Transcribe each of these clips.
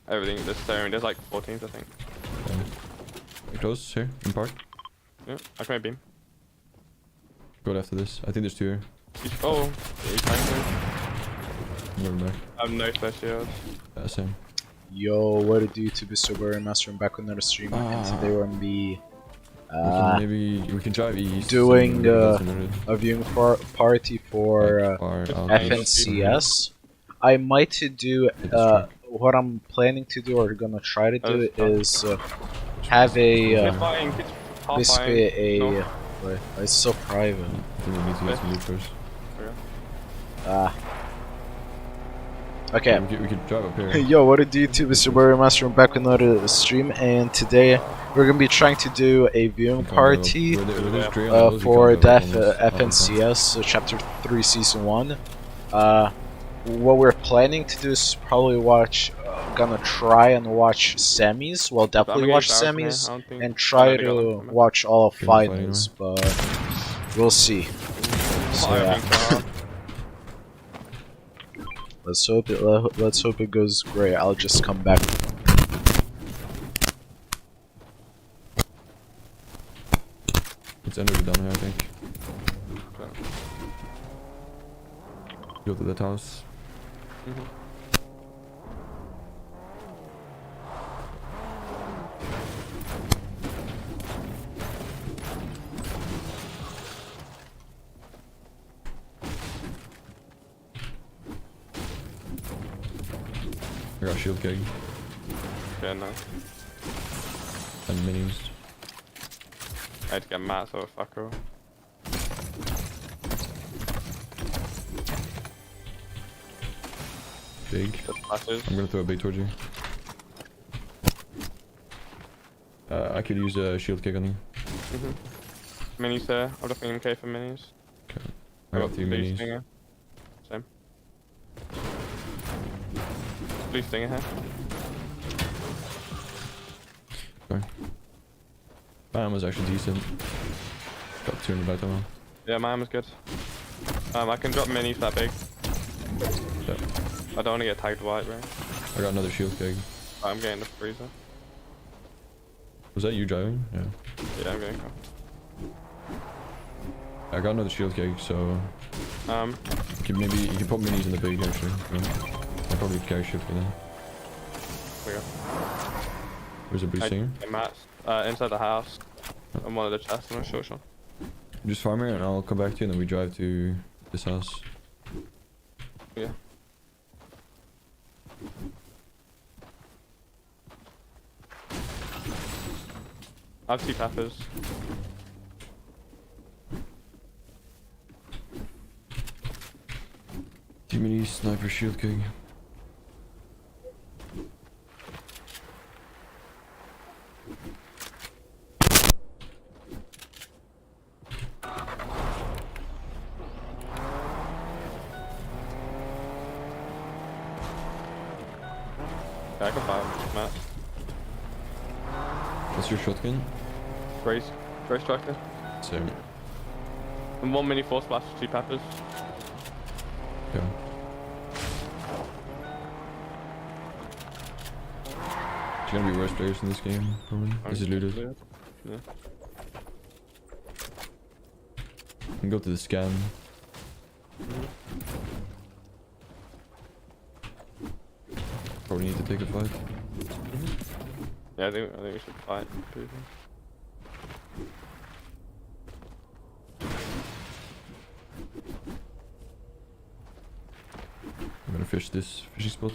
everything. There's like 4 teams, I think. You're close here in park. Yeah, I can make beam. Go after this. I think there's 2 here. Oh, yeah, he's trying to. Never mind. I have no special shields. Yeah, same. Yo, what it do to be Therainmaster? I'm back with another stream, and today we're gonna be maybe we can drive east. doing a viewing party for FNCS. I might do what I'm planning to do or gonna try to do is have a basically a wait, it's so private. I think we need to get some loot first. Okay. We could drive up here. Yo, what it do to Mr. Therainmaster? I'm back with another stream, and today we're gonna be trying to do a viewing party for the FNCS, so Chapter 3, Season 1. What we're planning to do is probably gonna try and watch semis. Well, definitely watch semis, and try to watch all of finals, but we'll see. So, yeah. Let's hope it goes great. I'll just come back. It's entered down here, I think. Go to that house. I got a shield keg. Yeah, no. And minis. I had to get mad, so fuck her. Big. I'm gonna throw a big towards you. I could use a shield keg on you. Minis there. I'll definitely MK for minis. Okay. I got 3 minis. Stinger. Same. Blue stinger here. Okay. My ammo's actually decent. Got 200 light ammo. Yeah, my ammo's good. I can drop minis that big. Yep. I don't want to get tagged white, right? I got another shield keg. I'm getting the freezer. Was that you driving? Yeah. Yeah, I'm getting. I got another shield keg, so maybe you can put minis in the big actually. Yeah. I'll probably carry shield for that. There we go. Where's the blue stinger? Inside the house. On one of the chests. I'm not sure. Just farm here and I'll come back to you and then we drive to this house. Yeah. I have 2 peppers. Two mini sniper shield keg. Yeah, I can buy them, Matt. What's your shotgun? Grace tractor. Same. And 1 mini force blast, 2 peppers. Yeah. There's gonna be worse players in this game, probably. This is looted. Yeah. You can go to the scan. Probably need to take a fight. Yeah, I think we should fight. I'm gonna fish this fishing spot.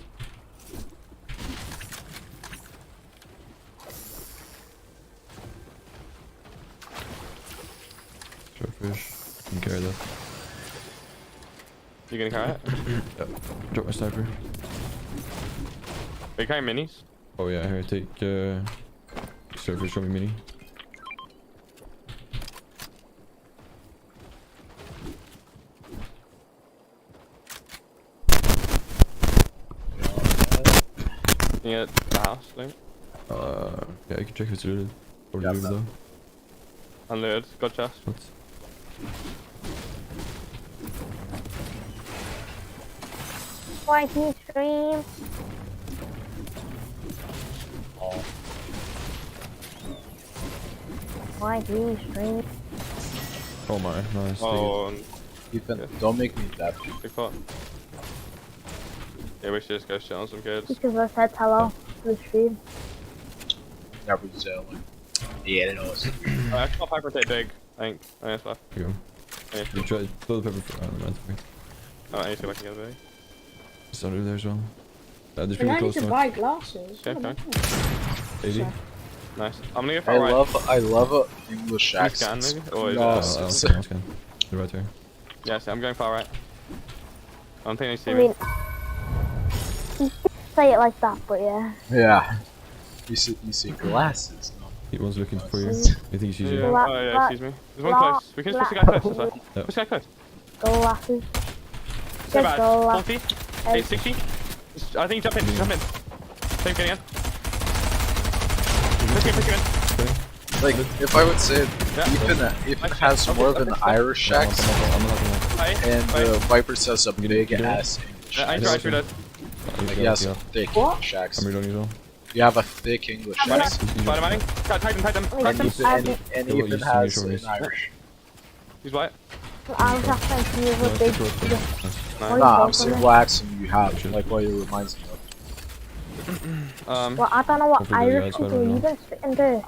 Sure fish. Can carry that. You gonna carry it? Yeah. Drop my sniper. Are you carrying minis? Oh yeah, here, take surface from me mini. Yeah, the house, like. Yeah, you can check if it's looted. Or Yeah, leave it though. Unlooted, got chest. What? White meat stream. My green string. Oh my, nice. Oh, Ethan, don't make me deaf. big pot. Yeah, we should just go shit on some kids. Because I said hello to the stream. Never selling. Yeah, it knows. I got hyper take big, I think. Oh, yeah, it's left. Here you Yeah. go. You try throw the pepper for Oh, I need to go back and get a big. It's under there as well. There's And people I need close to to buy glasses. Yeah, What am I it. doing? 80. Nice. I'm gonna go for I right. love English You accents. scan, maybe? Or is No, it- I'll scan, I'll scan. They're right there. Yeah, so I'm going far right. I don't think they see I me. mean, you can say it like that, but yeah. Yeah. You see glasses. No. He was looking for you. Mm. You think he sees Yeah. you? La- Oh, yeah, la- excuse me. There's one la- close. We can just push the la- guy close, that's right. Yep. Push the guy close. Glasses. So Good bad. goal, 40, 860. I think jump in, jump in. Same getting in. Push you in. Like, if I would say Yeah. Ethan has more of an Irish accent, Hey, and hey. Viper says a big ass English I accent. tried through that. Like, he has a thick What? English I'm accent. reloading as well. You have a thick English Mining. accent. Spider mining. Titan. And Ethan has an Irish. He's white. I was asking if you were big. Nice. Nah, I'm saying what accent you have, like what it reminds me of. Well, I don't know what Hopefully the Irish guys people better know. even speaking to.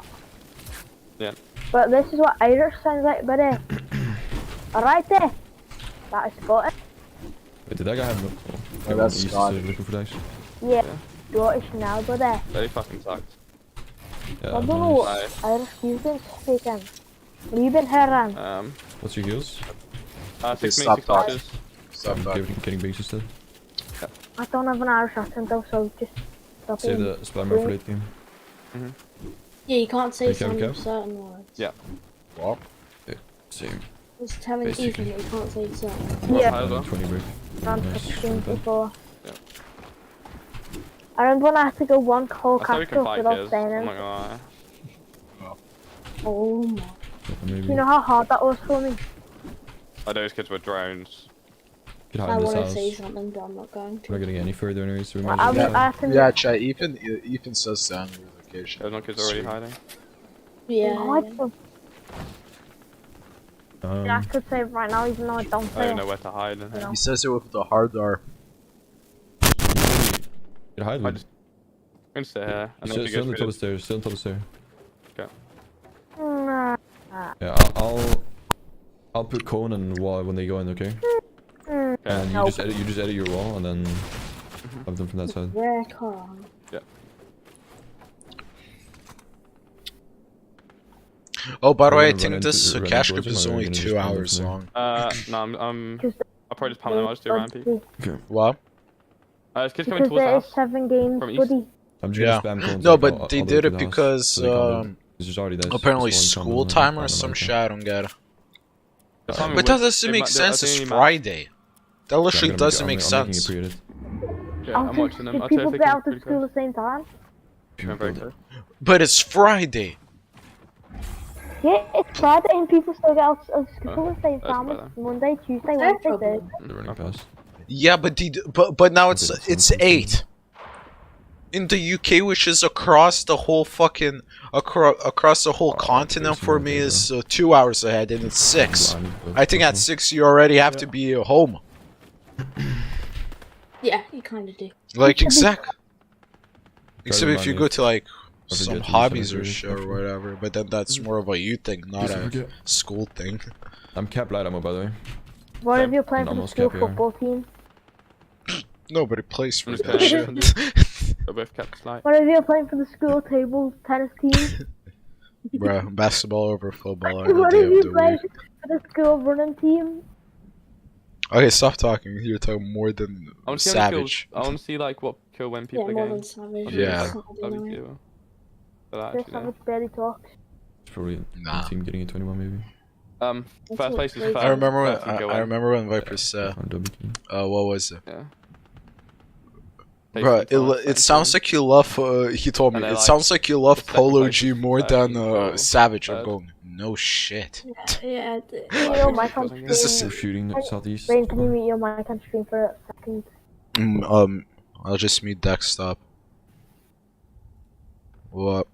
Yeah. But this is what Irish sounds like, buddy. Alright there. That is spotted. Wait, did that guy have no? Oh, that's he's Scott. looking for that. Yeah. Scottish now, buddy. They fucking sucked. Yeah, I don't know what Irish you've been speaking. What have you been hearing? What's your heals? 6 stop minutes, 6 talking. touches. Stop I'm talking. getting base instead. I don't have an Irish accent though, so just stop Say it. the spammer for late game. Yeah, you can't say Hey, some Kev. certain words. Yeah. What? Same. I was telling Basically. Ethan that you can't say certain. Yeah. High as well. 20 break. Around Nice. 16 before. Yeah. I remember when I had to go one whole That's how we can castle fight without kids. saying I'm not it. gonna lie. Oh my. Maybe. You know how hard that was for me? Like those kids were drones. Get I hide in this want to say house. something, but I'm not going to. We're not getting any further anyways, so we Well, might as well. I had to Yeah, chat. Ethan says that on your location. Those no kids already Sweet. hiding. Yeah. No, I don't. Yeah, I Um, could say it right now, even though I don't I say don't know it. where to hide in here. No. He says it with the hard R. get hide I with. just I'm gonna sit here and then Still we still on go the top through of the stairs. Still on top of the stairs. Nah. Yeah, I'll put cone and wall when they go in, okay? Mm. And Nope. you just edit your wall and then have them from that side. Where can? Oh, by the We're way, I gonna run think into- this run into cash them, grip is or are only we gonna 2 just run hours into them? long. No, I'll probably just pump them. I'll just do Because around people. Okay. What? There's kids coming towards the there is house. 7 games, From east. buddy. I'm just Yeah. gonna spam cones. No, like, but all they the way did to it the house, because so they can't build. It's just already that's apparently just one school common, time or random some account. shit. I don't get it. It's fine, But that we- doesn't it make might- sense. I It's think Friday. That Yeah, literally I'm doesn't making- make I'm making it sense. pre-edit. Yeah, I'm watching them. Did I'll tell people you if they get come out pretty of school close. at the same time? I'm very close. But it's Friday. Yeah, it's Friday and people still get out of school at the same that's time. better. It's Monday, Tuesday, No Wednesday, problem. Thursday. They're running past. Yeah, but now it's Okay, it's that's 8. In the UK, which is across the whole fucking across the whole continent, okay, for okay, me bro. is 2 hours ahead, and it's 6. Well, need to- I think at 6 you already have to be home. Yeah, you kind of do. Like exact. Try Except to if you remind go me to like I some forget to hobbies use or that shit actually. or whatever, but then that's more of a you thing, not Yes, I a forget. school thing. I'm cap light ammo by the way. What if you're playing for the Almost school cap, yeah. football team? Nobody plays for I'm just that kidding. shit. They're both kept light. What if you're playing for the school table tennis team? Bruh, basketball over football every What day if of you the play week. for the school running team? Okay, stop talking. You're talking more than I want to see how many savage. kills. I want to see like what kill when Yeah, people more are than getting. savage. Yeah. It's not really That'd be annoying. cool. But This actually, savage barely talks. It's probably Nah. a team getting a 21 maybe. That's first not place is crazy. first. I remember when first you kill I one. remember when Viper said, On double team. what was it? Yeah. Bro, it sounds like you love. He told me And it they like sounds like you love the Polo second G place more is than so Savage. I'm bad. going. No shit. Yeah, You know, my on This is- stream. We're shooting southeast. Rain, can you mute your mic on stream for a second? I'll just mute desktop. What?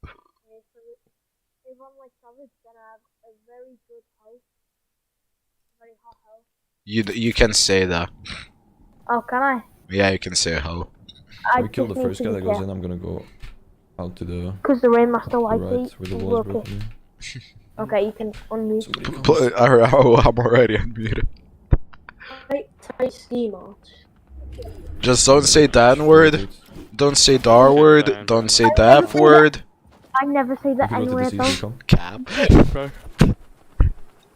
If I'm like savage, then I have a very good house. Very hot house. You can say that. Oh, can I? Yeah, you can say ho. I We kill the just need first to guy be that goes careful. in. I'm gonna go out to the Because the Rainmaster right Whitey where the is wall is broken. broken. Okay, you can unmute. Somebody comes. I'm already unmuted. Tight ski mods. Just don't say the N word. Don't say the R word. Don't say the F word. I never say You that can go to anywhere the though. CC, come. Cap.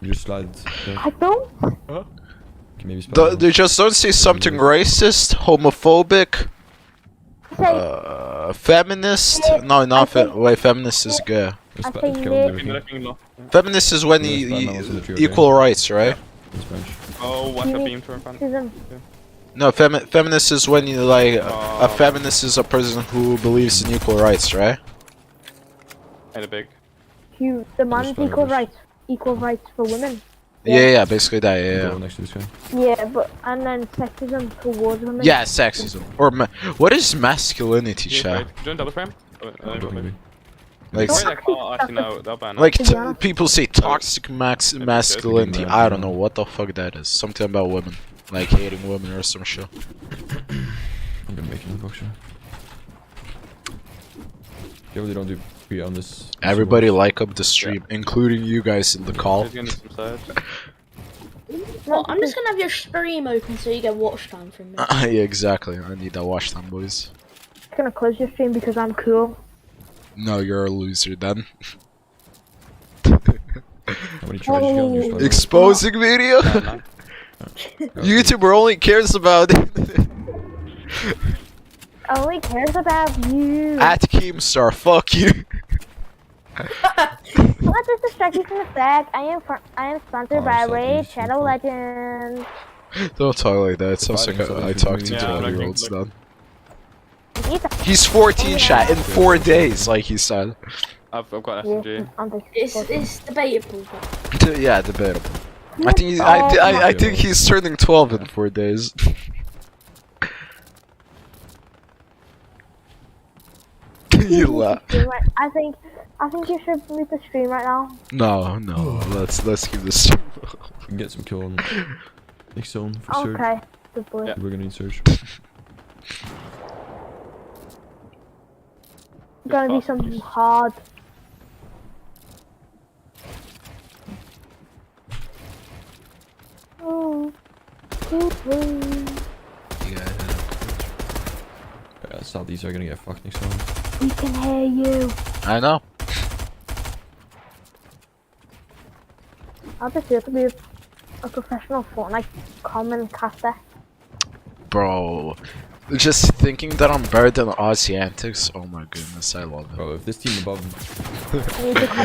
You just slide there. I don't. Can maybe spell They just don't say something racist, homophobic, Say feminist. No, not wait, feminist is gay. I say mid. Feminist is when equal rights, right? In Spanish. Oh, what's a beam to in front? Racism. No, feminist is when you like a feminist is a person who believes in equal rights, right? And a big. You demand Just equal this. rights. Equal rights for women. Yeah, basically that. Go Yeah. next to this guy. Yeah, but and then sexism towards women. Yeah, sexism or what is masculinity, Yeah, chat? right. Doing double frame? Go maybe. Like, No, Actually, no, they'll ban like To be honest. people say toxic masculinity. Yeah. I don't know what the fuck that is. Something about women, like hating women or some shit. I'm gonna make an unboxer. Yeah, really don't do pre on this. Everybody like up the stream, including you guys in the call. There's gonna be some sides. Well, I'm just gonna have your stream open so you get watch time from me. Yeah, exactly. I need that watch time, boys. I'm gonna close your stream because I'm cool. No, you're a loser then. How many charges you got on your slide? Exposing video? No. YouTuber only cares about Only cares about you. at Keemstar. Fuck you. Let us distract you from the fact I am sponsored Oh, by so Raid easy, Shadow fuck. Legends. Don't talk like that. It sounds like Fighting I something talk to from me. 12-year-olds then. He's a He's 14, chat, in 4 days, like he said. I've got yeah, SMG. It's debatable. But Yeah, debatable. I think he's, I think he's turning 12 in 4 days. You laugh. I think you should mute the stream right now. No. Let's keep this. We can get some kill on next zone for Surge. Okay, good boy. Yeah. We're gonna need Surge. Gonna be something hard. Oh, Southeast are gonna get fucked next zone. we can hear you. I know. I'll just here to be a professional Fortnite common caster. Bro. Just thinking that I'm better than Aussie Antics. Oh my goodness, I love it. Bro, if this team above,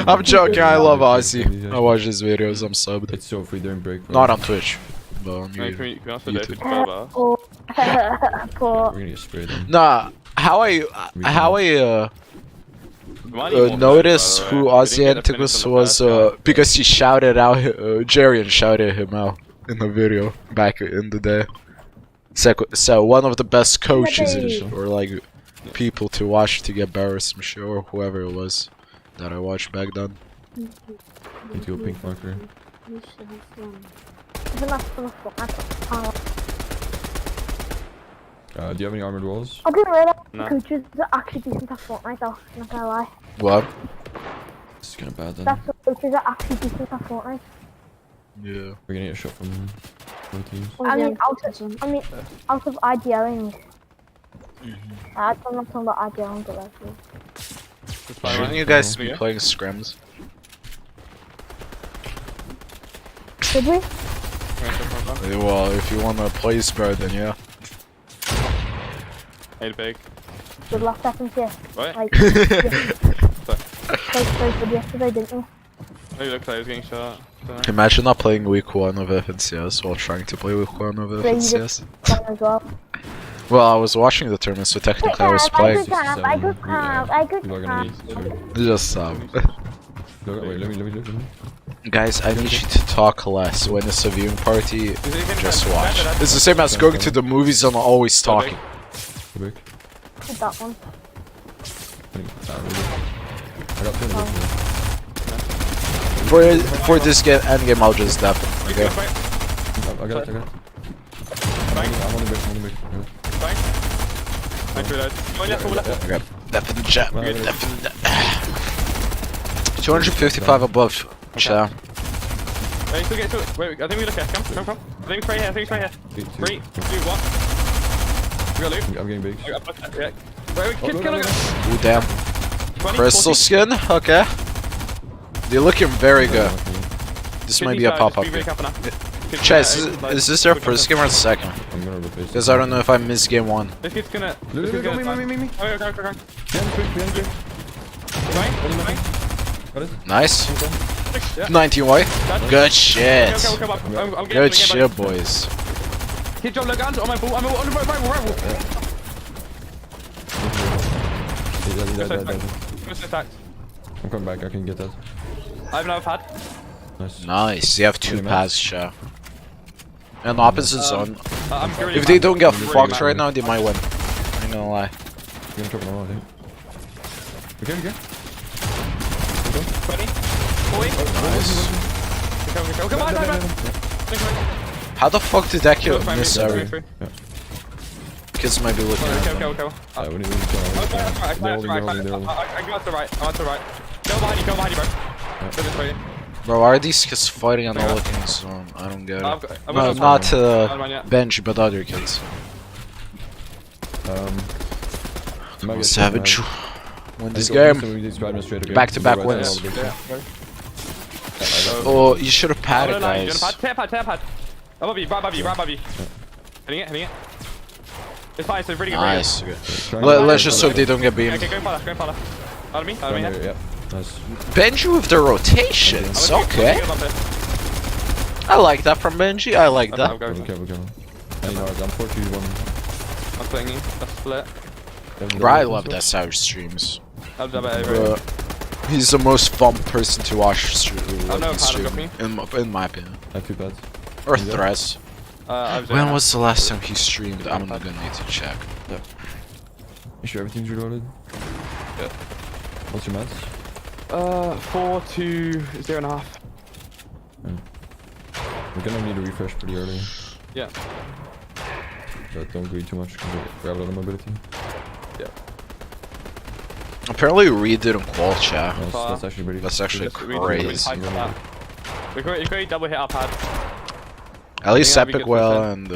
I'm joking, I love Aussie. I watch his videos, I'm subbed. it's so free during break. Bro. Not on Twitch, but on Can YouTube. you also YouTube. do it 12 hours? Or We're for gonna get sprayed then. Nah, how I noticed who Aussie Antics was because he shouted out Jarian shouted him out in the video back in the day. So one of the best coaches or like people to watch to get better, some shit, or whoever it was that I watched back then. Need to go pink marker. even that's for Fortnite. Do you have any armored walls? I didn't realize No. coaches are actually decent at Fortnite though, not gonna lie. What? This is kinda bad then. That's what coaches are actually decent at Fortnite. Yeah. We're gonna get a shot from both teams. I mean, out of IDLing. I'm not talking about IDLing directly. Shouldn't you guys be playing scrims? Should we? Well, if you wanna play Spur, then yeah. Hey, big. Good last second here. What? Like, played good yesterday, didn't we? Oh, you look like I was getting shot. Dunno. Imagine not playing week 1 of FNCS while trying to play week 1 of Yeah, you FNCS. Done as well. Well, I was watching the tournament, so technically I was playing. I could People are gonna need Surge. Just stop. Wait, let me look. Guys, I need you to talk less. When it's a viewing party, just watch. It's the same as going to the movies and always talking. Go back. That one. I got 200 For this game, end game, I'll just def him. Okay. I got it. I'm on the bridge. Bang. I threw that. Go left, go left. Okay. Def in the chat. We're gonna def in the 255 above chat. Wait, still get to it. Wait, I think we look at. Come. I think it's right here. 3, 2, 1. We got loot. I'm getting big. Yeah. Wait, kids, go. Ooh, damn. 20, Crystal 40. skin? Okay. They're looking very good. This might be a pop-up. Chat, is this their first game or the second? I'm gonna replace. Because I don't know if I missed game 1. This kid's gonna. Me. Go. Nice. Yeah. 19 white. Good shit. I'm Good shit, boys. Kid, drop the guns on my ball. I'm on the rival. I'm coming back. I can get that. I have another pad. Nice. Nice. They have 2 paths, chat. And opposite zone. I'm really If they mad. don't get I'm really fucked mad. right now, they might win. I ain't gonna lie. You're gonna drop it all, I think. Okay. 20. 40. Nice. Come on. How the fuck did that kill Fine, miss fine, every? fine. Kids might be looking at them. Kill. We need to I'm to the right. Go behind you, bro. Go this way. Bro, why are these kids fighting on the looking zone? I don't get it. I've No, got not yeah. Benji, but other kids. Savage. Win this game. Back-to-back wins. Oh, you should have padded, guys. Pad. Above you. Hitting it. It's fine, so really good. Nice. Let's just hope they don't get beamed. Okay, go Impala. Out of me. Yeah. Nice. Benji with the rotations. Okay. I like that from Benji. I like that. Okay. I know, I'm 4-2-1. I'm playing you. That's split. Bro, I love that Savage streams. I'll dub it over. He's the most fun person to watch stream, in my opinion. I have 2 pads. Or threats. When When was the last time he streamed? I'm gonna need to check. You sure everything's reloaded? Yeah. What's your maths? 4 to 0.5. We're gonna need a refresh pretty early. Yeah. But don't greed too much because we have a lot of mobility. Yeah. Apparently Reed didn't qual chat. That's actually pretty. That's actually crazy. We could double hit our pad. At least that'd be Epic good Well for and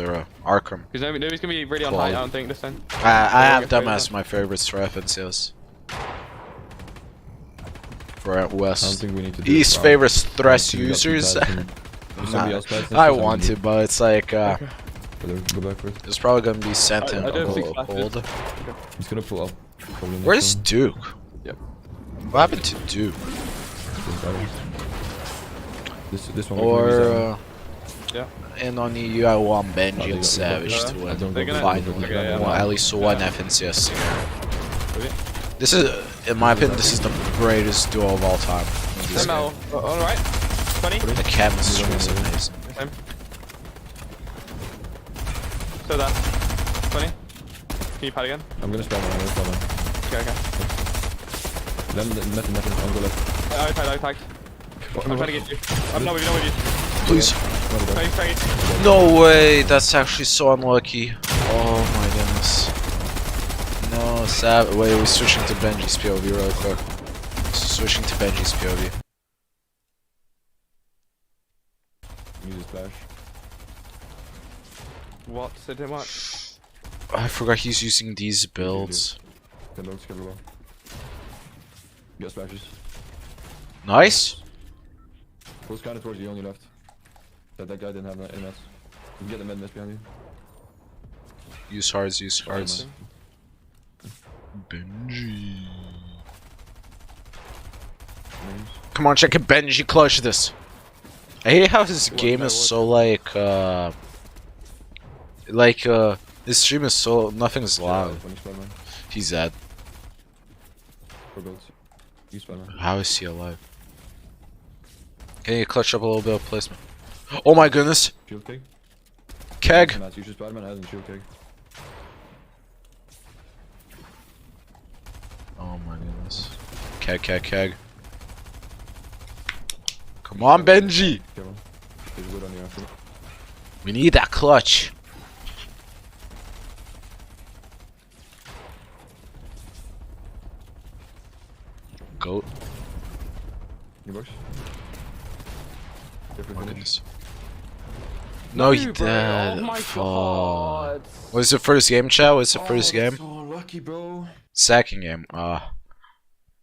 Arkham. Because nobody's gonna be really on height, I don't think, this time. I have them as my favorites for FNCS. For at I don't West. think we need to do East it, bro. favors Thresh We got 2 users. pads and- if somebody else pads, I that's want just to, but it's like Go back for it. it's probably gonna be sent in I do have 6 hold. He's gonna pull up. probably next Where's one. Duke? Yep. What happened to Duke? This one. Or Yeah. and on EU I want Benji and Savage to win. They're gonna- Finally, okay, yeah. I want at least one FNCS together. Okay. This is, in my opinion, this is the greatest duo of all time. in this game. On the right. 20. The chemistry is amazing. Same. So that. 20. Can you pad again? I'm gonna spam one. Okay. Nothing. I'm gonna go left. I tagged. I'm trying to get you. I'm not with you. Please. Trade. No way, that's actually so unlucky. Oh my goodness. No, Wait, we're switching to Benji's POV real quick. Switching to Benji's POV. Use a splash. What? It didn't work. I forgot he's using these builds. Can load skill well. Get splashes. Nice. Was kind of towards you on your left. That guy didn't have any mess. You can get the med mess behind you. Use hards. Benji. Come on, check it, Benji, clutch this. I hate how his game is so his stream is so nothing's loud. He's dead. How is he alive? Can you clutch up a little bit of placement? Oh my goodness! Shield keg. Keg. You should Spider-Man has a shield keg. Oh my goodness. Keg. Come on, Benji. Careful. There's wood on you after. We need that clutch. Goat. Your box. Oh my goodness. No, he did. Oh my Fuck. god. What's the first game, chat? What's the first game? So lucky, bro. Second game. I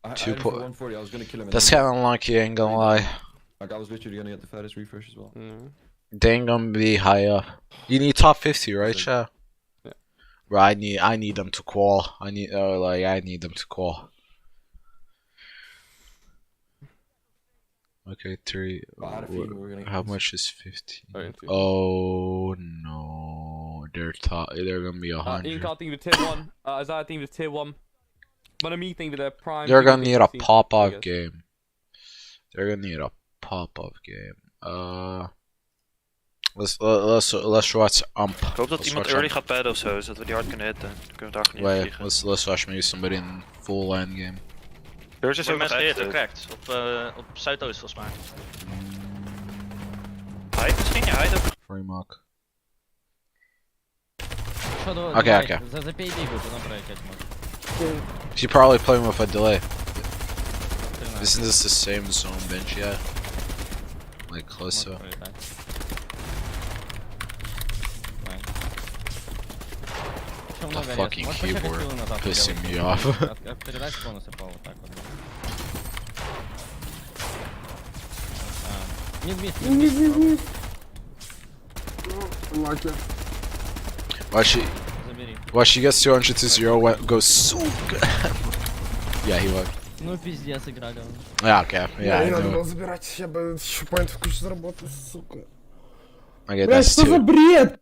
2 had him for 140. I was gonna kill him. That's kind of unlucky, ain't gonna lie. Like I was literally gonna get the fattest refresh as well. They ain't gonna be high up. You need top 50, right, chat? Yeah. Bro, I need them to qual. I need them to qual. Okay, 3. I had a feeling we were gonna get How this. much is 50? Oh, into. Oh no, they're gonna be 100. Inca team with tier 1. Isaiah team with tier 1. But me team with a prime. They're team gonna with need a 15, pop-up I guess. game. They're gonna need a pop-up game. Let's watch Amp. Ik hoop dat Let's iemand watch early Amp. gaat padden of zo, zodat we die hard kunnen hitten. Dan kunnen we daar gewoon Wait, niet vliegen. let's watch maybe somebody in full line game. Beurs is ook nog mensen echt hitten, correct. Op Zuidoost volgens mij. Hij misschien, ja, hij ook. Free mark. Що, Окей. Забей бігу, то напрягать може. She's probably playing with a delay. Isn't this the same zone bench yet? Like close to. The fucking keyboard pissing me off. Передай спону сипав отак от. Мід. Забери. While she gets 200 to 0, goes souk. Yeah, he would. Ну пиздец, играли. Yeah, okay. Yeah, I know. забирать, я бы еще поинт в кучу заработал, сука. Okay, that's two. бред?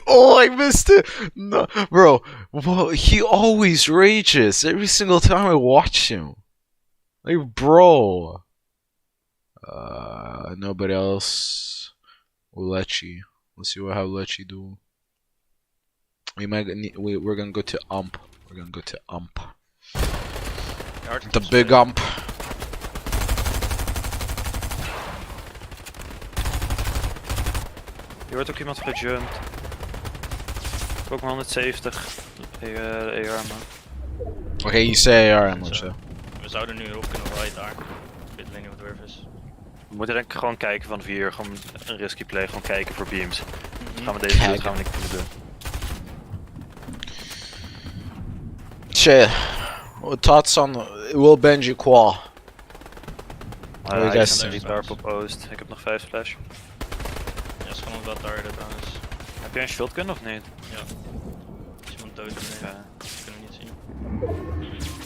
Oh, I missed it! No, bro. Well, he always rages every single time I watch him. Like, bro. Nobody else. Ulechi. Let's see how Ulechi do. We're gonna go to Ump. We're gonna go to Ump. The big Ump. Je wordt ook iemand gejumpt. Ik heb ook maar 170 de AR, man. Okay, you say AR ammo, so. We zouden nu op kunnen right daar. Ik weet alleen niet wat Wurf is. We moeten denk ik gewoon kijken van 4, gewoon een risky play, gewoon kijken voor beams. Gaan we deze doen, gaan we niet kunnen doen. Shit. Thoughts on will Benji qual? Hij guys is think? niet daarop op oost. Ik heb nog 5 flash. Ja, is gewoon op dat daar trouwens. Heb jij een shotgun of niet? Ja. Is iemand dood of nee? Ja. Dat kunnen we niet zien.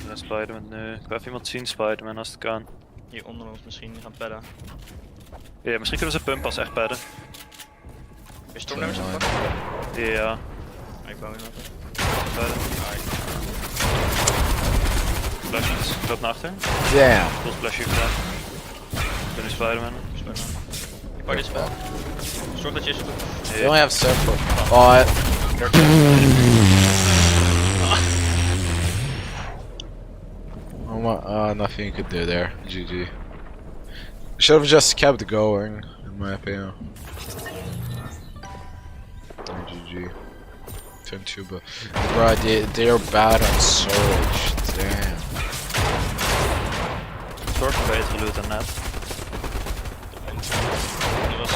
Ja, Spiderman nu. Ik wil even iemand zien, Spiderman, als het kan. Hier onder ons misschien, die gaan padden. Ja, misschien kunnen ze pump als echt padden. Is stormnummers aan het pakken? Ja. Ik bouw in Padden. Flashjes. Ik loop naar achter. Damn. Full splash hier gedaan. Ik ben nu Spiderman. Ik pak dit spel. Zorg dat je is. They only have several. Oh, nothing you could do there. GG. Should have just kept going, in my opinion. GG. 10-2, but bro, they're bad on Surge. Damn. Zorg voor betere loot dan net. Die was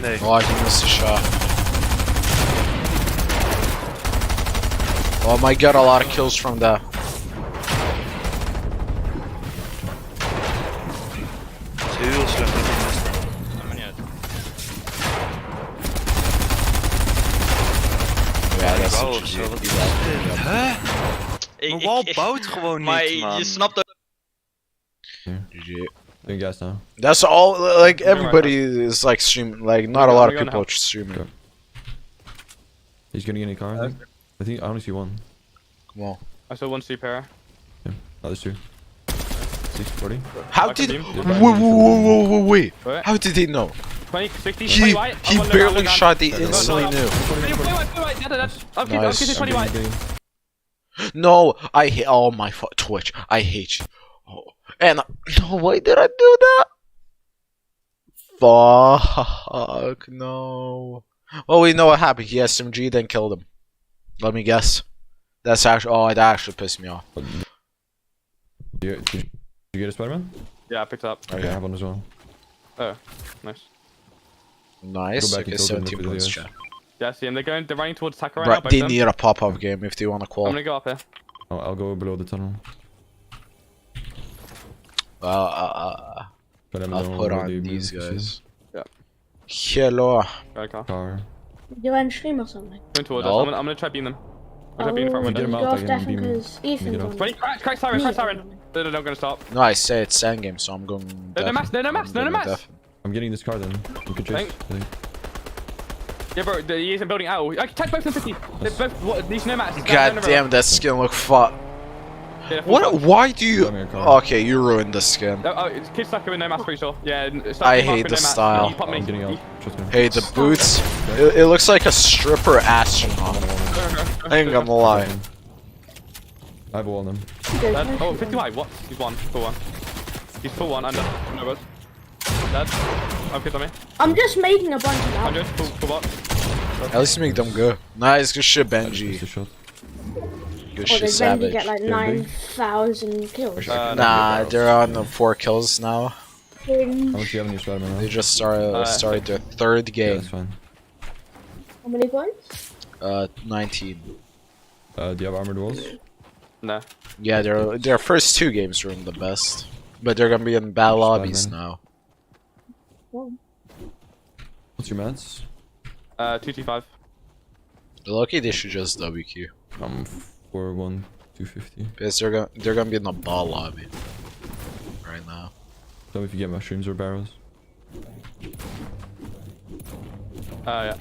Nee. Oh, he missed a shot. Oh my god, a lot of kills from that. Het is heel slecht dat hij mist. maakt me niet uit. Yeah, that's Wauw, what of you zo. do. Wat is dit? Hè? Mijn wal bouwt gewoon Maar niet, man. je snapt dat. GG. Doing gas now. That's all. Like everybody is like streaming. Like not a lot of people are streaming. He's getting in a car, I think. I only see one. Come on. I saw one super. Yeah. Oh, there's two. 640. How I can did? beam. Wait. Wait. How did he know? 20, 60, He 20 white. he I'm on barely low shot. He ground. instantly knew. 20 white. That's. I'm Nice. getting 20 white. No, I hate. Oh my Twitch. I hate you. Oh. And no, why did I do that? Fuck no. Well, we know what happened. He SMG then killed him. Let me guess. That's actually. Oh, that actually pissed me off. Did you get a Spider-Man? Yeah, I picked up. Okay, I have one as well. Oh, nice. Nice. Go back Okay, and kill them 17 with the points, videos. chat. Yeah, see, and they're running towards Taka right now. But both they of them. need a pop-up game if they want to I'm qual. gonna go up here. I'll go below the tunnel. I'll put on these guys. Yeah. Hello. Go car. Car. You end stream or something? Going towards Nope. us. I'm gonna try beam them. I'm gonna beam in front Oh, of Get him them. you out, go I off can Stefan beam him. because Ethan's on. 20, crack siren, crack siren. They're not gonna stop. No, I say it's sand game, so I'm going. No mass, no mass, no mass. I'm getting this car then. You can chase. Yeah, bro, he isn't building out. I can take both of them 50. They're both, what, these no mats. God damn, that skin look fuck. What? Why do you? Okay, you ruined the skin. Oh, it's Kid Sucker with no mass, pretty sure. Yeah, I hate the style. I'm getting out. Trust me. Hey, the boots. It looks like a stripper astronaut. I ain't gonna lie. I have a wall on them. Oh, 50 wide. What? He's one. Full one. He's full one. Under. No bus. Dead. I'm kids on me. I'm just making a bunch of that. 100. Full box. At least make them good. Nice, good shit, Just a Benji. shot. Good Or shit, did Benji Savage. get like 9,000 kills? Nah, they're on the 4 kills now. How much do you have in your Spider-Man? They just started their third Yeah, game. that's fine. How many points? 19. Do you have armored walls? No. Yeah, their first 2 games were the best, but they're gonna be in bad lobbies now. What's your mats? 225. Lucky they should just WQ. 4-1, 250. Because they're gonna be in the ball lobby right now. Tell me if you get mushrooms or barrels. Yeah.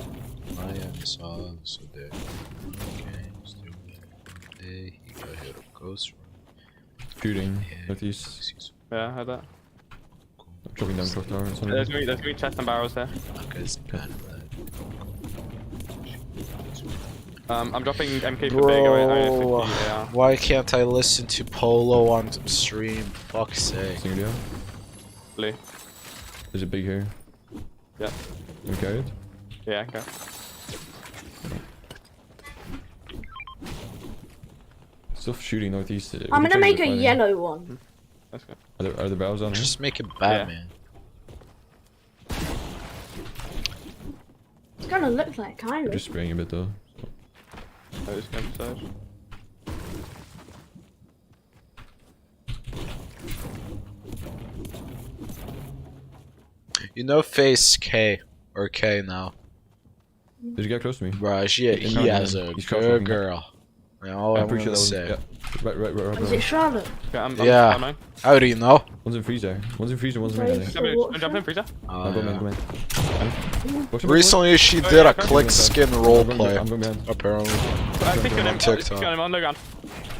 I am so dead. He got hit of ghost. Shooting. Northeast. Yeah, I heard that. I'm chopping down clock tower. There's gonna be chest and barrels there. I'm dropping MK for big. Bro, yeah. why can't I listen to Polo on stream? Fuck's sake. Single deal. Blue. There's a big here. Yeah. Can we carry it? Yeah, okay. Still shooting northeast. I'm gonna make a yellow one. That's good. Are the barrels on here? Just make it Batman. It's gonna look like kind I'm of. just spraying a bit though. I just came inside. You know face K or K now. Did you get close to me? Bro, he has a He's good girl. That's all I'm pretty gonna sure say. that was. Yeah. Right. Is it Charlotte? Okay, I'm Yeah. I'm How do you know? One's in freezer. One's in freezer, one's in Right. freezer. jump in freezer. Go man. Watch him, Recently, she did a click skin I'm roleplay. going behind. Apparently, I think on him. TikTok. On him on the ground.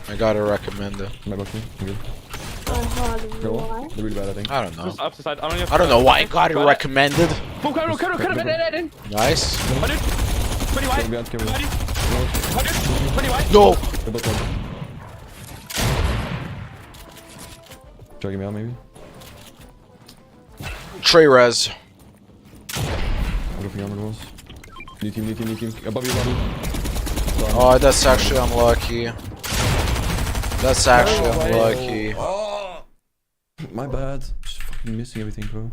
I gotta recommend it. My box me. I'm good. Why? Why? They're really bad, I think. I don't know. Just up to side. I don't know why I got it recommended. Full cut him. Nice. 100. 20 Carry white. behind, carry 100. behind. 100. 20 white. No. They're both one. Try to get me out, maybe? Trey res. I'm dropping armored walls. New team. Above you, above you. Oh, that's actually unlucky. That's actually unlucky. Oh, my bad. Just fucking missing everything, bro.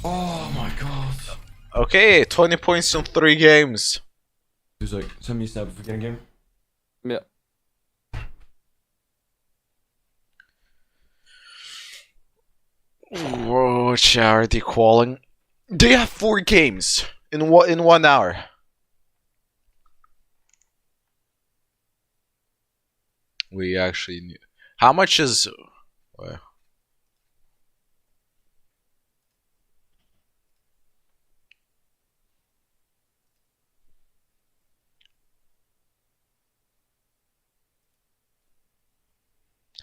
Oh my god. Okay, 20 points in 3 games. He was like, send me a snap if we get a game. Yeah. Whoa, charity calling. They have 4 games in 1 hour. We actually knew. How much is?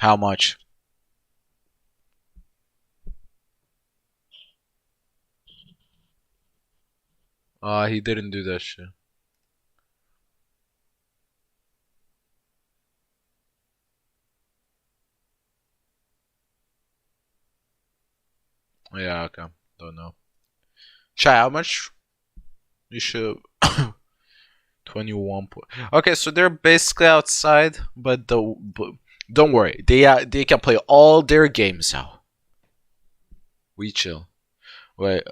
How much? He didn't do that shit. Yeah, okay. Don't know. Chat, how much? You should 21 point. Okay, so they're basically outside, but don't worry. They can play all their games now. We chill. Wait,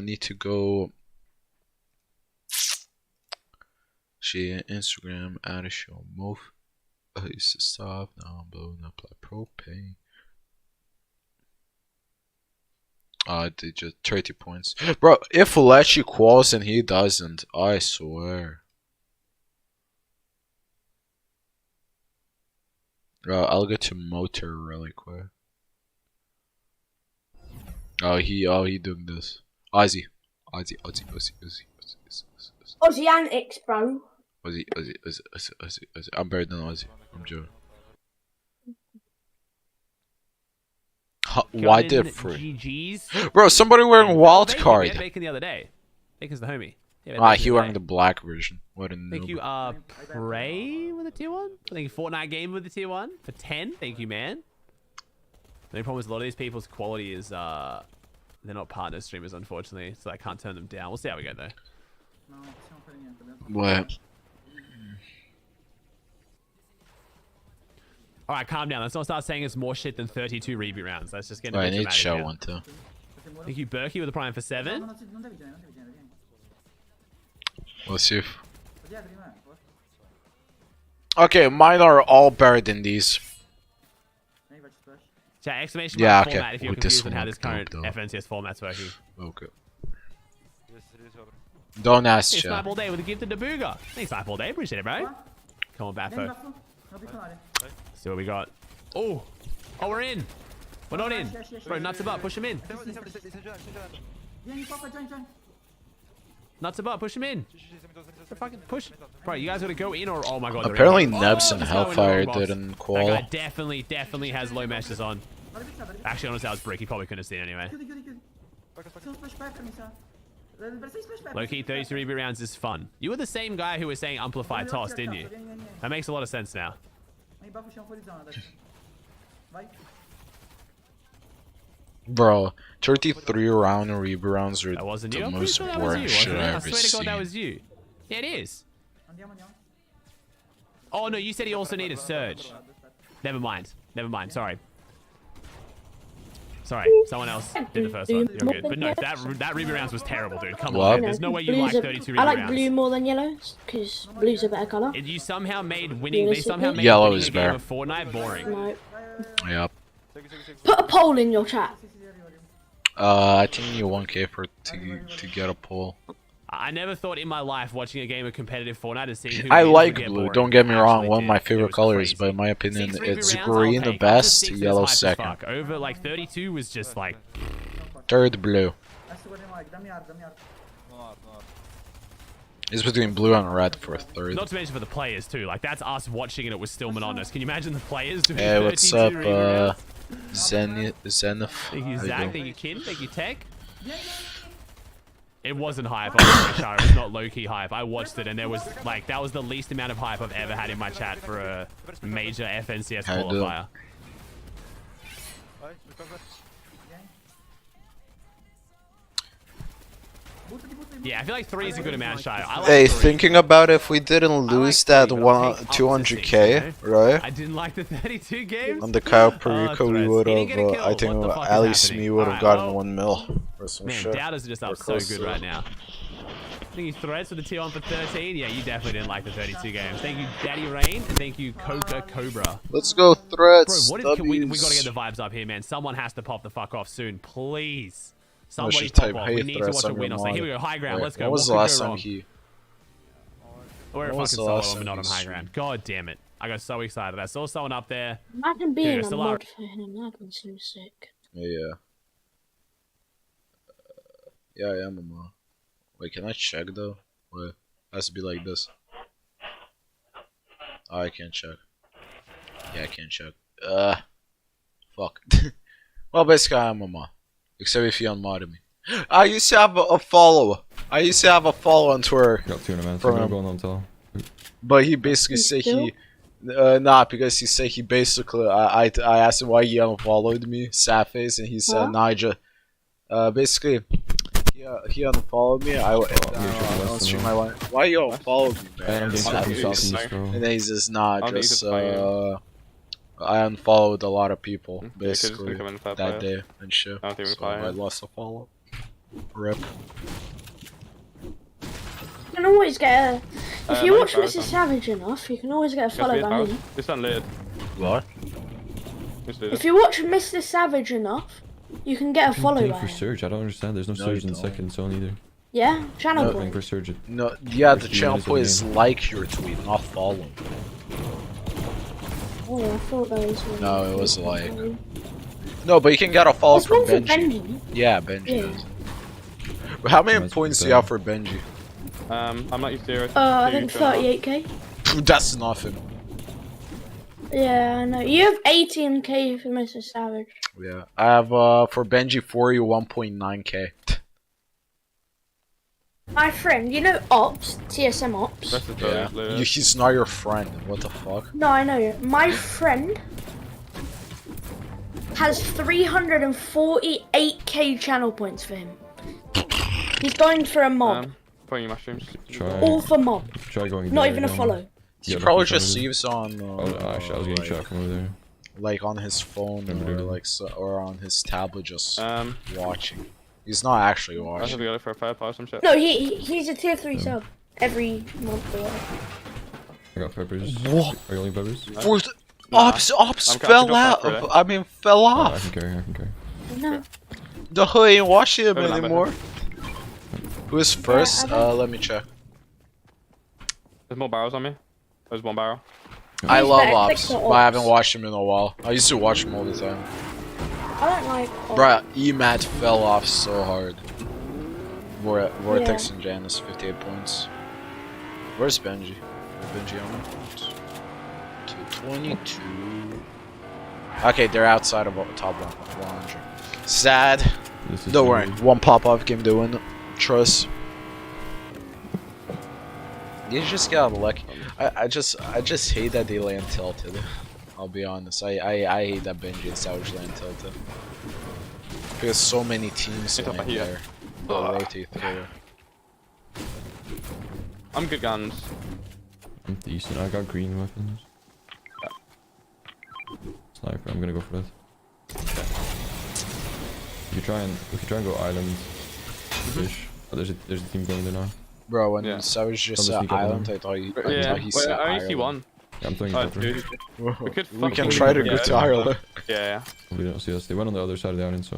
need to go. She Instagram add a show move. Used to stop now. Blowing up like propane. They just 30 points. Bro, if Lechi quals and he doesn't, I swear. I'll get to motor really quick. Oh, he doing this. Ozzy Antics, bro. Ozzy. I'm better than Ozzy. I'm joking. Why did GGs. Bro, somebody wearing wild Bacon, card. we had Bacon the other day. Bacon's the homie. Yeah, He wearing the black version. What a Thank noob. you, Prey with a tier 1. Thank you, Fortnite Game with a tier 1 for 10. Thank you, man. The only problem is a lot of these people's quality is they're not partner streamers, unfortunately, so I can't turn them down. We'll see how we go though. What? All right, calm down. Let's not start saying it's more shit than 32 reboot rounds. Let's just get. I need to show one too. Thank you, Berkey, with the prime for 7. Let's see if. Okay, mine are all better than these. Chat, exclamation Yeah, mark okay. format if you're With this confused on how one, this current dope. FNCS format's working. Okay. Don't ask, Hey, chat. Snipe All Day with a gift to Dabuga. Thanks, Snipe All Day. Appreciate it, bro. Come on, Baffo. See what we got. Oh, we're in. We're not in. Bro, nuts above. Push him in. Nuts above. Push him in. Fucking push. Bro, you guys gotta go in or oh my god. Apparently, in. Nebs and let's go in the Hellfire wrong box. didn't qual. That guy definitely has low meshes on. Actually, honestly, that was brick. He probably couldn't have seen anyway. Low-key, 32 reboot rounds is fun. You were the same guy who was saying amplified toss, didn't you? That makes a lot of sense now. Bro, 33 round rebounds are That wasn't the you. I'm pretty most sure that was boring you, shit wasn't it? I I ever swear to God, seen. that was you. Yeah, it is. Oh no, you said he also needed Surge. Never mind. Sorry. Someone else did the first one. You're good. But no, that reboot rounds was terrible, dude. Come What? on. There's no way you like 32 reboot I like rounds. blue more than yellow, because blue's a better colour. You somehow made winning. They somehow made Yellow winning is a game better. of Fortnite boring. No. Yep. Put a poll in your chat. I think you need 1k to get a poll. I never thought in my life watching a game of competitive Fortnite and seeing who I wins would like get blue, boring. don't get me wrong, Actually one of my did. It favorite was colors, crazy. but in my opinion, 6 reboot it's rounds, green I'll the take. best, 6 is yellow hype as second. fuck. Over like 32 was just like Third blue. It's between blue and red for third. not to mention for the players too. Like that's us watching and it was still monotonous. Can you imagine the players doing Hey, what's 32 up, reboot rounds? Zenith? Thank you, How Zach. doing? Thank you, Kin. Thank you, Tech. It wasn't hype. I'm sorry, it was not low-key hype. I watched it and there was like that was the least amount of hype I've ever had in my chat for a major FNCS How you doing? qualifier. Yeah, I feel like 3 is a good amount, Shy. I like Hey, 3. thinking about if we didn't lose that 3, but I'll take up to 200k, 6, right? I didn't like the 32 games. On the Kyle Oh, Perico, we Threads. would He didn't get a have, kill. I think What the fuck is at least happening? me would have Alright, gotten well, 1 mil or some Man, shit. Doubters are just up Or so close good to right it. now. Thank you, Threads, for the tier 1 for 13. Yeah, you definitely didn't like the 32 games. Thank you, Daddy Rain, and thank you, Coca Cobra. Let's go Bro, threats. what is, we W's. gotta get the vibes up here, man. Someone has to pop the fuck off soon, please. Somebody should pop type, off. "Hey, We need to Threads, watch a I'm win your or something. Here mod." we go, high ground. Wait, Let's go. when was What the could last go time wrong? he... We're a when fucking was the solo last and we're time not on he high streamed? ground. God damn it. I got so excited. I saw someone up there. Imagine being a still are- mod for him. That'd be so sick. Yeah. Yeah, I am a mod. Wait, can I check though? Wait, it has to be like this. Oh, I can't check. Yeah, I can't check. Fuck. Well, basically, I'm a mod. Except if you unmodded me. I used to have a follow. I used to have a follow on Twitter. Got 200 minutes. From I'm him. going on tell. But he basically said he. Nah, because he said he basically. I asked him why he unfollowed me, sad face, and he said, nah, just. Basically. He unfollowed me. I don't stream my line. Why you unfollowed me, man? And then he says, nah, just I unfollowed a lot of people basically that day and shit. So I lost a follow. Rip. You can always get a. If you watch Mr. Savage enough, you can always get a follow by me. It's unlit. What? If you watch Mr. Savage enough, you can get a follow by for him. Surge. I don't understand. There's no Surge in the second zone either. Yeah, channel Nothing point. for Surge. No, yeah, the channel point is like your tweet, not follow. Oh, I thought that was one. No, it was like. No, but you can get a follow There's from one for Benji. Benji. Yeah, Benji. Yeah. Does. But how many points do you have for Benji? I'm not used to it. I think 38k. That's nothing. Yeah, I know. You have 18k for Mr. Savage. Yeah, I have for Benji 41.9k. My friend, you know Ops, TSM Ops. Yeah, he's not your friend. What the fuck? No, I know. My friend has 348k channel points for him. He's going for a mob. Putting mushrooms. All for mob. Try going. Not even a follow. He probably just leaves on. Actually, I was getting shot from over there. Like on his phone or like or on his tablet, just watching. He's not actually I watching. should be for a fair or some shit. No, he's a tier 3 sub every month. I got peppers. What? Are you only peppers? Ops fell out. I mean, fell off. I can carry. No. The who ain't watching him anymore. Who is first? Let me check. There's more barrels on me. There's one barrel. I love Ops, but I haven't watched him in a while. I used to watch him all the time. I don't like Ops. Bruh, EMAT fell off so hard. Vortex and Janice, 58 points. Where's Benji? Benji on me? 222. Okay, they're outside of top 100. Sad. Don't worry, one pop-off game to win. Trust. You just got lucky. I just hate that they land tilted. I'll be honest. I hate that Benji and Savage land tilted. Because so many teams land there. They'll rotate through. I'm good guns. I'm decent. I got green weapons. Sniper. I'm gonna go for that. We could try and go island. Fish. Oh, there's a team going there now. Bro, when Savage just said island, I thought he said I only see one. Yeah, I'm throwing Dude. We can try to go to Ireland. Yeah. We don't see us. They went on the other side of the island, so.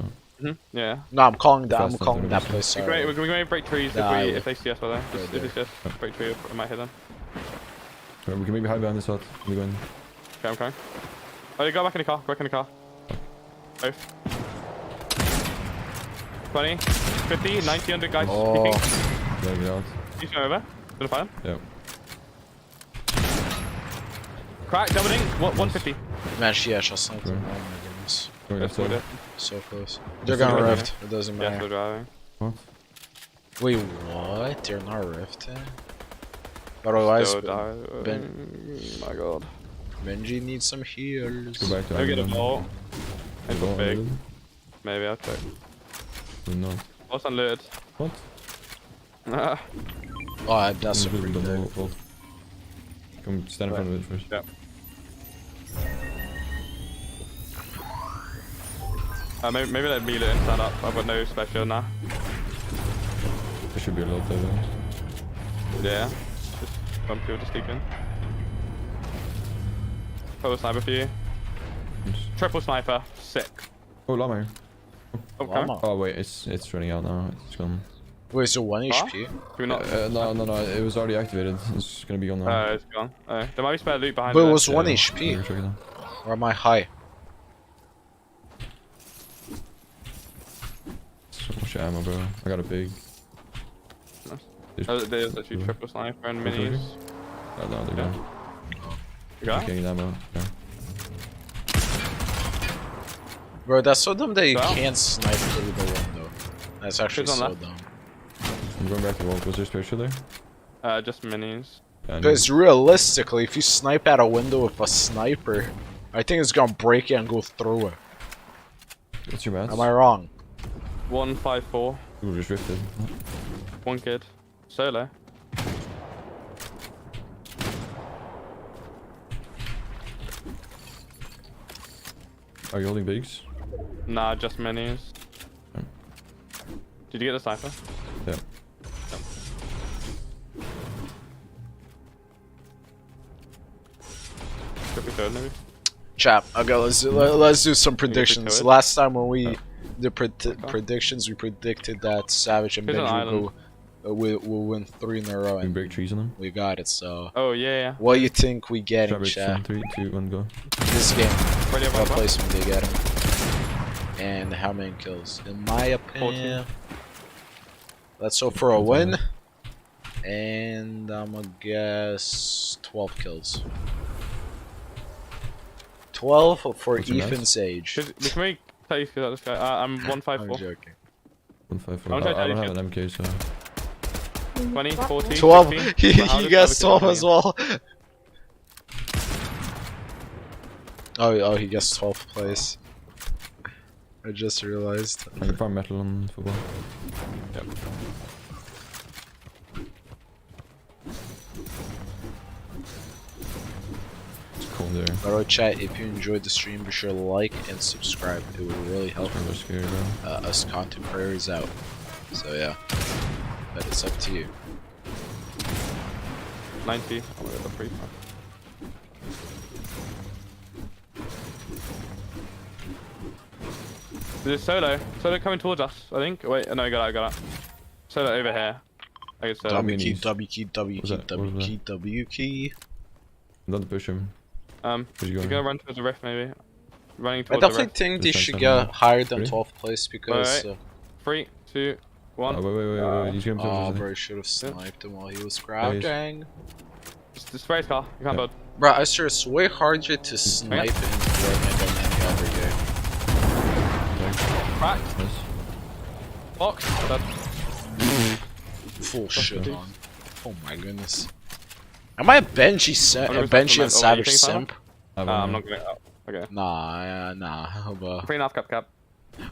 Yeah. No, I'm calling that place. We're going to break trees if they see us well there. If it's just break tree, it might hit them. Right, we can maybe hide behind this hut. We go in. Okay, I'm coming. Oh, go back in the car. Go back in the car. Both. 20, 50, 90, 100 guys. Oh. Yeah, get out. He's going over. Gonna fire him? Yeah. Crack, doubling. 150. Man, she shot something. Oh my goodness. Going left side. So close. They're gonna rift. It doesn't Yes, matter. they're driving. What? Wait, what? They're not rifting? But otherwise, My god. Benji needs some heals. Go back to I'll get a island. ball. It's Ball big. island? Maybe I'll check. No. What's unlooted? What? Ah. Oh, that's a Really pretty don't know big. what. Come stand in front of it first. Yeah. Maybe let me let him stand up. I've got no special now. There should be a lot there though. Yeah. Just bump you to sleep in. Put a sniper for you. Triple sniper. Sick. Oh, llama here. Okay. Llama. Oh wait, it's running out now. It's gone. Wait, so 1 HP? Do we not? No. It was already activated. It's gonna be gone now. It's gone. There might be spare loot behind But it there. was 1 Yeah, HP. check it out. Or am I high? So much ammo, bro. I got a big. There's actually triple sniper and minis. Oh, no, they're gone. You got it? Getting ammo. Yeah. Bro, that's so dumb that you Well. can't snipe through the window. That's actually Who's on so that? dumb. I'm going back to vault. Was there special there? Just minis. Yeah, I know. Because realistically, if you snipe at a window with a sniper, I think it's gonna break it and go through it. What's your mats? Am I wrong? 154. Ooh, just drifted. One kid. Solo. Are you holding bigs? Nah, just minis. Hmm. Did you get the sniper? Yeah. Could be third maybe. Chap, okay, let's do some predictions. it? Last time when we did predictions, we predicted that Savage and Here's an Benji will win 3 in a row, You can and break trees on them. we got it. So, Oh yeah. what do you think we get in Trap chat? 3, 2, 1, go. This game, Ready what everyone? placement they get him, and how many kills? In my opinion, let's hope for a win, and I'm gonna guess 12 kills. 12 for What's your max? Ethan's age. Can we tell you about this guy? I'm I'm 154. joking. 154. I'm trying to I don't tell you have an MK, so. 20, 40, 12. 16. He Well, how does guessed everything 12 as well. Oh, he guessed 12th place. I just realized. I can farm metal on football. Yep. It's cool there. By the way, chat, if you enjoyed the stream, be sure to like and subscribe. It would really help I'm just scared, bro. us content creators out. So yeah, but it's up to you. 90. Oh my god, the free fire. There's Solo. Solo coming towards us, I think. Wait, no, I got it. Solo over here. I guess Solo. W key, minis. W key, W What's key, that? W What was key, W key. Don't push him. Where's he he's going? gonna run towards the rift maybe. Running I towards the definitely rift. think they Just should send get someone. higher than Really? 12th place because. Alright. 3, 2, 1. Oh, wait. He's getting Oh, push, bro, I should have sniped him while he was Nice. crouching. Just spray his car. You can't Yeah. build. Bro, I swear it's way harder to snipe in Fortnite than any other game. Cracked. Nice. Box. Dead. Full shit on. Oh my goodness. Am I a Benji, I'm gonna Benji start and from Savage that. Oh, simp? I'm not going up. Okay. Nah, but 3.5 cap.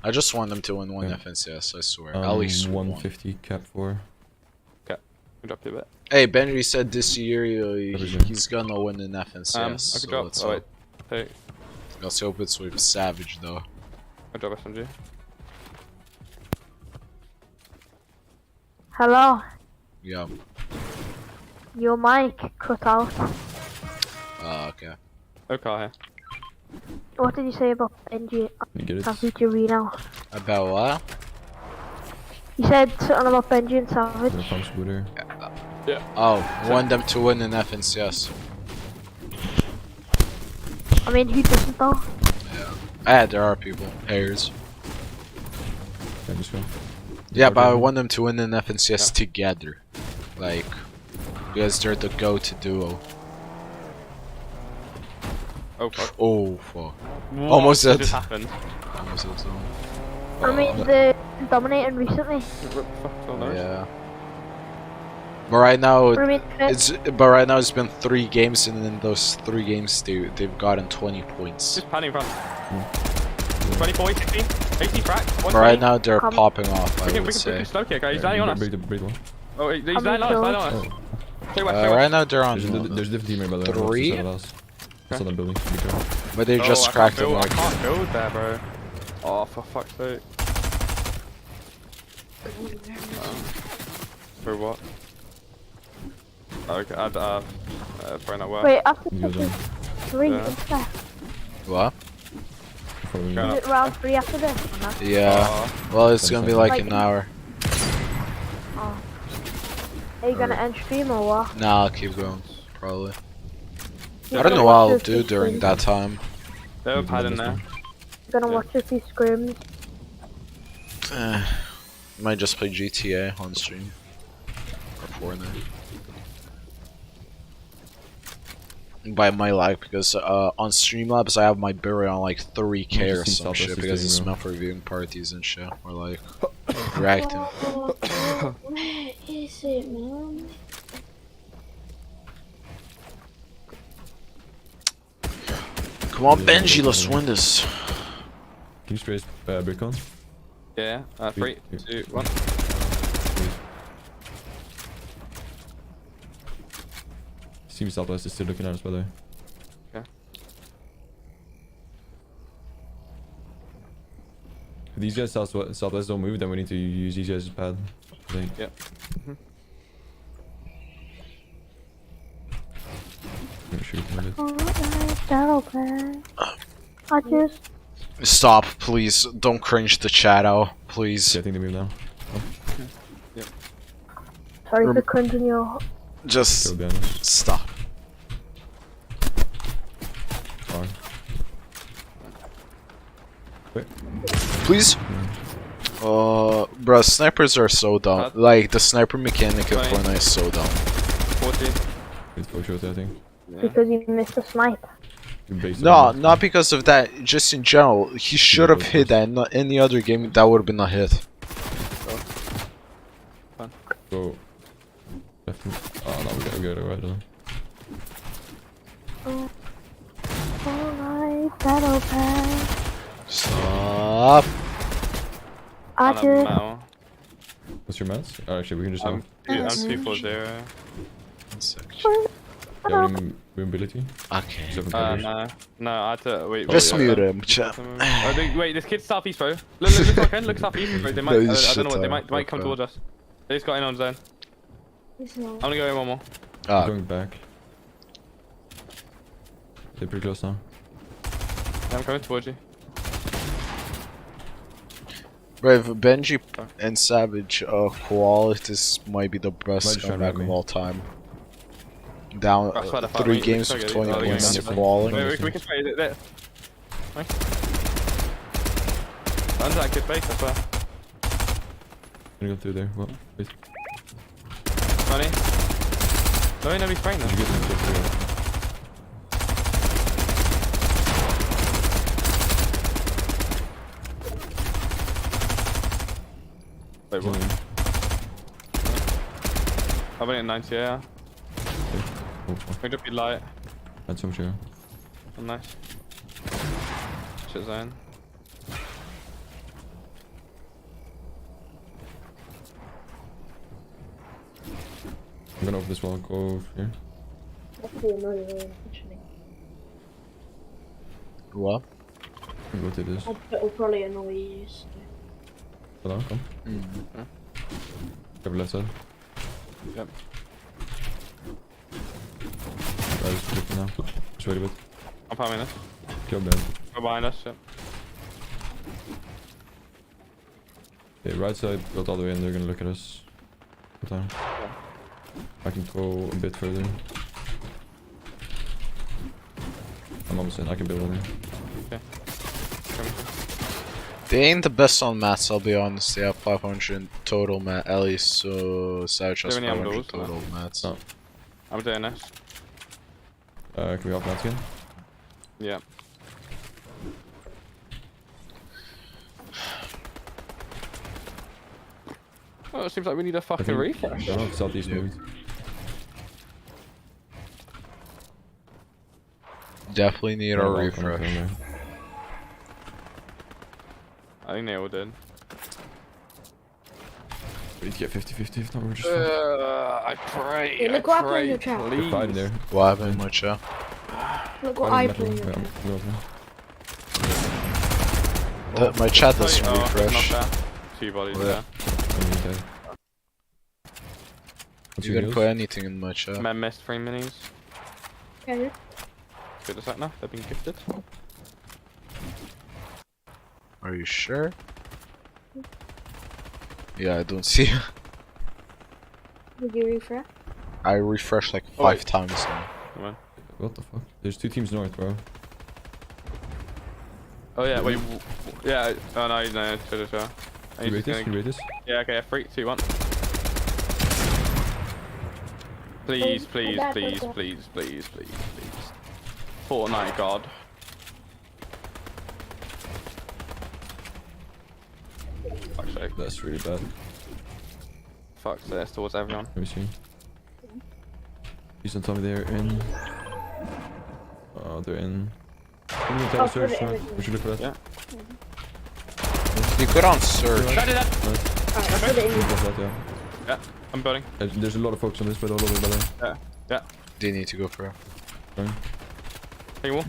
I just want them to win one Yeah. FNCS, I swear. At least one. 150 cap 4. We dropped it a bit. Hey, Benji said this year Everything. he's gonna win an FNCS, I so could drop. let's Oh, hope. wait. Hey, Let's hope it's with Savage, though. I drop SMG. Hello, Yeah. your mic cut out. Okay. Okay, here. What did you say about Benji You get it? Savage Arena? About what? You said something about Benji and Savage. The pump scooter. Oh, want them to win an FNCS. I mean, who doesn't though? There are people. Pairs. Yeah, just go. Yeah, but I want them to win an FNCS together. Like, because they're the go-to duo. Oh fuck. Oh, fuck. What Almost dead. just happened? Almost hit someone. I mean, they're dominating recently. Fuck, oh, no. Yeah. But right now, I mean, it's been 3 games, and in those 3 games, they've gotten 20 points. Just panning front. 24, 60, 80 crack. But right now, they're popping off, We I can would say. slow kick, guys. He's landing on us. Break the one. Oh, he's How many landing on us, landing on Oh. us. Stay west, stay west. Right now, they're on There's a different teammate by the way. 3? I saw them building. Be careful. but they just I cracked can't them. build, I Like, can't build there, bro. Oh, for fuck's sake. For what? Okay, probably not well. wait, after You this guys is 3, Yeah. isn't there? what? Following me. Yeah. Is it round 3 after this? Or not? Yeah. Oh, Well, it's gonna be like Like- an hour. Oh. Are you gonna end stream or what? Nah, I'll keep going. Probably. You're I don't gonna know what I'll watch do if he during screams? that time. they have a pad in there. You're gonna watch if he screams. Might just play GTA on stream. Or Fortnite. by my lag because on Streamlabs I have my bitrate on like 3K or some shit because it's meant for viewing parties and shit or like reacting. Where is it, man? Come on, Benji, let's win this. Can you spray Bitcoin? Yeah. 3, 2, 1. Seems Southwest is still looking at us, by the way. Okay. If these guys Southwest don't move, then we need to use these guys' pad. I think. Yep. Shoot him a bit. Alright, that'll play. I just. Stop, please. Don't cringe the chat out, please. Yeah, I think they move now. Sorry for cringing you. Just Go behind us. stop. Fine. Wait. Please? Bro, snipers are so dumb. Like, the sniper mechanic in Fortnite is so dumb. 14. It's for sure, I think. Because you missed a snipe. No, not because of that. Just in general, he should have hit that. In any other game, that would have been a hit. Go. Left. Oh no, we gotta go to right now. Alright, that'll play. Stop. I just. What's your mats? Oh, actually, we can just have. I'm 240. Yeah, mobility. Okay. No, I had to wait. Just mute him, chat. Wait, this kid's southeast, bro. Look southeast, bro. They might. I don't know what. They might come towards us. They just got in on zone. I'm gonna go in one more. I'm going back. They're pretty close now. Yeah, I'm coming towards you. Brave, Benji and Savage qualities might be the best comeback of all time. Down 3 games with 20 points falling. We can play it there. Under that kid's base, I swear. I'm gonna go through there. Well, wait. Money. No, nobody's spraying them. Did you get them to go through? Wait, what? I've been at 90, yeah. Make up your light. That's some sure. Oh, nice. Shit zone. I'm gonna open this wall, go over here. What? Go to this. It'll probably annoy you. So. Hold on, come. Cover left side. Yep. Right, just looking now. Just wait a bit. I'm palming this. Kill Ben. Go behind us, yep. Okay, right side, built all the way in, they're gonna look at us. Good time. I can go a bit further. I'm almost in, I can build on there. Okay. They ain't the best on mats, I'll be honest. They have 500 total mat, at least, so Savage has 500 total mats. No. I'm doing this. Can we help mats again? Yeah. Oh, it seems like we need a fucking refresh. I don't know, southeast moved. Definitely need a refresh. I think they all did. We need to get 50-50 if not we're just I pray. Hey, look what I put in your trap. We're fine there. What happened, much, yeah? Look what I put in your trap. My chat doesn't refresh. Two bodies there. You didn't put anything in my chat. Man missed 3 minis. Okay. Good as that now, they've been gifted. Are you sure? Yeah, I don't see. Did you refresh? I refreshed like 5 times now. Come on. What the fuck? There's 2 teams north, bro. Oh yeah, wait. Yeah, oh no, no, should as well. Can you rate this? Can you rate this? Yeah, okay, 3, 2, 1. Please, please, please, please, please, please, please. Fortnite god. Fuck's sake. That's really bad. Fuck's this towards everyone. Let me see. Please don't tell me they're in. Oh, they're in. Can you tell search? We should look for that. Yeah. You could on search. That did that. Alright, put it in. Yeah. Yeah, I'm building. There's a lot of folks on this, but all over by Yeah. Yeah. Do you need to go for it? there. Take a wall.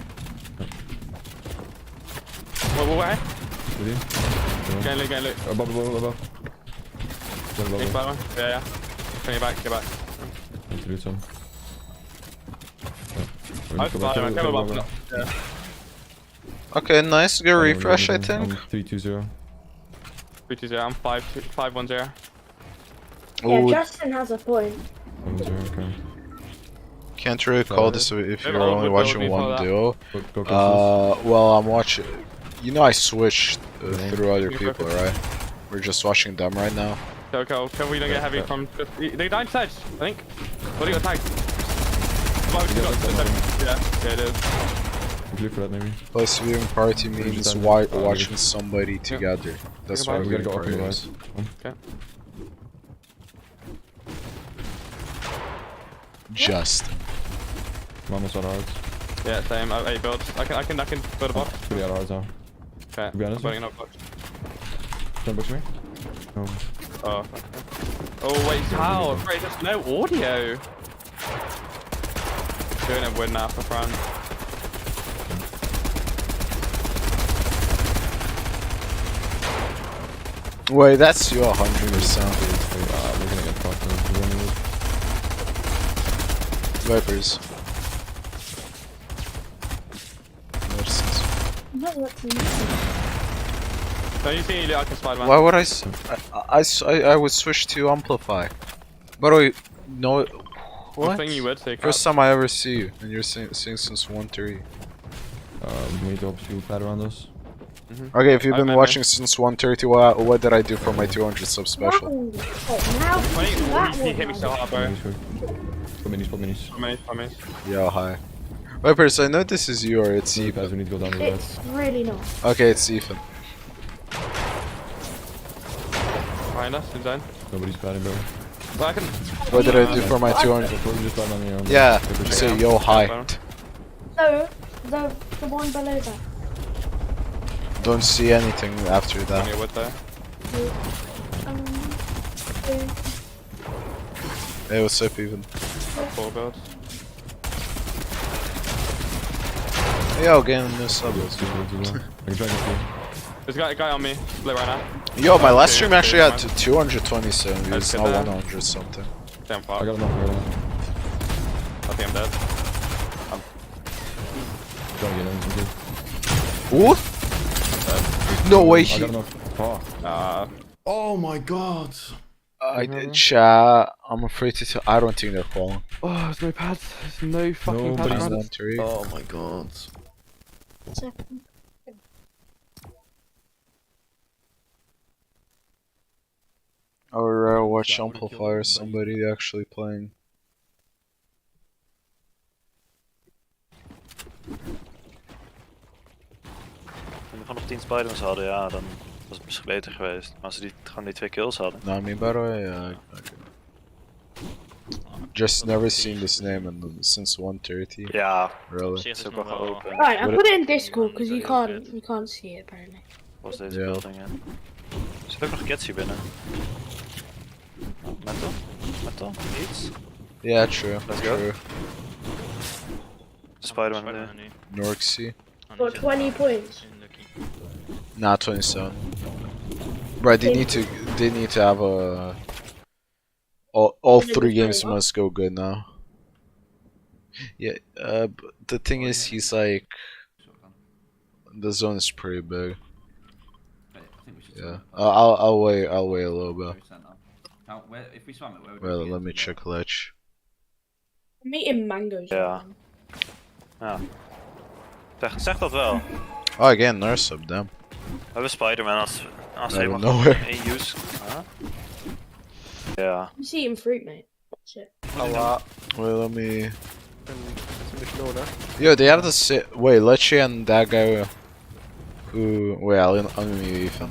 Where? With you? Get in loot. Above. Get Spider-Man. Yeah. Turn your back, get back. Need to do some. I'm Spider-Man, come above. Yeah. Okay, nice. Good refresh, I think. 3-2-0. 3-2-0, I'm 5-1-0. Yeah, Ooh, Justin has a point. 1-0, okay. can't really call this if you're Maybe only I'll watching build one before duo. Go close. Well, I'm watching. You know, I switched through other people, right? We're just watching them right now. Go. Can we don't get heavy from... They died sides, I think. What do you got tagged? Yeah, it is. Look for that maybe. Plus, viewing party means watching somebody together. That's why We viewing gotta go up party in the is. right. Okay. Justin. I'm almost out of hearts. Yeah, same. I have 8 builds. I can build a box. Pretty out of hearts now. Okay. To be honest, I'm building another box. Don't push me. No. Oh, fuck. Oh wait, how? Great, there's no audio. Doing it win now for fun. Wait, that's you 100%. We're gonna get fucked. Vipers. Don't you see you look like a Spider-Man? Why would I would switch to amplify. But wait, no. I What? think you would say First time I ever see you, and you're saying since 1-3. We need to obviously pad around us. Okay, if you've been I- watching since 1:30, what did I do for my 200 sub special? Now He hit me so hard, bro. Spot minis. How many? Yo, hi. Vipers, I know this is you or it's See, guys, Ethan. we need to go down the right. it's really not. Okay, it's Ethan. Behind us, in zone. Nobody's padding, bro. But I can... What did I do for my 200? Probably just land on your own. Yeah, say yo, hi. So, the one below that. Don't see anything after On that. your wood there. Hey, what's up, Ethan? 4 builds. Yo, getting a new sub. I can try and get There's a guy on me. Split right now. Yo, my last Okay, stream actually had okay, 227 views, Let's not get that. 100 something. Damn fuck. I got enough. I think I'm dead. Trying to get in. Ooh? No way, I he. got enough. Fuck. Oh my god. I did chat. I'm afraid to tell. I don't think they're falling. Oh, there's no pads. There's no fucking Nobody's pads. Round 3. Oh my god. Or watch Amplifier, somebody actually playing. Als we gewoon nog 10 Spider-Mans hadden, ja, dan was het misschien beter geweest. Maar als ze gewoon die 2 kills hadden. No, I mean, by the way, just never seen this name since 1:30. Ja, Really? het is ook wel geopen. Right, I put it in Discord because you can't see it apparently. Was deze Ja. building in. Er zit ook nog Getsie binnen. Metal? Metal? Iets? Yeah, true. Let's go. True. Spider-Man nu. Norxie. For 20 points. Nah, 27. Right, they need to have a. All 3 games must go good now. Yeah, but the thing is, he's like. The zone is pretty big. Yeah, I'll wait a little bit. If we swam it, where would Well, let me check ledge. I'm eating mangoes. Ja. Ja. Zeg dat wel. Oh, again, nurse up, damn. We hebben Spider-Man als Out helemaal of nowhere. in use. Huh? Ja. You see him fruit, mate. That's it. Wait, let me. Yo, they have the same. Wait, Lechi and that guy who. Wait, I'll unmute you, Ethan.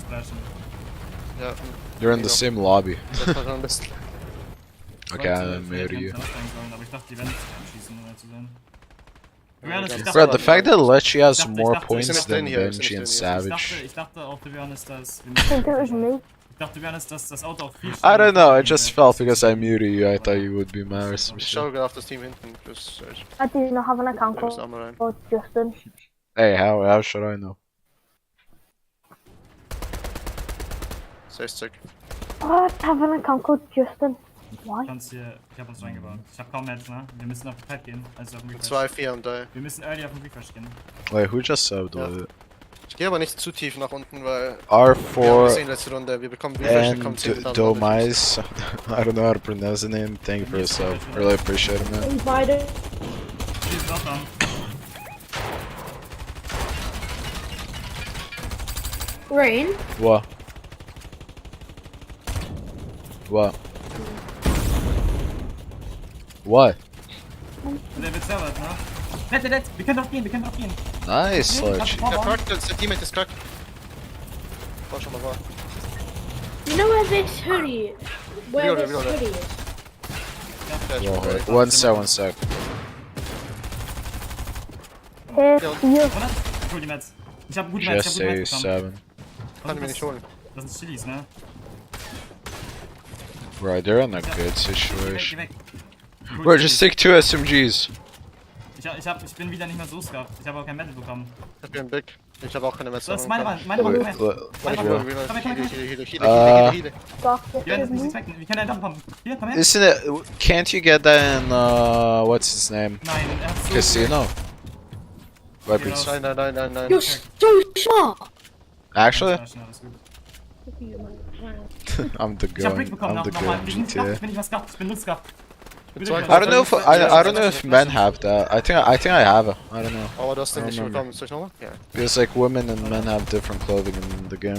Yeah. They're in the same lobby. Das war schon ein bisschen. Okay, I'll unmute you. Aber ich dachte, die werden nicht anschießen, um ehrlich zu sein. Bro, the fact that Lechi has more dachte, points sind than nicht drin hier, Benji and sind nicht drin Savage. Ich dachte auch, to be honest, dass... I think it was me. Ich dachte, to be honest, dass das Auto auch viel I don't know, I just felt because I muted you, I thought you would be mad or some Ich shit. schaue gerade auf das Team hinten. Plus, I do not have an account ich muss mal rein. called Justin. Hey, how should I know? 60. Oh, I have an account called Justin. Why? Ich hab uns reingebaut. Ich hab kaum Mats, ne? Wir müssen auf die Pipe gehen, also auf den Refresh. 2, 4 und 3. Wir müssen early auf den Refresh gehen. Wait, who just subbed? Ja. Ich gehe aber nicht zu tief nach unten, weil wir haben R4 gesehen letzte Runde, wir bekommen Refresh, dann kommt 10 and Domais. I don't know how to pronounce the name. Thank you for the sub. Really appreciate it, man. Invited. She's not done. Rain. What? What? What? Der wird servert, ne? Nett! Wir können drauf gehen, Nice, Lechi. Der Crack, der Teammate ist Crack. War schon mal wahr. You know where this hoodie? Where Reload, this reload. hoodie is? Whoa, wait, one sec. Here, Ja. here. Oder? Ich hol die Mats. Ich hab gute Mats, Just ich hab gute say Mats bekommen. 7. Kann ich mir nicht holen. Das sind Chilis, ne? Bro, they're in a good Geh situation. weg. Bro, just take 2 SMGs. Ich bin wieder nicht mehr so scuffed. Ich habe auch kein Metal bekommen. Ich hab hier einen Big. Ich habe auch keine Messer. Das ist meine Wand, meine Wand. Wait, Warte, Komm her. Heal. Stop Wir werden das it. nicht inspecten. Wir können einen Doppelpump. Hier, komm her. Isn't it? Can't you get that in what's his name? Nein, er hat so... Casino? Weapons. Ja. Nein. You're so smart. Actually, Ja, schnell, alles gut. I'm the Ich hab Brick gun. bekommen, I'm the nochmal. gun Ich bin nicht scuffed, GTA. ich bin nicht mehr scuffed. Ich bin nur scuffed. I don't know if I don't know if men have that. I think I have it. I don't know. Aber du hast den I nicht don't bekommen. Soll ich nochmal? Ja. Because like women and men have different clothing in the game.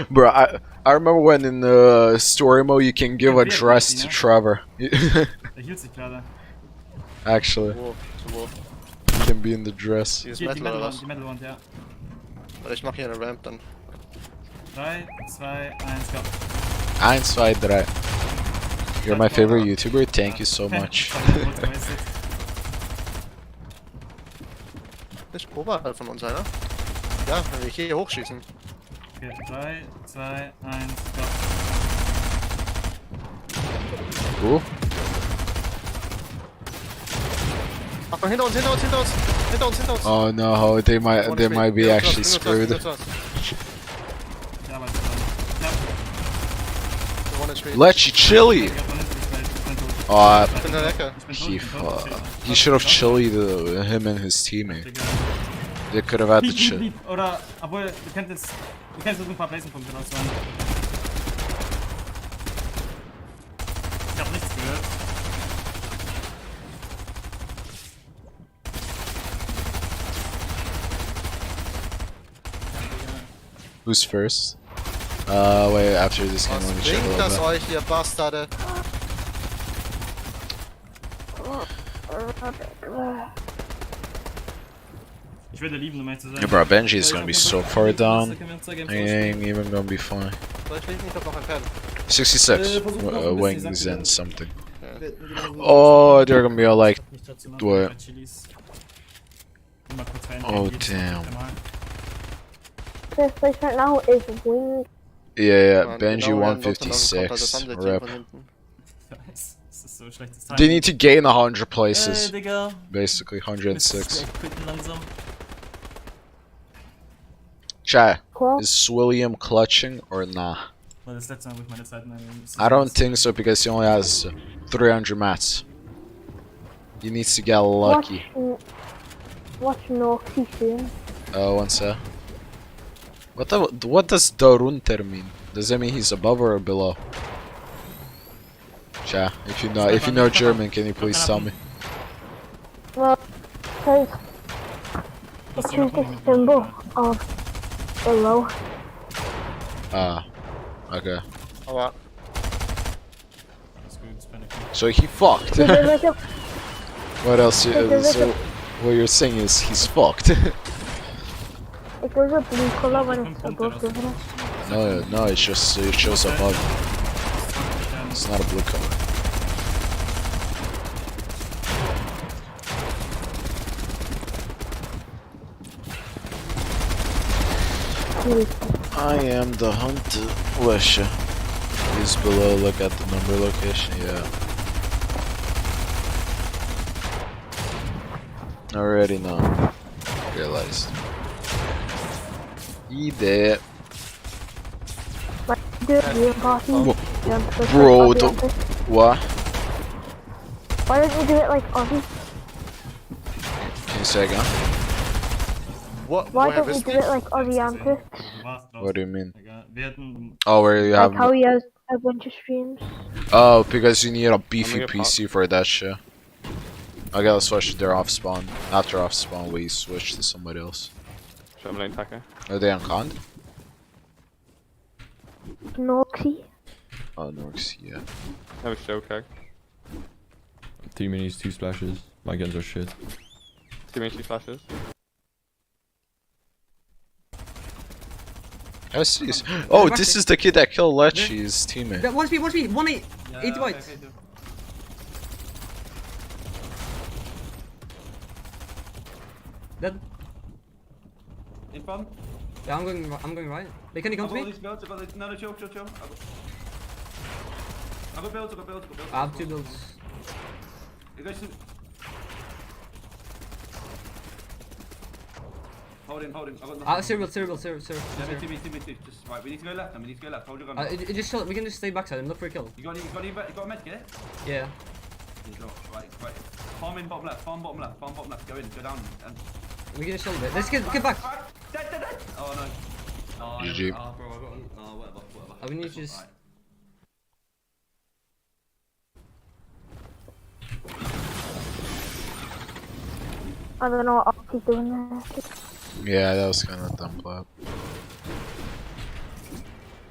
Bro, I remember when in story mode you can give a dress to Trevor. Der hielt sich gerade. Actually, Wo? Wo? you can be in the dress. Dieses Hier, die Metal oder was? Die Metal-Wand, ja. Warte, ich mach hier eine Ramp dann. 3, 2, 1, go. 1, 2, 3. You're my favorite YouTuber. Thank you so much. Nicht oberhalb von uns einer? Ja, wenn wir hier hochschießen. Okay, 3, 2, 1, go. Cool. Achtung, hinter uns! Oh no, they might be actually screwed. Ja, aber es Lechi chili. ist Oh, Ich bin in der Ecke. he should have chilied him and his teammate. They could have had the chill. Oder, obwohl, du könnt jetzt ein paar Blazing-Punkte rausholen. Ich hab nichts gehört. Who's first? Wait, after this game, Was let me check a bringt little das bit. euch, ihr Bastarde? Ich würde lieben, um ehrlich zu sein. Yeah, bro, Benji is gonna be so far down. Können wir uns da Games He ain't even gonna be fine. Soll ich nicht? Ich hab noch ein Pen. 66 wings and something. Oh, they're gonna be all like, what? Oh, damn. First place right now is wing. Yeah, Benji Genau, wir haben dort dann noch das 156. andere Team Rip. von hinten. Das ist so schlechtes Timing. They need to gain 100 places. Digga. Basically, 106. Quitten langsam. Chat, Cool. is William clutching or nah? War das letzte Mal, wo ich meine Zeit in einem... I don't think so because he only has 300 mats. He needs to get lucky. Watch Noxy soon. One sec. What does Darunter mean? Does that mean he's above or below? Chat, if you know German, can you please tell me? Well, because it's just a symbol of below. Ah, okay. Aber Alles gut. So he fucked. There's like a, What else? there's So like what you're saying is he's fucked. it goes a blue color when it's above, doesn't it? No, it's just it shows above. It's not a blue color. I am the hunter. Wisha. He's below. Look at the number location. Yeah. Already know. Realized. He dead. Like, do a viewing party. Bro, what? Why don't you do it like Aussie? Can you say again? Why don't you do it like Aussie Antics? What do you mean? Vi hadde Oh, where you have. Like how he has a bunch of streams. Oh, because you need a beefy gonna get PC for that shit. I gotta switch to their off spawn. After off spawn, we switch to somebody else. Show him lane tacker. Are they on con? Noxy. Oh, Norks, yeah. Have a show keg. 3 minis, 2 splashes. My guns are shit. 2 main flashes. I see this. Oh, this is the kid that killed Lechi's teammate. Watch me, 180 whites. Dead. In front. Yeah, I'm going right. Wait, can you come to me? No, chill. I've got builds. I have 2 builds. You guys should... Hold in. I've got nothing. Cereal. Yeah, me too. Just, right, we need to go left. Hold your gun. Just chill, we can just stay backside and look for a kill. You got a med kit? Yeah. Right. Farm in bottom left. Go down. And... We can just chill a bit. Let's get back. Dead. Oh no. Oh, GG. bro, I got... Oh, whatever. We need to just... I don't know what Oxy's doing there. Yeah, that was kind of dumb play.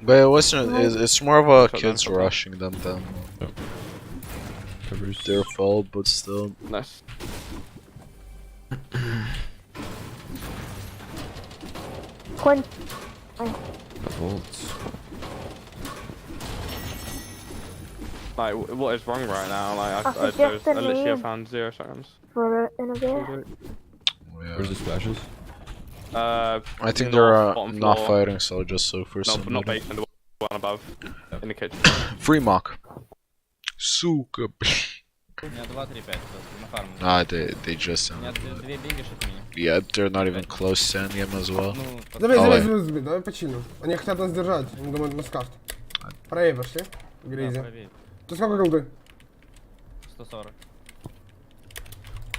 But it wasn't. It's more of a kids rushing them than their fault, but still. Nice. Quinn. Volts. Like, what is wrong right now? Like, I suggest a literally name. have found 0 seconds. For innovator. Where's the splashes? I think in they're the bottom not floor. fighting, so just so for some. Not basement, the one above. In the kitchen. Free mock. Сука, Nah, they just. Yeah, they're not even close to endgame as well. Забей, давай почину. Они хотят нас держать, они думают, мы скажут. Правее пошли, Гризи. Ты сколько голды? 140.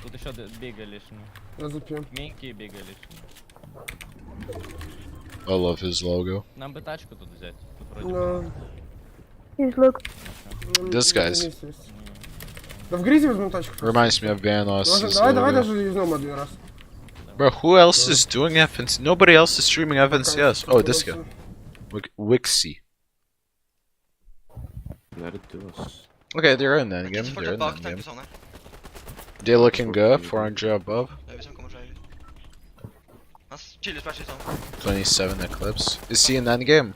Тут еще бега лишний. Я запью. Минки бега лишний. I love his logo. Нам бы тачку тут взять. This guy's Да в Гризи возьмем тачку. reminds me of Vanos. Давай даже юзнем один раз. Bro, who else is doing FNC? Nobody else is streaming FNCS. Oh, this guy. Wixie. Let it do us. Okay, they're in that game. They're in that game. They're looking good. 400 above. 27 Eclipse. Is he in that game?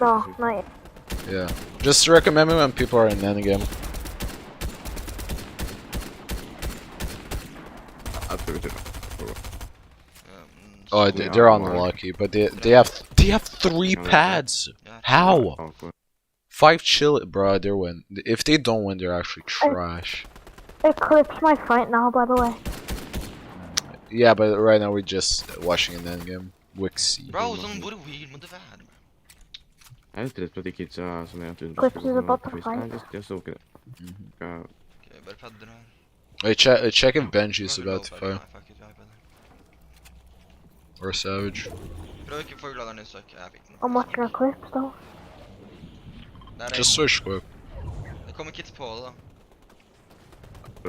No, not yet. Yeah. Just recommend me when people are in that game. Oh, they're unlucky, but they have 3 pads. How? 5 chill, bro. They win. If they don't win, they're actually trash. Eclipse my fight now, by the way. Yeah, but right now we're just watching an endgame. Wixie. Bro, zo'n borde weird med det värde. Jag är inte rätt på att kitsa som jag inte Eclipse is about to fight. Just okay. Okej, jag börjar padda här. Wait, check if Benji's about to fight. Or Savage. I'm watching Eclipse though. Just switch quick. Det kommer kids på då.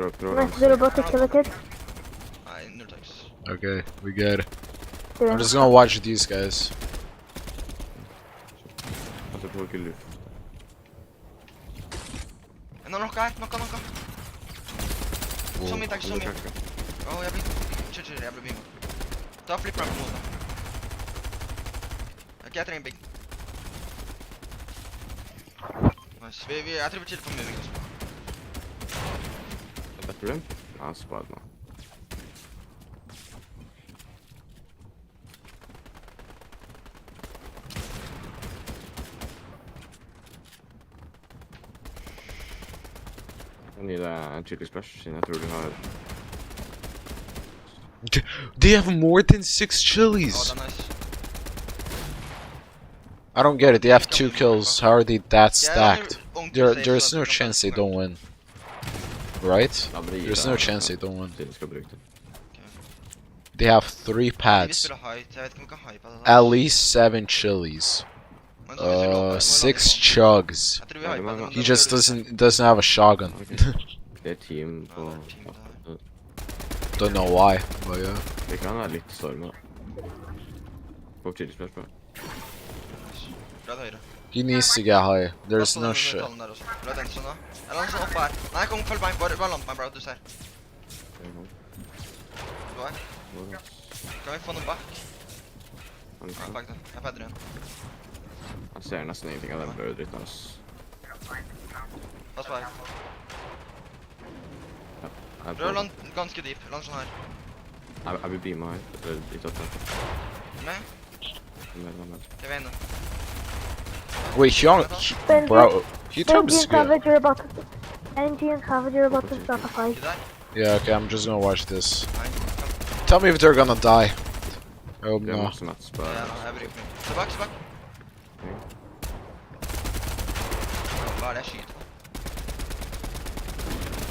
Nice, they're about to kill a kid. Nej, nu tax. Okay, we get it. Yeah. I'm just gonna watch these guys. Noe her. Noe. Så mye, takk, så mye. Jeg blir... Chill, jeg blir bingo. Ta flipper den på hodet. Ok, jeg trenger big. Nice, jeg tror vi chiller på moving også. Better room? Ja, spad nå. Jeg gir deg en chili splash, siden jeg tror du har... They have more than 6 chilies! Oh, nice. I don't get it, they have 2 kills, how are they that stacked? There's no chance they don't win. Right? There's no chance they don't win. They have 3 pads. At least 7 chilies. 6 chugs. He just doesn't have a shotgun. Det team på... Don't know why, but yeah. Det kan være litt storm da. Folk chili splash på. He needs to get high. There's no shit. Nei, kom, følg meg. Bare lamp meg, bro. Du ser. Kan vi få noe back? Ja, back den. Jeg padder igjen. Han ser nesten ingenting av den brøddritten, ass. Pass på her. Prøv å lande ganske deep. Land sånn her. Jeg vil beame her. Eller litt opp der. Med? Jeg vet ennå. Wait, bro, he turns good. Energy and cover, you're about to start a fight. Yeah, okay, I'm just gonna watch this. Tell me if they're gonna die. I hope no. Ja, jeg bruker meg. Så bak. Hva det jeg skyter på?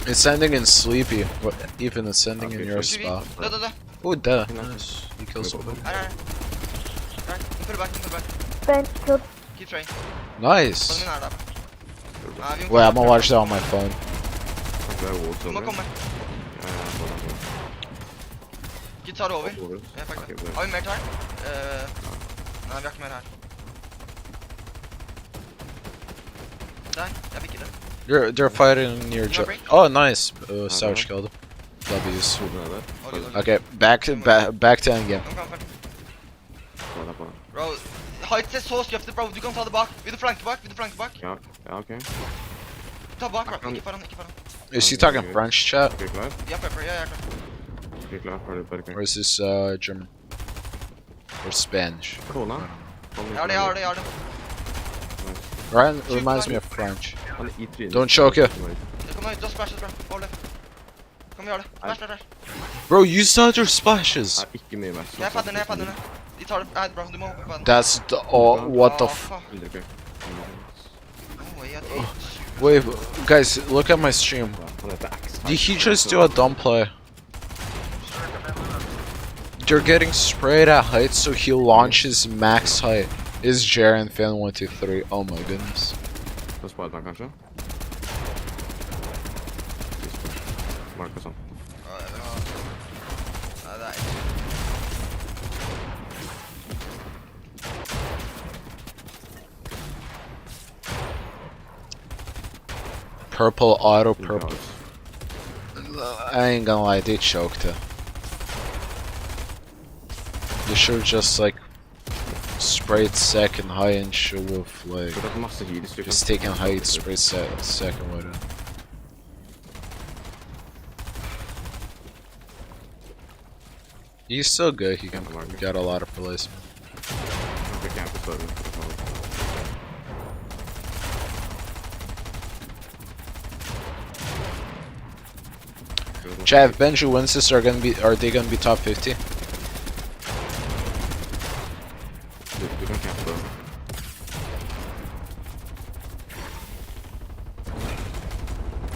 It's ending in sleepy, but even it's ending in your spot. Død. Oh, dead. Nice. He kills somebody. Her. Følg back. Ben, killed. Keep trying. Nice. Min der. Wait, I'm gonna watch that on my phone. Du må komme. Ikke ta det over. Har vi mer her? Nei, vi har ikke mer her. Der, jeg fikk det. They're fighting near oh, nice. Savage killed him. W's. Okay, back to endgame. Bro, height ser så skjøftet, bro. Du kan ta det bak. Vil du flanke bak? Ja, ok. Ta bak, bro. Ikke foran. Is he talking French, chat? Ja, pepper. Ja, jeg er klar. Or is this German? Or Spanish? Kona? Jeg har det. Ryan reminds me of French. Don't choke it. Kom ut, just splashes, bro. Hold det. Kom vi gjør det. Splash. Bro, use the other splashes. Jeg padder ned. De tar det, bro. Du må hoppe på den. That's the what the f. Wait, guys, look at my stream. Did he just do a dumb play? They're getting sprayed at height, so he launches max height. Is Jaren fan 1, 2, 3? Oh my goodness. Da sparer man kanskje? Mark og sånn. Purple, auto purple. I ain't gonna lie, they choked it. You should've just like sprayed second high and should have like just taken height, sprayed second with it. He's still good, he can get a lot of placement. Chad, if Benji wins this, are they gonna be top 50?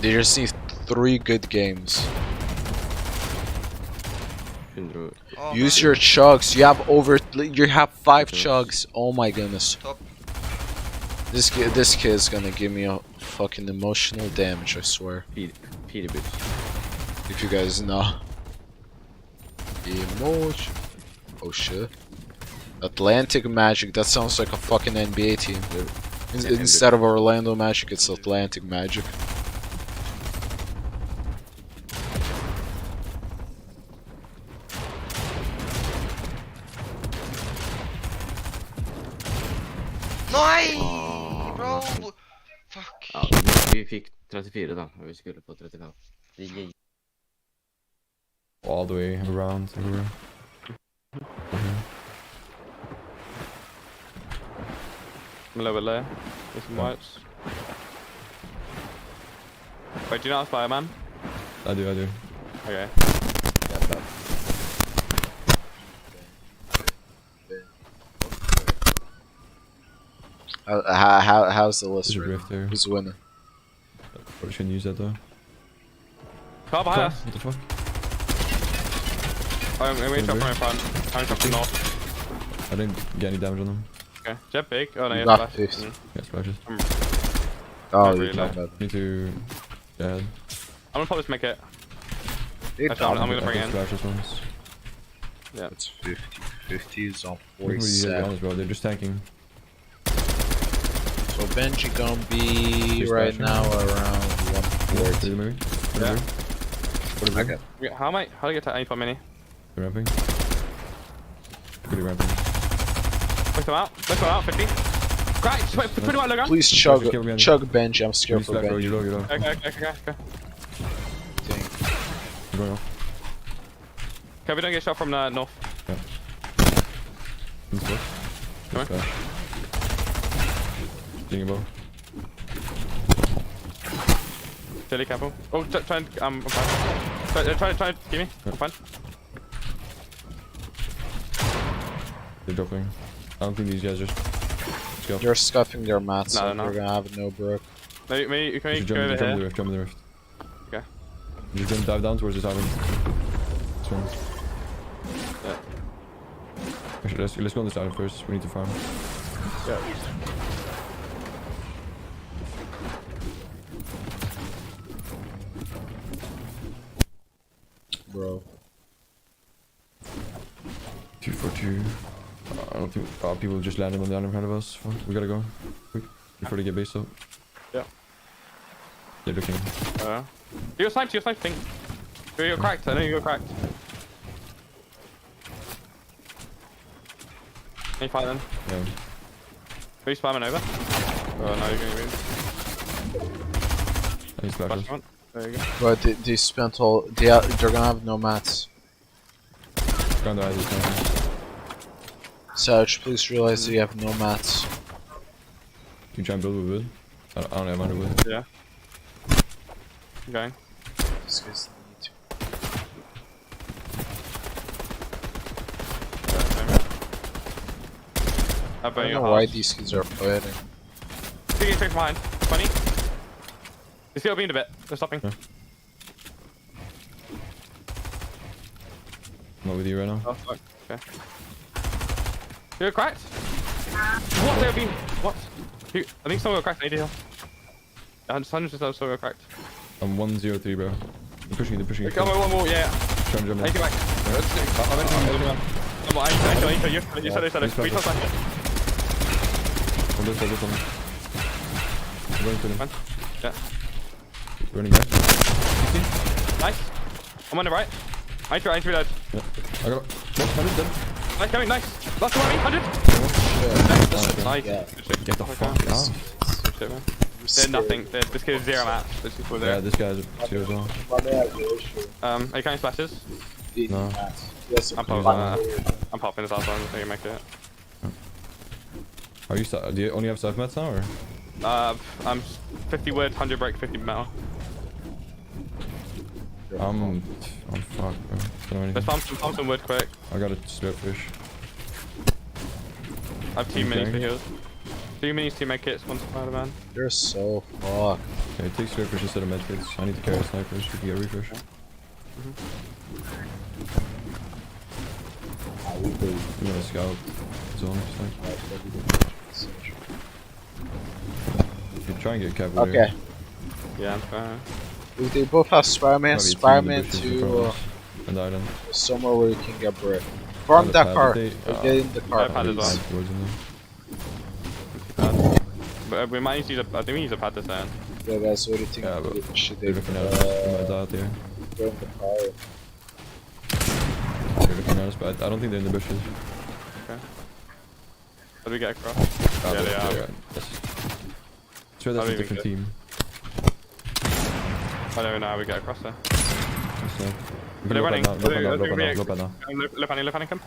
They just need 3 good games. Use your chugs. You have 5 chugs. Oh my goodness. This kid's gonna give me a fucking emotional damage, I swear. If you guys know. Emotion. Oh shit. Atlantic Magic, that sounds like a fucking NBA team. Instead of Orlando Magic, it's Atlantic Magic. Fuck. Ja, vi fikk 34 da, og vi skulle få 35. All the way around everywhere. I'm a little bit low. There's some whites. Wait, do you know how to Spider-Man? I do. Okay. How's the list? There's a rift there. Who's winning? Probably shouldn't use that though. Car behind us. What the fuck? I'm going to shot from in front. I'm shot from north. I didn't get any damage on them. Okay. Jet big. Oh no, You yeah, got splash. 50. Yeah, splashes. Oh, Not you're really talking low. about Need to... Yeah. I'm gonna probably just make it. it. Actually, I'm gonna bring it in. Splashes once. Yeah. It's 50. 50 is on Look where you get 47. guns, bro. They're just tanking. So Benji gonna be He's right splashing. now around 140. Maybe? Yeah. What is I it? got How do I get to 84 mini? They're ramping. Pretty ramping. Push them out. 50. Great. Just wait. Put him out, Logan. Please chug Benji. I'm scared for Bro, Benji. you're low. Okay. You're going off. Okay, we don't get shot from the north. He's close. Come on. Splash. Digging above. Silly careful. Oh, try and I'm fine. Try to give me. I'm fine. They're dropping. I don't think these guys just... Let's go. They're scuffing their mats, so No. we're gonna have no brook. Maybe you can go over Jump in here. the rift, jump in the rift. Okay. You're gonna dive down towards this island. This one. Yeah. Actually, let's go on this island first. We need to farm. Yeah. Bro. 242. I don't think people just landed on the island in front of us. Fuck, we gotta go. Quick. Before they get based up. Yeah. They're looking. You're sniped, thing. You're cracked, I know you're cracked. Can you fight then? Yeah. Are you spamming over? Oh no, you're going to move. I need splashes. There you go. But they spent all. They're gonna have no mats. Ground the eyes. Saj, please realize that you have no mats. Can you try and build with wood? I don't have any wood. Yeah. I'm going. These guys need to. I I don't know why these kids are fighting. Taking straight behind. 20. He's still being a bit. They're stopping. Yeah. I'm not with you right now. Oh fuck. Okay. You're cracked? What? They're being. What? I think someone got cracked. 80 heal. 100% someone got cracked. I'm 103, bro. They're pushing you. Come on, one more, yeah. Jump in. Take it back. Come on, I you said it. We talk back. Hold this one. I'm going to them. Yeah. Running back. Nice. I'm on the right. I three dead. Yeah. I got it. 100 dead. Nice, coming, nice. Last one, 100. Nice. Yeah. Get the fuck out. Good shit, man. They're nothing. This kid is 0 match. This is Yeah, this guy's a 2 as well. Are you counting splashes? No. I'm popping this last one. I think I make it. Are you? Do you only have 7 mats now, or? I'm 50 wood, 100 brick, 50 metal. I'm fucked, bro. Don't know Let's anything. pump some wood quick. I got a split fish. I have 2 minis for heals. 2 minis, 2 med kits, 1 Spider-Man. They're so fucked. Okay, take split fish instead of medkits. I need to carry snipers. We can get refresh. You want to scout zone snipe? You try and get Cavalier. Okay. Yeah, I'm fine. They both have Spider-Man. Spider-Man to and island. somewhere where you can get brick. Farm that car. Get in the car. pad as well. please. But we might use I think we use a pad this turn. Yeah, guys, what do you think? Yeah, but Should they're they looking at us. We might die out there. go in the car? They're looking at us, but I don't think they're in the bushes. Okay. How do we get across? Ah, Yeah, they are. Yes. Swear that's a different team. I don't know how we get across there. So, They're running. Look at now. Look at him.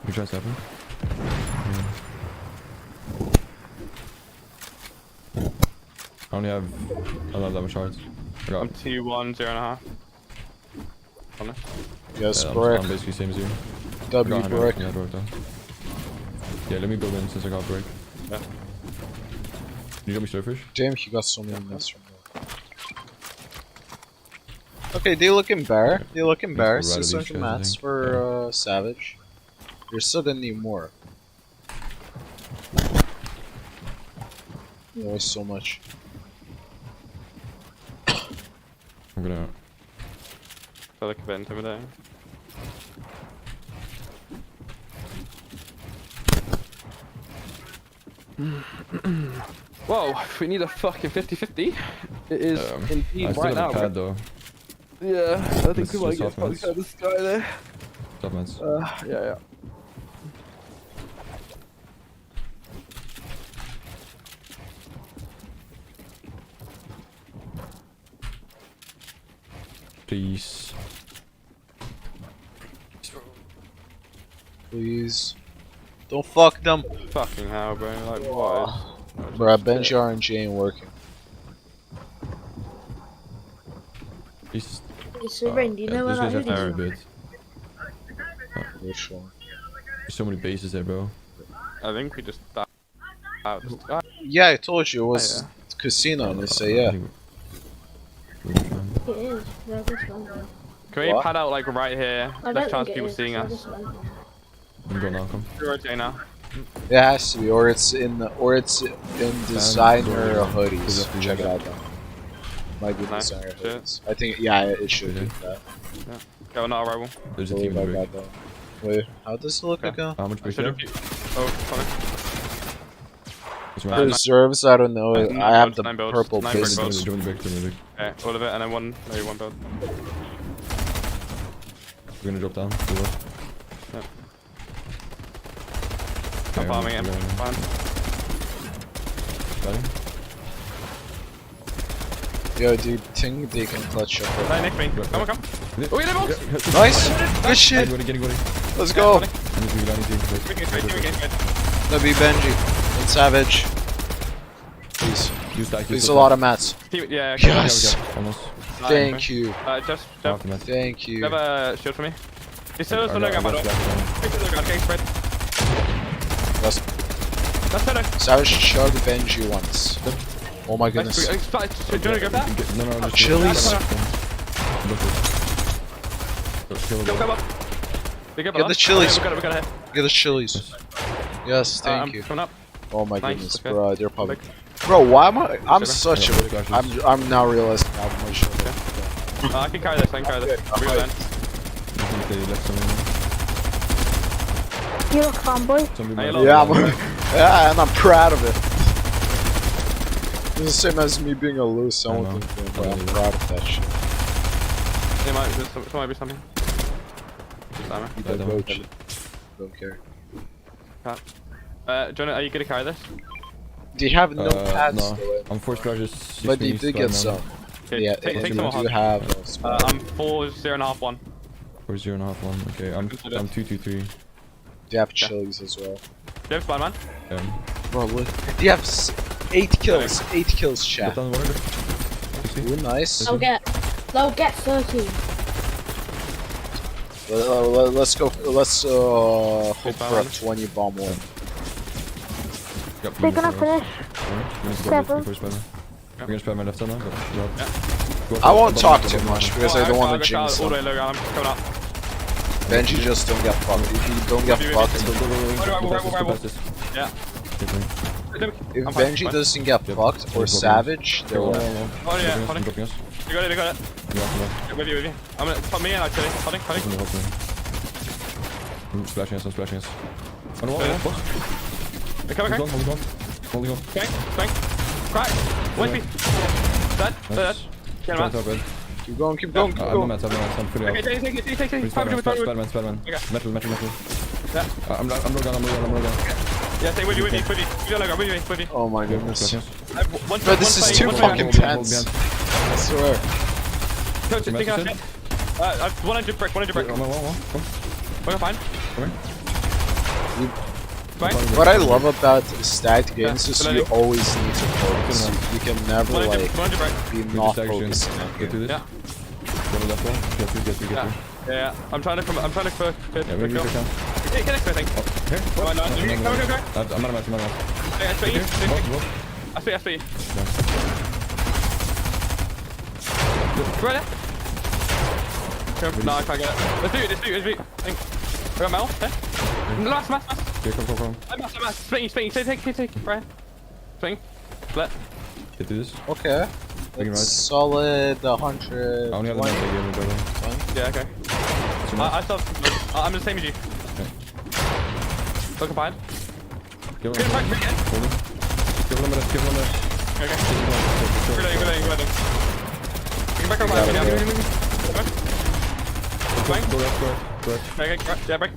We try 7. I only have 11 shards. I'm 2-1, 0.5. Yes, I'm brick. basically same as you. W brick. Yeah, let me build in since I got break. Yeah. You got me starfish? Damn, he got so many mess from there. Okay, they look embarrassed. They look embarrassed. 600 mats for Savage. You're still gonna need more. Always so much. I'm gonna. I feel like a bit intimidating. Whoa, we need a fucking 50-50. It is indeed right now. Pad, though. Yeah, I think we might get fucked out this guy there. Top mats. Yeah. Please. Please. Don't fuck them. Fucking hell, bro. Like, what is... Bruh, Benji RNG ain't working. Please. It's a ring, do you know where that a is? bit. Which one? There's so many bases there, bro. I think we just died out this guy. Yeah, I told you it was casino, and they say yeah. It is. Where this one? Can we pad out like right here? I Less don't chance think people it is. seeing Where us. this one? I'm going now, come. You're rotating now. It has to be, or it's in designer hoodies. Check it out though. Might be Nice. designer Shit. hoodies. I think it should be that. Yeah. Go, not a rival. There's a team in the break. Wait, how does it look again? How much break Should there? have... Oh, sorry. The reserves, I don't know. I have the 9 builds, purple 9 base. builds. Join the break. Okay, all of it, and then maybe one build. We're gonna drop down. Yep. I'm farming him. Fine. Yo, dude, think they can clutch up. Hey, Nick, me. Come on. Oh, you did Nice! Good shit! Let's go! W Benji. And Savage. Please. Please, a lot of mats. Yeah, Yes! Almost. Thank you. Just Thank you. you have a shield for me? He's still on the gun, by the way. Okay, spread. That's better. Savage showed Benji once. Oh my goodness. Do you want to go for that? No. Chilies. Come up. Get the chilies. We got it here. Get the chilies. Yes, thank you. Coming up. Oh my Nice, goodness, okay. bro, they're probably. Bro, why am I? I'm such a. I'm now realizing how much. I can carry this. We go then. You look fun, boy. Yeah, and I'm proud of it. It's the same as me being a loose someone, but I'm proud of that shit. There might be something. Don't care. Jonah, are you gonna carry this? They have no pads. No. I'm forced crashes. But they did get some. Okay, Yeah, take they some do have. I'm 4-0.5 1. 4 0.5 1. Okay, I'm 2-2-3. They have chilies as well. Do you have Spider-Man? Bro, look. They have 8 kills. 8 kills, chat. Ooh, nice. They'll get 13. Let's go. Let's hope for a 20 bomb win. They're gonna finish. 7. We're gonna spam my left side now. I won't talk too much because I don't want to jinx all the them. way, Logan. I'm coming up. Benji just don't get fucked. If you don't get fucked, Yeah. if Benji doesn't get fucked or Savage, they're winning. Oh yeah, funny. You got it. With you. I'm gonna put me in actually. Funny. Splashing us. On the wall, Okay. Holding on. Bang. Crack. Wait me. Dead. Get him out. Keep going. I'm fully out. Okay, take. Spider-Man. Okay. Metal. Yeah. I'm low gun. Yeah, stay with you. With you. Oh my goodness. One Bro, this is too fucking tense. I swear. Coach, think I can. 100 brick. One. We're fine. Come here. Fine. What I love about stacked games is you always need to focus. You can never like be not focused. Go through this. Yeah. Go to left wall. Get through. Yeah. I'm trying to Yeah, maybe you can. Get next, I think. Here. Go. I'm out of match. I split you. I split you. Right there. No, I can't get it. Let's do it. I got Mel. Last mass. Here, come. Mass. Split you. Take. Right. Swing. Split. Get through this. Okay. Right. It's solid 100. I only have the match again, brother. Yeah, okay. I'm the same as you. Okay. Looking fine. Give Get him back again. Give him a minute. Okay. Reloading. Get back on my Fine. Go left. Okay, yeah, break.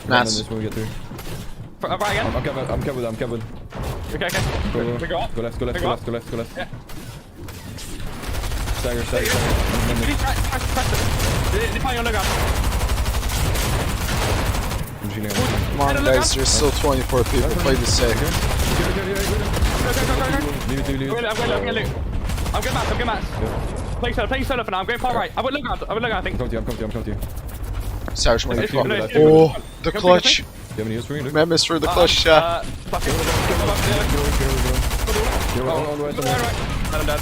Mass. This when we get through. Right again. I'm covered. Okay. Go Go left. Yeah. Stagger. Press it. Depending on the gun. I'm shooting him. Come on, guys. There's still 24 people. Play this safe. Go. Leave it. I'm gonna loot. I'm good mass. Playing solo for now. I'm going far right. I would look out, I think. I'm coming to you. Savage, my It's fuck. good. Oh, the clutch. Do you have any use for me, Luke? Memis for the clutch, yeah. Fuck it. All the way to me. Right. I'm dead.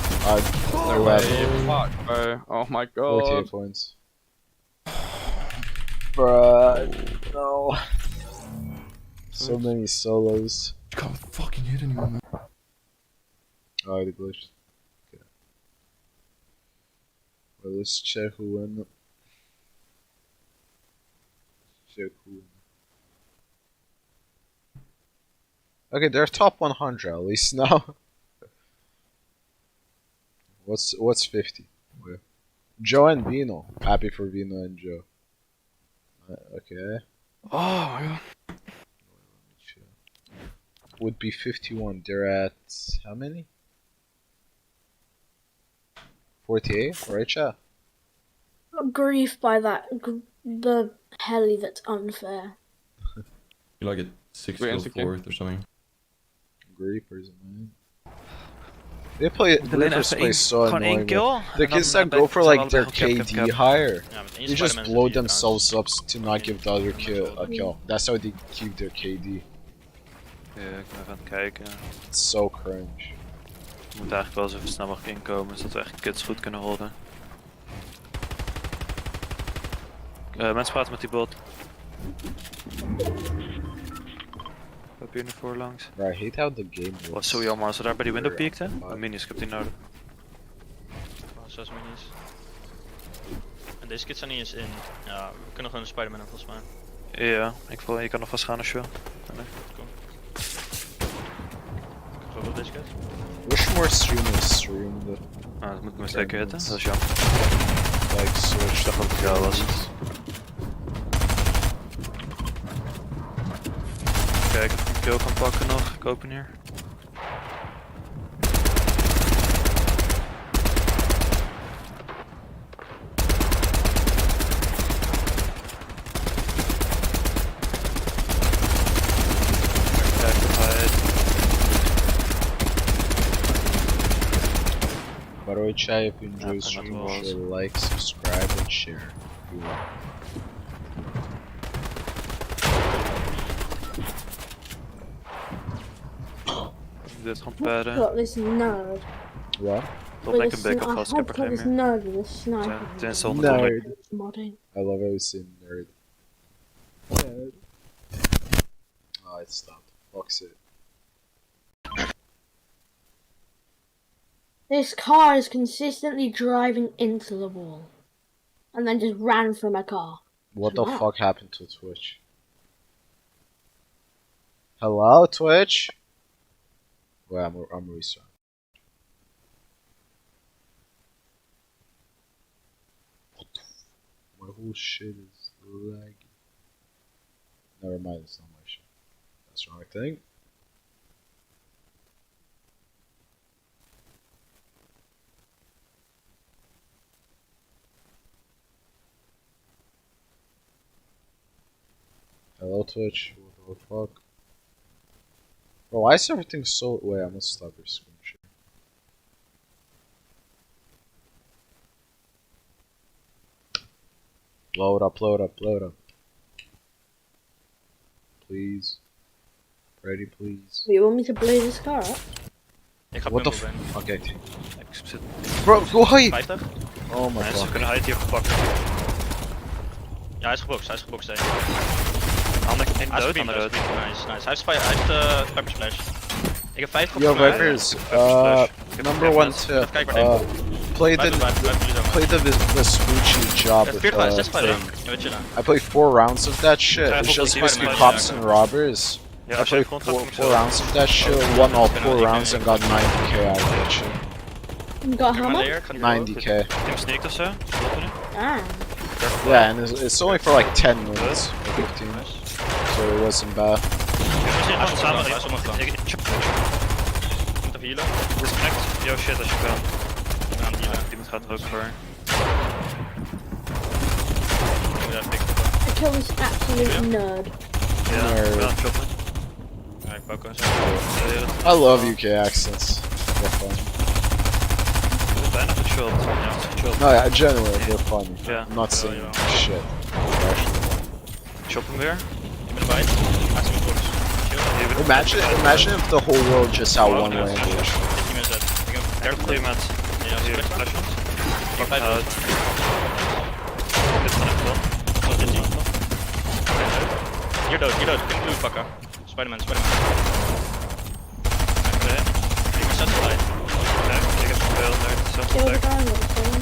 They're bad. Fuck, bro. Oh my god. 48 points. Bruh, no. So many solos. You can't fucking hit anyone, man. Oh, the glitch. Okay. Well, let's check who won. Okay, they're top 100 at least now. What's 50? Okay. Joe and Vino. Happy for Vino and Joe. Okay. Oh my god. Would be 51. They're at how many? 48, right, chat? Grief by that. The heli that's unfair. You like it 6 to 4th or something. Griefers, man. They play Griefers play so annoying. The kids that go for like their KD higher, they just blow themselves up to not give the other a kill. That's how they keep their KD. Ja, ik ben even aan het kijken. It's so cringe. We moeten eigenlijk wel eens even snel mogelijk inkomen, zodat we echt kids goed kunnen holden. Mensen praten met die bot. Heb je hier voor langs? Bro, I hate how the game works. Was zo jammer als ze daar bij die window peekten. Minis, ik heb die nodig. 6 minis. En deze kids zijn niet eens in. Ja, we kunnen gewoon een Spider-Man in volgens mij. Ja, je kan nog vast gaan als je wil. Kom. Ik ga op deze kid. Wish more streamers streamed. Dat moet ik me zeker hitten, dat is jammer. Like switch. Ik dacht dat het jou was. Kijk, of ik een kill kan pakken nog. Ik open hier. By the way, chat, if you enjoy the stream, make sure to like, subscribe, and share. Dit is gewoon padden. Got this nerd. What? Tot denk een backup vast, ik heb er geen This meer. nerd with a sniper. Tenminste 100 Nerd. Modding. I love how you say nerd. Oh, it stopped. Fuck's it. This car is consistently driving into the wall. And then just ran from a car. What the fuck happened to Twitch? Hello, Twitch? Wait, I'm restarting. What the f— my whole shit is laggy. Never mind, it's not my shit. That's the wrong thing. Hello Twitch, what the fuck? Bro, why is everything so... Wait, I must stop your screen share. Load up, load up, load up. Please. Ready, please. You want me to play this car up? Ik ga What the Pumble f... ben. Oké. Ik zit... Bro, go hide! 50? Oh my Mensen god. kunnen hij hier pakken. Ja, hij is geboxt, hè. Ander één Hij is dood, gebeamd, ander dood. nice. Hij heeft Pepper Splash. Ik heb 5 Yo, Vipers, number one tip. Play the Vespucci job with thing. I play 4 rounds of that shit. It's just basically cops and robbers. I played 4 rounds of that shit, won all 4 rounds and got 90k out of that shit. You got how much? 90k. Team sneakt of zo? Ah. Yeah, and it's only for like 10 minutes, or 15, so it wasn't bad. Hij is samen, hij is allemaal gedaan. Ik check. Moet even healen. Disconnect. Yo shit als je kan. Ik ben aan het healen. Iemand gaat er ook voor. I kill this absolute nerd. Ja, Nerd. wel choppen. Ja, ik pak hem I love UK accents. They're fun. Bijna gechilled. Ja, gechilled. No, yeah, genuinely, they're funny. Yeah. I'm not saying shit. Chop hem weer. Ik ben erbij. Hij is in de box. Imagine if the whole world just had one language. 10 minuten uit. Ik heb 30 goede met. Ja, Hier, split flash ons. Ik heb 5 uit. Dit kan echt wel. Hier dood. Ik kan de blue pakken. Spider-Man. Ik ben 6 erbij. Ik heb zoveel naar hetzelfde Kill the plek. guy with the phone.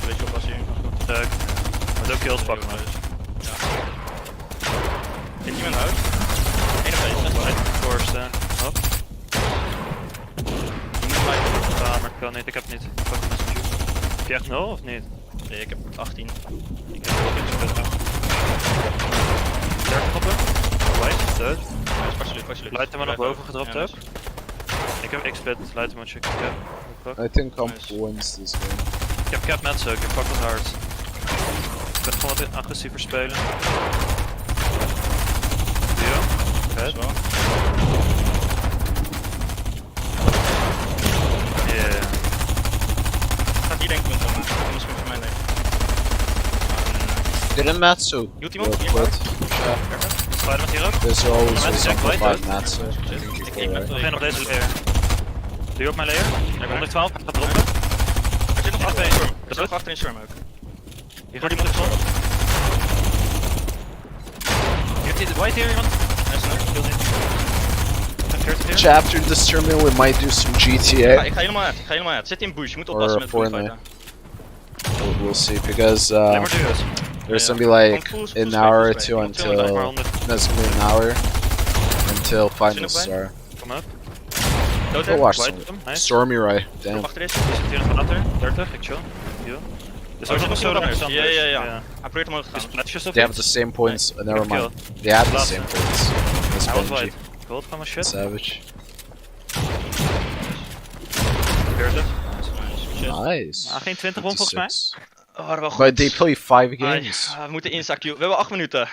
Weet je of als hier Leuk. Moet ook kills pakken, man. Ja. Zit iemand uit? 1 op 1, 6 erbij. Voorstaan. Hop. Je moet blijven. Ja, maar ik kan niet. Ik heb het niet. Ik pak hem met zijn juice. Heb je echt 0 of niet? Nee, ik heb 18. Ik heb ook iets zoveel. 30 op hem. White, dood. Absoluut. Light hem maar naar boven gedropt ook. Ik heb X-Bit, light hem maar checken. I think Comp wins this game. Ik heb cap met zo, ik heb fucking hard. Ik ben gewoon wat agressiever spelen. Hier. Vet. Yeah. Gaat hier denk ik met hem, anders moet je voor mij leven. Didn't Matsu Doet iemand? real Hier, quick? Spider met hier ook. There's always Mensen something zijn white, about hè? Matsu. Ik ben Begin op deze layer. Doe je op mijn layer? Ik heb 112, hij gaat droppen. Er zit nog achter in storm. Er zit nog achter in storm ook. Hier gaat iemand op zon. Hier heeft white hier iemand. Hij is er. Kill niet. 40 hier. Chapter this tournament we might do some GTA. Ik ga helemaal uit. Zit in bush, je moet oppassen met Fortnite. fighten. We'll see because Alleen maar duo's. there's gonna be like an hour or two until that's gonna be an hour until finals start. Kom op. Go watch White, some nice. Stormy Ray. Damn. Achter is. Er zit hier nog water. 30, ik chill. Heal. Dus ook nog zo langs. Ja. Hij probeert omhoog te gaan. Splatjes of They have the same points. Never mind. They have the same points. That's Hij was Benji. white. Gold van mijn shit. Savage. 40. Nice. Geen 20 won volgens mij. 56. Oh, wel goed. But they play 5 games. We moeten insta queue. We hebben 8 minuten.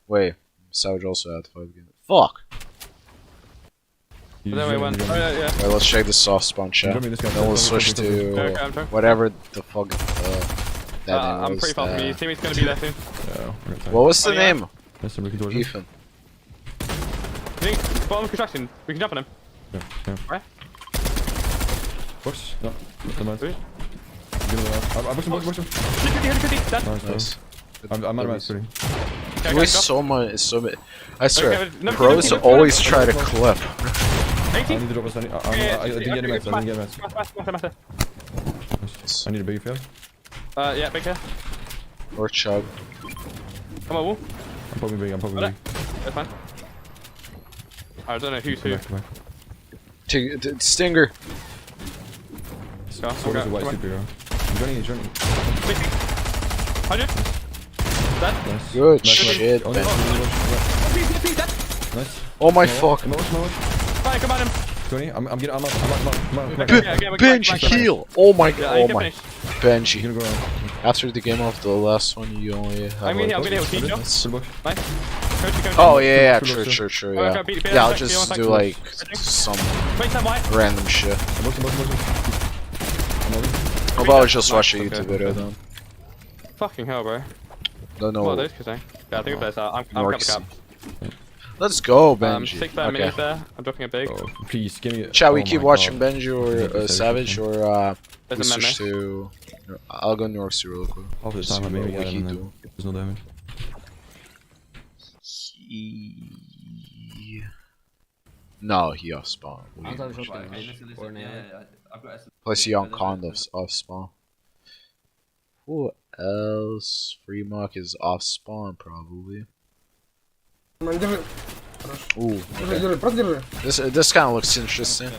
Wait, Savage also had 5 games. Fuck. Wait, let's check the soft spawn chat. And then we'll switch to whatever the fuck that name was. I'm pretty far from you. His teammate's gonna be there soon. What was the name? Yes, I'm looking towards him. Ethan. Bottom construction. We can jump on him. Yeah. Right? Box? No, not the man. I boxed him. 50. Done. Nice. I'm out of my sorry. Always so much. I swear, No, pros no, always try to clip. 18. I need to drop a sunny. I didn't get any mats. I didn't get mats. I need a bigger field. Yeah, big here. Or chug. Come on, wall. I'm popping big. That's fine. I don't know who's who. Come back. Take Stinger. So there's a white super. He's running. 50. 100. Nice. Good Back, shit, back. Benji. Nice. Oh my Small, fuck. small. Fire, come on him. 20. I'm up. Come on. Benji, heal! Oh my god. Yeah, Oh you can my. finish. Benji. Gonna go around. After the game of the last one, you only have. I'm gonna heal, team job. minutes. Full box. Nice. Oh yeah, Full box, true. Oh, Yeah, okay, beat yeah. I'll back, just beat do back. like some Wait, some white. random shit. Box. Although I was just watching a Okay. YouTube video then. Fucking hell, bro. Don't know. What are those kids saying? Yeah, I think it's I'm North cap. Let's go, Benji. 6 bad Okay. minutes there. I'm dropping a big. Oh, please give me. Shall we oh keep my watching God. Benji or Savage or we There's a man switch to? I'll go North Sea real quick. Half the See time I maybe what get he him and do. then there's no damage. No, he off spawn. I thought it was Right, okay. okay, listen. Or an AI. I've got S. Plus he on condos off spawn. Who else? Freemark is off spawn probably. Держи. Ooh, Держи, просто держи. this kind of looks interesting.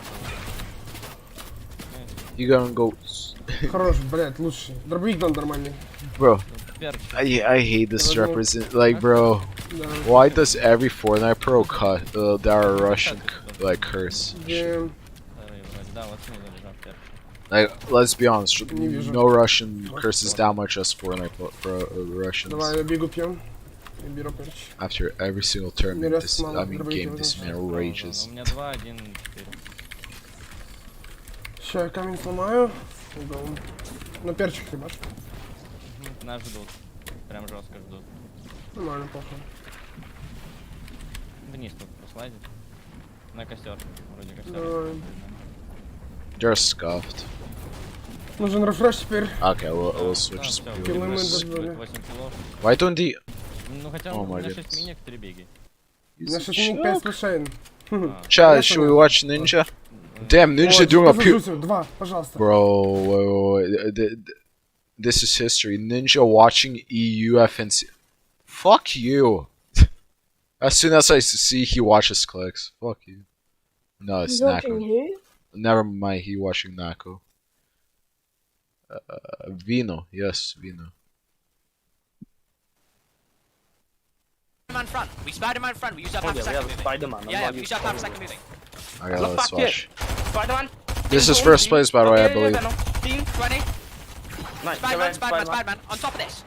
You gonna go, Хорош, блядь, лучше. Дробовик там нормальный. bro? I hate this represent. Like, bro, why does every Fortnite pro cut that are Russian like curse? Где... Like, let's be honest, no Russian curses that much as Fortnite pro Russians. Давай, я бегу пьем. И беру перч. After every single tournament, this, I mean game, this man rages. Ща я камень сломаю. Иду. Ну перчик хибаш. Нас ждут. Прям жестко ждут. Нормально, похуй. Вниз тут послайдит. На костер. Вроде костер. Давай. They're scuffed. Нужен рефреш теперь. Okay, we'll switch speed. Киллы мы This. добили. 8 килов. Why don't the? Ну хотя Oh бы my на goodness. 6 миник 3 беги. На 6 минут 5 слушаем. Chad, should we watch Ninja? Damn, Ninja doing a pu- Два, пожалуйста. Bro, this is history. Ninja watching EU FNC. Fuck you. As soon as I see he watches clicks. Fuck you. No, it's He's watching Nako. who? Never mind, he watching Nako. Vino, yes, Vino. Spider-Man front. We Spider-Man front. We use our plan for second moving. Spider-Man. Yeah, we use our plan for second moving. Okay, let's watch. Spider-Man. This is first place, by the way, I believe. Team 20. Nice. Spider-Man. On top of this.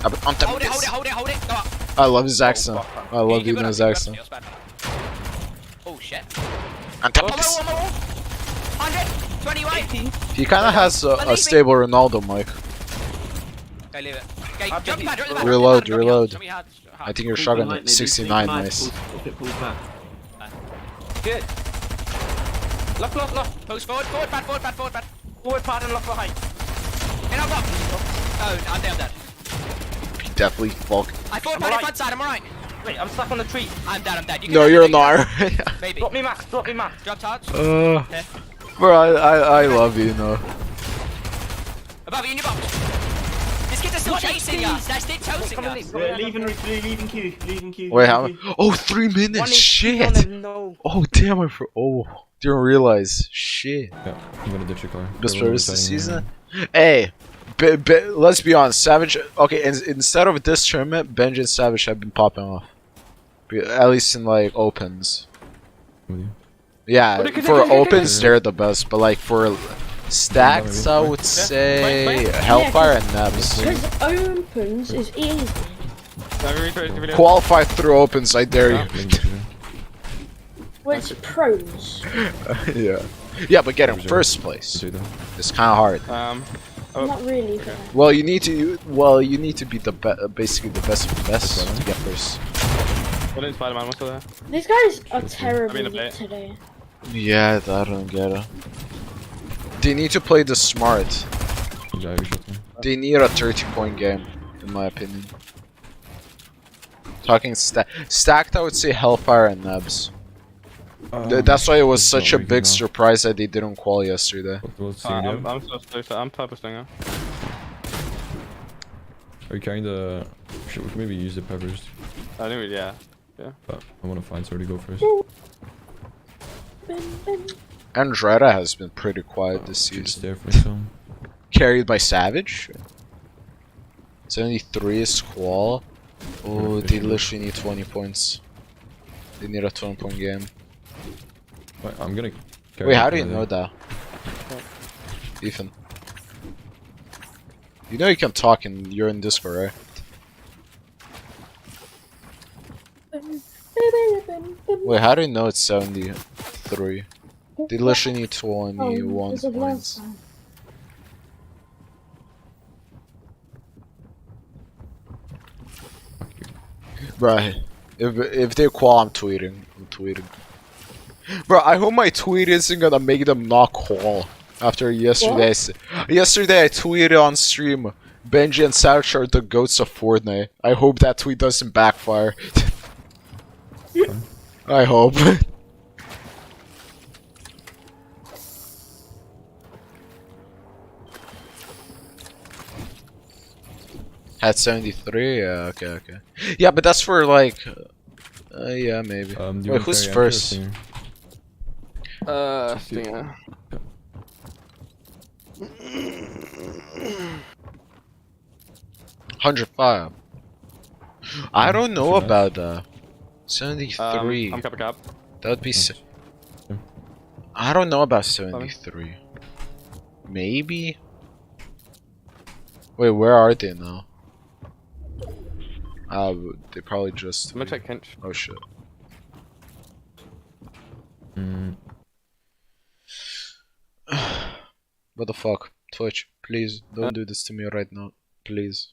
On top of Hold it, this. hold it. Go up. I love his accent. I love Give it Vino's up, accent. Spider-Man. Oh shit. On top of this. One more. 100. 20 white. He kind of has a stable Ronaldo mic. Okay, leave it. Okay, jump pad, right at the back. Reload, Drop me reload. hard, hard. I think you're shotgun at 69, nice. Good. Lock. Post forward, pad. Forward pad and lock behind. In our box. Oh, I'm dead. He definitely fucked. I forward pad in front side, I'm alright. Wait, I'm stuck on the tree. I'm dead. You can No, have you're it, not. Maybe. Drop me max. Drop charge. Bro, I love Vino. Above you in your box. These kids are still chasing us. They're still chasing us. Leaving queue. Wait, how? Oh, 3 minutes. Shit. Oh, damn! Didn't realize. Shit. Yeah, I'm gonna ditch your car. Best players this season. Hey, let's be honest. Savage. Okay, instead of this tournament, Benji and Savage have been popping off. At least in like opens. With you. Yeah, for opens they're the best, but like for stacks, I would say Hellfire and Nebs. Because opens is easy. Qualify through opens, I dare you. Well, it's pros. Yeah, but getting first place is kind of hard. Not really. Fair. Well, you need to be the basically the best of the best to get first. Spider-Man, what's there? These guys are terrible today. Yeah, I don't get it. They need to play the smart. They need a 30-point game, in my opinion. Talking stacked, I would say Hellfire and Nebs. That's why it was such a big surprise that they didn't qual yesterday. I'm purposing it. Are you carrying the... Should we maybe use the peppers? I think yeah. But I want to find somebody to go first. Andretta has been pretty quiet this season. Carried by Savage? 73 is Squall. Oh, they literally need 20 points. They need a 20-point game. Wait, I'm gonna. Wait, how do you know that? Ethan. You know you can talk and you're in Discord, right? Wait, how do you know it's 73? They literally need 21 points. Right. If they qual, I'm tweeting. Bro, I hope my tweet isn't gonna make them not qual. After yesterday, yesterday I tweeted on stream, Benji and Savage are the goats of Fortnite. I hope that tweet doesn't backfire. I hope. At 73? Yeah, okay. Yeah, but that's for like... yeah, maybe. Wait, who's first? Stinger. 105. I don't know about that. 73. I'm cap. That would be... I don't know about 73. Maybe? Wait, where are they now? They probably just... I'm gonna check Kench. Oh shit. What the fuck? Twitch, please, don't do this to me right now. Please.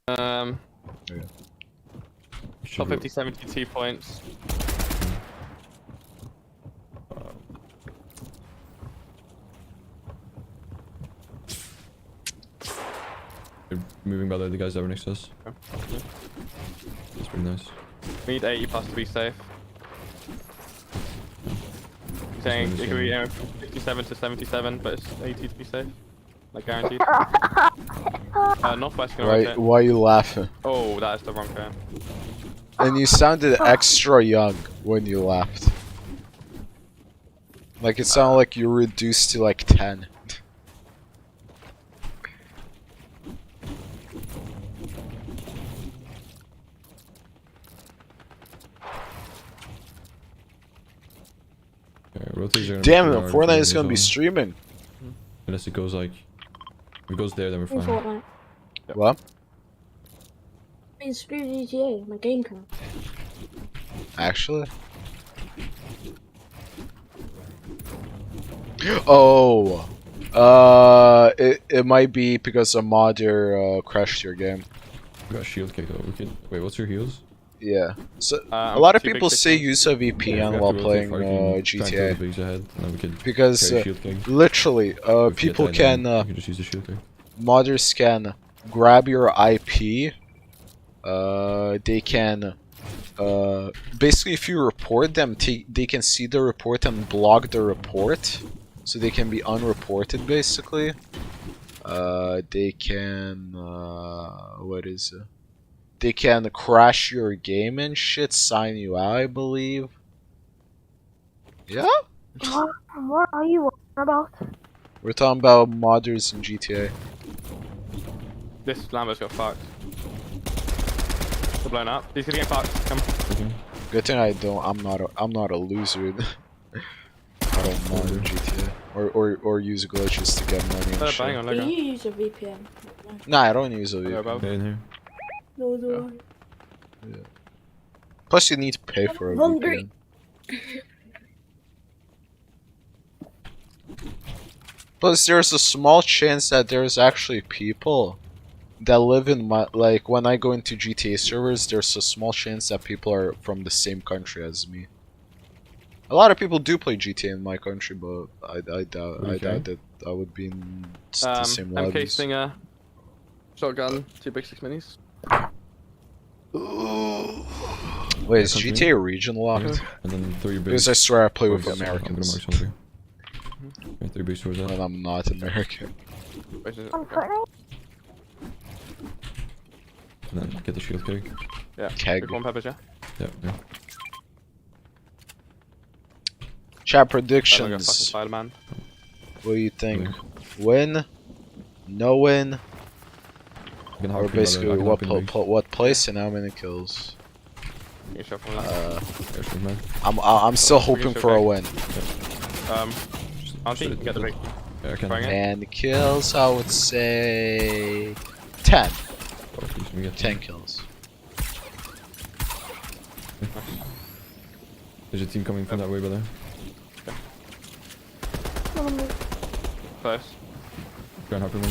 Top 50, 72 points. They're moving by the guys that were next to us. Okay. That's pretty nice. We need 80 plus to be safe. Saying it could be 57 to 77, but it's 80 to be safe. Like guaranteed. Northwest gonna rotate. Why are you laughing? Oh, that is the wrong turn. And you sounded extra young when you laughed. Like it sounded like you were reduced to like 10. Damn it, Fortnite is gonna be streaming. Unless it goes like... If it goes there, then we're fine. Fortnite. What? It's screw GTA, my game can. Actually? Oh! It might be because a modder crashed your game. We got shield kick though. We can... Wait, what's your heals? Yeah. So a lot of people say use a VPN while playing GTA. Because literally, people can modders can grab your IP. They can basically if you report them, they can see the report and block the report, so they can be unreported basically. They can what is it? They can crash your game and shit, sign you out, I believe. Yeah? What are you about? We're talking about modders in GTA. This Lambo's got fucked. They're blown up. He's gonna get fucked. Come. Good thing I don't. I'm not a loser. I don't mod in GTA or use glitches to get money and shit. Do you use a VPN? Nah, I don't use a VPN. No, do I. Yeah. Plus, you need to pay for a VPN. Plus, there's a small chance that there's actually people that live in my... Like, when I go into GTA servers, there's a small chance that people are from the same country as me. A lot of people do play GTA in my country, but I doubt that I would be in the same lobbies. MK Stinger, shotgun, 2 big 6 minis. Wait, is GTA region locked? Yeah. And then 3 big... Because I swear I play with Americans. I'm gonna mark 3 big swords out. And I'm not American. On Fortnite? And then get the shield keg. Yeah. Keg. Corn peppers, yeah? Yeah. Chat predictions. Spider-Man. What do you think? Win? knowing or Or basically what place and how many kills. I'm still hoping for a win. I don't think you can get the big. Yeah, I can. And kills, I would say 10. 10 kills. There's a team coming from that way, brother. Close. Try and help him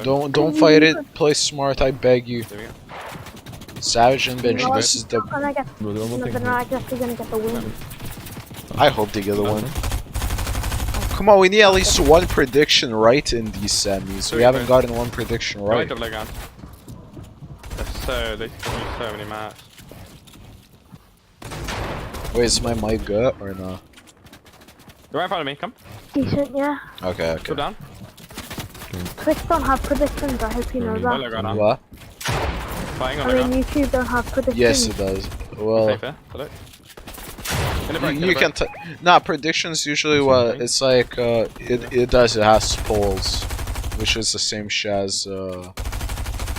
along. Don't fight it. Play smart, I beg you. Savage and Benji, this is the. They're not actually gonna get the win. I hope they get the win. Come on, we need at least one prediction right in these semis. We haven't gotten one prediction right. They use so many maps. Wait, is my mic good or no? You're right in front of me, come. Decent, yeah. Okay. Go down. Twitch don't have predictions, I hope you know that. What? I mean, YouTube don't have predictions. Yes, it does. Well, you can. Nah, predictions usually it's like it does. It has polls, which is the same shit as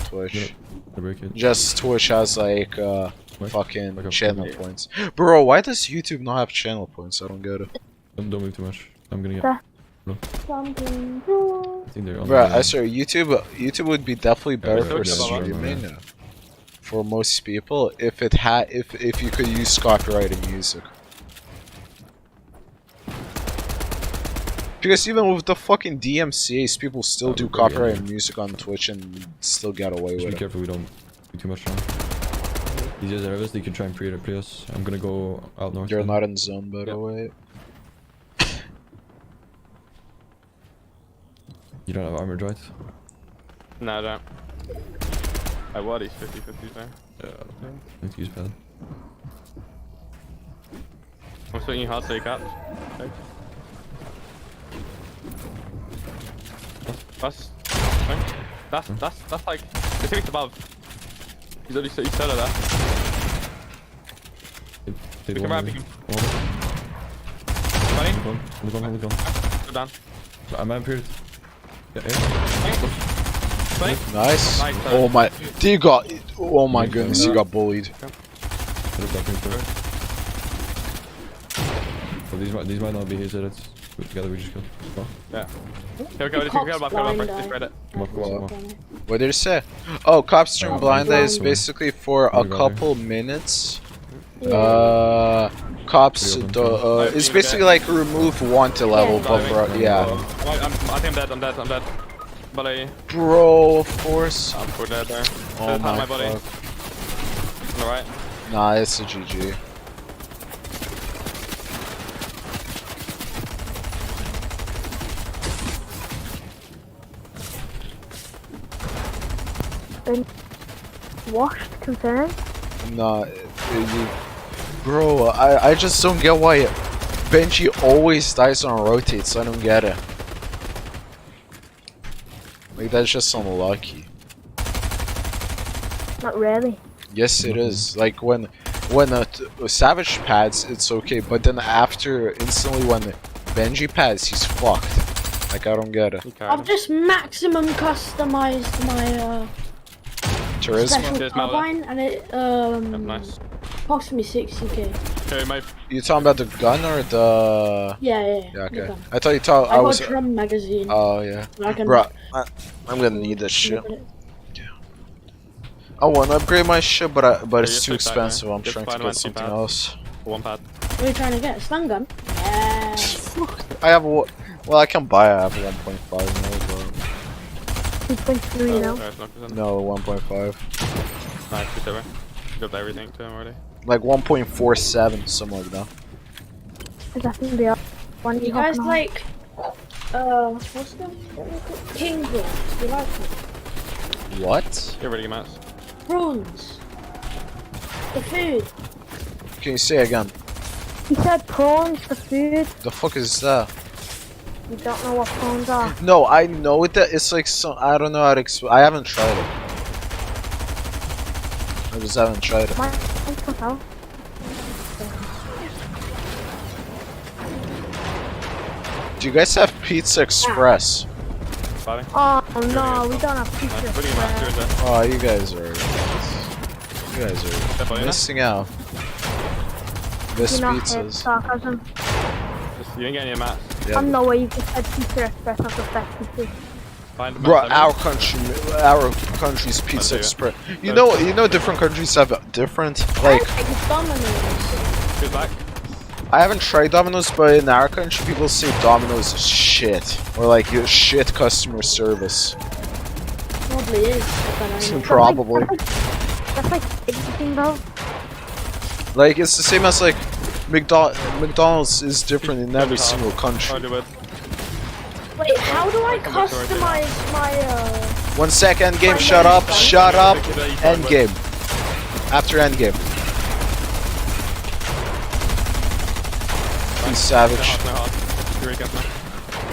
Twitch. Just Twitch has like fucking channel points. Bro, why does YouTube not have channel points? I don't get it. Don't move too much. I'm gonna get. Bro, I swear YouTube would be definitely better for streaming. For most people, if you could use copyrighted music. Because even with the fucking DMCAs, people still do copyrighted music on Twitch and still get away with it. Be careful we don't do too much now. These guys are they can try and pre us. I'm gonna go out north. You're not in zone, by the way. You don't have armored, right? No, I don't. What is 50-50 there? Yeah, I need to use pad. I'm swinging you hard so you catch. Okay. That's like it's hitting above. He's already he's solo there. You can wrap him. Hold on. Go down. I'm impaired. Nice. Oh my, you got. Oh my goodness, you got bullied. Well, these might not be his edits. Together we just go. Yeah. Here we go. Just read it. What did it say? Oh, cops turn blind eye is basically for a couple minutes. Cops it's basically like remove wanted level, but for yeah. I think I'm dead. Buddy. Bro, of course. I'm for dead there. Oh my body. Alright. Nah, it's a GG. Been washed, confirmed? Nah, bro, I just don't get why Benji always dies on rotates. I don't get it. Like, that's just unlucky. Not really. Yes, it is. Like, when Savage pads, it's okay, but then after, instantly when Benji pads, he's fucked. Like, I don't get it. I've just maximum customized my special carbine, and it cost me 60k. Okay, mate. You talking about the gun or the? Yeah. Okay. I thought you talking. I was a drum magazine. Oh yeah. Bro, I'm gonna need this shit. I want to upgrade my shit, but it's too expensive. I'm trying to get something else. One pad. What are you trying to get? A stun gun? Yes. I have a. Well, I can buy. I have 1.5 now, but. 2.3 now. No, 1.5. Nice, whichever. Got everything to him already. Like 1.47, something like that. Is that gonna be up? You guys like, what's the king prawns? Do you like them? What? Get ready, Matt. Prawns. The food. Can you say again? He said prawns for food. The fuck is that? You don't know what prawns are. No, I know that it's like some. I don't know how to explain. I haven't tried it. I just haven't tried it. Do you guys have Pizza Express? Fighting. Oh no, we don't have pizza. Putting master in there. Oh, you guys are missing out. Best You're not pizzas. sarcasm. You didn't get any mats. Yeah, I'm no way you just said Pizza Express as the best pizza. bro, our country's Pizza Express. You know, different countries have different like. Good back. I haven't tried Domino's, but in our country, people say Domino's is shit, or like shit customer service. Probably is. Probably. That's like everything though. Like it's the same as like McDonald's is different in every single country. Wait, how do I customize my 1 sec, end game. Shut up. Shut up. End game. After end game. Please, Savage.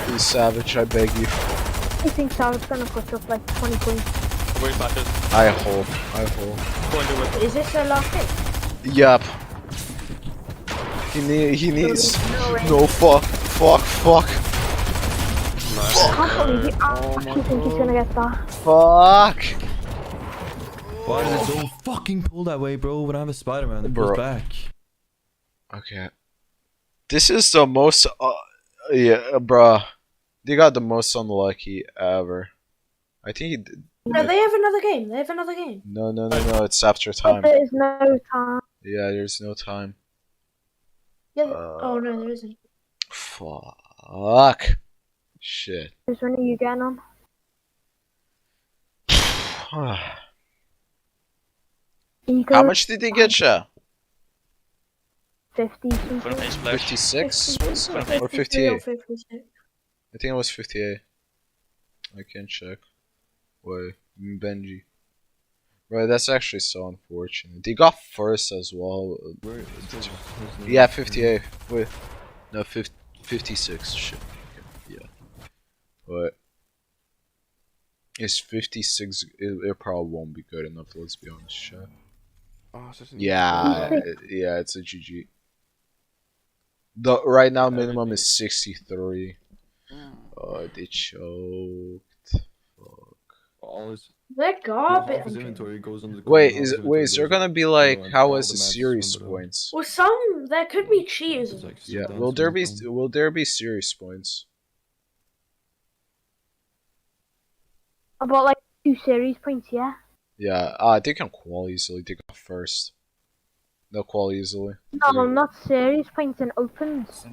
Please, Savage. I beg you. I think Savage gonna put up like 20 points. I hope. Is this the last thing? Yup. He needs. No, fuck. I can't believe you actually think he's gonna get that. Fuck. Why does it so fucking pull that way, bro? When I have a Spider-Man that pulls back. Okay. This is the most. Yeah, bruh. They got the most unlucky ever. I think he did. No, they have another game. No. It's after time. There is no time. Yeah, there's no time. Yeah. Oh no, there isn't. Fuck. Shit. Which one are you getting on? How much did they get you? 50 something. 56? Or 58? I think it was 58. I can check. Wait, Benji. Right, that's actually so unfortunate. They got first as well. Yeah, 58. Wait. No, 56. Shit. Okay. Yeah. But it's 56. It probably won't be good enough, let's be honest. Shit. Yeah, it's a GG. Right now minimum is 63. Oh, they choked. Fuck. They're garbage. Wait, is there gonna be like how is the series points? Well, there could be cheaters. Yeah, will there be series points? About like 2 series points, yeah. Yeah, they can qual easily. They got first. They'll qual easily. No, not series points in opens.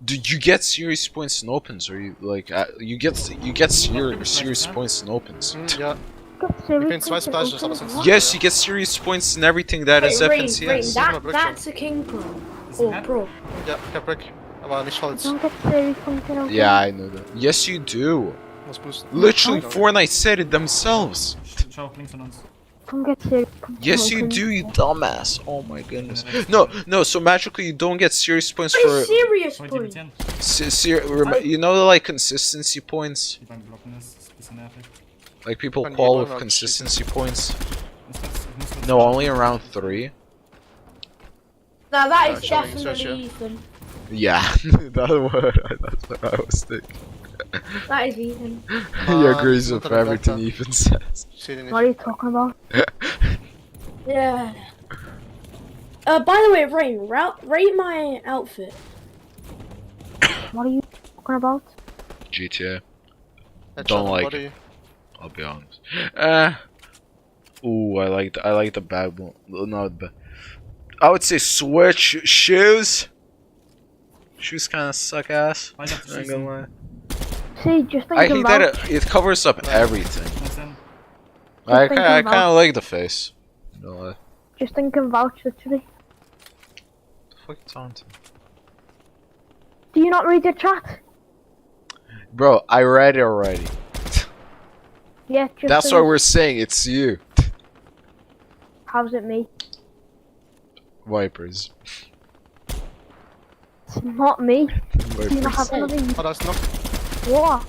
Did you get series points in opens, or you like you get series points in opens? Yeah. Yes, you get series points in everything that is FNCS. That's a king pro. Or pro. Yeah, I know that. Yes, you do. Literally, Fortnite said it themselves. Yes, you do, you dumbass. Oh my goodness. No. So magically, you don't get serious points for. Serious points. You know, like consistency points. Like people qual with consistency points. No, only around 3. Now that is definitely Ethan. Yeah, that's what I was thinking. That is Ethan. He agrees with everything Ethan says. What are you talking about? Yeah. By the way, Rain, rate my outfit. What are you talking about? GTA. Don't like it. I'll be honest. Ooh, I like the bad one. No, I would say Switch shoes. Shoes kind of suck ass. I ain't gonna lie. See, just I hate that it covers up everything. I kind of like the face. No, just think and vouch, literally. What the fuck you talking to? Do you not read your chat? Bro, I read it already. Yeah, just that's why we're saying it's you. How's it me? Wipers. It's not me. Wipers. Do you not have another? Oh, that's not. What?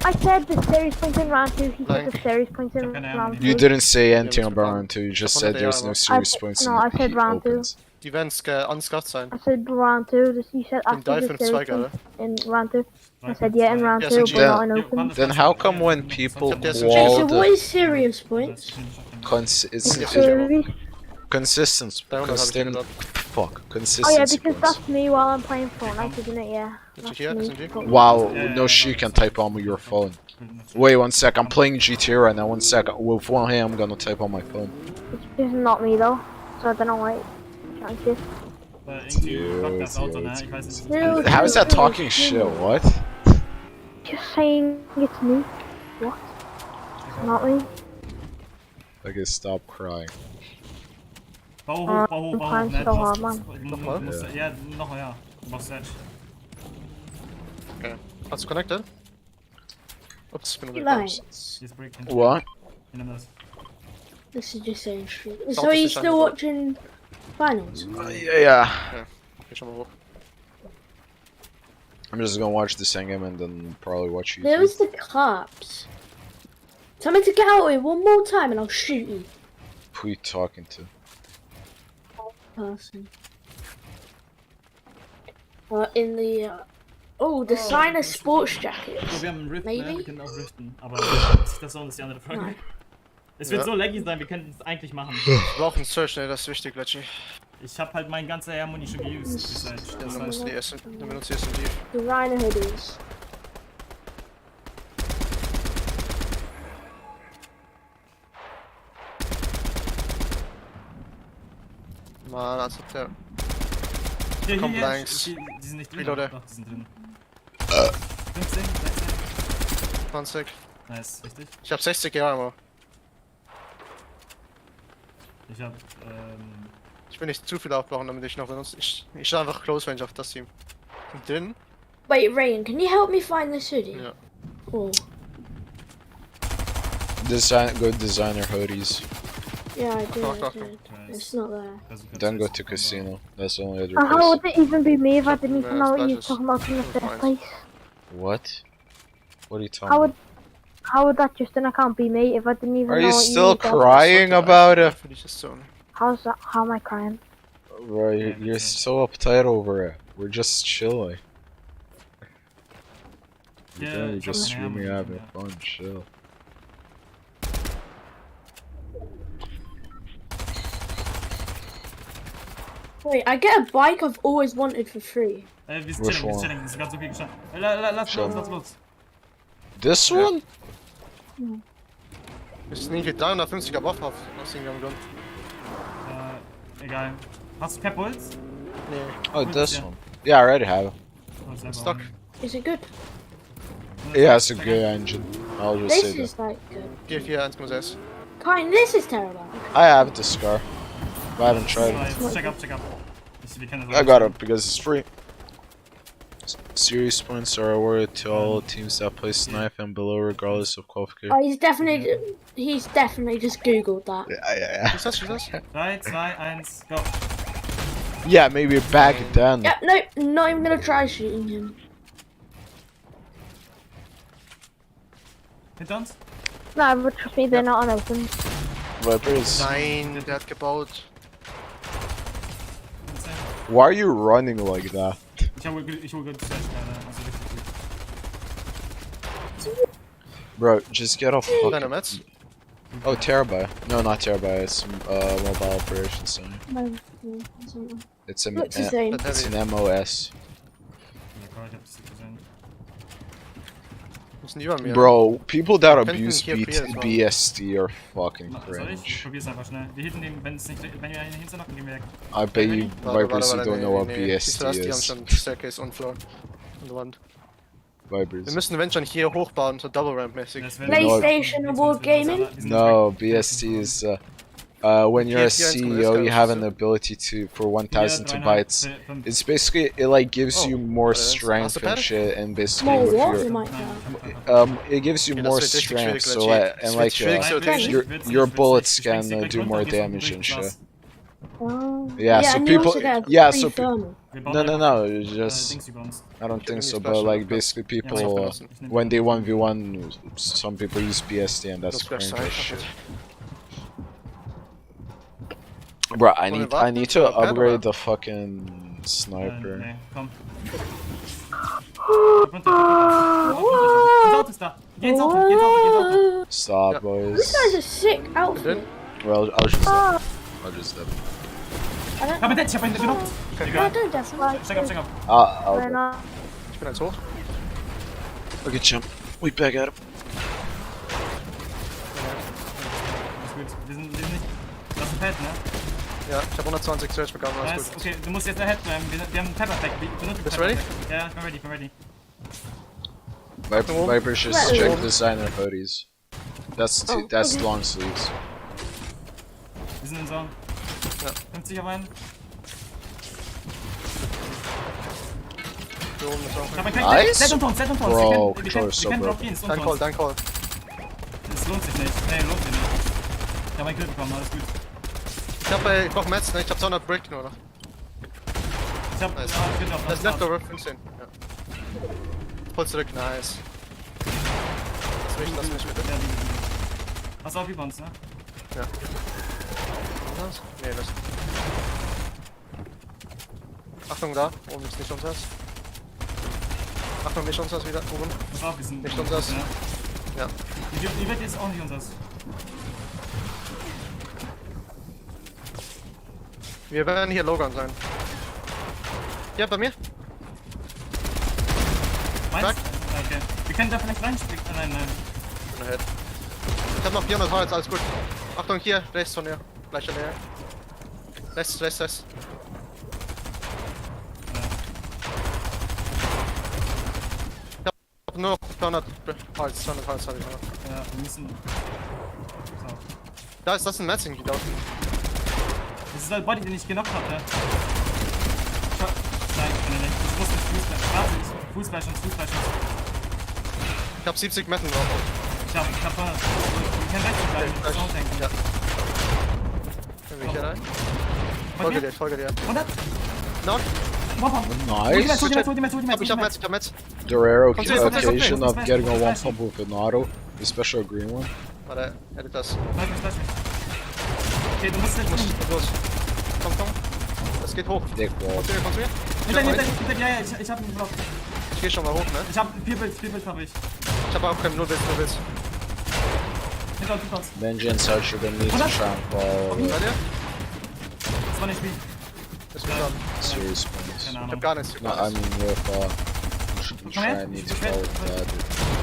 I said the series points in round 2. He said the series points in round 2. You didn't say anything about round 2. You just said there's no series points. No, I said round 2. Die werden unscuffed sein. I said round 2. You said In after Dive the 5 2, series gerade. in round 2. I said yeah in round 2, but not in open. Then how come when people Okay, so wall what the is serious points? consistent Oh yeah, consistency because points. that's me while I'm playing Fortnite, isn't it? Yeah. That's me. Wow, no she can type on your phone. Wait 1 sec, I'm playing GTA right now, 1 sec. With one hand I'm gonna type on my phone. It's not me though, so I don't know why. Chances. How is that talking shit? What? Just saying it's me. What? It's not me. Okay, stop crying. Bau hoch, bau hoch, bau hoch. Ne, so hard, man. Ja, noch, ja. Du brauchst Edge. Okay. That's connected? Oops, been What? This is just saying shit. So are you still watching finals? Yeah. Okay, schon mal hoch. I'm just gonna watch this game and then probably watch you. There's the cops. Tell me to get out here one more time and I'll shoot you. Who are you talking to? Person. In the oh, designer sports jackets. So, wir haben einen Rift, ne? Maybe? Wir können auch riften, aber das ist die andere Frage. Nein. Es wird so laggy sein, wir können es eigentlich machen. Wir brauchen Search, ne, das ist wichtig, Lecci. Ich hab halt mein ganzer Harmonie schon geused. Dann musst du die SMG, dann benutzt die SMG. Designer hoodies. Mann, als ob der... Hier, Komm, Blanks. Die sind nicht drin. Reloader. Doch, die sind drin. 15, 16. 20. Nice, richtig. Ich hab 60 Armor. Ich hab, Ich will nicht zu viel aufbauen, damit ich noch benutze. Ich stehe einfach Close Range auf das Team. Und den? Wait, Rain, can you help me find this hoodie? Ja. Oh. Good designer hoodies. Yeah, I did. It's not there. Then go to casino. That's the only other And how place. would it even be me if I didn't even know what you were talking about in the first place? What? What are you talking How about? would that just an account be me if I didn't even Are know you what still were talking crying about it? How's that? How am I crying? Bro, you're so uptight over it. We're just chilling. You're just streaming, having fun, chill. Wait, I get a bike I've always wanted for free. Wir sind chilling, das ist ganz okay geschafft. Lass los. This one? Wir sind irgendwie 350er Buff auf dem Gun. Egal. Hast du Pep Bolts? Nee. Oh, this one. Yeah, I already have it. Stuck. Is it good? Yeah, it's a good engine. I'll just This say is that. like good. 4-4, 1,6. Kind, this is terrible. I have the Scar. But I haven't tried it. Check up. I got it because it's free. Serious points are awarded to all teams that place knife and below regardless of qualification. Oh, he's definitely just googled that. Yeah. Was das? 3, 2, 1, go. Yeah, maybe back then. Yep, nope, not even gonna try shooting him. Hinter uns? No, but trust me, they're not on open. Vipers. Nein, der hat gebaut. Why are you running like that? Ich hol gut Flash, Bro, just get off fucking... Mets? Oh, Terabyte. No, not Terabyte. It's mobile operations center. No, It's an What's his name? it's an MOS. Bro, people that abuse BSD are fucking cringe. Probier's einfach schnell. Wir hitten den, wenn wir einen hinterlachen, gehen wir weg. I bet you Vipers you don't know what BSD Die haben is. schon Staircase und Floor. An der Wand. Vipers. Wir müssen wenn schon hier hochbauen, so Double Ramp mäßig. PlayStation Award Gaming? No, BSD is when you're a CEO, you have an ability to for 1,000 to buy it. It's basically it like gives you more strength and shit, and basically More with what? your, You might have. it gives you more strength, so and like your bullets can do more damage and shit. Oh. Yeah, so and you people, also get a yeah, free so thermal. no, it's just I don't think so, but like basically people when they 1v1, some people use BSD and that's cringe as shit. Bro, I need to upgrade the fucking sniper. Nee, komm. Das Auto ist da. Geh ins Auto, geh ins Auto, geh ins Auto. Stop, boys. This guy's a sick outfit. Well, I'll just dip. Ich hab ihn dead, ich hab ihn genockt. I don't definitely. Steig ab, steig ab. Ich bin eins hoch. Okay, champ. We back at him. Ist gut. Wir sind nicht. Das ist ein Pad, ne? Ja, ich hab 120 Search bekommen, alles Nice. gut. Okay, du musst jetzt ahead bleiben. Wir haben Pepper Pack. Bist du ready? Ja, ich bin ready, ich bin ready. Viper should check designer hoodies. That's long sleeves. Wir sind in Zone. Ja. 50 auf einen. Hier oben ist auch Nice. Set und Ton. Bro, Wir controller is so können broken. drauf gehen, ist Dein Call, dein Call. Das lohnt sich nicht. Nee, lohnt sich nicht. Ich hab einen Kill bekommen, alles gut. Ich brauch Metz, ne? Ich hab 200 Brick nur noch. Ich hab Nice. Kill drauf. Das ist Leftover, 15. Ja. Voll zurück, nice. Lass mich bitte. Hast du auch Rebounds, ne? Ja. Was? Nee, das. Achtung da, oben ist nicht unseres. Achtung, nicht unseres wieder, oben. Pass auf, wir sind Nicht unseres. ne? Ja. Die wird jetzt auch nicht unseres. Wir werden hier Logan sein. Ja, bei mir. Meinst du? Okay. Wir können da vielleicht reinspringen. Nein. Ich bin ahead. Ich hab noch 400 Holz, alles gut. Achtung, hier, rechts von dir. Gleich in der Nähe. Rechts. Ich hab nur noch 200 Holz habe ich noch. Ja, wir müssen. So. Da ist das ein Metzing, die da unten. Das ist der Body, den ich genockt hatte. Nein, ich bin nicht. Ich muss nicht Warte, Fußfleisch. Ich hab 70 Metten drauf. Ich hab 100. Wir können rechts bleiben. Okay, Zone tanken. ja. Können wir hier rein? Folge dir. 100? Knock. Nice. Hol die Metz. Ich hab Metz. The rare Konzentriert, occasion of konzentriert. getting a one pump with an auto, the special green one. Warte, edit das. Bleib mich. Okay, du musst jetzt Los. Komm. Das geht hoch. Dick wall. Kommst du mir? Hinter, ja, ich hab ihn geblockt. Ich geh schon mal hoch, ne? Ich hab 4 Bild hab ich. Ich hab auch keinen, nur Witz. Hinter uns. Vengeance out, you're gonna need to try and follow Bei dir? Das war nicht wie. Ist gut dran. serious points. Keine Ich Ahnung. hab gar nichts. No, I mean, you try and need to follow that.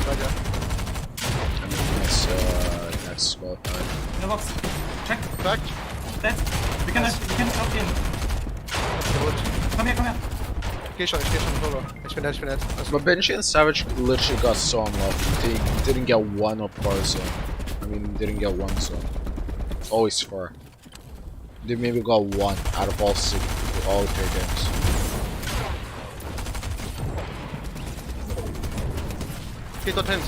Bei dir. I mean, next squad fight. In der Box. Check. Back. Dead. Wir können nicht aufgehen. Komm her. Ich geh schon drüber. Ich bin dead. But Benji and Savage literally got so unlucky. They didn't get one up our zone. I mean, didn't get one zone. Always far. They maybe got one out of all 3 games. Geht dorthin.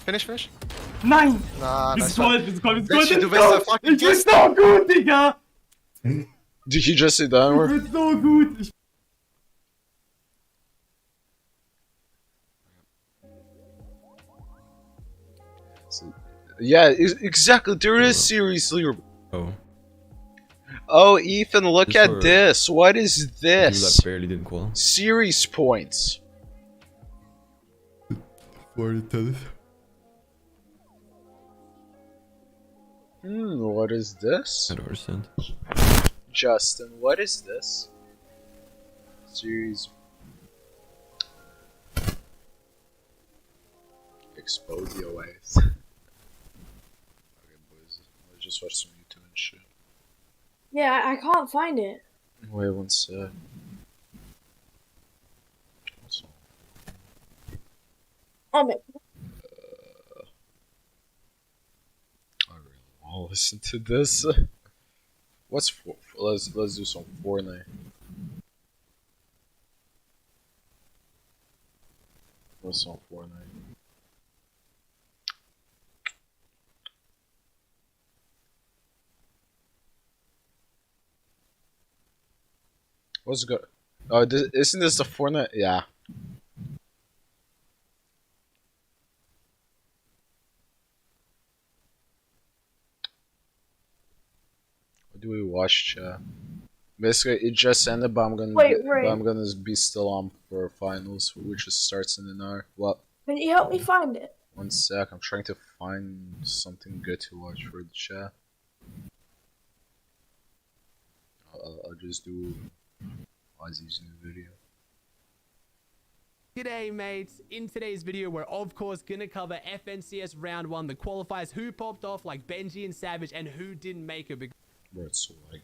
Finish? Nein! Na, Wir nice. sind Gold. Benji, du bist der fucking Ich bin so gut, Digga! Did he just sit down? Ich bin so gut! Yeah, exactly. There is seriously. Oh. Oh, Ethan, look Just at for this. What is People this? that barely didn't qual. Series points. 40 tennis. What is this? I don't understand. Justin, what is this? Series. Expose your ways. Okay, boys. Let's just watch some YouTube and shit. Yeah, I can't find it. Wait one sec. Oh my. I'll listen to this. Let's do some Fortnite. What's on Fortnite? What's good? Oh, isn't this the Fortnite? Yeah. do we watch, chat? Basically, it just ended, but I'm gonna be still on for finals, which just starts in an hour. What? Can you help me find it? 1 sec. I'm trying to find something good to watch for the chat. I'll just do Ozzy's new video. G'day mates, in today's video we're of course gonna cover FNCS round 1, the qualifiers, who popped off like Benji and Savage and who didn't make it. Bro, it's so like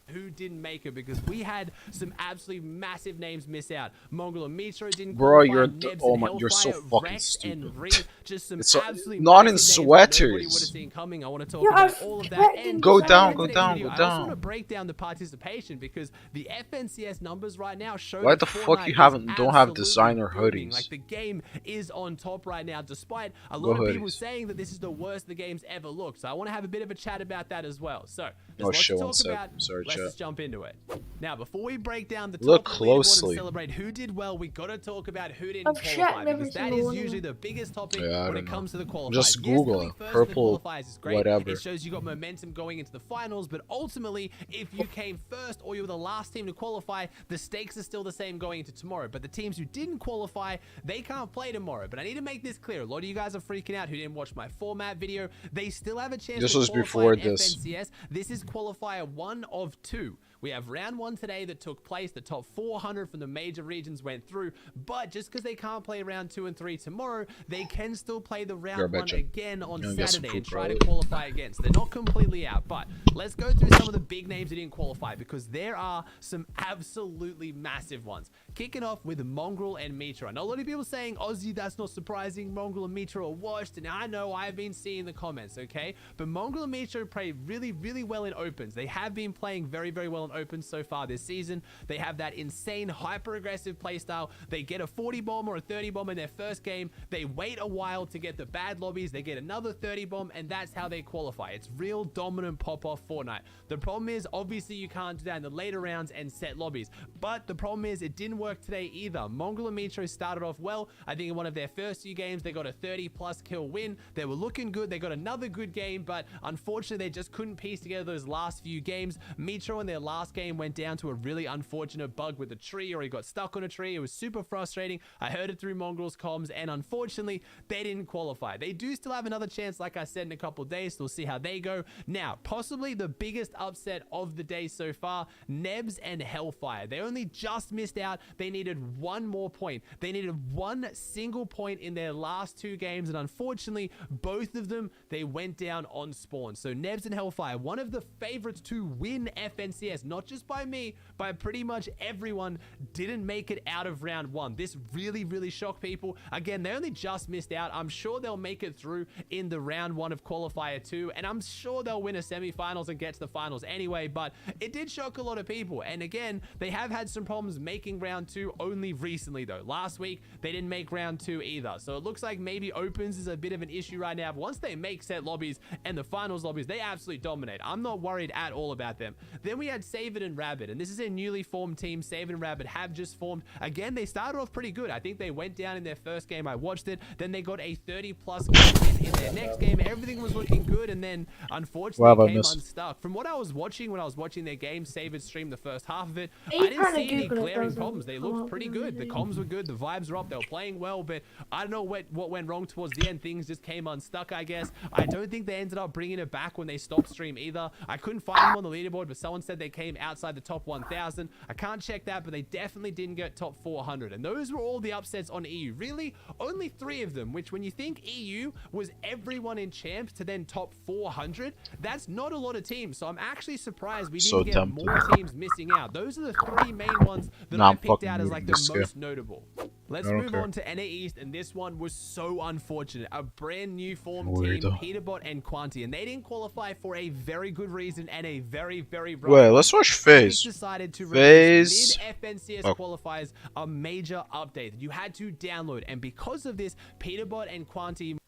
Who didn't make it, because we had some absolutely massive names miss out. Mongrel and Mitro didn't bro, qualify, you're so fucking Rex stupid. and Ring, just some it's absolutely not in massive names that nobody would have sweaters. seen coming. I want to talk about all of that. And Go down, I go also want to down. break down the participation, because the FNCS numbers right now show Why that the fuck you Fortnite don't have is designer booming. hoodies? Like, the game is on top right now, despite a lot of people saying that this is the worst the game's ever looked. So I want to have a bit of a chat about that as well. So there's lots to talk about. Let's just jump into it. Now, before we break down the top leaderboard and celebrate who did well, we got to talk about who didn't qualify, because that is usually the biggest topic when it comes to the qualifiers. Just Google it. Purple, whatever. It shows you got momentum going into the finals, but ultimately, if you came first or you were the last team to qualify, the stakes are still the same going into tomorrow. But the teams who didn't qualify, they can't play tomorrow. But I need to make this clear. A lot of you guys are freaking out who didn't watch my format video. They still have a chance to qualify before in this. FNCS. This is qualifier 1 of 2. We have round 1 today that took place. The top 400 from the major regions went through, but just because they can't play round 2 and 3 tomorrow, they can still play the round 1 again on Saturday and try to qualify again. So they're not completely out, but let's go through some of the big names that didn't qualify, because there are some absolutely massive ones. Kicking off with Mongrel and Mitra. I know a lot of people saying, Ozzy, that's not surprising. Mongrel and Mitra are washed, and I know I've been seeing the comments, okay? But Mongrel and Mitra play really, really well in opens. They have been playing very, very well open so far this season. They have that insane hyper aggressive playstyle. They get a 40 bomb or a 30 bomb in their first game. They wait a while to get the bad lobbies. They get another 30 bomb, and that's how they qualify. It's real dominant pop off Fortnite. The problem is, obviously you can't do that in the later rounds and set lobbies, but the problem is it didn't work today either. Mongrel and Mitro started off well. I think in one of their first few games they got a 30+ kill win. They were looking good. They got another good game, but unfortunately they just couldn't piece together those last few games. Mitro in their last game went down to a really unfortunate bug with a tree, or he got stuck on a tree. It was super frustrating. I heard it through Mongrel's comms, and unfortunately they didn't qualify. They do still have another chance, like I said, in a couple of days, so we'll see how they go. Now, possibly the biggest upset of the day so far, Nebs and Hellfire. They only just missed out. They needed one more point. They needed one single point in their last 2 games, and unfortunately both of them, they went down on spawn. So Nebs and Hellfire, one of the favorites to win FNCS, not just by me, by pretty much everyone, didn't make it out of round 1. This really, really shocked people. Again, they only just missed out. I'm sure they'll make it through in the round 1 of qualifier 2, and I'm sure they'll win a semi-finals and get to the finals anyway, but it did shock a lot of people. And again, they have had some problems making round 2 only recently though. Last week, they didn't make round 2 either. So it looks like maybe opens is a bit of an issue right now, but once they make set lobbies and the finals lobbies, they absolutely dominate. I'm not worried at all about them. Then we had Savid and Rabbit, and this is a newly formed team. Savid and Rabbit have just formed. Again, they started off pretty good. I think they went down in their first game. I watched it. Then they got a 30+ win in their next game. Everything was looking good, and then unfortunately came unstuck. From what I was watching when I was watching their game, Savid streamed the first half of it, I didn't see any glaring problems. They looked pretty good. The comms were good. The vibes were up. They were playing well, but I don't know what went wrong towards the end. Things just came unstuck, I guess. I don't think they ended up bringing it back when they stopped stream either. I couldn't find them on the leaderboard, but someone said they came outside the top 1,000. I can't check that, but they definitely didn't get top 400. And those were all the upsets on EU. Really, only 3 of them, which when you think EU was everyone in champs to then top 400, that's not a lot of teams. So I'm actually surprised we didn't get more teams missing out. Those are the 3 main ones that I picked out as like the most notable. Let's move on to NA East, and this one was so unfortunate. A brand new form team, Peterbot and Quanti, and they didn't qualify for a very good reason and a very, very rough. Wait, let's watch FaZe. Decided to FaZe mid-FNCS qualifiers a major update that you had to download, and because of this, Peterbot and Quanti.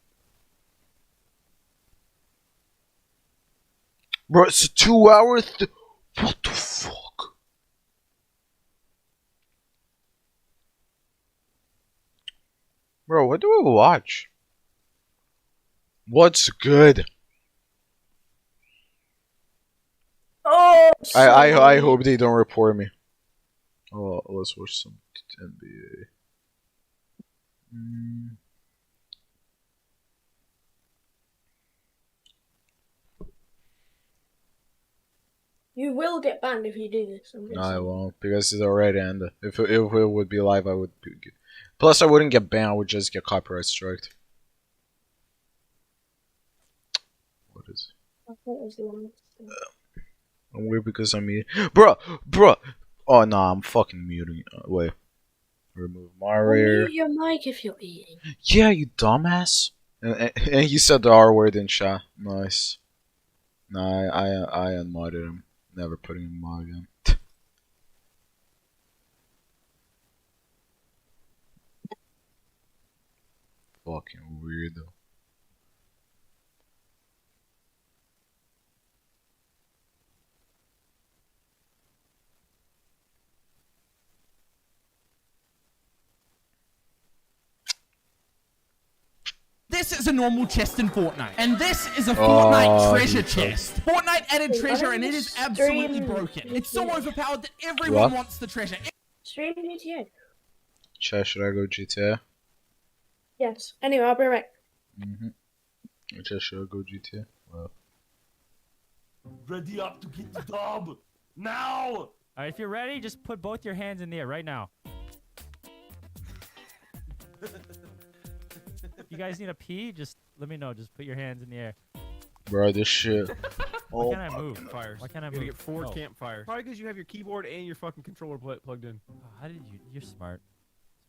Bro, it's a 2-hour. What the fuck? Bro, what do we watch? What's good? I hope they don't report me. Oh, let's watch some NBA. You will get banned if you do this. No, I won't, because it's already ended. If it would be live, I would be good. Plus, I wouldn't get banned, I would just get copyright striked. What is it? I thought it was the one. I'm weird because I'm muting. Bruh! Oh, no, I'm fucking muting. Wait. Remove moderator. Mute your mic if you're eating. Yeah, you dumbass. And he said the R word in chat. Nice. Nah, I unmodded him. Never putting him on again. Fucking weirdo. This is a normal chest in Fortnite, and this is a Fortnite treasure chest. Fortnite added treasure, and it is absolutely broken. It's so overpowered that everyone wants the treasure. Stream GTA. Chat, should I go GTA? Yes. Anyway, I'll be right back. Chat, should I go GTA? Well. Ready up to get the dub! Now! Alright, if you're ready, just put both your hands in the air right now. If you guys need a pee, just let me know. Just put your hands in the air. Bro, this shit. Why can't I move? Why can't I move? You get 4 No. campfires. Probably because you have your keyboard and your fucking controller plugged in. Oh, how did you? You're smart.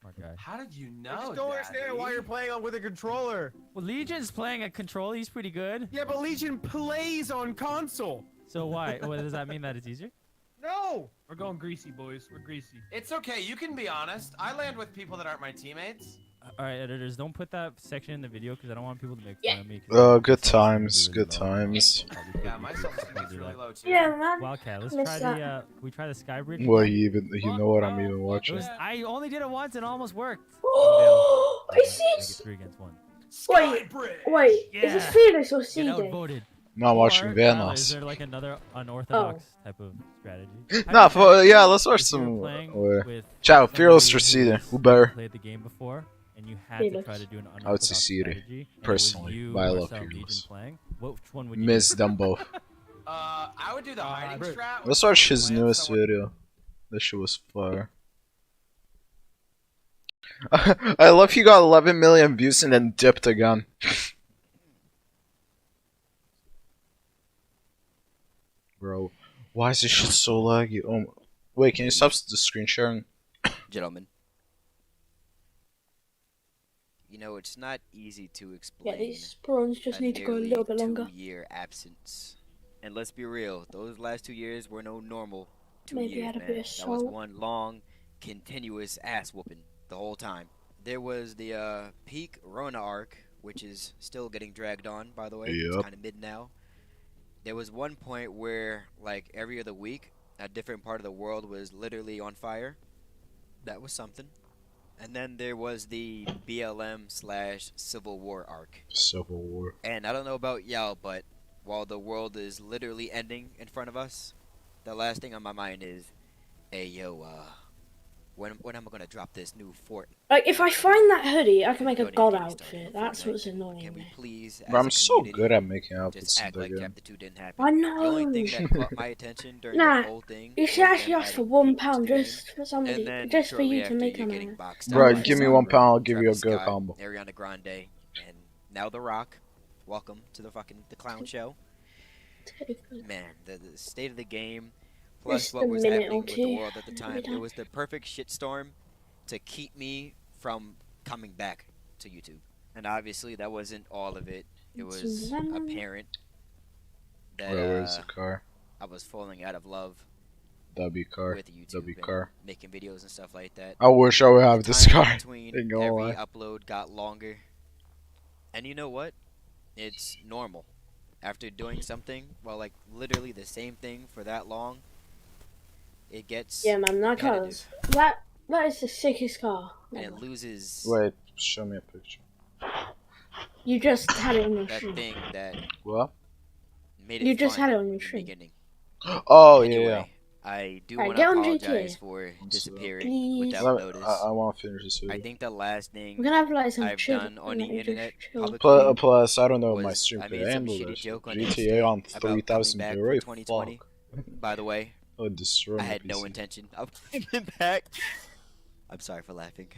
Smart guy. How did you know? I just don't understand why you're playing with a controller. Well, Legion's playing a controller. He's pretty good. Yeah, but Legion plays on console. So why? What does that mean that it's easier? No! We're going greasy, boys. We're greasy. It's okay, you can be honest. I land with people that aren't my teammates. Alright, editors, don't put that section in the video because I don't want people to make fun of me. Good times, good times. Yeah, my self-esteem's really low too. Yeah, man. Wildcat, let's Miss try that. we try the sky bridge. Well, you know what I'm even watching. I only did it once and it almost worked. Oh, I see. Make it 3 against 1. Wait. Is this Felix or Get CJ? outvoted. No, I'm watching Or, Vanos. Is there like another unorthodox type of strategy? Nah, yeah, let's watch some. Ciao, Fearless or Cedar. Who better? Played the game before, and you had to try to do an unorthodox I would say Cedar, strategy, and it was personally, you but I love versus Legion Fearless. playing. Which one would you Miss do? them both. I would do the hiding strat. Let's watch his newest video. That shit was fire. I love he got 11 million views and then dipped again. Bro, why is this shit so laggy? Oh, wait, can you stop the screen sharing? Gentlemen, you know it's not easy to explain. Yeah, these spawns just need to go a little bit longer. 2-year absence, and let's be real, those last 2 years were no normal 2 Maybe years. add a Man. bit of That was salt. one long, continuous ass whooping the whole time. There was the peak Rona arc, which is still getting dragged on, by the way. It's Yep. kind of mid now. There was one point where, like, every other week, a different part of the world was literally on fire. That was something. And then there was the BLM/Civil War arc. Civil War. And I don't know about y'all, but while the world is literally ending in front of us, the last thing on my mind is, hey, yo, when am I gonna drop this new Fortnite? Like, if I find that hoodie, I can make a god outfit. That's what's annoying me. Please, Bro, I'm so good at making outfits just in act the like game. Chapter 2 didn't happen. I know. The only thing that caught my attention during Nah, the whole thing you should actually ask for £1 just for somebody, and then just for shortly you to after, make you're a getting man. boxed out Bro, by give me Summer, £1, I'll give you a Travis good Scott, combo. Ariana Grande, and now The Rock. Welcome to the clown show. Man, the state of the game, plus Just what a was minute happening or with the two, world at the and time, we're it done. was the perfect shitstorm to keep me from coming back to YouTube. And obviously, that wasn't all of it. It was apparent that Where's the car? I was falling out of love W car. with YouTube W and car. making videos and stuff like that. I wish I would have The this time car. between Ain't gonna every lie. upload got longer. And you know what? It's normal. After doing something, well, like literally the same thing for that long, it gets Yeah, man, that car is, that is the sickest car. and it loses Wait, show me a picture. You just had it on your that stream. thing that What? made it You just fun had it on your in the stream. beginning. Oh Anyway, yeah. I do Alright, want get to on apologize GTA. for disappearing Please. without notice. I want to finish this video. I think the last thing We're gonna have like some I've chill. done on the internet chill. Plus, I don't know if my was stream I could made some handle shitty this. joke on GTA Insta on about coming 3,000 back view rate. for 2020. Fuck. By the way, I would destroy I my had no PC. intention of coming back. I'm sorry for laughing.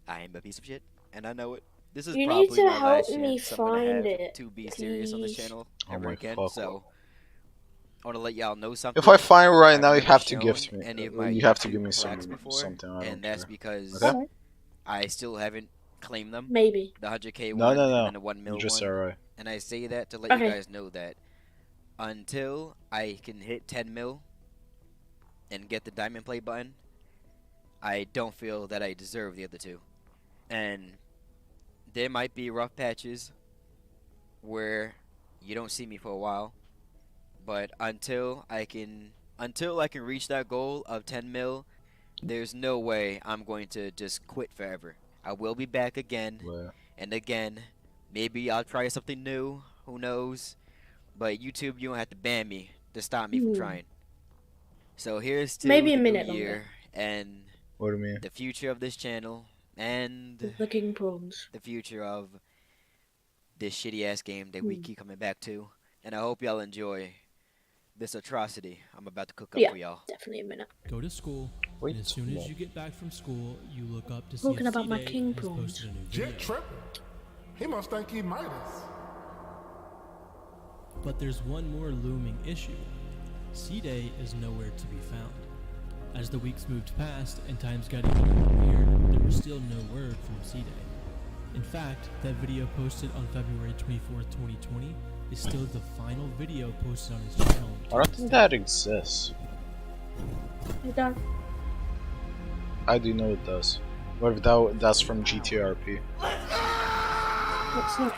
I am a piece of shit, and I know it. This is You need probably to my help last me chance I'm gonna have find it, to be serious on this please. channel Oh ever my again. fuck. So I want to let y'all know something. If I find it right I've now, you never have to shown gift me. any of my You have to YouTube give me plaques before, something. I don't and that's care. because Okay? I still haven't claimed them. Maybe. The 100K No, one no, no. and then the 1 mil You just one. said right. And I say that to let you guys know that until I can hit 10 mil and get the diamond play button, I don't feel that I deserve the other two. And there might be rough patches where you don't see me for a while, but until I can reach that goal of 10 mil, there's no way I'm going to just quit forever. I will be back again and again. Maybe I'll try something new. Who knows? But YouTube, you don't have to ban me to stop me from trying. So here's to Maybe a the minute new year longer. and What do you mean? the future of this channel and The king prawns. the future of this shitty ass game that we keep coming back to. And I hope y'all enjoy this atrocity I'm about to cook up for y'all. Definitely a minute. Go to school, and as soon as you get back from school, you look up to see Talking if about my C-Day king has prawns. posted a new video. Jet tripping. He must think he Midas. But there's one more looming issue. C-Day is nowhere to be found. As the weeks moved past and times got even more weird, there was still no word from C-Day. In fact, that video posted on February 24th, 2020 is still the final video posted on his channel. I don't think that exists. It does. I do know it does. What if that's from GTRP? Let's see.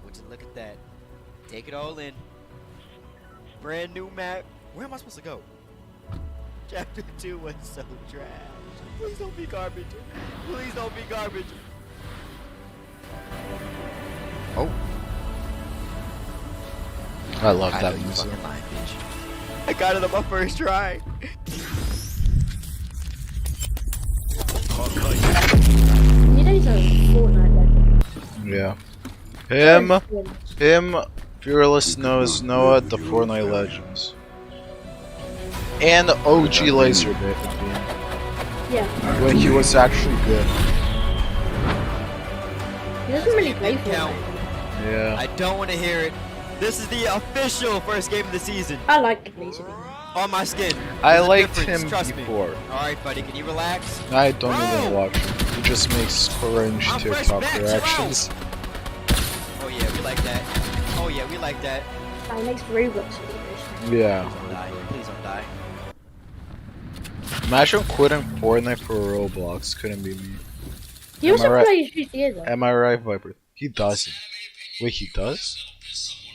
Would you look at that? Take it all in. Brand new map. Where am I supposed to go? Chapter 2 was so trash. Please don't be garbage. Please don't be garbage. Oh. I love I that know you music. fucking lying, bitch. I got it on my first try. Today's a Fortnite legend. Yeah. Him, Fearless knows Noah, the Fortnite Legends. And OG Laserbit. Yeah. When he was actually good. He doesn't really play Count. Fortnite. Yeah. I don't want to hear it. This is the official first game of the season. I like Laserbeam. On my skin. I There's a liked difference, him trust before. Me. Alright, buddy, can you relax? I don't even watch him. He just makes cringe TikTok reactions. Oh yeah, we like that. Oh yeah, we like that. He makes Roblox videos. Yeah. Please don't die. Imagine quitting Fortnite for Roblox. Couldn't be me. He also plays GTA though. Am I right, Viper? He doesn't. Wait, he does?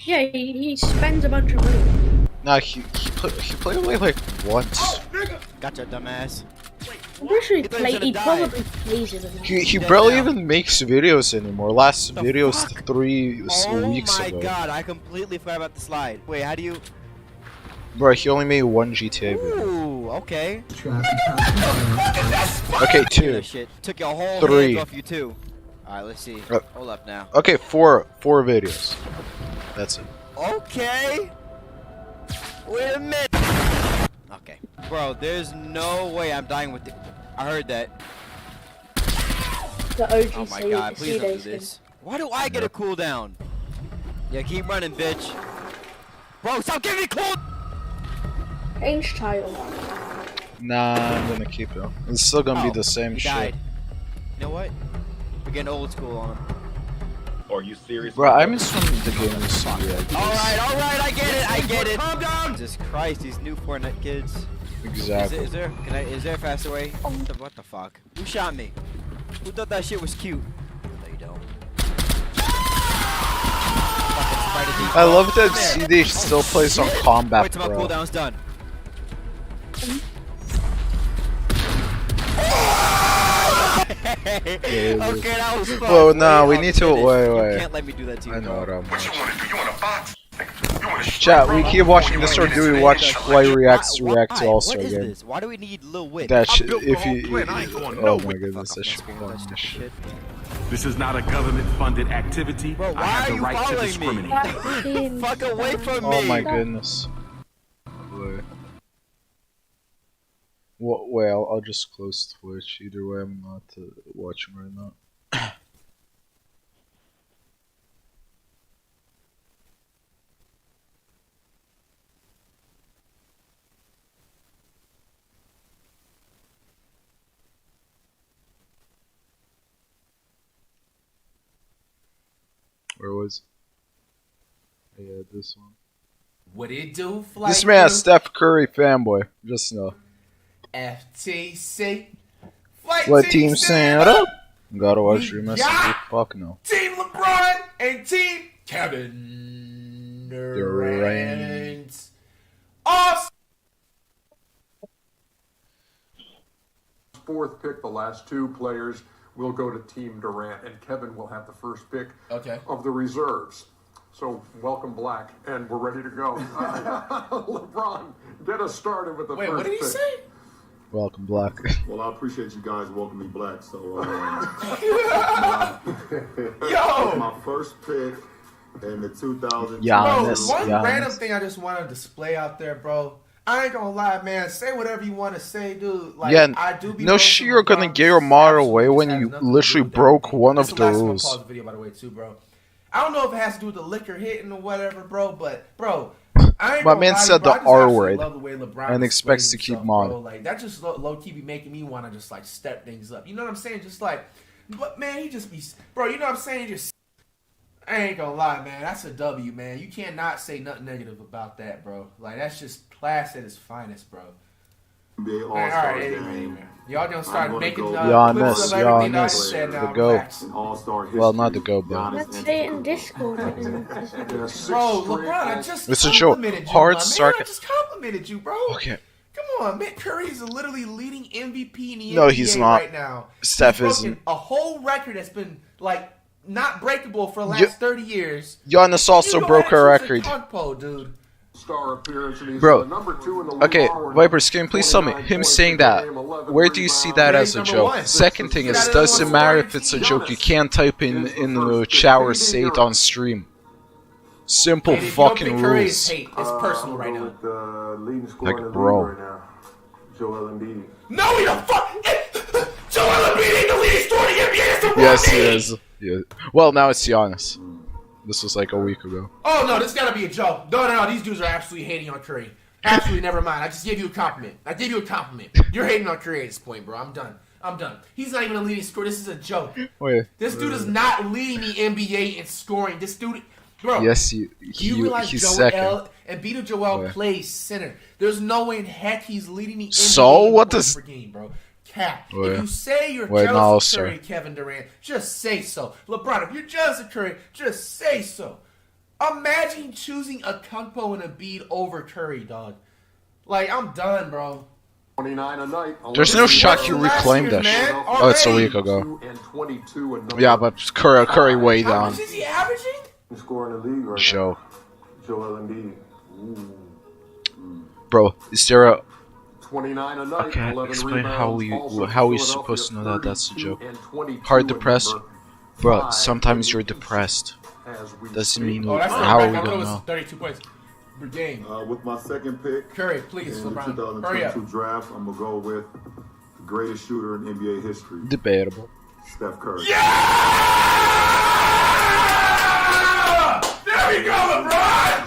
Yeah, he spends a bunch of money. Nah, he played away like once. Gotcha, dumbass. I'm pretty sure He thought he was he gonna probably plays it. He barely even makes videos anymore. Last video was 3 weeks Oh my ago. god, I completely forgot about the slide. Wait, how do you... Bro, he only made 1 GTA video. Ooh, okay. Okay, 2. Shit. Took your whole 3. hands off you too. Alright, let's see. Hold up now. Okay, 4 videos. That's it. Okay. Wait a minute. Okay. Bro, there's no way I'm dying with it. I heard that. The OG Oh my god, please don't do this. Why do I get a cooldown? Yeah, keep running, bitch. Bro, stop giving me cool. Change title. Nah, I'm gonna keep it. It's still gonna be the same he shit. died. You know what? We're getting old school on him. Are you serious? Bro, I miss when the game was so good. Alright, I get it. Calm down. Jesus Christ, these new Fortnite kids. Exactly. Is there a faster way? What the fuck? Who shot me? Who thought that shit was cute? No, you don't. I love that CD still plays on Combat Wait till my Pro. cooldown's done. Okay, that was fun. Well, no, we need to wait. You can't let me do that to you. I know what I'm What you want to do? You want a box? You want to Chat, we keep watching this, or do we watch Fly react to All-Star What is game? this? Why do we need Lil Wick? That shit, if you... Oh my goodness, that shit fun as shit. This is not a government-funded activity. Bro, why I have are the you right to following discriminate. me? Fuck away from me! Oh my goodness. Wait. Well, I'll just close Twitch. Either way, I'm not watching right now. Where was? Yeah, this one. What it do? This man, Steph Curry fanboy. Just know. FTC. What team Santa? Gotta watch Therainmaster. Fuck no. Team LeBron and Team Kevin Durant. Awesome. Fourth pick, the last two players will go to Team Durant, and Kevin will have the first pick of the reserves. So welcome, Black, and we're ready to go. LeBron, get us started with the first pick. What did he say? Welcome, Black. Well, I appreciate you guys welcoming me Black. So, Yo! my first pick in the 2000. One random thing I just want to display out there, bro. I ain't gonna lie, man. Say whatever you want to say, dude. Like, yeah, I do be no shit, you're gonna get your model away when you literally broke one of the rules. Pause the video, by the way, too, bro. I don't know if it has to do with the liquor hitting or whatever, bro, but, bro, I ain't My gonna man lie, said bro, the I just R actually word love the way LeBron and expects to displays keep himself, on. bro. Like, that just low-key be making me want to just, like, step things up. You know what I'm saying? Just like, but, man, he just be, bro, you know what I'm saying? Just, I ain't gonna lie, man. That's a W, man. You cannot say nothing negative about that, bro. Like, that's just class at its finest, bro. Alright, anyway. Y'all gonna start making clips of everything I just said now. The GOAT. Well, not the GOAT, but... Let's say it in Discord. Bro, LeBron, I just It's a joke. complimented you, Hard man. sarcasm. I just complimented you, bro. Okay. Come on, man. Curry is literally leading MVP in the No, NBA he's not. right now. Steph He's isn't. broken a whole record that's been, like, not breakable for the last 30 years. Giannis also broke a record. Dude. Bro, okay, Vipers, can you please tell me, him saying that, where do you see that as a joke? Second thing is, doesn't matter if it's a joke, you can't type in the chat or say it on stream. Simple fucking rules. It's personal right now. Like, bro. No, he don't fuck. Joel Embiid ain't the leading scorer in the NBA. It's the Yes, he is. Yeah. Well, now it's Giannis. This was like a week ago. Oh no, this gotta be a joke. No, these dudes are absolutely hating on Curry. Absolutely, never mind. I just gave you a compliment. You're hating on Curry at this point, bro. I'm done. He's not even a leading scorer. This is a joke. This dude is not leading the NBA in scoring. This dude, bro. Yes, you realize he's Joel second. Embiid Joel plays center. There's no way in heck he's leading the NBA So in what points does? per game, bro. Cap. Wait. If you say you're Wait, jealous no, of Curry, sir. Kevin Durant, just say so. LeBron, if you're jealous of Curry, just say so. Imagine choosing a Kumpo and a Embiid over Curry, dog. Like, I'm done, bro. 29 a night. There's no shot you reclaimed that shit. Oh, it's a week ago. Yeah, but Curry way How down. much is he averaging? He's scoring the league right Show. now. Joel Embiid. Bro, is there a... 29 a night. Okay, 11 explain rebounds. how we supposed to know that that's a joke. Hard depressed? Bro, sometimes you're depressed. Doesn't mean how are we gonna know? 32 points per game. With my second pick, Curry, please, in the LeBron, 2022 hurry up. draft, I'm gonna go with the greatest shooter in NBA history, Debatable. Steph Curry. There you go, LeBron!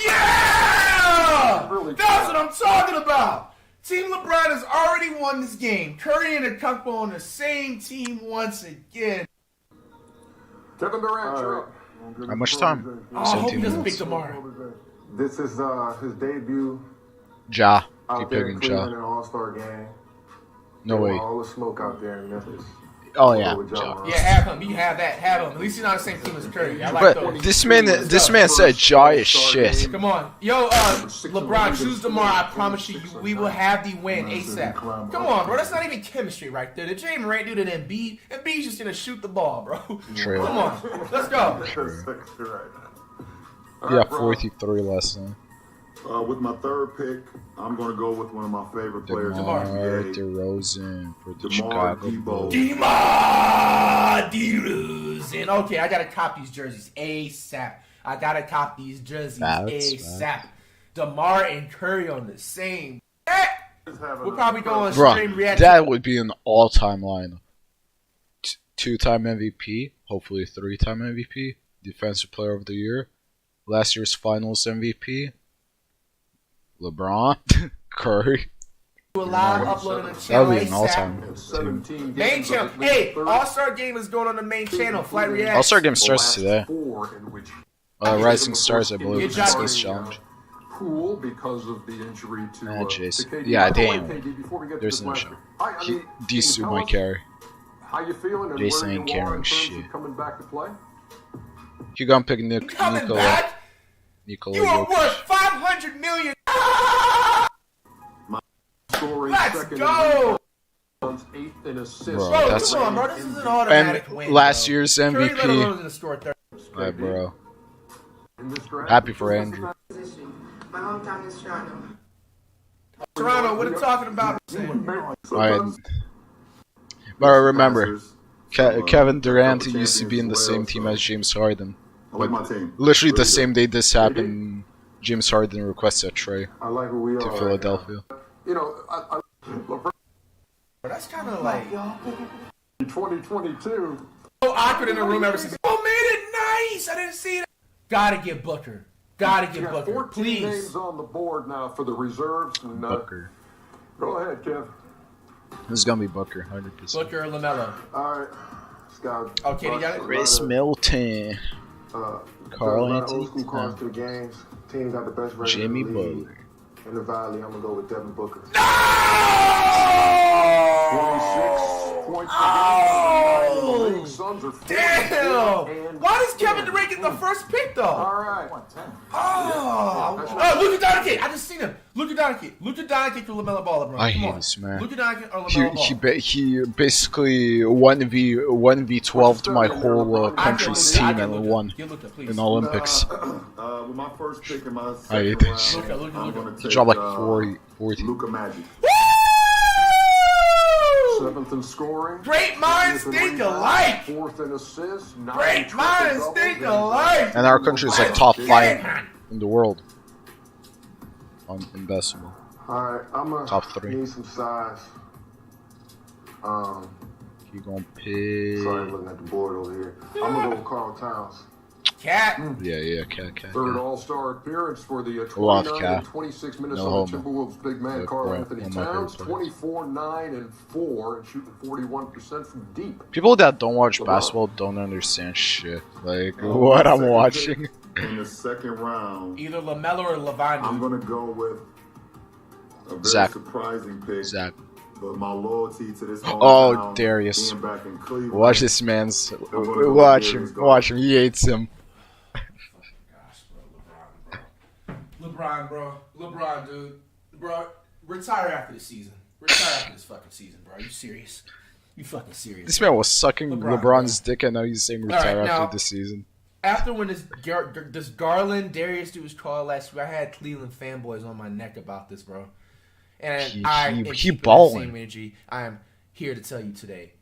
Yeah! That's what I'm talking about! Team LeBron has already won this game. Curry and Kumpo on the same team once again. Kevin Durant, you're up. How much time? I hope he 17 doesn't minutes. pick tomorrow. This is his debut Ja. out Keep there in picking Ja. Cleveland in an All-Star game. No They way. want all the smoke out there in Memphis. Oh yeah, Ja. Yeah, have him. You can have that. Have him. At least he's not the same team as Curry. I like But those. this man said Ja is shit. Come on. Yo, LeBron, choose tomorrow. I promise you, we will have the win ASAP. Come on, bro. That's not even chemistry right there. The Jay Morant dude and Embiid. Embiid's just gonna shoot the ball, bro. True. Come on. Let's go. Yeah, 43 last night. With my third pick, I'm going to go with one of my favorite players. DeMar DeRozan for the Chicago Bulls. DeMar DeRozan. Okay, I gotta cop these jerseys ASAP. ASAP. DeMar and Curry on the same. We'll probably go on stream reaction. That would be an all-time line. Two-time MVP, hopefully three-time MVP, Defensive Player of the Year, last year's Finals MVP. LeBron, Curry. Live uploading the That channel would be an all-time team. Main channel. Hey, All-Star Game is going on the main channel. Flight React. All-Star Game starts today. Rising Stars, I believe, in Space Challenge. Pool because of the injury to Jason. Yeah, damn. There's no show. D-Suit might carry. How you feeling and Jason where ain't you are in carrying terms shit. of coming back to play? You gonna pick Nikola? You are worth $500 million. Let's go. Bro, Come on, bro. This is an automatic win. Last year's MVP. Alright, bro. Happy for Andrew. My hometown is Toronto. Toronto, what are you talking about? Alright. But remember, Kevin Durant used to be in the same team as James Harden. But literally the same day this happened, James Harden requested a trade to Philadelphia. You know, That's kind of like 2022. So awkward in the room ever since. Oh, made it nice. I didn't see that. Gotta get Booker. Gotta get Booker. 14 Please. names on the board now for the reserves. And, Booker. Go ahead, Kev. This is gonna be Booker, 100%. Booker or LaMelo. All right. Scott. Okay, you got it. Chris Middleton. Carl Anthony. Cards to the games. Team got the best record Jimmy in the league. Butler. In the Valley, I'm gonna go with Devin Booker. 26 points per game. Suns are Damn! Why does Kevin Durant get the first pick though? All right. Oh, Luka Doncic! I just seen him. Luka Doncic. Luka Doncic or LaMelo Ball, bro. I hate this man. Luka Doncic or LaMelo Ball. He basically 1v12'd my whole country's team and won in Olympics. With my first pick in my I hate this shit. He dropped like 40. Luka Magic. 7th in scoring. Great minds think alike. 4th in assists. Great minds think alike. And our country is like top 5 in the world in basketball. All right, I'm gonna Top 3. need some size. You gonna pick? Sorry, looking at the board over here. I'm gonna go with Karl Towns. Cat. Yeah, cat. Third All-Star appearance for the Love 29 Cat. and 26 No Minnesota homo. Timberwolves big man Look, Karl bro, Anthony one of my Towns, favorite players. 24, 9, and 4, and shooting 41% from deep. People that don't watch basketball don't understand shit. Like what I'm watching. In the second round, Either LaMelo or Levine. I'm gonna go with a very Zach. surprising pick. Zach. But my loyalty to this Oh, hometown, Darius. being back in Cleveland, Watch this man's. I'm gonna go Watch Darius him. Garland. Watch him. He hates him. LeBron, bro. LeBron, dude. Bro, retire after the season. Retire after this fucking season, bro. You serious? You fucking serious? This man was sucking LeBron, LeBron's dick and now he's saying retire Alright, after now- the season. After when this Garland Darius dude was called last week, I had Cleveland fanboys on my neck about this, bro. And He keeping that balling. same energy, I am here to tell you today.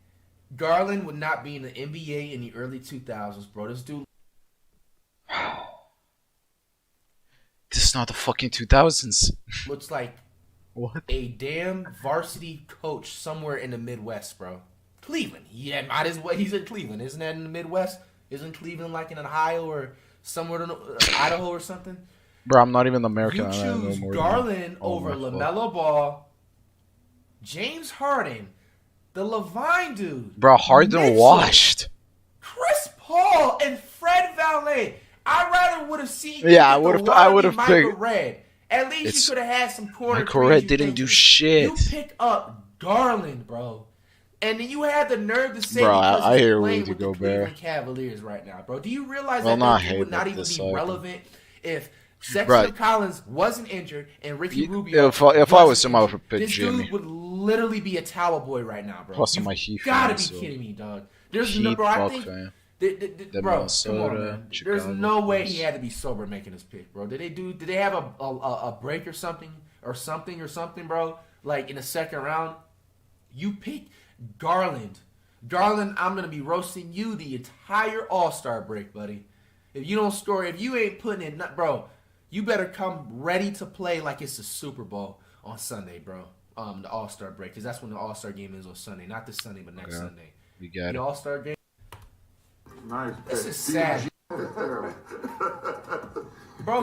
Garland would not be in the NBA in the early 2000s, bro. This dude. This is not the fucking 2000s. Looks like What? a damn varsity coach somewhere in the Midwest, bro. Cleveland. Yeah, might as well. He's in Cleveland. Isn't that in the Midwest? Isn't Cleveland like in Ohio or somewhere in Idaho or something? Bro, I'm not even American. You I know choose more Garland all over my fault. LaMelo Ball, James Harden, the Levine dude. Bro, Harden Mitchell, washed. Chris Paul, and Fred VanVleet. I rather would have seen. Yeah, I would have Michael picked. Red. At least It's- you could have had some corner. Michael Red threes you didn't think do you- shit. You pick up Garland, bro. And then you had the nerve to say Bro, because I he's hear playing Rudy with the Gobert. Cleveland Cavaliers right now, bro. Do you realize Well, that not this would not hate even this be cycle. relevant if Sexton Right. Collins wasn't injured and Ricky Rubio If I was wasn't him, I would injured? put This Jimmy. dude would literally be a towel boy right now, bro. Plus, You my Heat gotta fan, be so- kidding me, dog. There's Heat no, bro. I fuck think, fan. bro, come on, Minnesota, man. Chicago, There's no way Bulls. he had to be sober making this pick, bro. Did they have a break or something, bro? Like in the second round, you pick Garland. Garland, I'm gonna be roasting you the entire All-Star break, buddy. If you don't score, if you ain't putting in, bro, you better come ready to play like it's the Super Bowl on Sunday, bro. The All-Star break, because that's when the All-Star game is on Sunday. Not this Sunday, but next Sunday. We got the it. All-Star game. Nice. This is sad. Bro,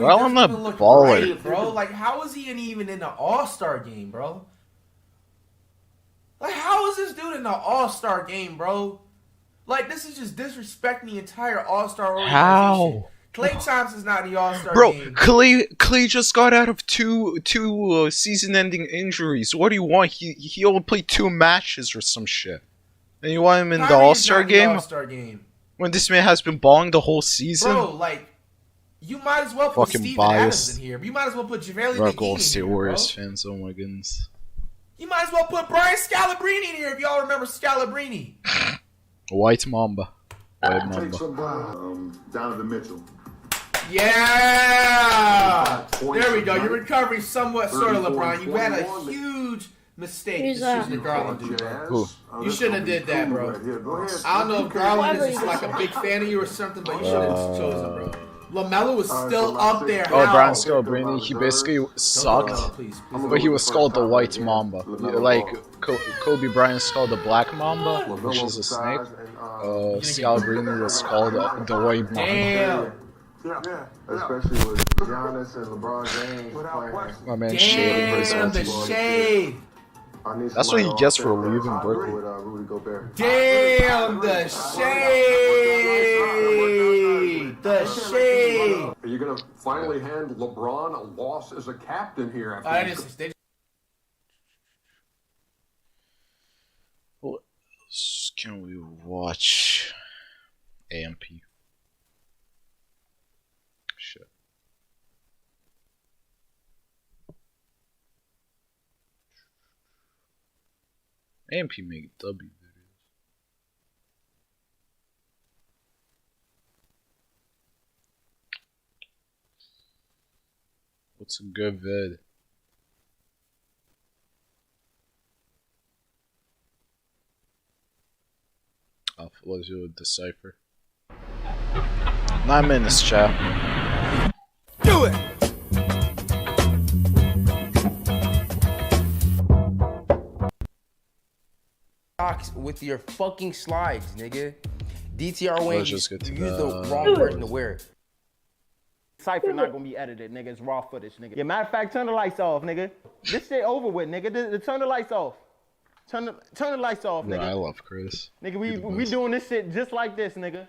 he Well, doesn't I'm even look baller. right, bro. Like, how is he even in the All-Star game, bro? Like, how is this dude in the All-Star game, bro? Like, this is just disrespecting the entire All-Star organization. How? Klay Thompson's not in the All-Star Bro, game. Clay just got out of two season-ending injuries. What do you want? He only played 2 matches or some shit. And you want him in the Kyrie is All-Star not in the game? All-Star game. When this man has been balling the whole season? Bro, like, you might as well put Fucking Steven biased. Adams in here. You might as well put JaVale We're McGee Golden in State here, bro. Warriors fans, oh my goodness. You might as well put Brian Scalabrine in here if y'all remember Scalabrine. White Mamba. White Take Mamba. some Donovan Mitchell. Yeah! 35 points There we go. tonight. You're recovering somewhat, sort of, 34 LeBron. You had a 21. huge mistake Who's choosing the that? Garland dude, bro. Who? You shouldn't have did that, bro. I don't know if Garland is just like a big fan of you or something, but you should have chosen, bro. LaMelo was still up there. Oh, How? Brian Scalabrine, he basically sucked, please. but he was called the White Mamba. Like, Kobe Bryant is called the Black Mamba, which is a snake. Scalabrine was called the White Mamba. Damn. Yeah, especially with Giannis and LeBron James playing. My man shaded for his Damn, own the team. shade. That's what he gets for leaving Brooklyn. With Rudy Gobert. Damn, the shade. The shade. Are you gonna finally hand LeBron a loss as a captain here? After I this? just, they What else can we watch? AMP. Shit. AMP make W videos. What's a good vid? Let's do a decipher. 9 minutes, chat. do it. With your fucking slides, nigga. DTR Wayne, Let's just get to you used the the- wrong person to wear it. Cypher not gonna be edited, nigga. It's raw footage, nigga. Yeah, matter of fact, turn the lights off, nigga. This shit over with, nigga. Turn the lights off. Turn the lights off, Bro, nigga. I love Chris. Nigga, He the we best. doing this shit just like this, nigga.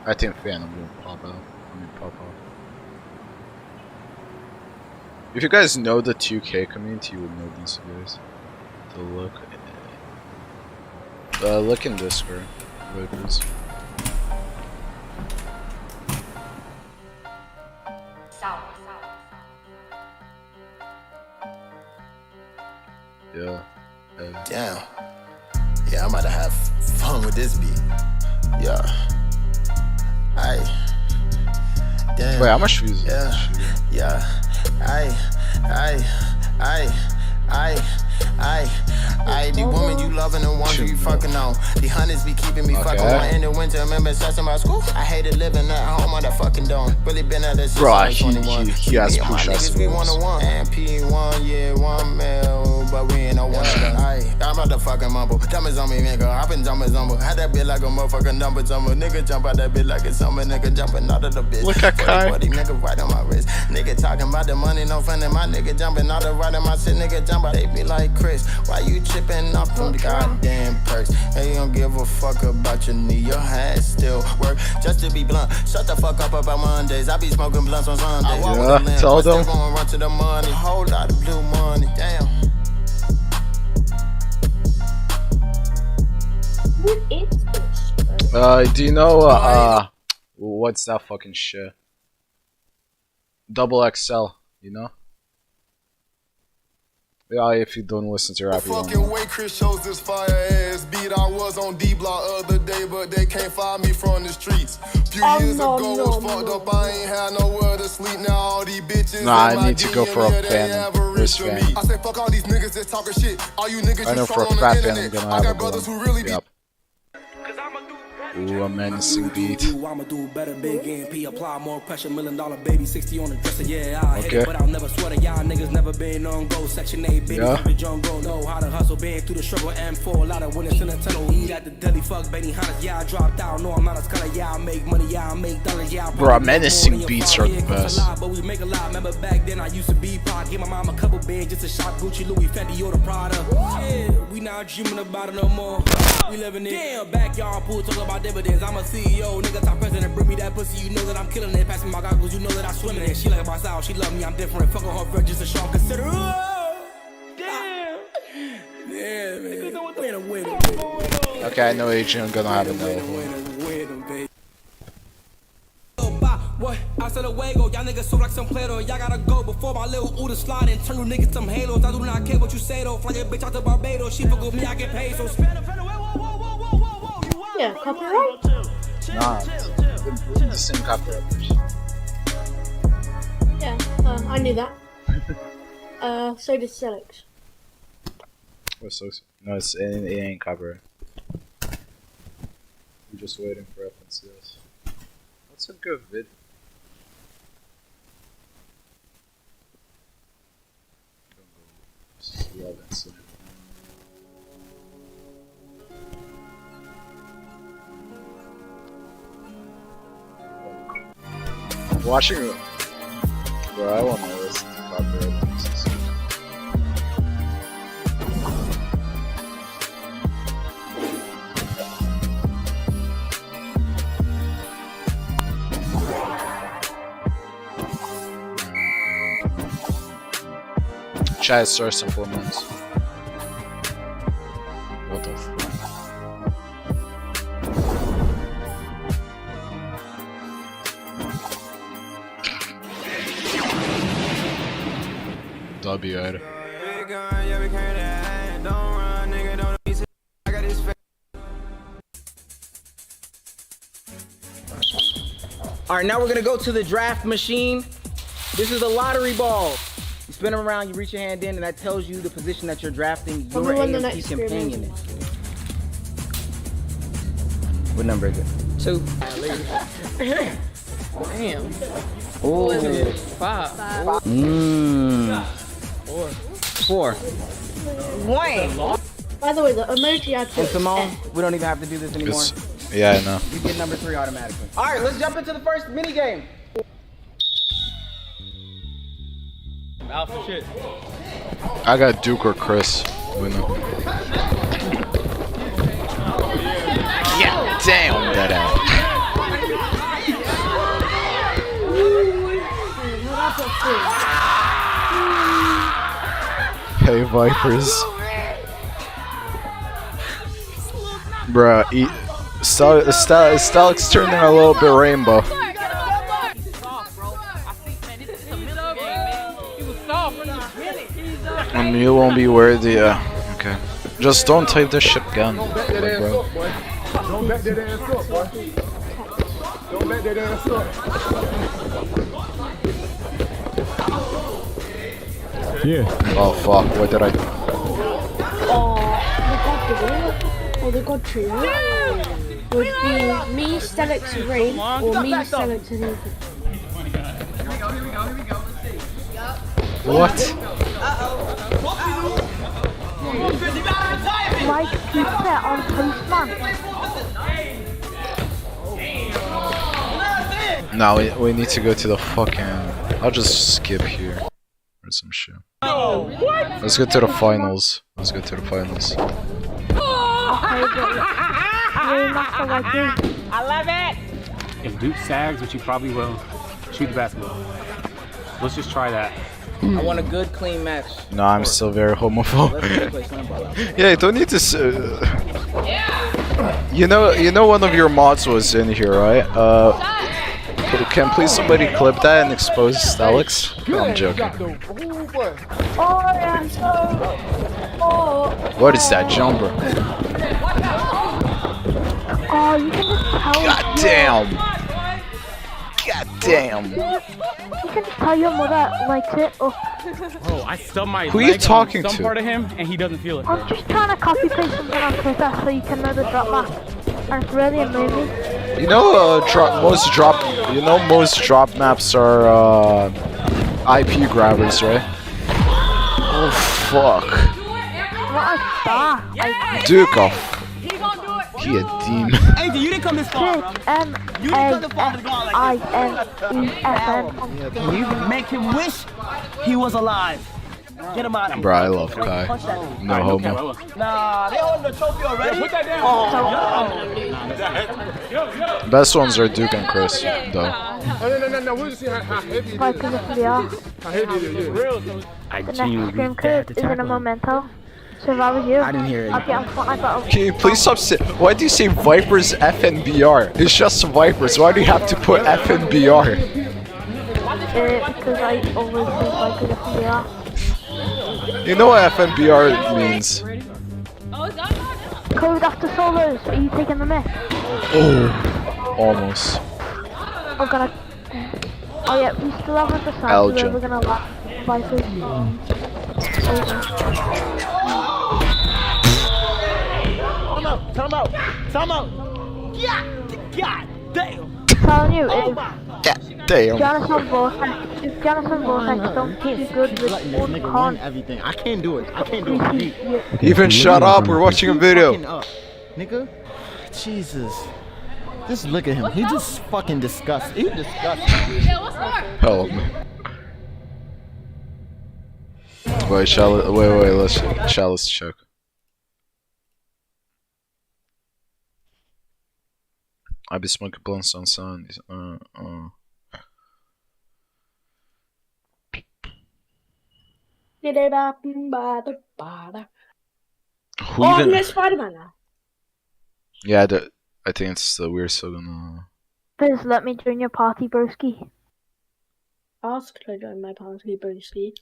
I think Phantom will pop out. Pop off. If you guys know the 2K community, you would know these guys. The look. Look in Discord. Vipers. Yeah. Damn. Yeah, I'm about to have fun with this beat. Yeah. Aye. Damn. Wait, how much views is Yeah. this shit? Yeah. Aye. The woman you loving and one you fucking on. The hunters be keeping me fucking on. In the winter, remember stressing about school. I hated living at home on that fucking dome. Really been at this since Bro, I was he 21. has Me and my push niggas, we us. one-on-one. And P1, yeah, 1 mil. but we ain't no one of them. I'm about to fucking mumble. Jumpers on me, nigga. Hopping jumpers on me. Had that bitch like a motherfucking number jumper. Nigga jump out that bitch like it's summer. Nigga jumping out of the bitch. Look at Kai. 40, nigga right on my wrist. Nigga talking about the money, no funny. My nigga jumping out of right on my shit. Nigga jump out. They be like Chris. Why you chipping off them goddamn perks? Hey, you don't give a fuck about your knee. Your hands still work. Just to be blunt. Shut the fuck up about Mondays. I be smoking blunts on Sundays. Yeah, tell them. Run to the money. Whole lot of blue money. Damn. What is this? Do you know what's that fucking shit? Double XL, you know? Yeah, if you don't listen to rap, you don't know. Way Chris shows this fire ass beat. I was on D Block other day, but they can't find me from the streets. Few years ago was fucked up. I ain't had nowhere to sleep. Now all these bitches. Nah, I need to go for a fan. Wrist fan. I say fuck all these niggas that's talking shit. All you niggas I know just for a troll on fact the fan I'm internet. gonna I have got a brothers one. who really be. Yep. Ooh, a menacing beat. I'ma do better, big MP, apply more pressure, $1 million baby, 60 on the dresser, yeah, I hit Okay. it, but I'll never swear to y'all niggas never been on go, Section 8, baby, Yeah. from the jungle, know how to hustle, been through the struggle, M4, a lot of winners in the tunnel, he got the deadly fuck, Benny Hunters, yeah, I dropped out, no, I'm not a scholar, yeah, I make money, yeah, I make dollars, yeah, I Bro, menacing beats are the best. but we make a lot, remember back then I used to be pop, give my mom a couple bands just to shop Gucci, Louis, Fendi, or the Prada, yeah, we not dreaming about it no more, we living in, damn, backyard pool, talk about dividends, I'm a CEO, nigga, top president, bring me that pussy, you know that I'm killing it. Pass me my goggles, you know that I swim in it. She like my style, she love me, I'm different. Fuck on her friend, just a strong consider. Damn, man. Win. Okay, I know Adrian gonna have another one. What? I said away go, y'all niggas so like some Play-Doh. Y'all gotta go before my little Uda slide and turn you niggas some halos. I do not care what you say though. Fly your bitch out to Barbados. She fuck with me, I get paid. So Yeah, copyright? Nah, the same copyright. Yeah, I knew that. So did Celix. What's so? No, it ain't copyright. I'm just waiting for FNCS. That's a good vid. Watching it. Bro, I want to listen to copyright music. Chat source implements. What the fuck? W out. All right, now we're gonna go to the draft machine. This is a lottery ball. You spin them around, you reach your hand in, and that tells you the position that you're drafting your AMP companion in. What number is it? 2. Damn. Oh. 5. 4. 1. By the way, the emoji I And put. Simone, we don't even have to do this anymore. Yeah, I know. You get number 3 automatically. All right, let's jump into the first mini game. Alpha shit. I got Duke or Chris. Winner. Yeah, damn that ass. Hey Vipers. Bruh, Stalix turning a little bit rainbow. You won't be worthy, okay. Just don't type this shit gun. Don't back that ass up, boy. Don't back that ass up, boy. Don't back that ass up. Yeah. Oh fuck, what did I do? Oh, the god trio would be me, Stelix, Rain, or me, Stelix, and Ethan. What? like pizza on Postman. No, we need to go to the fucking... I'll just skip here. Or some shit. Let's go to the finals. Let's go to the finals. I love it! If Duke sags, which he probably will, shoot the basketball. Let's just try that. I want a good, clean match. No, I'm still very homophobic. Yeah, you don't need to. You know, one of your mods was in here, right? Can please somebody clip that and expose Stelix? I'm joking. What is that jumper? Oh, you can just tell. God damn! God damn! You can just tell your mother likes it. Oh. Oh, I stubbed my Who are you leg talking on some to? part of him, and he doesn't feel it. I'm just trying to copy paste something on Twitter so you can know the drop map. And it's really amazing. You know, most drop maps are IP grabbers, right? Oh fuck! Not like that. Duke off. He a demon. Hey, you didn't come this far, bro. You didn't come this far to go out like M-A-N-E-F-N. Can you make him wish he was alive? Get him out of here. Bro, I love Kai. No homo. Nah, they holding the trophy already. Yeah, put that down. Best ones are Duke and Chris, though. No, we'll just see how heavy it is. How heavy it is. The next stream code is in a memento. So if I was you, I didn't hear it. I'd be on Fortnite battle. Can you please stop why do you say Vipers FNBR? It's just Vipers. Why do you have to put FNBR? Because I always say Vipers FNBR. You know what FNBR means? Code after solos. Are you taking the mic? Oh, almost. I'm gonna. Oh yeah, we still haven't decided whether we're gonna laugh Vipers. Time out. Yeah, God damn. Telling you, if Jonathan Vortex don't do good with one con. Everything. I can't do it. I can't do it. Even shut up. We're watching a video. Nigga. Jesus. Just look at him. He just fucking disgusting. He disgusting. Help me. Wait, let's check. I be smoking blunts on Sundays. Who even? There's Spider-Man now. Yeah, I think it's the weird slogan. Please let me join your party, broski. Ask to join my party, broski.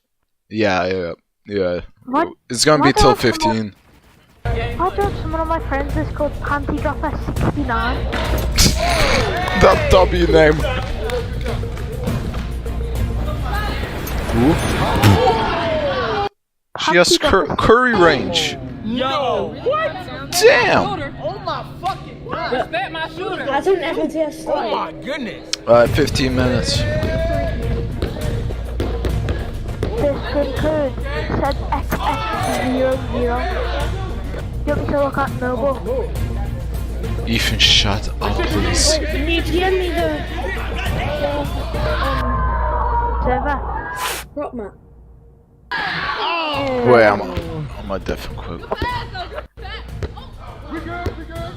Yeah. What? It's gonna be till 15. I don't someone of my friends is called Panty Dropper 69. That W name. Who? She has curry range. Yo, what? Damn. Oh my fucking god. Respect my shooter. I didn't ever just. Oh my goodness. 15 minutes. This code said XX00. You want me to look at Noble? Ethan, shut up, please. Can you give me the server? rock map? Wait, I'm a different quick.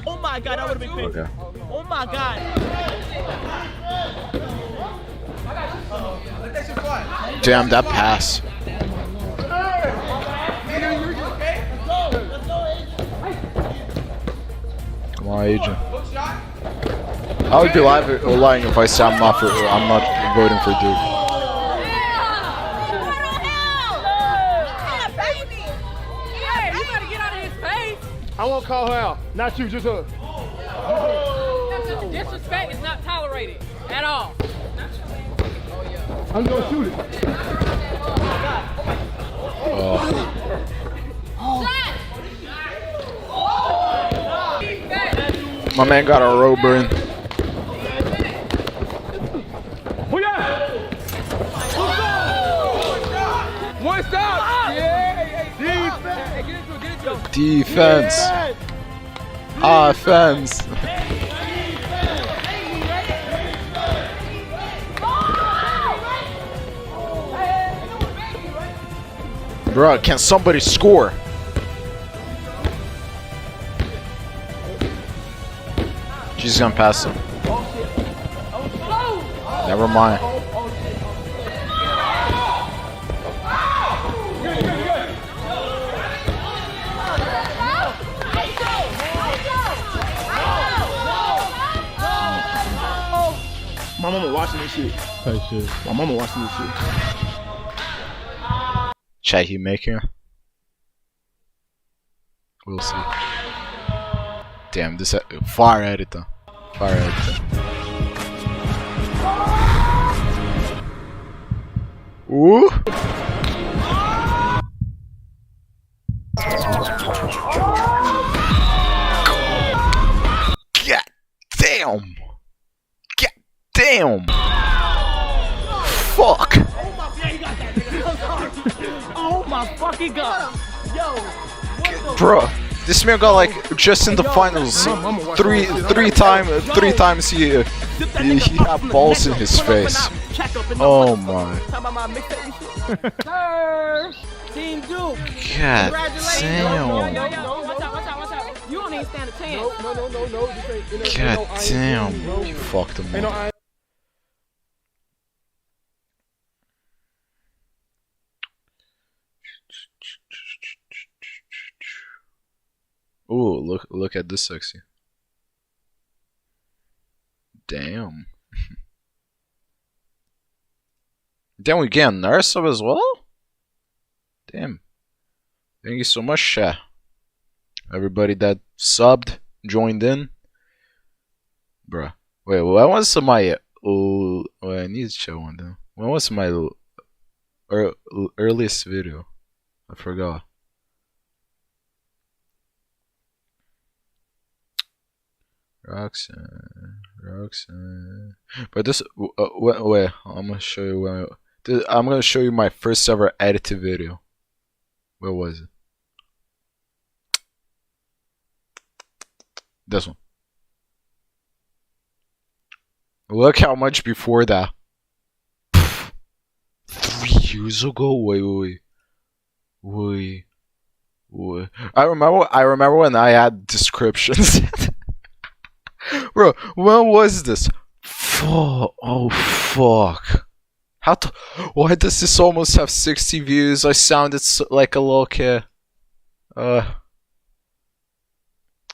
Oh my god, that would have been quick. Okay. Oh my god. Damn, that pass. Come on, Agent. I would be lying if I say I'm not voting for Duke. I won't call her out. Not you, just her. Disrespect is not tolerated at all. I'm gonna shoot it. My man got a rober in. Oh yeah! One stop! Yeah! Defense! Get into it, Defense. Offense. Bro, can somebody score? She's gonna pass him. Never mind. My mama watching this shit. Type shit. My mama watching this shit. Chat he making? We'll see. Damn, this far editor. Far editor. Ooh. God damn. God damn. Fuck. Oh my fucking god! Yo, Bro, this man got like just in the finals three times he had balls in his face. Oh my. Team Duke. God damn. You don't even stand a chance. God damn. You fucked him up. Ooh, look at this sexy. Damn. Then we get a nurse up as well? Damn. Thank you so much, chat. Everybody that subbed, joined in. Bruh. Wait, when was my... Oh, wait, I need to show one though. When was my earliest video? I forgot. Roxanne. But this, wait, I'm gonna show you when. I'm gonna show you my first ever edited video. Where was it? This one. Look how much before that. 3 years ago. Wait. I remember when I had descriptions. Bro, when was this? Oh fuck! Why does this almost have 60 views? I sounded like a little kid.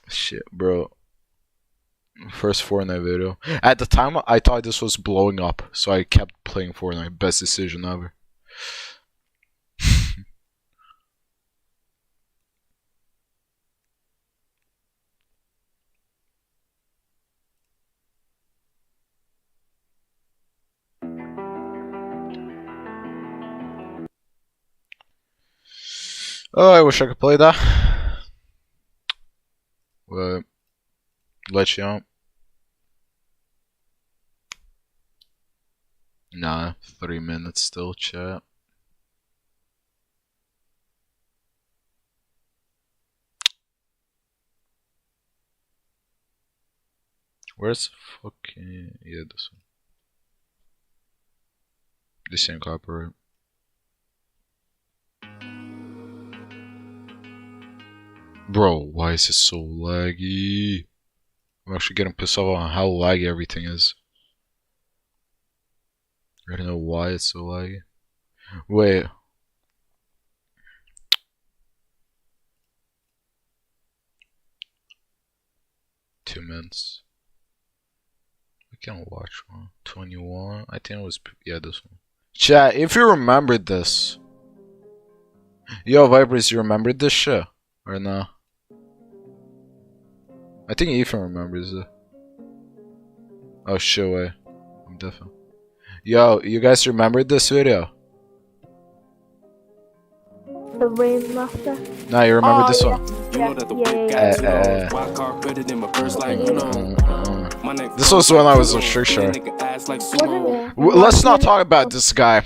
Shit, bro. First Fortnite video. At the time, I thought this was blowing up, so I kept playing Fortnite. Best decision ever. Oh, I wish I could play that. But let you out. Nah, 3 minutes still, chat. Where's fucking... Yeah, this one. This ain't copyright. Bro, why is it so laggy? I'm actually getting pissed off on how laggy everything is. I don't know why it's so laggy. Wait. Two minutes. We can watch one. 21. I think it was... Yeah, this one. Chat, if you remembered this. Yo, Vipers, you remembered this shit? Or no? I think Ethan remembers it. Oh shit, wait. I'm definitely. Yo, you guys remembered this video? Therainmaster. No, you remember this one? This was when I was a trick shot. Let's not talk about this guy.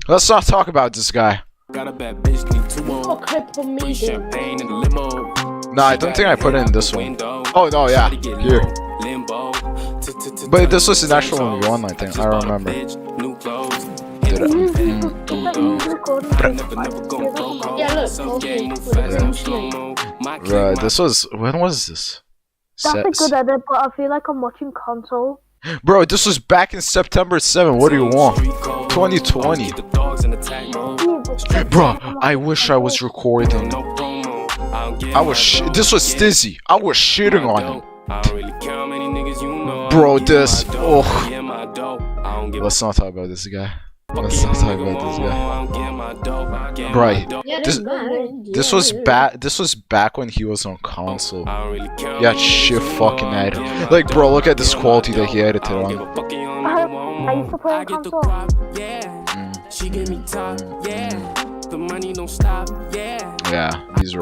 Let's not talk about this guy. Got a bad bitch, need two more. What clip of me Champagne in the limo. No, I don't think I put it in this one. Oh no, yeah, here. But this was an actual 1v1, I think. I remember. Did it? Right, this was. When was this? That's a good edit, but I feel like I'm watching console. Bro, this was back in September 7. What do you want? 2020. Bro, I wish I was recording. This was Stizzy. I was shitting on him. Bro, this. Oh. Let's not talk about this guy. Let's not talk about this guy. Right. This was back. This was back when he was on console. Yeah, shit fucking at him. Like, bro, look at this quality that he edited on. I used to play on console. She gave me top, yeah. The money don't stop, yeah. Yeah, these are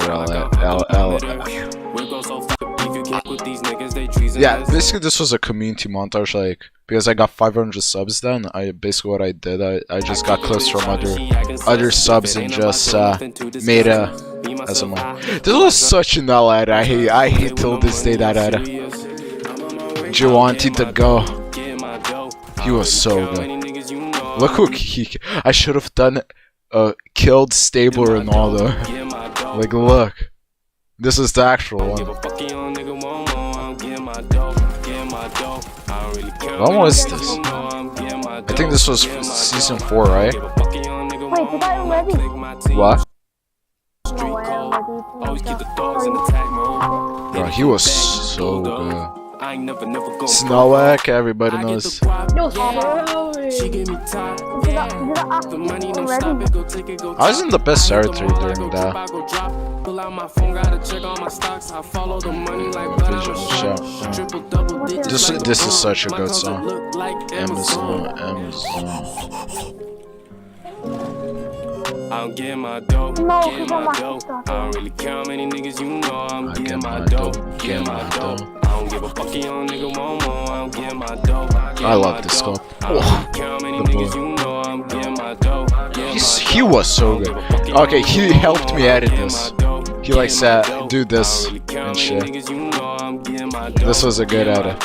Yeah, basically this was a community montage, like, because I got 500 subs then, basically what I did, I just got clips from other subs and just made a SMR. This was such an L edit. I hate till this day that edit. Giovanni to go. He was so good. Look who I should have done killed Stable Ronaldo. Like, look. This is the actual one. When was this? I think this was season 4, right? Wait, did I already? What? No way, I already. Bro, he was so good. Snowek, everybody knows. I wasn't the best character during that. This is such a good song. Amazon. I'll get my dope, get my dope. I don't really care how many niggas you know. I'm getting my dope, get my dope. I don't give a fuck, young nigga, momo. I don't get my dope. I love this scope. Oh, he was so good. Okay, he helped me edit this. He like said, do this and shit. This was a good edit.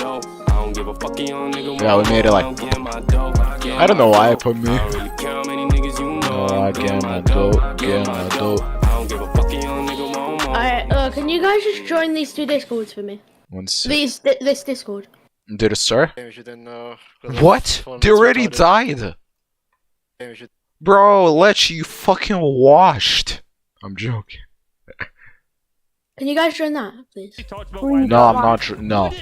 Yeah, we made it like. I don't know why I put me. I get my dope, get my dope. Alright, can you guys just join these two discords for me? This discord. Did it start? What? They already died. Bro, let you fucking washed. I'm joking. Can you guys join that, please? No, I'm not. No.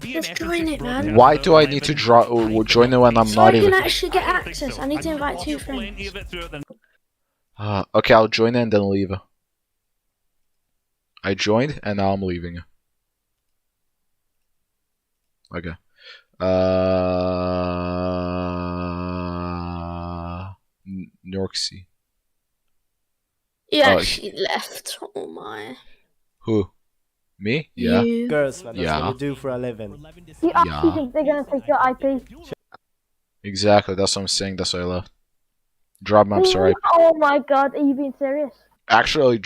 Just join it, man. Why do I need to join it when I'm not even? So I can actually get access. I need to invite 2 friends. Okay, I'll join it and then leave. I joined and now I'm leaving. Okay. Norksy. Yeah, she left. Oh my. Who? Me? Yeah. Girls, man, that's yeah. what we do for a living. You actually think they're gonna take your IP? Exactly, that's what I'm saying. That's why I left. Drop maps are IP. Oh my god, are you being serious? Actually,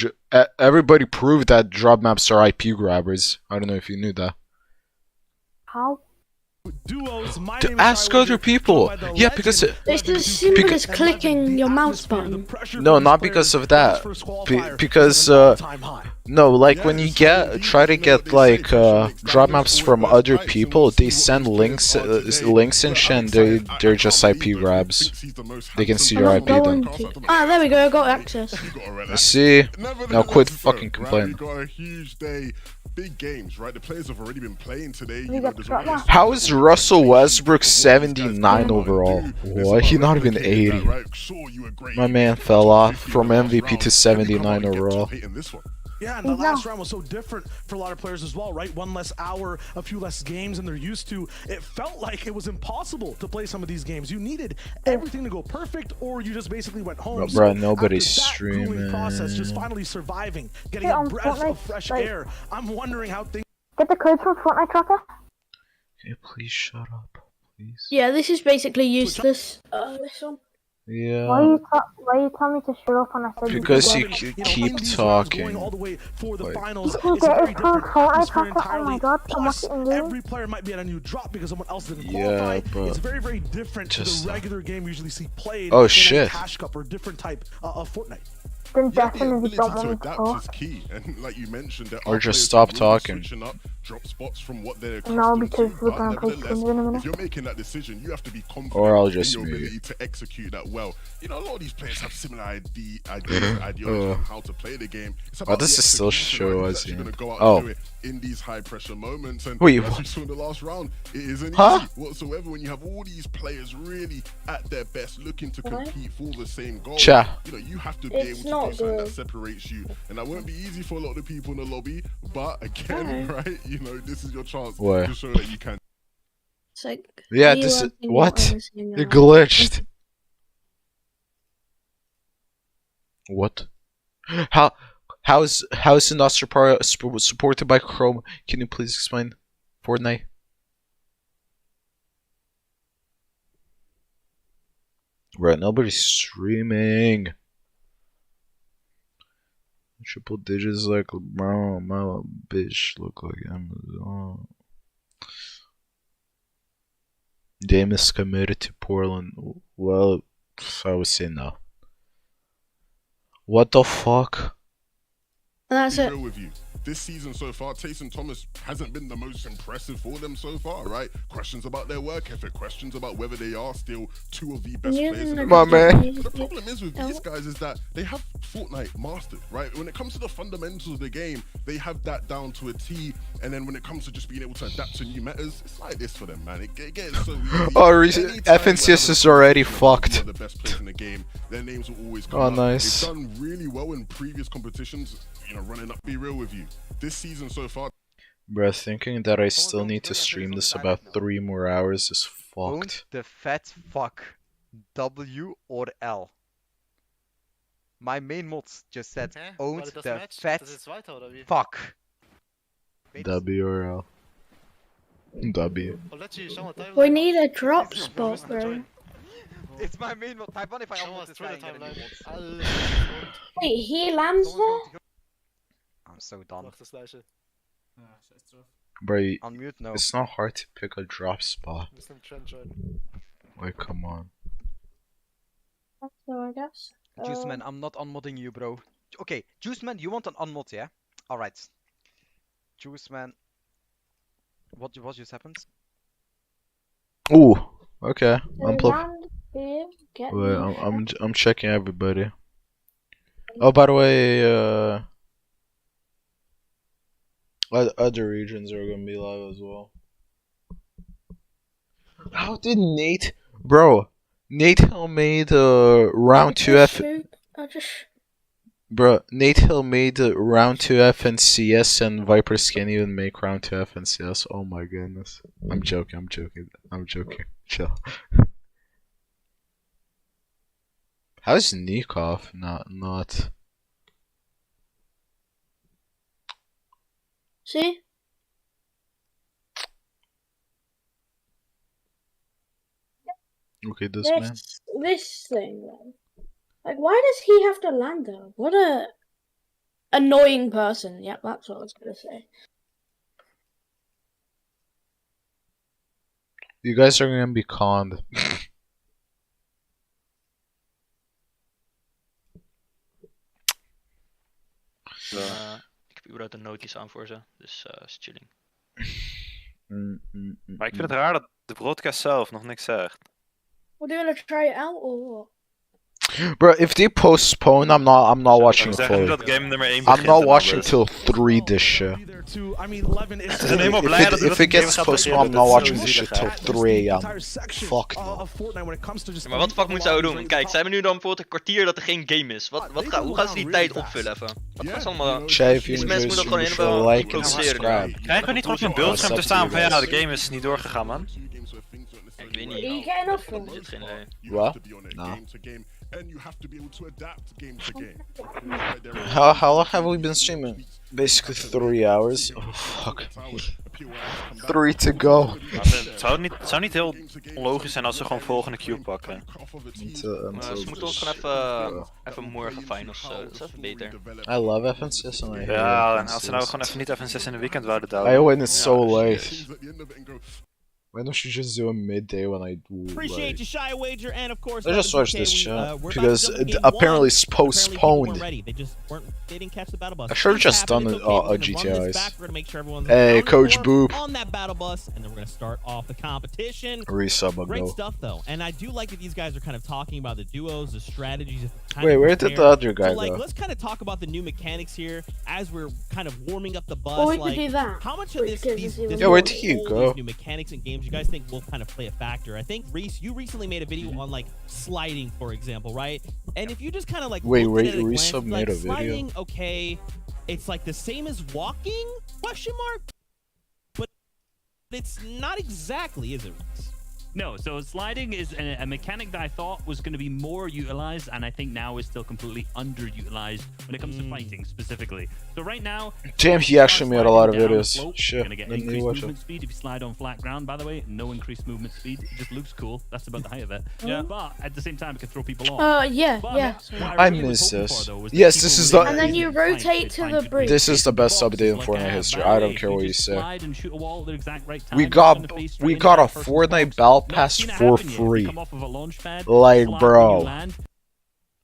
everybody proved that drop maps are IP grabbers. I don't know if you knew that. How? To ask other people. Yeah, because it's as simple as clicking your mouse button. No, not because of that. Because no, like when you try to get like drop maps from other people, they send links and shit, and they're just IP grabs. They can see your IP then. Ah, there we go. I got access. See? Now quit fucking complaining. Big games, right? The players have already been playing today. How is Russell Westbrook 79 overall? What? He not even 80. My man fell off from MVP to 79 overall. Yeah, and the last round was so different for a lot of players as well, right? One less hour, a few less games than they're used to. It felt like it was impossible to play some of these games. You needed everything to go perfect, or you just basically went home. Bro, nobody's streaming. Process, just finally surviving, getting a breath of fresh air. I'm wondering how things. Get the codes from Fortnite Tracker. Okay, please shut up, please. Yeah, this is basically useless. This one. Yeah. Why you tell me to shut up when I said Because you you could keep talking. All the way for the Like- finals. You It's a get very it from different Fortnite atmosphere tracker. Oh my entirely. god, I'm Plus, watching game. every player might be at a new drop because someone else didn't Yeah, qualify. but It's very, very different to just, the regular game we usually see played Oh, in shit. a Cash Cup or different type of Fortnite. Then Yeah, the definitely ability don't to want me to adapt talk. is key, and like you mentioned, there Or are just players stop who will be talking. switching up, drop spots from what they're No, accustomed because to, we're but gonna play nevertheless, skins in a minute. if you're making that decision, you have to be confident Or I'll in just your mute ability to execute that well. You know, a lot of these players have similar ideas, Uh-huh. ideology on how to play the game. It's Why about does the it still execution, show right? Who's us actually here? going to go out Oh. and do it in these high pressure moments. And Wait, as what? you saw in the last round, it isn't Huh? easy whatsoever when you have all these players really at their best, looking to What? compete for the same goal. Cha. You know, you have to be It's able to not do something that good. separates you, and that won't be easy for a lot of people in the lobby. But again, Why? right? You know, this is your chance Why? to show that you can. It's like Yeah, me this is wanting what? I was saying It earlier. glitched. What? How is Industrial Power supported by Chrome? Can you please explain? Fortnite. Right, nobody's streaming. Triple digits like LeBron, my bitch look like Amazon. Dame is committed to Portland. Well, I would say no. What the fuck? And that's Be it. real with you. This season so far, Taysom Thomas hasn't been the most impressive for them so far, right? Questions about their work ethic, questions about whether they are still two of the best players in the My league. man. But the problem is with these guys is that they have Fortnite mastered, right? When it comes to the fundamentals of the game, they have that down to a T. And then when it comes to just being able to adapt to new metas, it's like this for them, man. It gets so easy. Oh, Anytime FNCS we're is already having people who fucked. are the best players in the game, their names will always come Oh, up. nice. They've done really well in previous competitions, you know, running up. Be real with you. This season so far, Bruh, thinking that I still need to stream this about 3 more hours is Owned fucked. the fat fuck. W or L. My main mods just said owned the fat fuck. W or L. W. We need a drop spot, bro. It's my main mod. Type 1 if I unmod this guy and get a new mod. Wait, he lands there? I'm so done. Bro, Unmute, no. it's not hard to pick a drop spot. Like, come on. So I guess. Juiceman, I'm not unmodding you, bro. Okay, Juiceman, you want an unmod, yeah? Alright. Juiceman. What just happened? Ooh, okay. Land here, get Wait, me. I'm checking everybody. Oh, by the way, other regions are gonna be live as well. How did Nate, bro? Nate Hill made round 2 F. Bro, Nate Hill made round 2 FNCS and Vipers can't even make round 2 FNCS. Oh my goodness. I'm joking. Chill. How's Nikov not? See? Okay, this man. This thing, then. Like, why does he have to land there? What a annoying person. Yep, that's what I was gonna say. You guys are gonna be conned. Ik heb überhaupt een notice aan voor ze, dus is chilling. Maar ik vind het raar dat de broadcast zelf nog niks zegt. What do you want to try it out or what? Bro, if they postpone, I'm not watching zeggen fully. dat game nummer 1 I'm begint not en watching alles. till 3 this shit. Ze zijn helemaal blij dat If it gets postponed, I'm not watching this shit till 3 AM. Fuck no. Maar wat de fuck moeten ze nou doen? Kijk, zijn we nu dan bijvoorbeeld een kwartier dat er geen game is? Hoe gaan ze die tijd opvullen even? Wat gaan ze allemaal... Deze mensen moeten gewoon helemaal like and produceren. subscribe. Krijgen we niet gewoon op een beeldscherm te staan van ja, de game is niet doorgegaan, man? Ik weet niet. You get enough from Zit geen idee. What? No. and you have to be able to adapt game to game. How long have we been streaming? Basically 3 hours. Oh fuck. 3 to go. Het zou niet heel onlogisch zijn als ze gewoon volgende queue pakken. Ze moeten ook gewoon even morgen finals, dat is even beter. I love FNCS and I hate Ja, en FNCS. als ze nou gewoon even niet FNCS in de weekend wouden I houden. when it's so late. Why don't you just do a midday when I do? Appreciate you, Shy Wager, and of course. Let's just watch this we're chat about to because jump into it game apparently one. it's Apparently people weren't postponed. ready. They didn't catch the battle bus. I should have Things just happen, done it's okay. We're gonna run GTA this Ice. back. We're gonna make sure everyone's Hey, accounted Coach for Boop. on that battle bus, and then we're gonna start off the competition. Resub Great ago. stuff though, and I do like that these guys are kind of talking about the duos, the strategies. Kind Wait, of where did the other guy so, like, go? let's kind of talk about the new mechanics here as we're kind of warming up the bus. Or we could like, do that. how much of this, Yeah, where did he go? these new mechanics and games you guys think will kind of play a factor? I think Reese, you recently made a video on like sliding, for example, right? And if you just kind of like Wait, looked at it at a Reese glance, made like, a video? sliding, okay, it's like the same as walking? Question mark. But it's not exactly, is it, Reese? No, so sliding is a mechanic that I thought was going to be more utilized, and I think now is still completely underutilized when it comes to fighting specifically. So right now, Damn, he actually made a lot of down videos. slope, Shit, you're gonna get let me increased watch movement it. speed if you slide on flat ground. By the way, no increased movement speed. It just looks cool. That's about the height of it. Yeah. But at the same time, it can throw people off. Yeah, But yeah. what I really was miss hoping this. for, though, was that Yes, people this is really the. And then you rotate to the bridge. This is the best update in Fortnite history. I don't care what you say. Slide and shoot a wall at the exact right time. We You're gonna got face straight into a that person's Fortnite box. battle Not pass seen it for happen yet. You free. come off of a launch pad, Like, slide when you bro. land.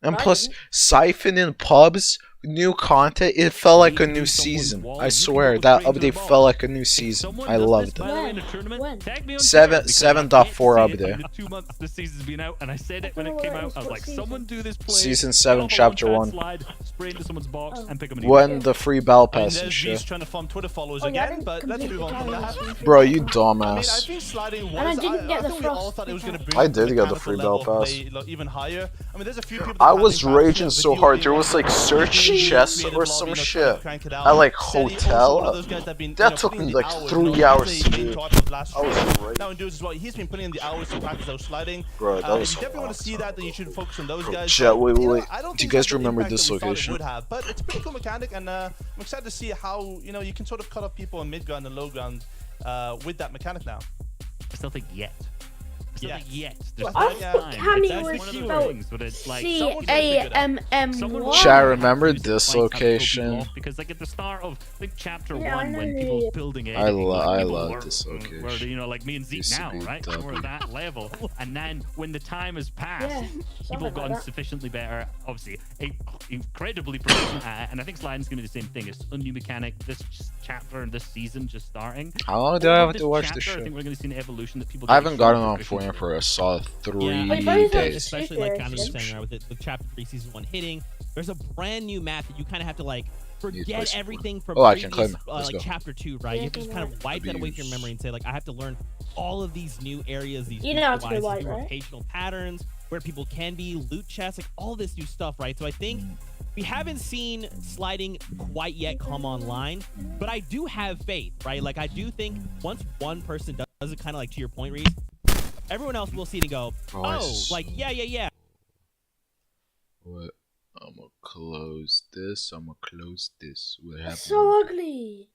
And plus, Siphon in pubs, new content, it felt like a new season. I swear, that update felt like a new season. I loved it. 7.4 update. 2 months this season's been out, and I said it when it came out. I was like, someone do this play. Season 7, Chapter 1. Slide, spray into someone's box, and pick up an When the free battle pass and There's shit. Beast trying to farm Twitter followers again, but let's move on from that. Bro, you I dumbass. think sliding was. And I didn't get the think we all frost thought it was going to bring I did get the mechanical free level battle of pass. play, like, even higher. I mean, there's a few people. I was raging so hard. There was like search chest or some shit at like hotel. That took me like 3 hours to do. I was raging. Now in dudes as well, he's been putting in the hours to practice those sliding. Bro, that was if you definitely want to see that, then you should focus on those guys. Chat, wait, You know, wait. I don't Do you think guys that's the remember impact this that we thought it location? would have, but it's a pretty cool mechanic, and I'm excited to see how you can sort of cut off people in mid ground and low ground with that mechanic now. I still think yet. Yet. I think Cammy was spelled C-A-M-M-Y. Chat, remember this location? Because like at the start of like chapter Yeah, I 1 know when who people you- were building it, I people love were, this location. like me and Zeke Used to now, be right? dope. We're at that level. And then when the time has passed, Yeah, people something have gotten like that. sufficiently better, obviously incredibly proficient at it, and I think sliding's gonna be the same thing. It's a new mechanic this chapter and this season just starting. How long do I have This to watch this chapter, I shit? think we're gonna see an evolution that people I get haven't gotten on extremely Fortnite for a solid 3 both days. Especially like kind of you're saying, right, with Chapter 3 Season 1 hitting, there's a brand new map that you kind of have to like forget play everything from Oh, I can previous, claim it. Let's like go. Chapter 2, right? You have to just kind of wipe that away from your memory and say like, I have to learn all of these new areas, these You new know how to be devices, white, new right? rotational patterns, where people can be, loot chests, like all this new stuff, right? So I think we haven't seen sliding quite yet come online, but I do have faith, right? Like I do think once one person does it, kind of like to your point, Reese, everyone else will see it and go, oh, like yeah. What? I'm gonna close this. What happened? It's so ugly.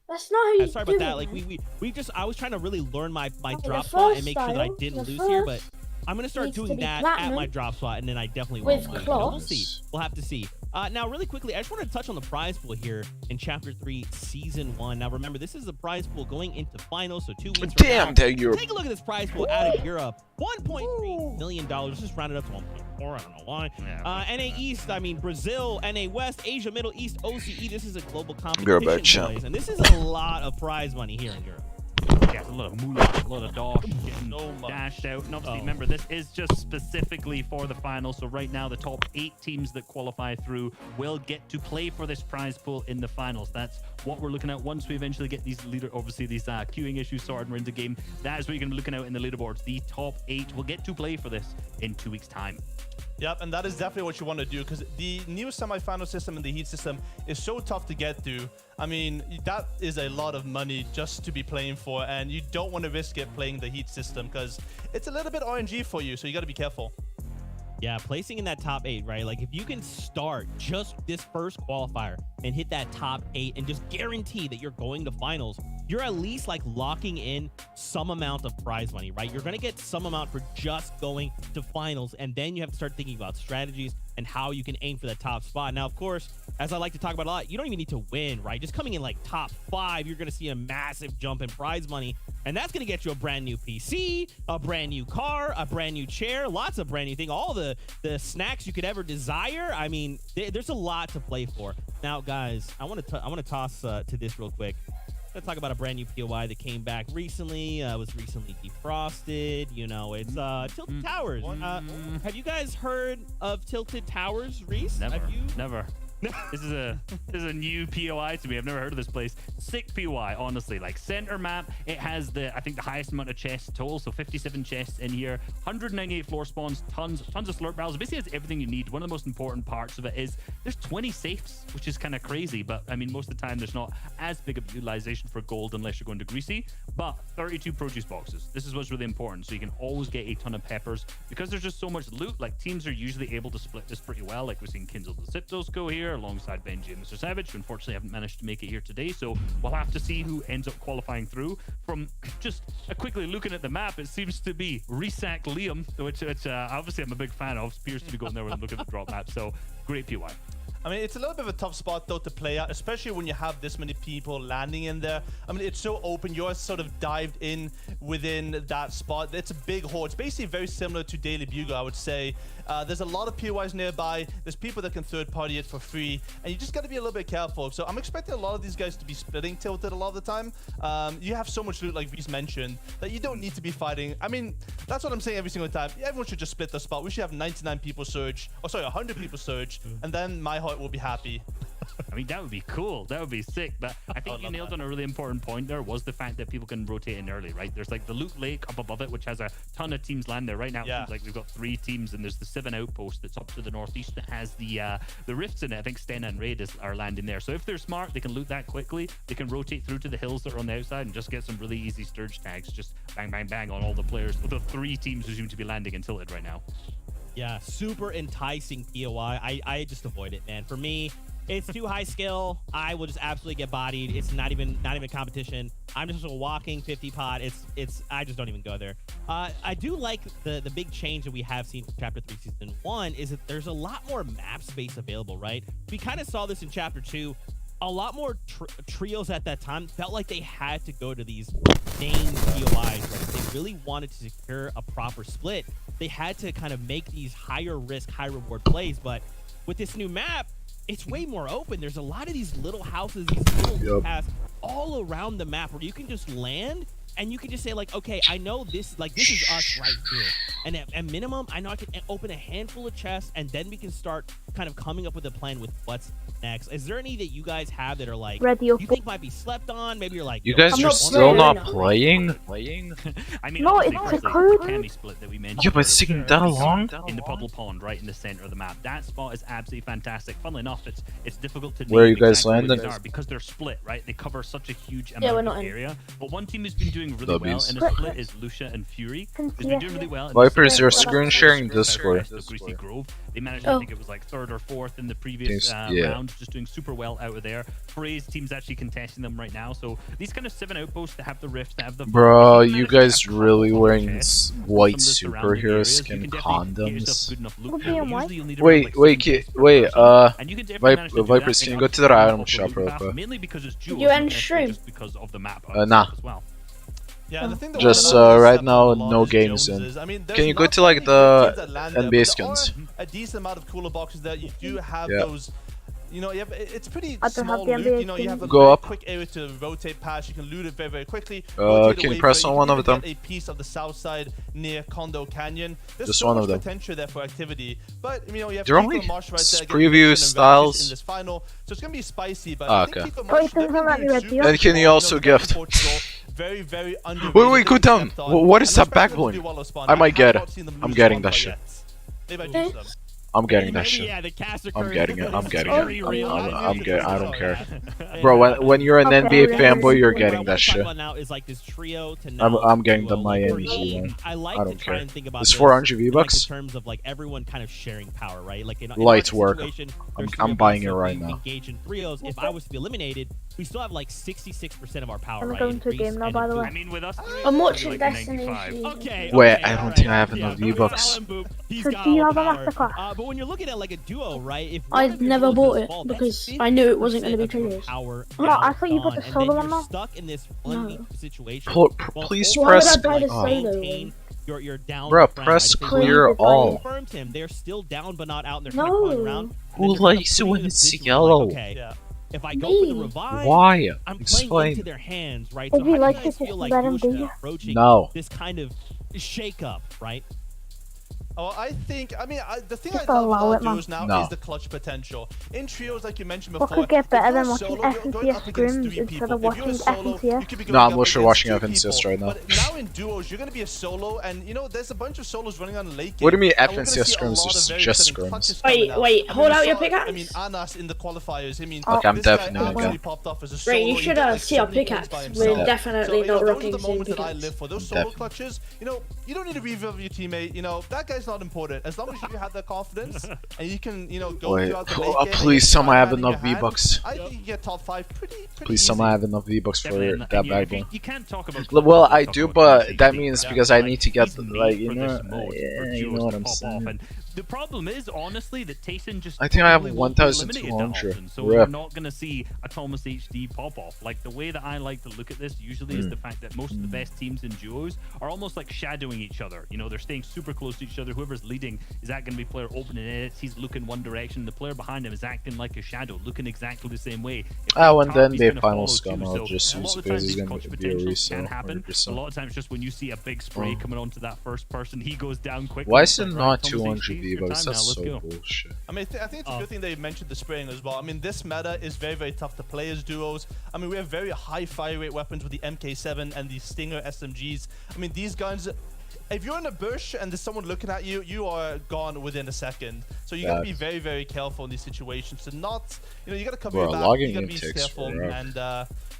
That's not how you Sorry do about that. it, Like man. we just I was trying to really learn my the drop spot and first make sure that I style, didn't the lose here, but first I'm gonna start needs to doing be that at platinum my drop spot, and then I definitely with won't. cloth. We'll see. We'll have to see. Now, really quickly, I just wanted to touch on the prize pool here in Chapter 3, Season 1. Now, remember, this is the prize pool going into finals, so 2 weeks from Damn, now. that Europe. Take a look at this prize pool out of Europe. $1.3 million. Let's just round it up to 1.4. I don't know why. NA East, I mean, Brazil, NA West, Asia, Middle East, OCE. This is a global You're a bad competition, champ. boys, and this is a lot of prize money here in Europe. Yeah, a lot of moolah, a lot of dosh getting dashed out. And obviously, remember, this is just specifically for the final. So right now, the top 8 teams that qualify through will get to play for this prize pool in the finals. That's what we're looking at once we eventually get these obviously these queuing issues sorted and we're into game. That is what you're going to be looking at in the leaderboards. The top 8 will get to play for this in 2 weeks' time. Yep, and that is definitely what you want to do, because the new semifinal system and the heat system is so tough to get through. I mean, that is a lot of money just to be playing for, and you don't want to risk it playing the heat system because it's a little bit RNG for you, so you got to be careful. Yeah, placing in that top 8, right? Like if you can start just this first qualifier and hit that top 8 and just guarantee that you're going to finals, you're at least like locking in some amount of prize money, right? You're going to get some amount for just going to finals, and then you have to start thinking about strategies and how you can aim for that top spot. Now, of course, as I like to talk about a lot, you don't even need to win, right? Just coming in like top 5, you're going to see a massive jump in prize money, and that's going to get you a brand new PC, a brand new car, a brand new chair, lots of brand new things, all the snacks you could ever desire. I mean, there's a lot to play for. Now, guys, I want to toss to this real quick. I'm gonna talk about a brand new POI that came back recently. Was recently defrosted. You know, it's Tilted Towers. Have you guys heard of Tilted Towers, Reese? Never. Have you? Never. This is a new POI to me. I've never heard of this place. Sick POI, honestly. Like center map, it has I think the highest amount of chests total, so 57 chests in here, 198 floor spawns, tons of slurp barrels. It basically has everything you need. One of the most important parts of it is there's 20 safes, which is kind of crazy, but I mean most of the time there's not as big of utilization for gold unless you're going to greasy. But 32 produce boxes. This is what's really important. So you can always get a ton of peppers because there's just so much loot. Like teams are usually able to split this pretty well. Like we've seen Kinzel the Siptos go here alongside Benji and Mr. Savage, who unfortunately haven't managed to make it here today, so we'll have to see who ends up qualifying through. From just quickly looking at the map, it seems to be Resac Liam, which obviously I'm a big fan of. Appears to be going there when I look at the drop map, so great POI. I mean, it's a little bit of a tough spot, though, to play at, especially when you have this many people landing in there. I mean, it's so open. You're sort of dived in within that spot. It's a big hole. It's basically very similar to Daily Bugle, I would say. There's a lot of POIs nearby. There's people that can third-party it for free, and you just got to be a little bit careful. So I'm expecting a lot of these guys to be splitting Tilted a lot of the time. You have so much loot, like Reese mentioned, that you don't need to be fighting. I mean, that's what I'm saying every single time. Everyone should just split the spot. We should have 99 people surge, or sorry, 100 people surge, and then my heart will be happy. I mean, that would be cool. That would be sick. But I think you nailed on a really important point there, was the fact that people can rotate in early, right? There's like the loot lake up above it, which has a ton of teams land there. Right now, it seems like we've got 3 teams, and there's the 7 outpost that's up to the northeast that has the rifts in it. I think Stena and Raid are landing there. So if they're smart, they can loot that quickly. They can rotate through to the hills that are on the outside and just get some really easy sturge tags. Just bang, bang, bang on all the players. The 3 teams who seem to be landing in Tilted right now. Yeah, super enticing POI. I just avoid it, man. For me, it's too high skill. I will just absolutely get bodied. It's not even competition. I'm just a walking 50 pot. I just don't even go there. I do like the big change that we have seen from Chapter 3 Season 1 is that there's a lot more map space available, right? We kind of saw this in Chapter 2. A lot more trios at that time felt like they had to go to these named POIs, right? If they really wanted to secure a proper split, they had to kind of make these higher risk, high reward plays. But with this new map, it's way more open. There's a lot of these little houses, these little paths all around the map where you can just land and you can just say like, okay, I know this is us right here. And at minimum, I know I can open a handful of chests and then we can start kind of coming up with a plan with what's next. Is there any that you guys have that are like, you think might be slept on? Maybe you're like, you guys are still not playing? I mean, no, it's a code. Candy split that we mentioned. Yeah, but it's taking that long? In the puddle pond, right in the center of the map. That spot is absolutely fantastic. Funnily enough, it's difficult to where are you name guys exactly landing? where these are because they're split, right? They cover such a huge amount of area. But one team who's been doing really well in the split is Lucia and Fury. Who's been doing really well. Vipers, you're screen sharing Discord. Greasy Grove. They managed, I think it was like 3rd or 4th in the previous round, just doing super well out of there. Frey's team's actually contesting them right now. So these kind of 7 outposts that have the rifts, that have the... Bro, you guys really wearing white superhero skin condoms? Wait, Vipers, can you go to the item shop real quick? Mainly because it's Did you end stream? Just because of the map nah. as well. Yeah, the thing that just right now, no games in. I mean, can you go to like the NBA skins? A decent amount of cooler boxes that you do have those. You know, it's pretty small loot. You know, you have a very quick area to rotate past. You can loot it very, very quickly. Can you press on one of them? A piece of the south side near Condo Canyon. There's just so one much of them. potential there for activity, but you know, you have only Marsh right there preview styles in this final, so it's gonna be spicy. But okay. And can you also gift? Very, very wait, go down. What is that back bling? I might get it. I'm getting that shit. I'm getting that shit. Yeah, the caster I'm curse getting it. I'm is getting very it. real. I'm getting. I don't care, bro. When you're an NBA fanboy, you're getting that shit. What I want to talk about now is like this trio to now I'm getting the duo. Like, for Miami me, Heat one. I like I to don't try care. and think about It's this 400 in, like, V-Bucks. in terms of like everyone kind of sharing power, right? Like in Light our work. situation, I'm there's three of buying us it that right we now. Engage in trios. If I was to be eliminated, we still have like 66% of our power, I'm right? going in to a Reese game now, and by in the Boop. way. I mean, with us three, I'm it's watching like Destiny. 95. Okay. Wait, okay, I don't alright. think I have Yeah, enough very V-Bucks. solid, Boop. He's So got do you all the have a power. masterclass? But when you're looking at like a duo, right? If one I of your never duos bought does it fall, that's because I knew it wasn't going to be 50% of your trios. power No, now I thought you put gone, the and solo then one you're now. stuck in this No. 1v situation. Please Why press. would I buy the Oh. solo? Maintain your down. Bro, friend, press right? If they clear confirmed- all. confirmed him, they're still down but not out, and they're kind of going around. No. Who likes it when it's yellow? Okay, if I go for the Me. revive, Why? I'm playing Explain. into their hands, right? If So you how like do you guys it, just feel like let 'em you should be. be approaching No. this kind of shake-up, right? Oh, I think, the thing Just I love allow about it, man. duos now No. is the clutch potential. In trios, like you mentioned What before, could get better if you're than a watching solo, you're going FNCS up against scrims three instead people. of If you're a watching solo, FNCS? you could be going No, I'm up literally against watching two FNCS people. right now. But now in duos, you're going to be a solo, and you know, there's a bunch of solos running on late game. What do you mean and we're gonna FNCS see a scrims? lot of It's very just exciting clutches scrims. coming Wait, out. wait, I mean, hold we out your saw- pickaxe. I mean, Anas in the qualifiers. I mean, Okay, I'm this guy definitely gonna absolutely go. popped off as a Ray, solo. you He should did, like, see our 70 points pickaxe. by We're himself. definitely So, you not know, those are rocking the the same moments that I pickaxe. live for. Those solo clutches, you know, you don't need to revive your teammate. You know, that guy's not important. As long as you have that confidence and you can, you know, go Wait, throughout the late game. please, tell me I have in your enough hand, V-Bucks. I think you get top 5 pretty Please, tell me I have enough V-Bucks for Definitely, that and backbone. you can't talk about. Well, I talk do, about but Thomas that HD, means yeah. because I Like, need to get, he's made like, you for know, this mode, for yeah, you duos know what to I'm pop off. saying. And the problem is, honestly, that Tayson just I think I have probably won't be eliminated that 1,200. often, so we're Rip. not going to see a Thomas HD pop off. Like, the way that I like to look at this usually Hmm. is the fact that most of the best teams in duos are almost like shadowing each other. You know, they're staying super close to each other. Whoever's leading is that going to be player opening edits. He's looking one direction. The player behind him is acting like a shadow, looking exactly the same way. If Ah, he's when top, the he's NBA gonna Finals follow come, too. I'll So just a use lot it of because times he's these gonna clutch be a potentials resale, can happen. A 100%. lot of times just when you see a big spray Oh. coming onto that first person, he goes down quickly. Why It's is it like, not right, Thomas 200 HD, it's your V-Bucks? time now, That's let's so go. bullshit. I mean, I think it's a good thing they mentioned the spraying as well. I mean, this meta is very, very tough to play as duos. I mean, we have very high fire rate weapons with the MK7 and the Stinger SMGs. I mean, these guns, if you're in a bush and there's someone looking at you, you are gone within a second. So you gotta be very, very careful in these situations. To not, you know, you gotta cover Bro, your back. logging You gotta in be takes careful, forever. and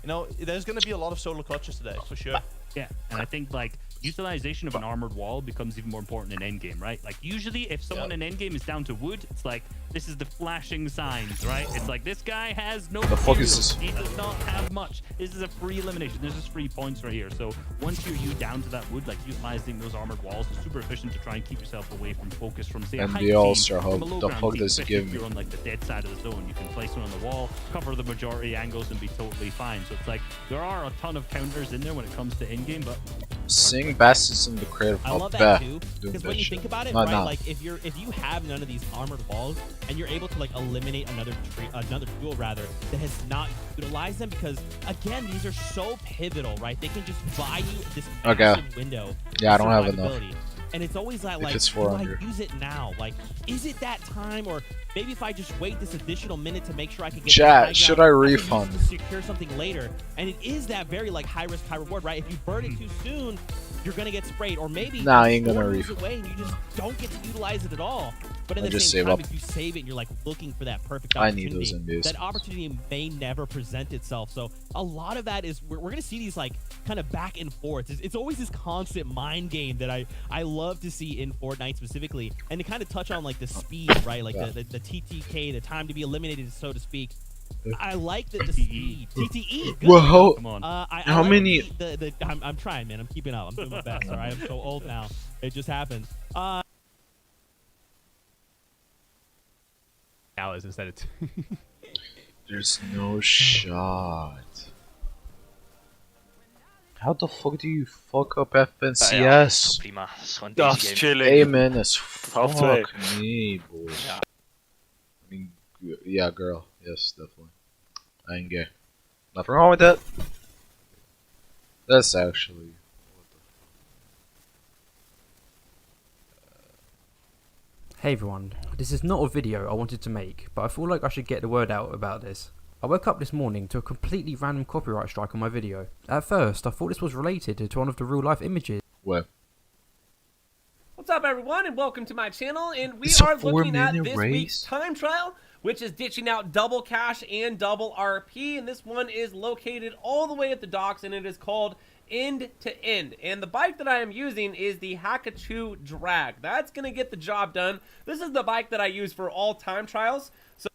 you know, there's gonna be a lot of solo clutches today for sure. Yeah, and I think like utilization of an armored wall becomes even more important in endgame, right? Like usually if someone in endgame is down to wood, it's like this is the flashing signs, right? It's like this guy has no The fuck is materials. this? He does not have much. This is a free elimination. There's just free points right here. So once you're down to that wood, like utilizing those armored walls is super efficient to try and keep yourself away from focus from say a And high the team, All-Star from a Hub, low the ground fuck team, does it especially give if you're me? on like the dead side of the zone. You can place one on the wall, cover the majority angles and be totally fine. So it's like there are a ton of counters in there when it comes to endgame, but Sing Bastards in the Creative I Hub. love Bah, that too, doing because that when you shit. think about it, No, right? no. Like if you have none of these armored walls and you're able to like eliminate another duel rather that has not utilized them, because again these are so pivotal, right? They can just buy you this Okay. massive window. Yeah, I of don't have enough. survivability. And it's always that If like, it's do I 400. use it now? Like, is it that time, or maybe if I just wait this additional minute to make sure I can get Chat, the high should ground, I can use refund? it to secure something later? And it is that very like high risk, high reward, right? If you burn it too soon, you're gonna get sprayed, or maybe Nah, I the ain't gonna storm moves refund. away and you just don't get to utilize it at all. But at I the just same save time, up. if you save it and you're like looking for that perfect I opportunity, need those NBAs. that opportunity may never present itself. So a lot of that is we're gonna see these like kind of back and forth. It's always this constant mind game that I love to see in Fortnite specifically, and to kind of touch on like the speed, right? Like Yeah. the TTK, the time to be eliminated, so to speak. I like the speed. TTE. Good. Whoa, Come on. how many- I'm trying, man. I'm keeping up. I'm doing my best. All right. I'm so old now. It just happens. Hours instead of 2. There's no shot. How the fuck do you fuck up FNCS? Prima. Dat is gewoon Dat deze is game. chilling. Amen as Half twee. fuck me, boy. Ja. I mean, yeah, girl. Yes, definitely. I ain't gay. Nothing wrong with that. That's actually. Hey everyone, this is not a video I wanted to make, but I feel like I should get the word out about this. I woke up this morning to a completely random copyright strike on my video. At first, I thought this was related to one of the real life images. What? What's up, everyone, and welcome to my channel. And we It's a are looking at 4-minute this race? week's time trial, which is ditching out double cash and double RP. And this one is located all the way at the docks, and it is called End to End. And the bike that I am using is the Hakuchu Drag. That's going to get the job done. This is the bike that I use for all time trials. So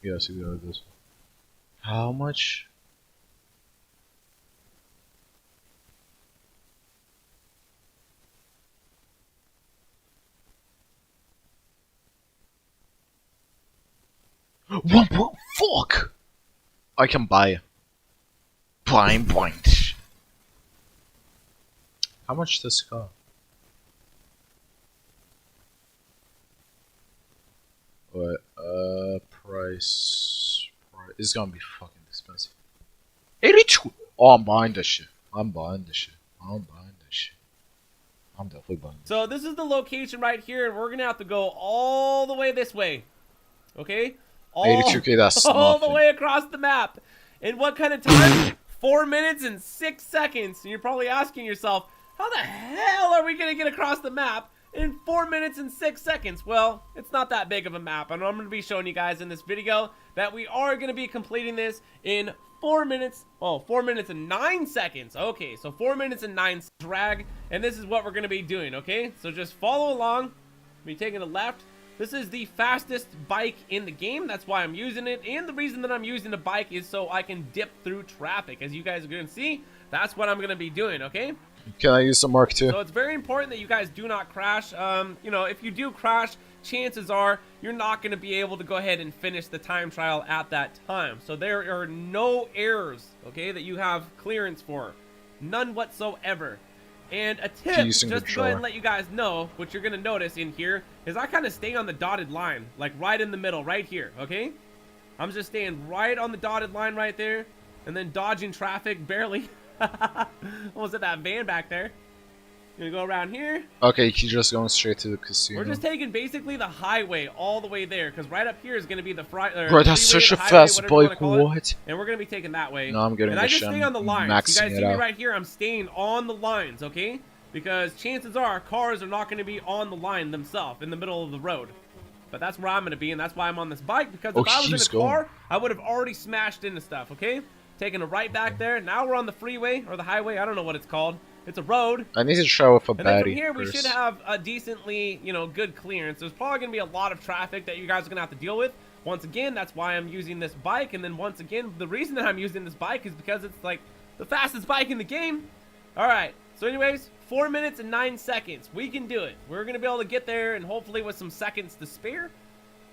Yes, we got this. How much? Fuck! I can buy. Blind point. How much does it cost? What? Price. It's gonna be fucking expensive. 82! Oh, I'm buying this shit. I'm buying this shit. I'm definitely buying this. So this is the location right here, and we're going to have to go all the way this way. Okay? 82K, that's all nothing. the way across the map. In what kind of time? 4 minutes and 6 seconds. And you're probably asking yourself, how the hell are we going to get across the map in 4 minutes and 6 seconds? Well, it's not that big of a map, and I'm going to be showing you guys in this video that we are going to be completing this in 4 minutes. Oh, 4 minutes and 9 seconds. Okay, so 4 minutes and 9 drag, and this is what we're going to be doing. Okay, so just follow along. Be taking a left. This is the fastest bike in the game. That's why I'm using it, and the reason that I'm using the bike is so I can dip through traffic. As you guys are going to see, that's what I'm going to be doing. Okay. Can I use some Mark II? So it's very important that you guys do not crash. You know, if you do crash, chances are you're not going to be able to go ahead and finish the time trial at that time. So there are no errors, okay, that you have clearance for. None whatsoever. And a tip, just to go ahead and let you guys know, what you're going to notice in here is I kind of stay on the dotted line, like right in the middle, right here, okay? I'm just staying right on the dotted line right there, and then dodging traffic barely. Almost at that van back there. Gonna go around here. Okay, he's just going straight to the casino. We're just taking basically the highway all the way there, because right up here is gonna be the Bro, that's such a fast bike. What? And we're gonna be taking that way. No, I'm getting and the I just stay on the lines. You guys see me out. right here? I'm staying on the lines, okay? Because chances are cars are not gonna be on the line themselves in the middle of the road. But that's where I'm gonna be, and that's why I'm on this bike. Because if I was in a car, I would have already smashed into stuff. Okay? Taking a right back there. Now we're on the freeway or the highway. I don't know what it's called. It's a road. I need to show off a and then baddie from here, first. we should have a decently, you know, good clearance. There's probably going to be a lot of traffic that you guys are going to have to deal with. Once again, that's why I'm using this bike. And then once again, the reason that I'm using this bike is because it's like the fastest bike in the game. All right. So anyways, 4 minutes and 9 seconds. We can do it. We're going to be able to get there, and hopefully with some seconds to spare.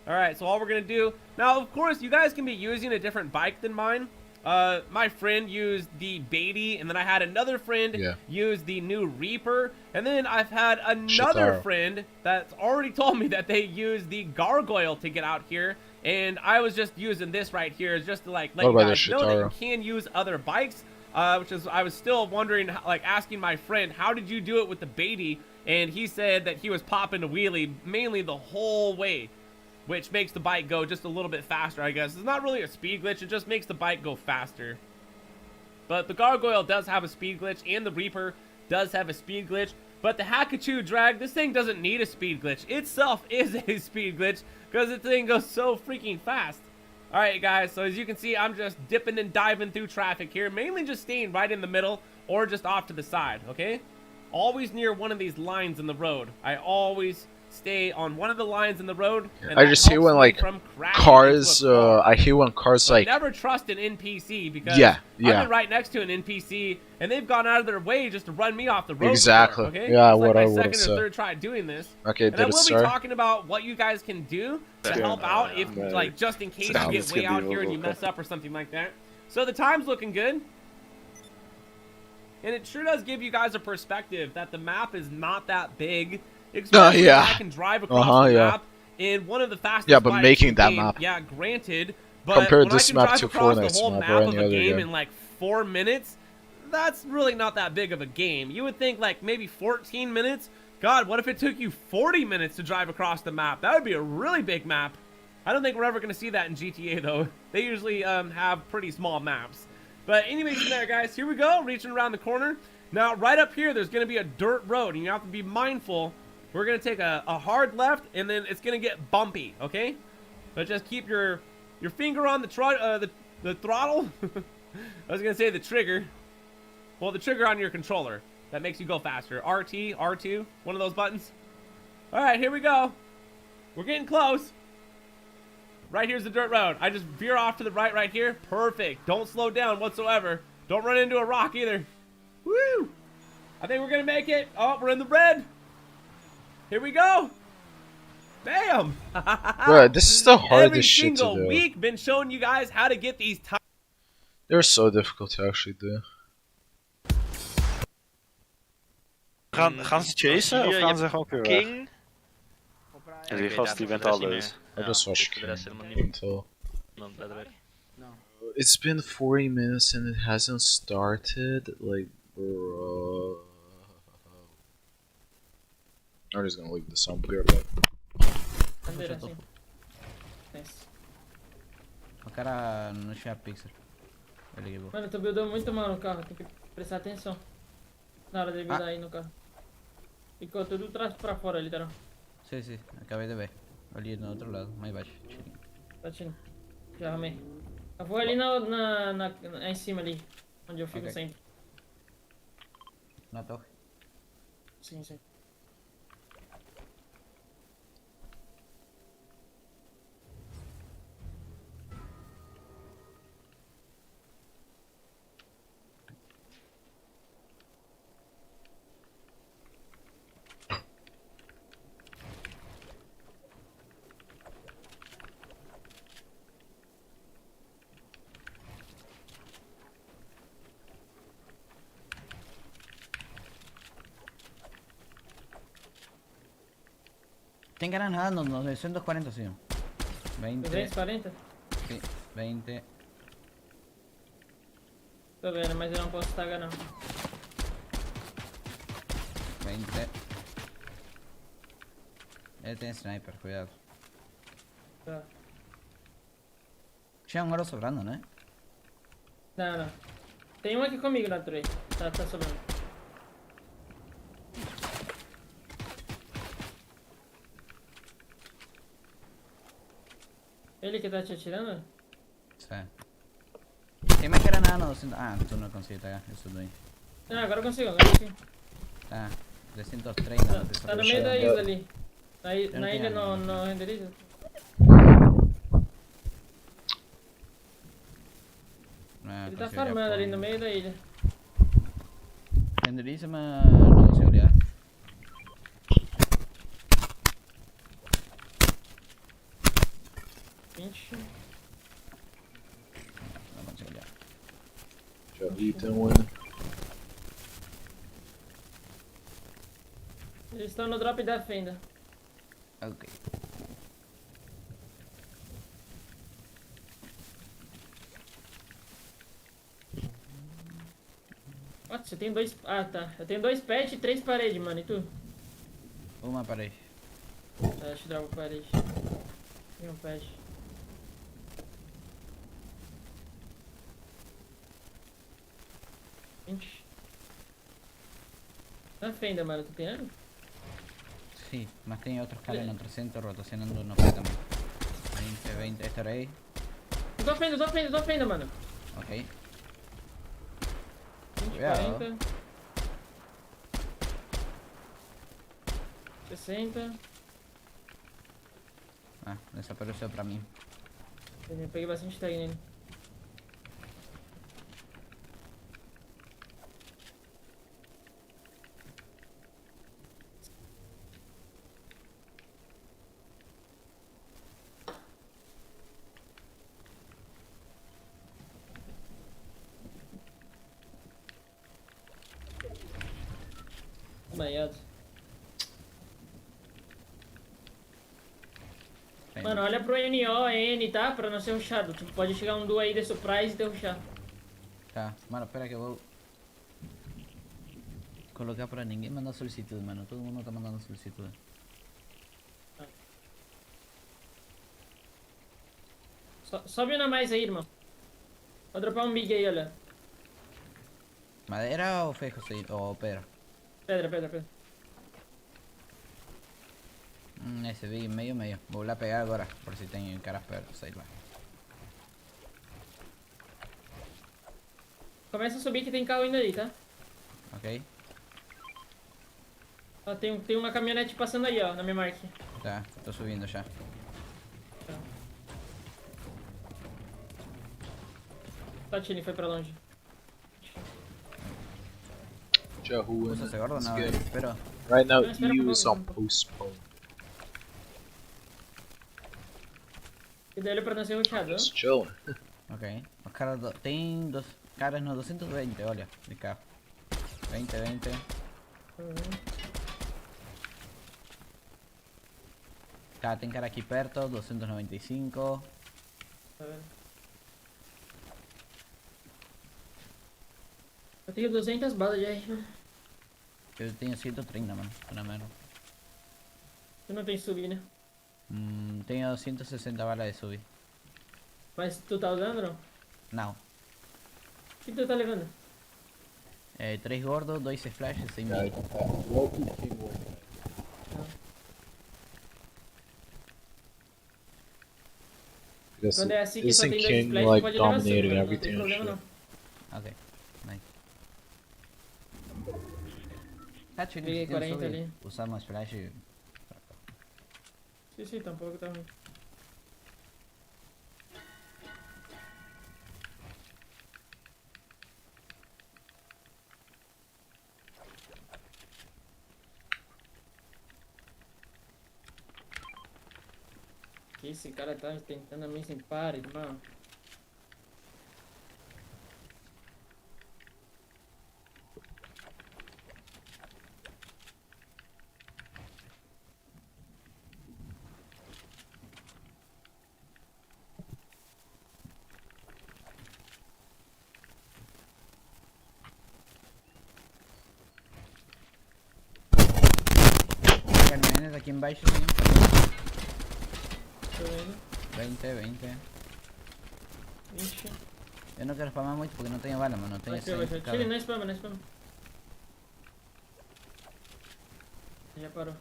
All right. So all we're going to do now, of course, you guys can be using a different bike than mine. My friend used the Beatty, and then I had another friend use the new Reaper, and then I've had another friend that's already told me that they use the Gargoyle to get out here, and I was just using this right here just to like let you guys know that you can use other bikes, which is I was still wondering, like asking my friend, how did you do it with the Beatty? And he said that he was popping a wheelie mainly the whole way, which makes the bike go just a little bit faster, I guess. It's not really a speed glitch, it just makes the bike go faster. But the Gargoyle does have a speed glitch, and the Reaper does have a speed glitch. But the Hakuchu Drag, this thing doesn't need a speed glitch. Itself is a speed glitch, because the thing goes so freaking fast. Alright guys, so as you can see, I'm just dipping and diving through traffic here, mainly just staying right in the middle, or just off to the side, okay? Always near one of these lines in the road. I always stay on one of the lines in the road. And I just hate when like cars. I hate when cars like. Never trust an NPC because yeah. I've been right next to an NPC and they've gone out of their way just to run me off the road. Exactly. Before, okay? Yeah, it's what like I my would have second or said. third try doing this. Okay, and I will be talking about what you guys can do to help out if, like, just in case you get way out here and you mess up or something like that. So the time's looking good. And it sure does give you guys a perspective that the map is not that big. Especially I can drive across the map in one of the fastest but making that game. map. Yeah, granted. But compared when this I can map drive to across Fortnite's the whole map map or of any a other game game in like 4 minutes, that's really not that big of a game. You would think like maybe 14 minutes God, what if it took you 40 minutes to drive across the map? That would be a really big map. I don't think we're ever going to see that in GTA, though. They usually have pretty small maps. But anyways, from there, guys, here we go, reaching around the corner. Now, right up here, there's going to be a dirt road, and you have to be mindful. We're going to take a hard left, and then it's going to get bumpy, okay? But just keep your finger on the throttle. I was going to say the trigger. Well, the trigger on your controller. That makes you go faster. RT, R2, one of those buttons. All right, here we go. We're getting close. Right here's the dirt road. I just veer off to the right here. Perfect. Don't slow down whatsoever. Don't run into a rock either. Woo! I think we're going to make it. Oh, we're in the red. Here we go. Bam! Bro, this is the hardest shit to do. Every single week been showing you guys how to get these time. They're so difficult to actually do. Gaan ze chasen of gaan ze gewoon weer weg? King. Ja, die gast die bent al dus. I just watched King until... Dan let weg. It's been 40 minutes and it hasn't started. Like, bro. I'm just gonna leave the sound clear. O cara não tinha pixel. Eu liguei. Mano, tu buildou muito mal no carro, tem que prestar atenção na hora de buildar aí no carro. Ficou tudo trás pra fora, literal. Sim, acabei de ver. Ali no outro lado, mais baixo. Tá tirando. Já arrumei. Eu vou ali em cima ali, onde eu fico sempre. Na torre? Sim. Tem ganas nadando, 940, sí. 20. 240? Sí, 20. Tô vendo, mas eu não posso tagar não. 20. Ele tem sniper, cuidado. Tá. Tinha um oro sobrando, né? Não. Tem um aqui comigo na torre. Tá sobrando. Ele que tá te atirando? Sim. Tem mais granada, 200. Ah, tu não consegue tagar, eu sou doente. Ah, agora eu consigo. Tá, 230. Tá no meio da isla ali. Na ilha não renderiza. Ele tá farmando ali no meio da ilha. Renderiza, mas não consigo olhar. Não consigo olhar. Já vi, tem um. Eles estão no drop da fenda. Ok. Nossa, você tem dois... Ah, tá. Eu tenho 2 pets e 3 paredes, mano. E tu? Uma parede. Tá, deixa eu dar uma parede. E um pet. Na fenda, mano. Tu tem ano? Sí, mas tem outros caras no 300 rotacionando no pé também. 20, estarei. Tô à fenda, mano. Ok. 20, 40. 60. Ah, desapareceu pra mim. Eu peguei bastante tag nele. Banhado. Mano, olha pro NO, tá? Pra não ser rushado. Tipo, pode chegar um duo aí de surprise e ter rushado. Tá, mano, espera que eu vou Colocar pra ninguém mandar solicitud, mano. Todo mundo tá mandando solicitud. Sobe uma mais aí, irmão. Vou dropar um big aí, olha. ¿Madera o fejos ahí? O pedra. Pedra. Ese big meio. Vou lá pegar agora, por si tem caras perto, sei lá. Começa a subir que tem carro ainda aí, tá? Ok? Ó, tem uma caminhonete passando aí, ó, na minha marca. Tá, tô subindo já. Tá, Tini, foi pra longe. Yahoo, Usa ese gordo, it's no, good. espero. Right now, espera EU un is poco, on postpone. E daí ele pra não ser roteado, Just chilling. Ok. Os caras tem dos caras no 220, olha, de carro. 20. Tá, tem cara aqui perto, 295. Tá vendo? Eu tenho 200 balas já aí, mano. Eu tenho 130, mano, pelo menos. Tu não tem subir, né? Tenho 160 balas de subir. Mas tu tá usando ou não? Não. O que tu tá levando? 3 gordos, 2 splashes, 100 mil. Because Quando é assim que só isn't tem 2 King splash, like pode levar assim, dominating mano. Não tem everything and problema shit? não. Ok, nice. Tá, tio, Peguei 40 ali. Usar uma splash. Sim, tampouco tá ruim. Que esse cara tá tentando me simpar, irmão. Camiones aqui embaixo, sim. Tô vendo. 20. Ixi. Eu não quero spamar muito porque não tenho bala, mano. Não tenho Vai ser. Tire, não spama, não spama. Já parou.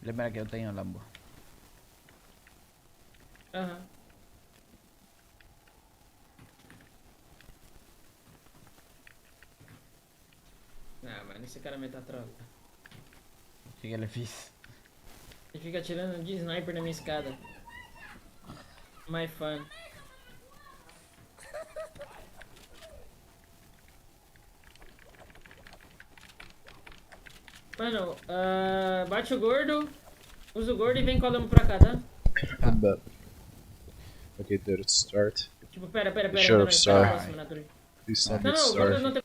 Lembra que eu tenho Lambo. Aham. Ah, mano, esse cara mete a troca. O que ele fez? Ele fica atirando de sniper na minha escada. My fun. Mano, bate o gordo, usa o gordo e vem colando pra cá, tá? I'm back. Okay, did it start? Tipo, pera, Sure, não, sorry. próximo, Naturi. Please tell me Não, it o gordo não started. tem...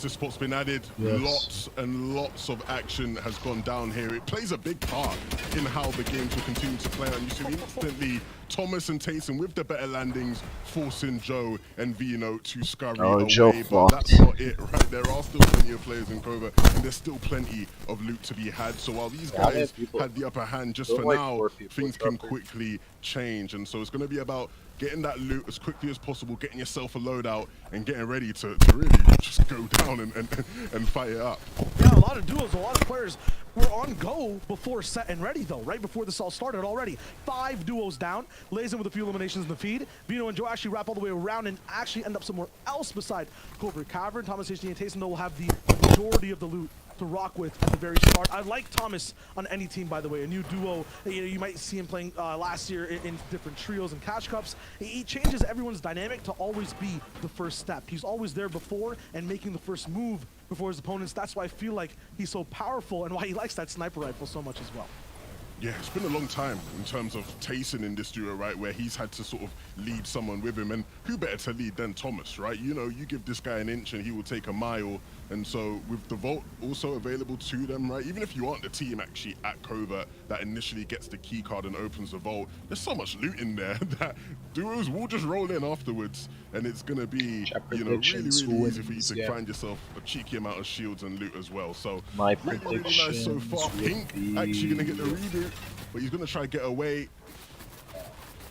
This spot's been added. Yes. Lots and lots of action has gone down here. It plays a big part in how the games will continue to play. And you see instantly Thomas and Tayson with the better landings, forcing Joe and Vino to scurry Oh, away. Joe But flopped. that's not it, right? There are still plenty of players in Cova, and there's still plenty of loot to be had. So while these Yeah, guys people- had the upper hand just Don't for like now, 4 people things can proper. quickly change. And so it's going to be about getting that loot as quickly as possible, getting yourself a loadout, and getting ready to really just go down and fight it up. Yeah, a lot of duos, a lot of players were on go before set and ready though, right before this all started already. 5 duos down, lays in with a few eliminations in the feed. Vino and Joe actually wrap all the way around and actually end up somewhere else beside Cobra Cavern. Thomas, HD, and Tayson though will have the majority of the loot to rock with at the very start. I like Thomas on any team, by the way. A new duo. You might see him playing last year in different trios and cash cups. He changes everyone's dynamic to always be the first step. He's always there before and making the first move before his opponents. That's why I feel like he's so powerful and why he likes that sniper rifle so much as well. Yeah, it's been a long time in terms of Tayson in this duo, right, where he's had to sort of lead someone with him, and who better to lead than Thomas, right? You know, you give this guy an inch and he will take a mile, and so with the vault also available to them, right, even if you aren't the team actually at Covert that initially gets the key card and opens the vault, there's so much loot in there that duos will just roll in afterwards, and it's going to be, you know, really easy for you to find yourself a cheeky amount of shields and loot as well. So really nice so far. Pink actually going to get the reboot, but he's going to try to get away.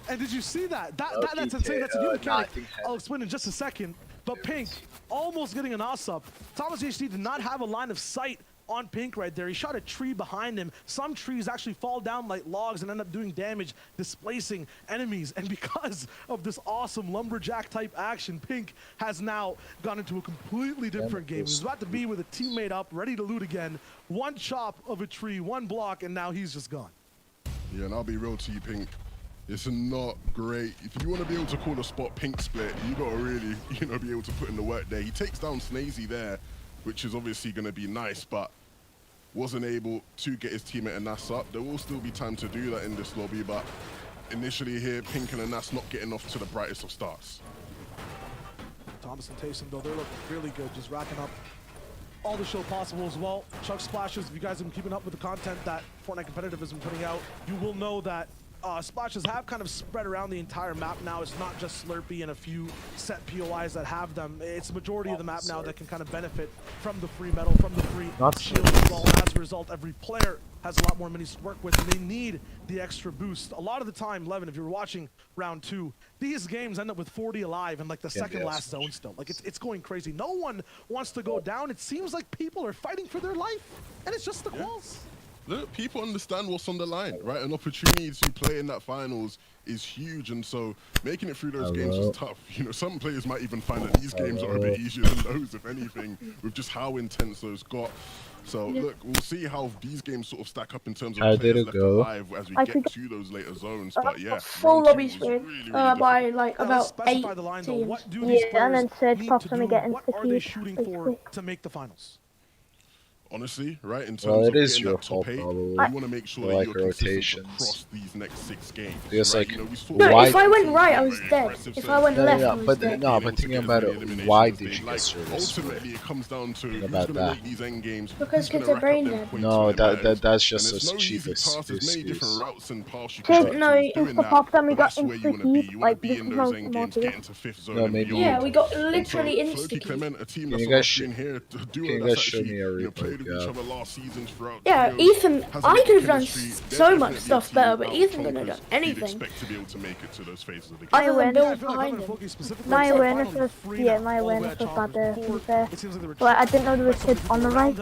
And did you see that? That's insane. That's a new mechanic. I'll explain in just a second. But Pink almost getting an ass up. Thomas HD did not have a line of sight on Pink right there. He shot a tree behind him. Some trees actually fall down like logs and end up doing damage, displacing enemies. And because of this awesome lumberjack type action, Pink has now gone into a completely different game. He's about to be with a teammate up, ready to loot again. One chop of a tree, one block, and now he's just gone. Yeah, and I'll be real to you, Pink. It's not great. If you want to be able to call a spot Pink split, you got to really, you know, be able to put in the work there. He takes down Snazy there, which is obviously going to be nice, but wasn't able to get his teammate Anas up. There will still be time to do that in this lobby, but initially here, Pink and Anas not getting off to the brightest of starts. Thomas and Tayson, though, they're looking really good, just racking up all the show possible as well. Chuck splashes, if you guys have been keeping up with the content that Fortnite Competitive has been putting out, you will know that splashes have kind of spread around the entire map now. It's not just Slurpee and a few set POIs that have them. It's the majority of the map now that can kind of benefit from the free metal, from the free shield as well. As a result, every player has a lot more minis to work with, and they need the extra boost. A lot of the time, Levin, if you're watching round 2, these games end up with 40 alive in like the second last zone still. Like it's going crazy. No one wants to go down. It seems like people are fighting for their life, and it's just the quals. Look, people understand what's on the line, right? An opportunity to play in that finals is huge, and so making it through those games is tough. You know, some players might even find that these games are a bit easier than those, if anything, with just how intense those got. So look, we'll see how these games sort of stack up in terms of players left alive as we get to those later zones. But yeah, full lobby screen by like about 8 teams. Yeah, and then Surge pops on again. What are they shooting for to make the finals? Honestly, right, in terms of getting that top 8, you want to make sure that you're consistent across these next 6 games. Because right? like, you know, we saw no, if I went right, I was dead. If I went left, I was dead. No, but thinking about it, why did you get service? Ultimately, it comes down to who's about going to make these end games. Because kids are brain dead. No, that's just a cheap excuse. No, it's the pop then we got insta-heat, like this is no No, maybe. Yeah, we got literally insta-heat. Can you guys show me a replay? Yeah, Ethan, I could have done so much stuff better, but Ethan couldn't have done anything. My awareness was, yeah, my awareness was bad there, to be fair. But I didn't know there was kids on the right.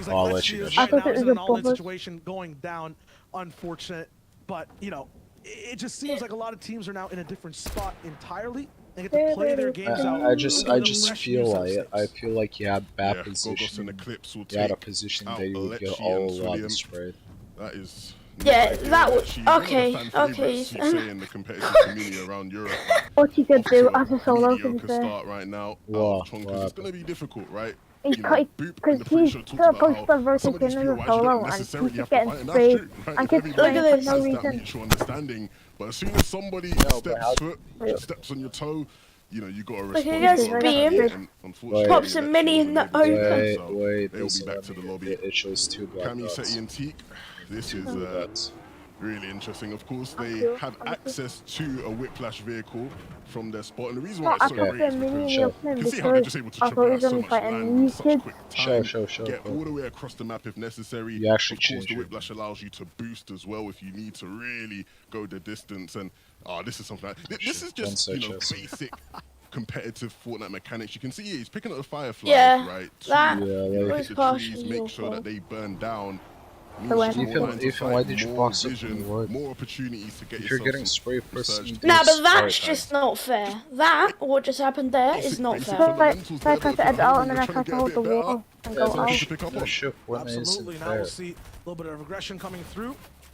I'll let you know. I thought it was a bubble. Situation going down, unfortunate, but you know, it just seems like a lot of teams are now in a different spot entirely. They get to play their games out. I just feel like you had bad position. You had a position that you would get all the spread. That is. Yeah, that was okay. What you could do as a solo, to be fair. Right now, it's gonna be difficult, right? Because he's supposed to rotate in as a solo and he's just getting sprayed and gets sprayed for no reason. But as soon as somebody steps on your toe, you know, you gotta respond. Look, he gets beam, pops a mini in the open. Wait, they'll be back to the lobby. It shows 2 black Cammy, Seti, and Teak. This is really interesting. Of course, they have access to a Whiplash vehicle from their spot, and the reason why it's so great is because you can see how they're just able to traverse so much land in such quick time, get all the way across the map if necessary. You actually of course, the Whiplash allows you to boost as well if you need to really go the distance, and this is something this is just, you know, basic competitive Fortnite mechanics. You can see he's picking up the Fireflies, right? That was partially make sure that they burn down. Ethan, why did you box up in the word? More opportunities to get if you're getting sprayed first. Nah, but that's just not fair. That, what just happened there, is not fair. So I tried to edit out and then I tried to hold the wall and go out. Absolutely, now we'll see a little bit of aggression coming through.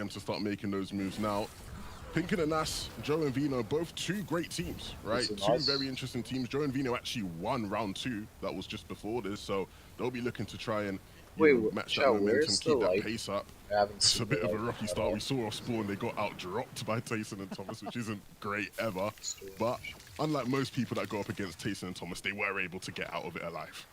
them to start making those moves now. Pink and Nas, Joe and Vino, both two great teams, right? Two very interesting teams. Joe and Vino actually won round 2. That was just before this, so they'll be looking to try and match that momentum, keep that pace up. It's a bit of a rocky start. We saw off spawn, they got out-dropped by Tayson and Thomas, which isn't great ever. But unlike most people that go up against Tayson and Thomas, they were able to get out of it alive.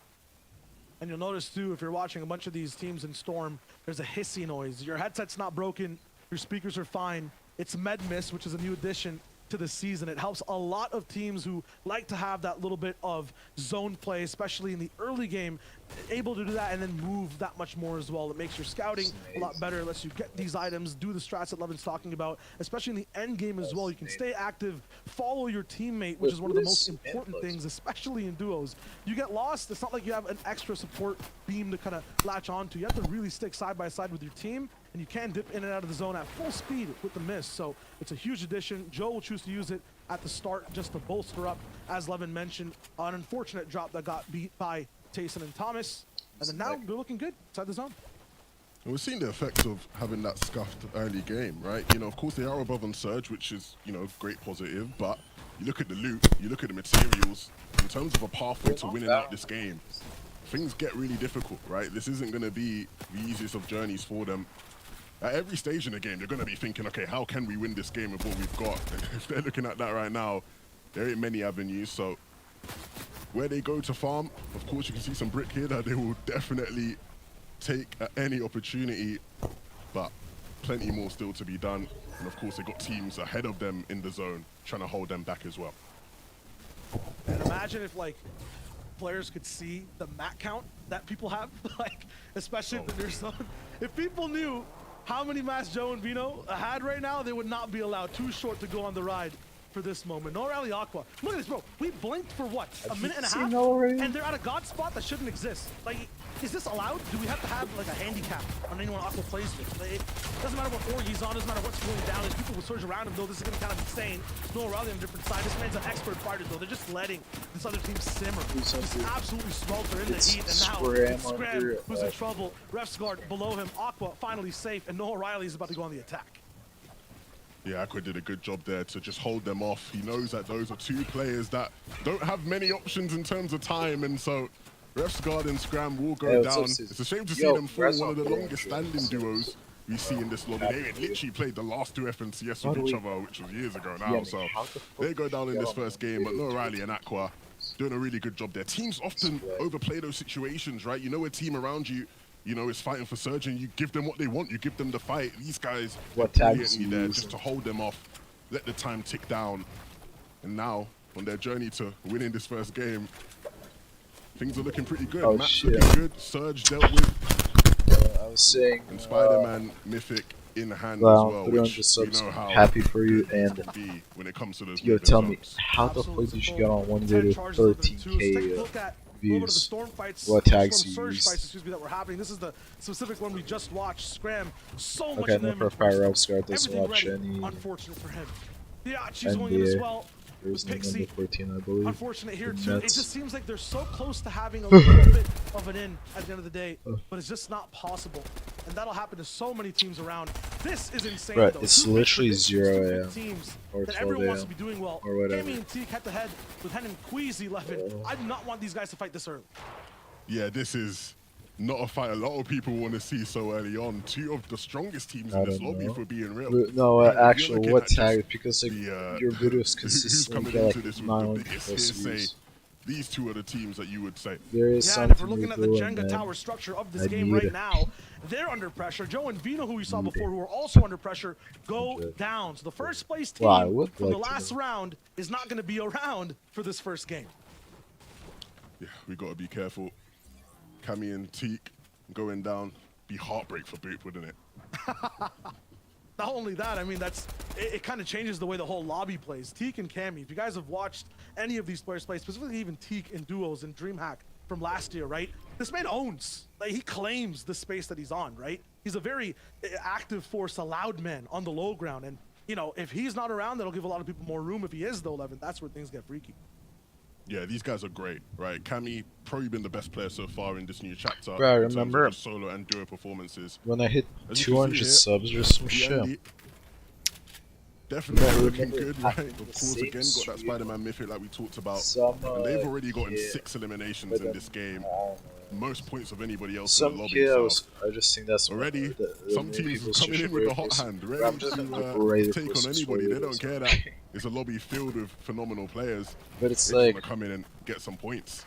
And you'll notice too, if you're watching a bunch of these teams in Storm, there's a hissy noise. Your headset's not broken, your speakers are fine. It's MedMist, which is a new addition to the season. It helps a lot of teams who like to have that little bit of zone play, especially in the early game, able to do that and then move that much more as well. It makes your scouting a lot better. It lets you get these items, do the strats that Levin's talking about, especially in the end game as well. You can stay active, follow your teammate, which is one of the most important things, especially in duos. You get lost, it's not like you have an extra support beam to kind of latch onto. You have to really stick side by side with your team, and you can dip in and out of the zone at full speed with the mist. So it's a huge addition. Joe will choose to use it at the start just to bolster up, as Levin mentioned, an unfortunate drop that got beat by Tayson and Thomas. And then now they're looking good inside the zone. And we're seeing the effects of having that scuffed early game, right? You know, of course they are above on Surge, which is, you know, great positive, but you look at the loot, you look at the materials, in terms of a pathway to winning out this game, things get really difficult, right? This isn't going to be the easiest of journeys for them. At every stage in the game, they're going to be thinking, okay, how can we win this game with what we've got? And if they're looking at that right now, there ain't many avenues. So where they go to farm, of course, you can see some brick here that they will definitely take at any opportunity, but plenty more still to be done. And of course, they've got teams ahead of them in the zone trying to hold them back as well. And imagine if, like, players could see the mat count that people have, like, especially in their zone. If people knew how many mats Joe and Vino had right now, they would not be allowed. Too short to go on the ride for this moment. No rally Aqua. Look at this, bro. We blinked for what? A minute and a half? And they're at a god spot that shouldn't exist. Like, is this allowed? Do we have to have, like, a handicap on anyone Aqua plays with? Like, it doesn't matter what org he's on, doesn't matter what's going down. There's people will surge around him, though. This is going to be kind of insane. No rally on a different side. This man's an expert fighter, though. They're just letting this other team simmer. Just absolutely swelter in the heat. And now it's Scram who's in trouble. Ref's guard below him. Aqua finally safe. And Noah Riley is about to go on the attack. Yeah, Aqua did a good job there to just hold them off. He knows that those are two players that don't have many options in terms of time, and so Ref's guard and Scram will go down. It's a shame to see them fall one of the longest standing duos we see in this lobby. They had literally played the last two FNCS with each other, which was years ago now, so they go down in this first game, but Noah Riley and Aqua doing a really good job there. Teams often overplay those situations, right? You know, a team around you, you know, is fighting for Surge, and you give them what they want. You give them the fight. These guys are brilliantly there just to hold them off, let the time tick down. And now, on their journey to winning this first game, things are looking pretty good. Matt's looking good. Surge dealt with. I was saying, and Spider-Man Mythic in hand as well, which we know how happy for you. And be when it comes to those tell me, how the fuck did you get on one video to 13K views? What tags you use? That were happening. This is the specific one we just watched. Scram so much. Okay, no for Fire Ref's guard doesn't watch ready. any. Unfortunate for him. Yeah, she's going in as well. There's no number 14, I believe. Unfortunate here too. It just seems like they're so close to having a little bit of an in at the end of the day, but it's just not possible. And that'll happen to so many teams around. This is insane. Right, though. it's literally 0 AM teams or that 12 everyone wants to AM be doing well. or whatever. Cammy and Teak head to head with Hen and Queasy Levin. I do not want these guys to fight this early. Yeah, this is not a fight a lot of people want to see so early on. Two of the strongest teams in this lobby, for being real. No, actually, what tag? Because like your videos consistently get like 9 views. These two are the teams that you would say. There is and if we're looking at the Jenga tower structure of this game right now, they're under pressure. Joe and Vino, who we saw before, who are also under pressure, go down. So the first place team from the last round is not going to be around for this first game. Yeah, we got to be careful. Cammy and Teak going down, be heartbreak for Boop, wouldn't it? Not only that, I mean, it kind of changes the way the whole lobby plays. Teak and Cammy, if you guys have watched any of these players play, specifically even Teak in duos in DreamHack from last year, right? This man owns, like, he claims the space that he's on, right? He's a very active force, a loud man on the low ground. And, you know, if he's not around, that'll give a lot of people more room. If he is, though, Levin, that's where things get freaky. Yeah, these guys are great, right? Cammy probably been the best player so far in this new chapter. Bro, I remember solo and duo performances. When I hit 200 subs or some shit. Definitely looking good, right? Of course, again, got that Spider-Man Mythic like we talked about. And they've already gotten 6 eliminations in this game. Most points of anybody else in the lobby. I just think that's already some teams are coming in with the hot hand, ready to take on anybody. They don't care that it's a lobby filled with phenomenal players. But it's they like just want to come in and get some points.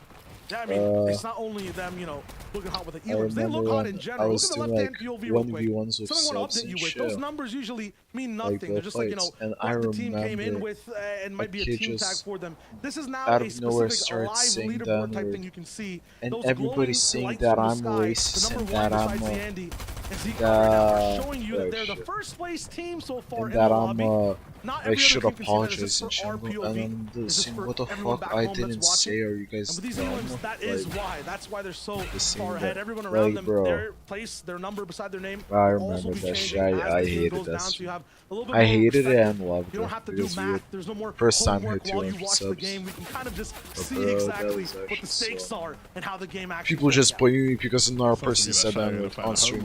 Yeah, I mean, it's not only them, you know, looking hot with the elims. They look hot in I general. was Look at the doing left-hand like POV real quick. 1v1s with Something I want subs to update you and with. shit. Those numbers usually mean Like nothing. They're just like, you know, and I what the team came in remember with and might a be a kid team tag just for them. This is now out a of nowhere specific starts live saying that leaderboard type word, thing you can see. and Those everybody's glowing saying lights that from the I'm sky. The racist number and one that besides I'm Yandy and Zeke right now are showing you that like they're the shit. first place team so far And in that the I'm lobby. Not like every should other team can see that. This apologize is and for our shit. POV. And I'm This is saying, for what the everyone fuck back I home that's didn't watching. say? Are you guys And with these dumb? elims, that is Like, why. That's why they're so just far saying ahead. that. Everyone around Like, them, bro. their place, their number beside their name I will also remember be that changing shit. as I the game hated goes that down. So shit. you have a little bit I more hated it perspective. and loved You don't it have to do because we math. There's no more first time homework hit while you 200 watch the subs. game. We can kind of just But see bro, that exactly was what the actually stakes so- are and how the game actually People plays just out. blame me because another person said that on stream.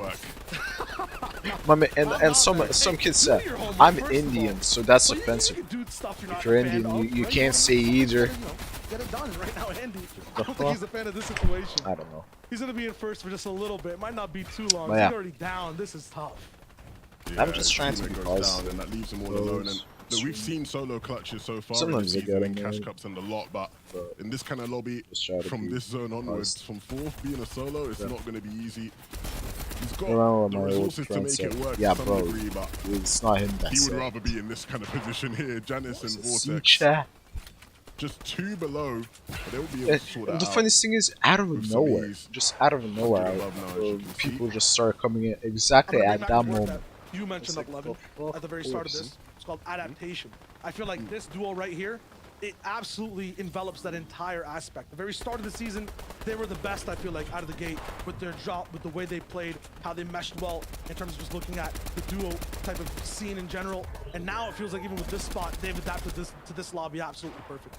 My man, and some kids said I'm Indian, so that's offensive. If you're Indian, you can't say either. Get it done right now, Andy. I The don't think he's a fuck? fan of this situation. I don't know. He's gonna be in first for just a little bit. Might not be too long. Yeah. He's already down. This is tough. I'm just trying to be goes positive. down and that leaves them all alone. And look, we've seen solo clutches so far Sometimes in they the season get in them, cash man. cups and a lot, but in this kind of lobby, try to from be this zone onwards, from fourth being a solo, it's not going to be easy. He's got Remember what the my old resources to friend make said? it work Yeah, to some bro, degree, but it's not him that he would said rather be in this kind of position here. Janice and See Vortex. chat. Just two below, but they'll be able to sort And that the out. funniest thing is, out of with some nowhere, ease. just out of nowhere, above now, as you can people just started coming in exactly I'm gonna at bring that back the word moment. that you mentioned up, Levin, at the very start of this. It's called adaptation. I feel like this duo right here, it absolutely envelops that entire aspect. The very start of the season, they were the best, I feel like, out of the gate with their drop, with the way they played, how they meshed well in terms of just looking at the duo type of scene in general. And now it feels like even with this spot, they've adapted this to this lobby absolutely perfect.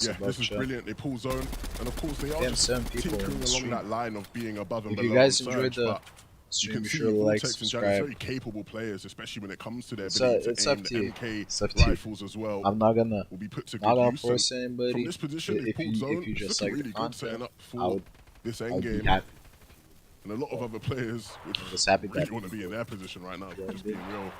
Yeah, this is brilliant. They pull zone, and of course they are Damn, just 7 people tinkering on the along stream. that line of being above and If below. you guys on enjoyed Surge, the but you stream, can be see sure to like, Vortex and Janice subscribe. very capable players, especially when it comes to their It's ability it's to up aim to the you. MK It's up to you. rifles as well. I'm not gonna will be put to not good gonna use. force And anybody. from this position, they if pulled you zone. if you It's just looking like really the good, setting content, up I for would this I end would be game. happy. And a lot of other players would just happy really that- want to be in their position right now. Just being real.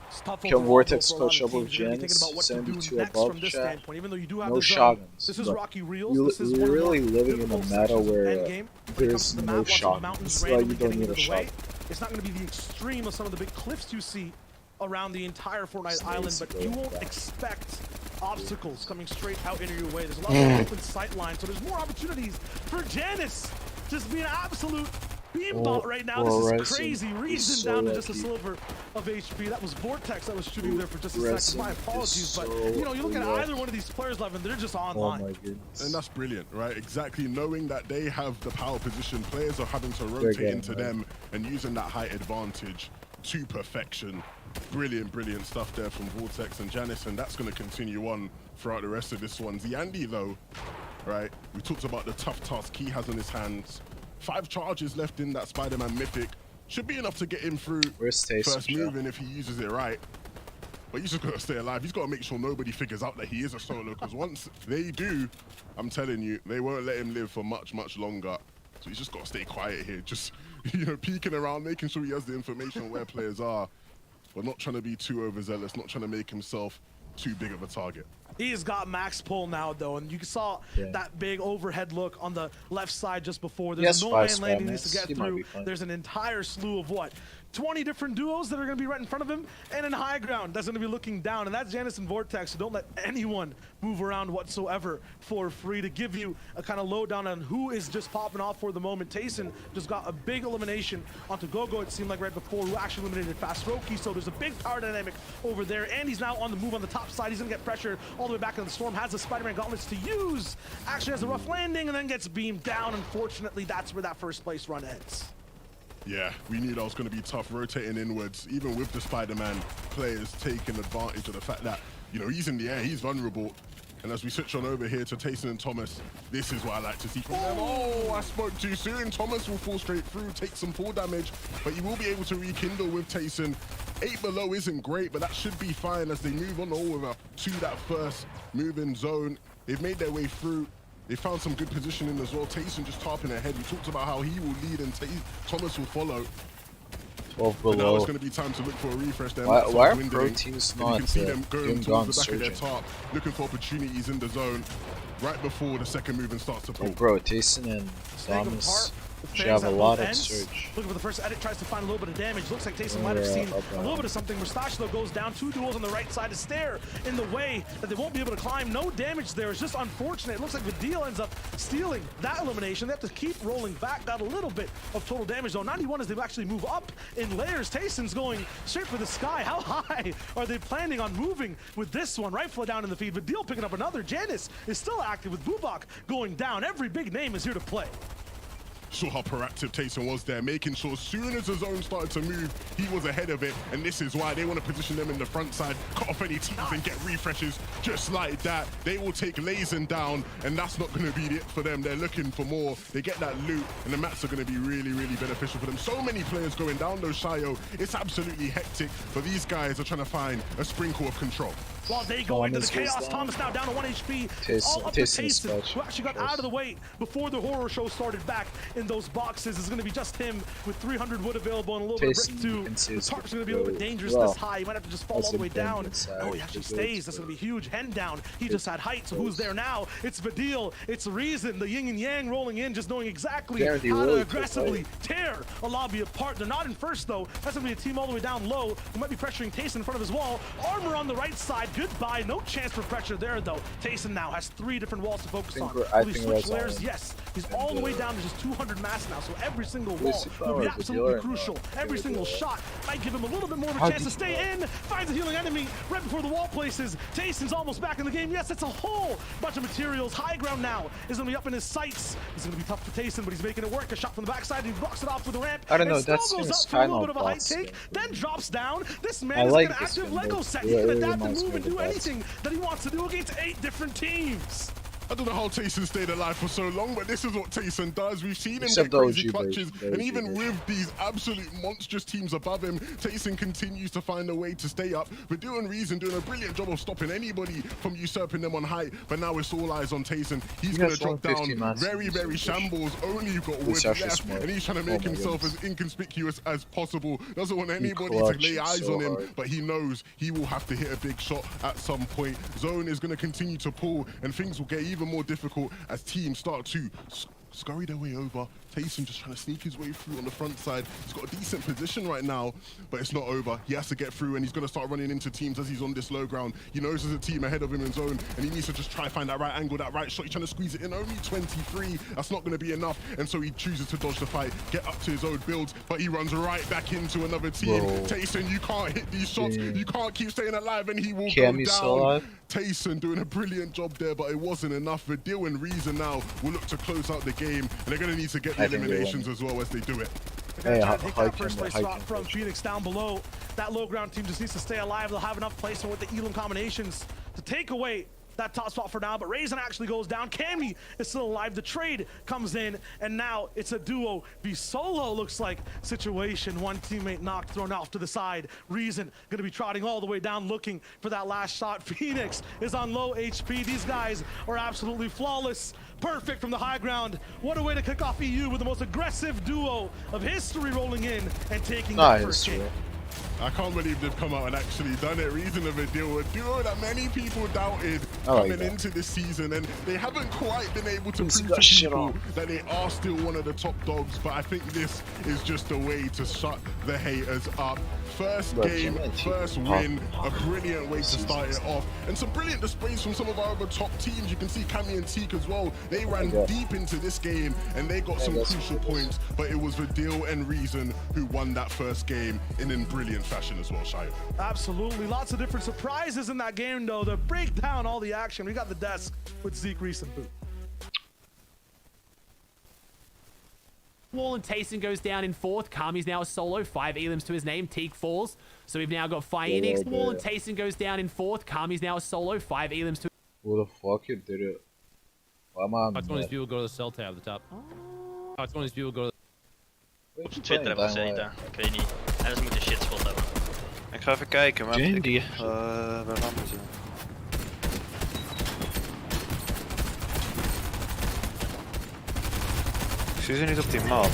It's tough Kill overall, Vortex, though, for a lot Coach of Double teams. You're gonna be thinking Gens, about what to do 72 next above from this chat. standpoint. Even though you do have No the zone, shotguns. this is but Rocky Reels. we- This is we're one of the really living in a difficult meta sections of where endgame. When it comes there's to the no map, lots of shotguns. mountains This is why randomly you don't getting need into a the way. shotgun. It's not going to be the extreme of some of the big cliffs you see around the entire Fortnite It's island, nice but to you go won't back. expect obstacles coming straight out into your way. There's a lot Mm. of open sight lines, so there's more opportunities for Janice. Just being an absolute beanbot right now. This is Resin crazy. is Reason so down to just a lucky. sliver of HP. That was Vortex that was shooting there for just a Resin second. My is apologies, but so you know, you look at lucky. either one of these players, Levin, they're just Oh online. my goodness. And that's brilliant, right? Exactly, knowing that they have the power position, players are having to They're rotate getting into it. them and using that height advantage to perfection. Brilliant, brilliant stuff there from Vortex and Janice, and that's going to continue on throughout the rest of this one. Yandy, though, right? We talked about the tough task he has on his hands. 5 charges left in that Spider-Man Mythic. Should be enough to get him through first moving if he uses it right. But he's just got to stay alive. He's got to make sure nobody figures out that he is a solo, because once they do, I'm telling you, they won't let him live for much, much longer. So he's just got to stay quiet here. Just, you know, peeking around, making sure he has the information where players are, but not trying to be too overzealous, not trying to make himself too big of a target. He's got max pull now, though, and you saw that big overhead look on the left side just before. There's no man landing needs to get through. There's an entire slew of what? 20 different duos that are going to be right in front of him, and in high ground that's going to be looking down, and that's Janice and Vortex, so don't let anyone move around whatsoever for free. To give you a kind of lowdown on who is just popping off for the moment, Tayson just got a big elimination onto Gogo, it seemed like right before, who actually eliminated Fast Roki, so there's a big power dynamic over there, and he's now on the move on the top side. He's going to get pressured all the way back into the storm, has the Spider-Man gauntlets to use, actually has a rough landing, and then gets beamed down. Unfortunately, that's where that first place run ends. Yeah, we knew that was going to be tough, rotating inwards, even with the Spider-Man players taking advantage of the fact that, you know, he's in the air, he's vulnerable. And as we switch on over here to Tayson and Thomas, this is what I like to see from them. Oh, I spoke too soon. Thomas will fall straight through, take some fall damage, but he will be able to rekindle with Tayson. 8 below isn't great, but that should be fine as they move on over to that first move-in zone. They've made their way through. They found some good positioning as well. Tayson just tarping ahead. We talked about how he will lead and Thomas will follow. 12 But now it's below. going to be time to look for a refresh there. Why are Dwindling, pro teams and you not can see them doing going gun towards the back of their surging? top, looking for opportunities in the zone right before the second movement starts to pull. Like, bro, Tyson and Thomas should have a lot of surge. Looking for the first edit, tries to find a little bit of damage. Looks like Taysom might have seen a little bit of something. Mustache though goes down. 2 duels on the right side to stare in the way that they won't be able to climb. No damage there. It's just unfortunate. It looks like Vidil ends up stealing that elimination. They have to keep rolling back. Got a little bit of total damage though. 91 as they actually move up in layers. Tayson's going straight for the sky. How high are they planning on moving with this one? Rifle down in the feed. Vidil picking up another. Janice is still active with Bubak going down. Every big name is here to play. Saw how proactive Tayson was there, making sure as soon as the zone started to move, he was ahead of it. And this is why they want to position them in the front side, cut off any teams and get refreshes just like that. They will take Lazen down, and that's not going to be it for them. They're looking for more. They get that loot, and the mats are going to be really, really beneficial for them. So many players going down those Shio. It's absolutely hectic, but these guys are trying to find a sprinkle of control. While they go into the chaos, Thomas now down to 1 HP. All up to Tayson, who actually got out of the way before the horror show started back in those boxes. It's going to be just him with 300 wood available and a little bit of brick too. The target's going to be a little bit dangerous this high. He might have to just fall all the way down. Oh, he actually stays. That's going to be huge. Hen down. He just had height, so who's there now? It's Vidil. It's Reason. The yin and yang rolling in, just knowing exactly how to aggressively tear a lobby apart. They're not in first, though. That's going to be a team all the way down low who might be pressuring Tayson in front of his wall. Armor on the right side. Goodbye. No chance for pressure there, though. Tayson now has 3 different walls to focus on. Will he switch layers? Yes. He's all the way down to just 200 mass now, so every single wall will be absolutely crucial. Every single shot might give him a little bit more of a chance to stay in. Finds a healing enemy right before the wall places. Tayson's almost back in the game. Yes, it's a whole bunch of materials. High ground now is going to be up in his sights. It's going to be tough for Tayson, but he's making it work. A shot from the backside. He blocks it off with a ramp. I don't know. That seems goes up for a little bit of a height take, then drops down. This man is like an active Lego set. He can adapt and move and do anything that he wants to do against 8 different teams. I don't know how Tayson stayed alive for so long, but this is what Tayson does. We've seen him get crazy clutches, and even with these absolute monstrous teams above him, Tayson continues to find a way to stay up. But doing Reason doing a brilliant job of stopping anybody from usurping them on height, but now it's all eyes on Tayson. He's going to drop down very, very shambles. Only you've got wood left, and he's trying to make himself as inconspicuous as possible. Doesn't want anybody to lay eyes on him, but he knows he will have to hit a big shot at some point. Zone is going to continue to pull, and things will get even more difficult as teams start to scurry their way over. Tayson just trying to sneak his way through on the front side. He's got a decent position right now, but it's not over. He has to get through, and he's going to start running into teams as he's on this low ground. He knows there's a team ahead of him in zone, and he needs to just try to find that right angle, that right shot. He's trying to squeeze it in. Only 23. That's not going to be enough, and so he chooses to dodge the fight, get up to his own builds, but he runs right back into another team. Tayson, you can't hit these shots. You can't keep staying alive, and he will go down. Tayson doing a brilliant job there, but it wasn't enough. Vidil and Reason now will look to close out the game, and they're going to need to get the eliminations as well as they do it. They're gonna try to take that first place spot from Phoenix down below. That low ground team just needs to stay alive. They'll have enough placement with the Elam combinations to take away that top spot for now, but Raisin actually goes down. Cammy is still alive. The trade comes in, and now it's a duo v solo, looks like, situation. One teammate knocked, thrown off to the side. Reason gonna be trotting all the way down, looking for that last shot. Phoenix is on low HP. These guys are absolutely flawless. Perfect from the high ground. What a way to kick off EU with the most aggressive duo of history rolling in and taking that first game. I can't believe they've come out and actually done it. Reason of a duo that many people doubted coming into this season, and they haven't quite been able to prove to people that they are still one of the top dogs. But I think this is just a way to shut the haters up. First game, first win, a brilliant way to start it off, and some brilliant displays from some of our other top teams. You can see Cammy and Teak as well. They ran deep into this game, and they got some crucial points, but it was Vidil and Reason who won that first game in brilliant fashion as well, Shio. Absolutely. Lots of different surprises in that game, though. To break down all the action, we got the desk with Zeke, Reese, and Boot. Wall and Tayson goes down in 4th. Kami's now a solo, 5 elims to his name. Teak falls. So we've now got Phoenix. Wall and Tayson goes down in 4th. Kami's now a solo, 5 elims to... Who the fuck you did it? Why am I? It's one of these people go to the cell tab at the top. It's one of these people go to... Op zijn Twitter hebben gezeten. Ik weet niet. En ze moeten shitspot hebben. Ik ga even kijken, maar waar landen ze? Ik zie ze niet op die map.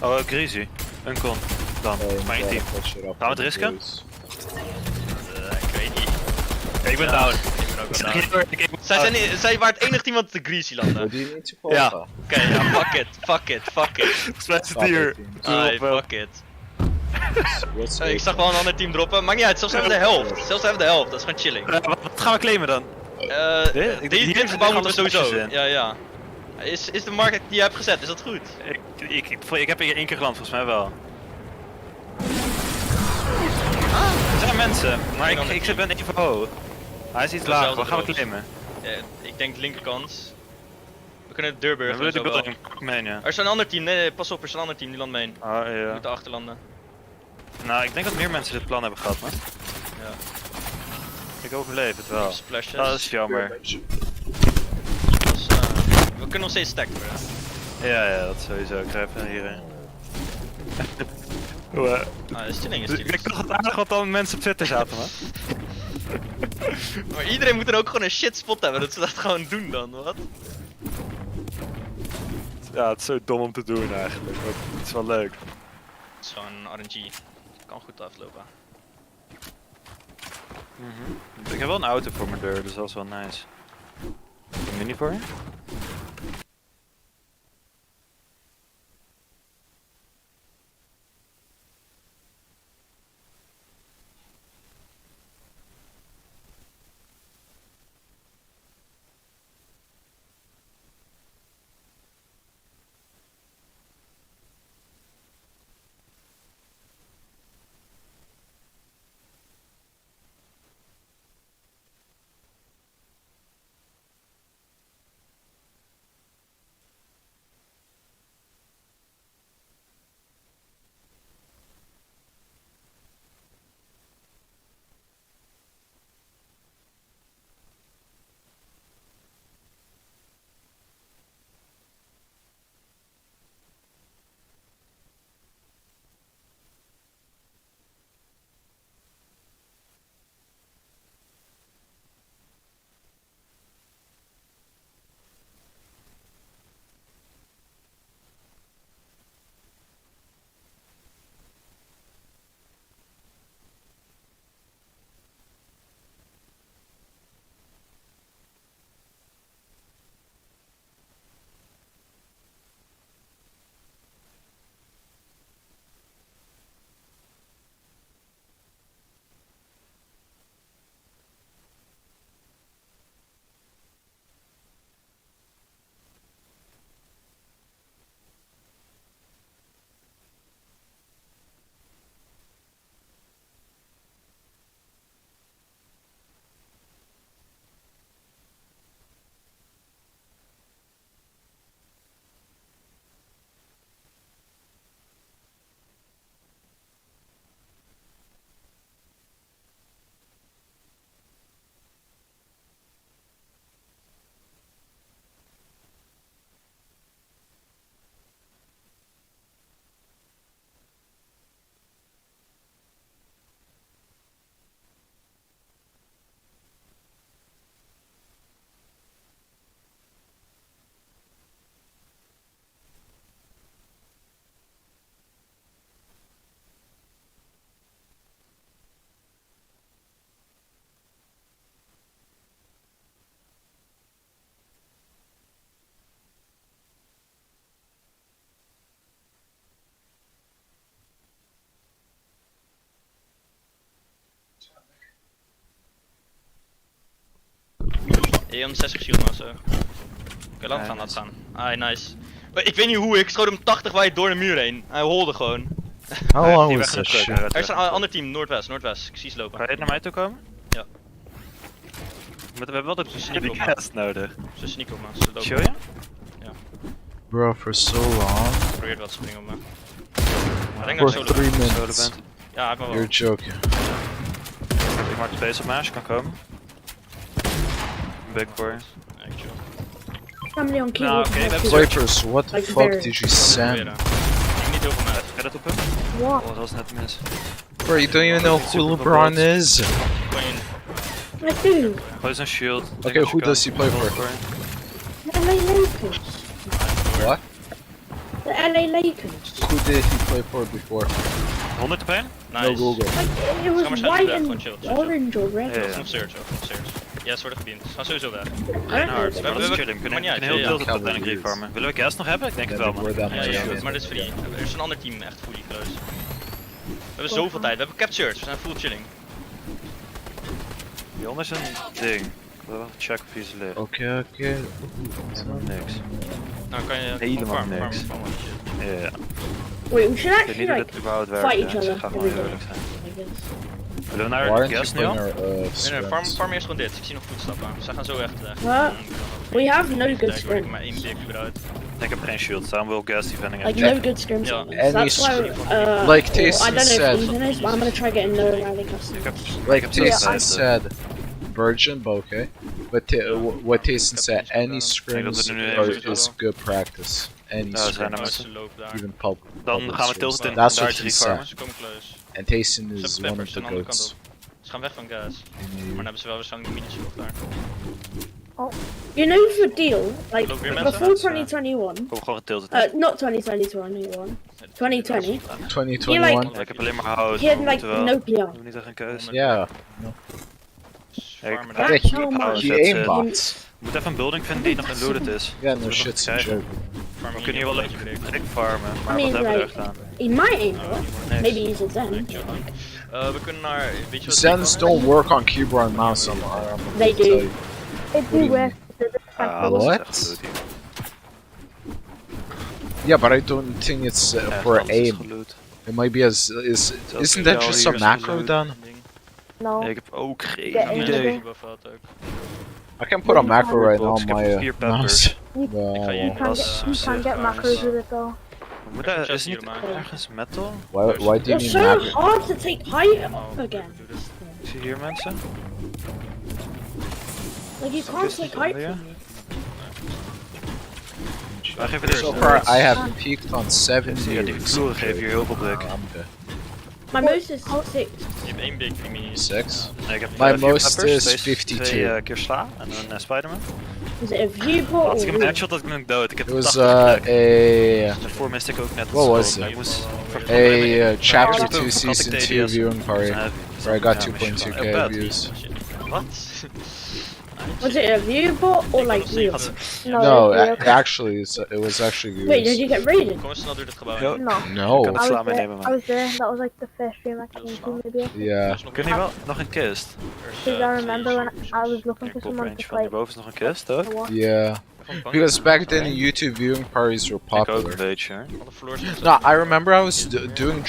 Oh, Greasy. Uncon. Dan, maar 1 team. Gaan we het risken? Ik weet niet. Ik ben down. Zij waren het enige team wat de greasy landen. Ja. Oké, ja, fuck it. Volgens mij zit hier. Fuck it. Ik zag wel een ander team droppen. Maakt niet uit, zelfs hebben we de helft. Dat is gewoon chilling. Wat gaan we claimen dan? Dit gebouw moeten we sowieso. in. Ja. Is de market die je hebt gezet, is dat goed? Ik heb hier 1 keer geland, volgens mij wel. Er zijn mensen, maar ik ben even hoog. Hij is iets lager, wat gaan we claimen? Ik denk de linkerkant. We kunnen de deurburger. We willen de building mee, ja. Er is een ander team, nee, pas op, er is een ander team, die landt mee. Ja. We moeten achterlanden. Nou, ik denk dat meer mensen dit plan hebben gehad, man. Ja. Ik overleef het wel. Splashes. Dat is jammer. Dus, we kunnen nog steeds stacken worden. Ja, dat sowieso. Ik ga even hierin. De stilling is ik dacht het aardig wat dan mensen op Twitter zaten, man. Maar iedereen moet er ook gewoon een shit spot hebben, dat ze dat gewoon doen dan, wat? Ja, het is zo dom om te doen eigenlijk, maar het is wel leuk. Het is gewoon RNG. Het kan goed aflopen. Ik heb wel een auto voor mijn deur, dus dat is wel nice. Een mini voor je? Je hebt 60 shield maar zo. Oké, laat gaan. Ah, nice. Ik weet niet hoe, ik schoot hem 80 wijd door de muur heen. Hij holde gewoon. How long was this shit? Er is een ander team, noordwest. Ik zie ze lopen. Ga je naar mij toe komen? Ja. We hebben wel de gas nodig. Ze sneaken op me, ze lopen. Show je? Ja. Bro, for so long. Probeert wat te springen op me. For 3 minutes. Ja, ik ben wel. You're joking. Ik maak space op me als je kan komen. Big boy. Family on key. Nou, oké, Vipers, what the fuck did you send? Ik niet heel veel mee. Ga je dat op hem? What? Oh, dat was net mis. Bro, you don't even know who LeBron is. I do. Gooi zo'n shield. Okay, who does he play for? The LA Lakers. What? The LA Lakers. Who did he play for before? 100 op 1? Nice. Google. Like, it was Ga maar white weg, and gewoon chill. orange already. Ja, ja. Op search, op search. Ja, ze worden gebeamd. Ze gaan sowieso weg. Geen hard, We maar dat is hebben- chilling. We maakt niet kunnen uit, heel ja, veel ja. tot uiteindelijk refarmen. Willen we gas nog hebben? Ik denk het wel, man. Ja, maar dit is free. Er is een ander team echt fully close. We hebben zoveel tijd. We hebben capped search. We zijn full chilling. Die onder is een ding. Ik wil even checken of hij is ligt. Oké. Helemaal niks. Nou kan je Helemaal farmen, niks. farmen, shit. Ja. Wait, we should Ik weet niet actually hoe like dit überhaupt werkt. fight Ja, each ik other ga every gewoon heel day. eerlijk zijn. I guess. Willen we naar Warren de gas to nu al? winner, Farm eerst gewoon dit. Ik zie nog voetstappen. Ze gaan zo echt weg. We have no good Ik heb scrims. maar één dik eruit. Ik heb geen shield, daarom wil gas defending Like hebben. no good scrims. Ja. Any That's why, like I Tayson don't know said. if Ethan is, but I'm gonna try getting no rally custom. Like Yeah, Tayson I- said, virgin, but okay. But what Tayson said, any scrims is good practice. Any Ja, zijn er scrims, met even pulp. Dan gaan we tilted in. That's Daar what is he refarmen. said. Ze komen close. And Tayson Ze is hebben one of peppers the aan de andere kant goats. op. Ze gaan weg van gas. Maar dan hebben ze wel waarschijnlijk de mini's nog daar. You know the deal, like Loop weer mensen? before 2021, Kom gewoon getilted. not 2021, 2020, 2021. Ik heb alleen maar hout. he had like terwijl- no PR. We hebben niet echt een keus. Yeah. Ik That's how much. He aimbots. We moeten even een building vinden die nog unloaded is. Yeah, no Dat we shit's nog a krijgen. joke. We kunnen hier wel leuk dik farmen, maar I wat mean, hebben we er like, gedaan? he might aim bot. Maybe he's a Zen. We kunnen naar. Weet je wat? Zens don't work on keyboard and mouse. They do. It do work. What? Yeah, but I don't think it's for aim. It might be isn't that just a macro then? No. Ik heb ook geen Yeah, idee. I can put a macro right now on Ik heb my 4 mouse. You Wow. can get macros with it though. Moet er, is niet ergens metal? Why do you You're need so macro? hard to take height up again. Ik zie hier mensen. Like you can't take height from me. Wij geven dit So far, I have peaked on 70. Ja, die vloeren geven hier heel veel druk. My most is 6. Je hebt één big mini. 6. Nee, ik heb My 4 most peppers, is 2 52. keer sla en een Spider-Man. Is it a viewport Als ik or hem headshot had, ben ik dood. Ik heb It was 80 a Daarvoor miste ik ook net what was Ik it? moest A chapter had 2 ik season TDS 2 viewing party where I got Ja, 2.2k bad. views. Wat? was it a viewport or like real? No, actually, it was actually Wait, did views. you get raided? Kom eens snel door dit gebouw. Ja. No. No. kan het I sla was there. meenemen, I man. was there. That was like the first stream I came to maybe. Yeah. Kun je wel nog een kist? Because I remember when I was looking for Kijk, op someone range to van fight. hierboven is nog een kist, toch? Yeah. Because back then YouTube viewing parties were Ik ook een popular. beetje. No, I remember I was doing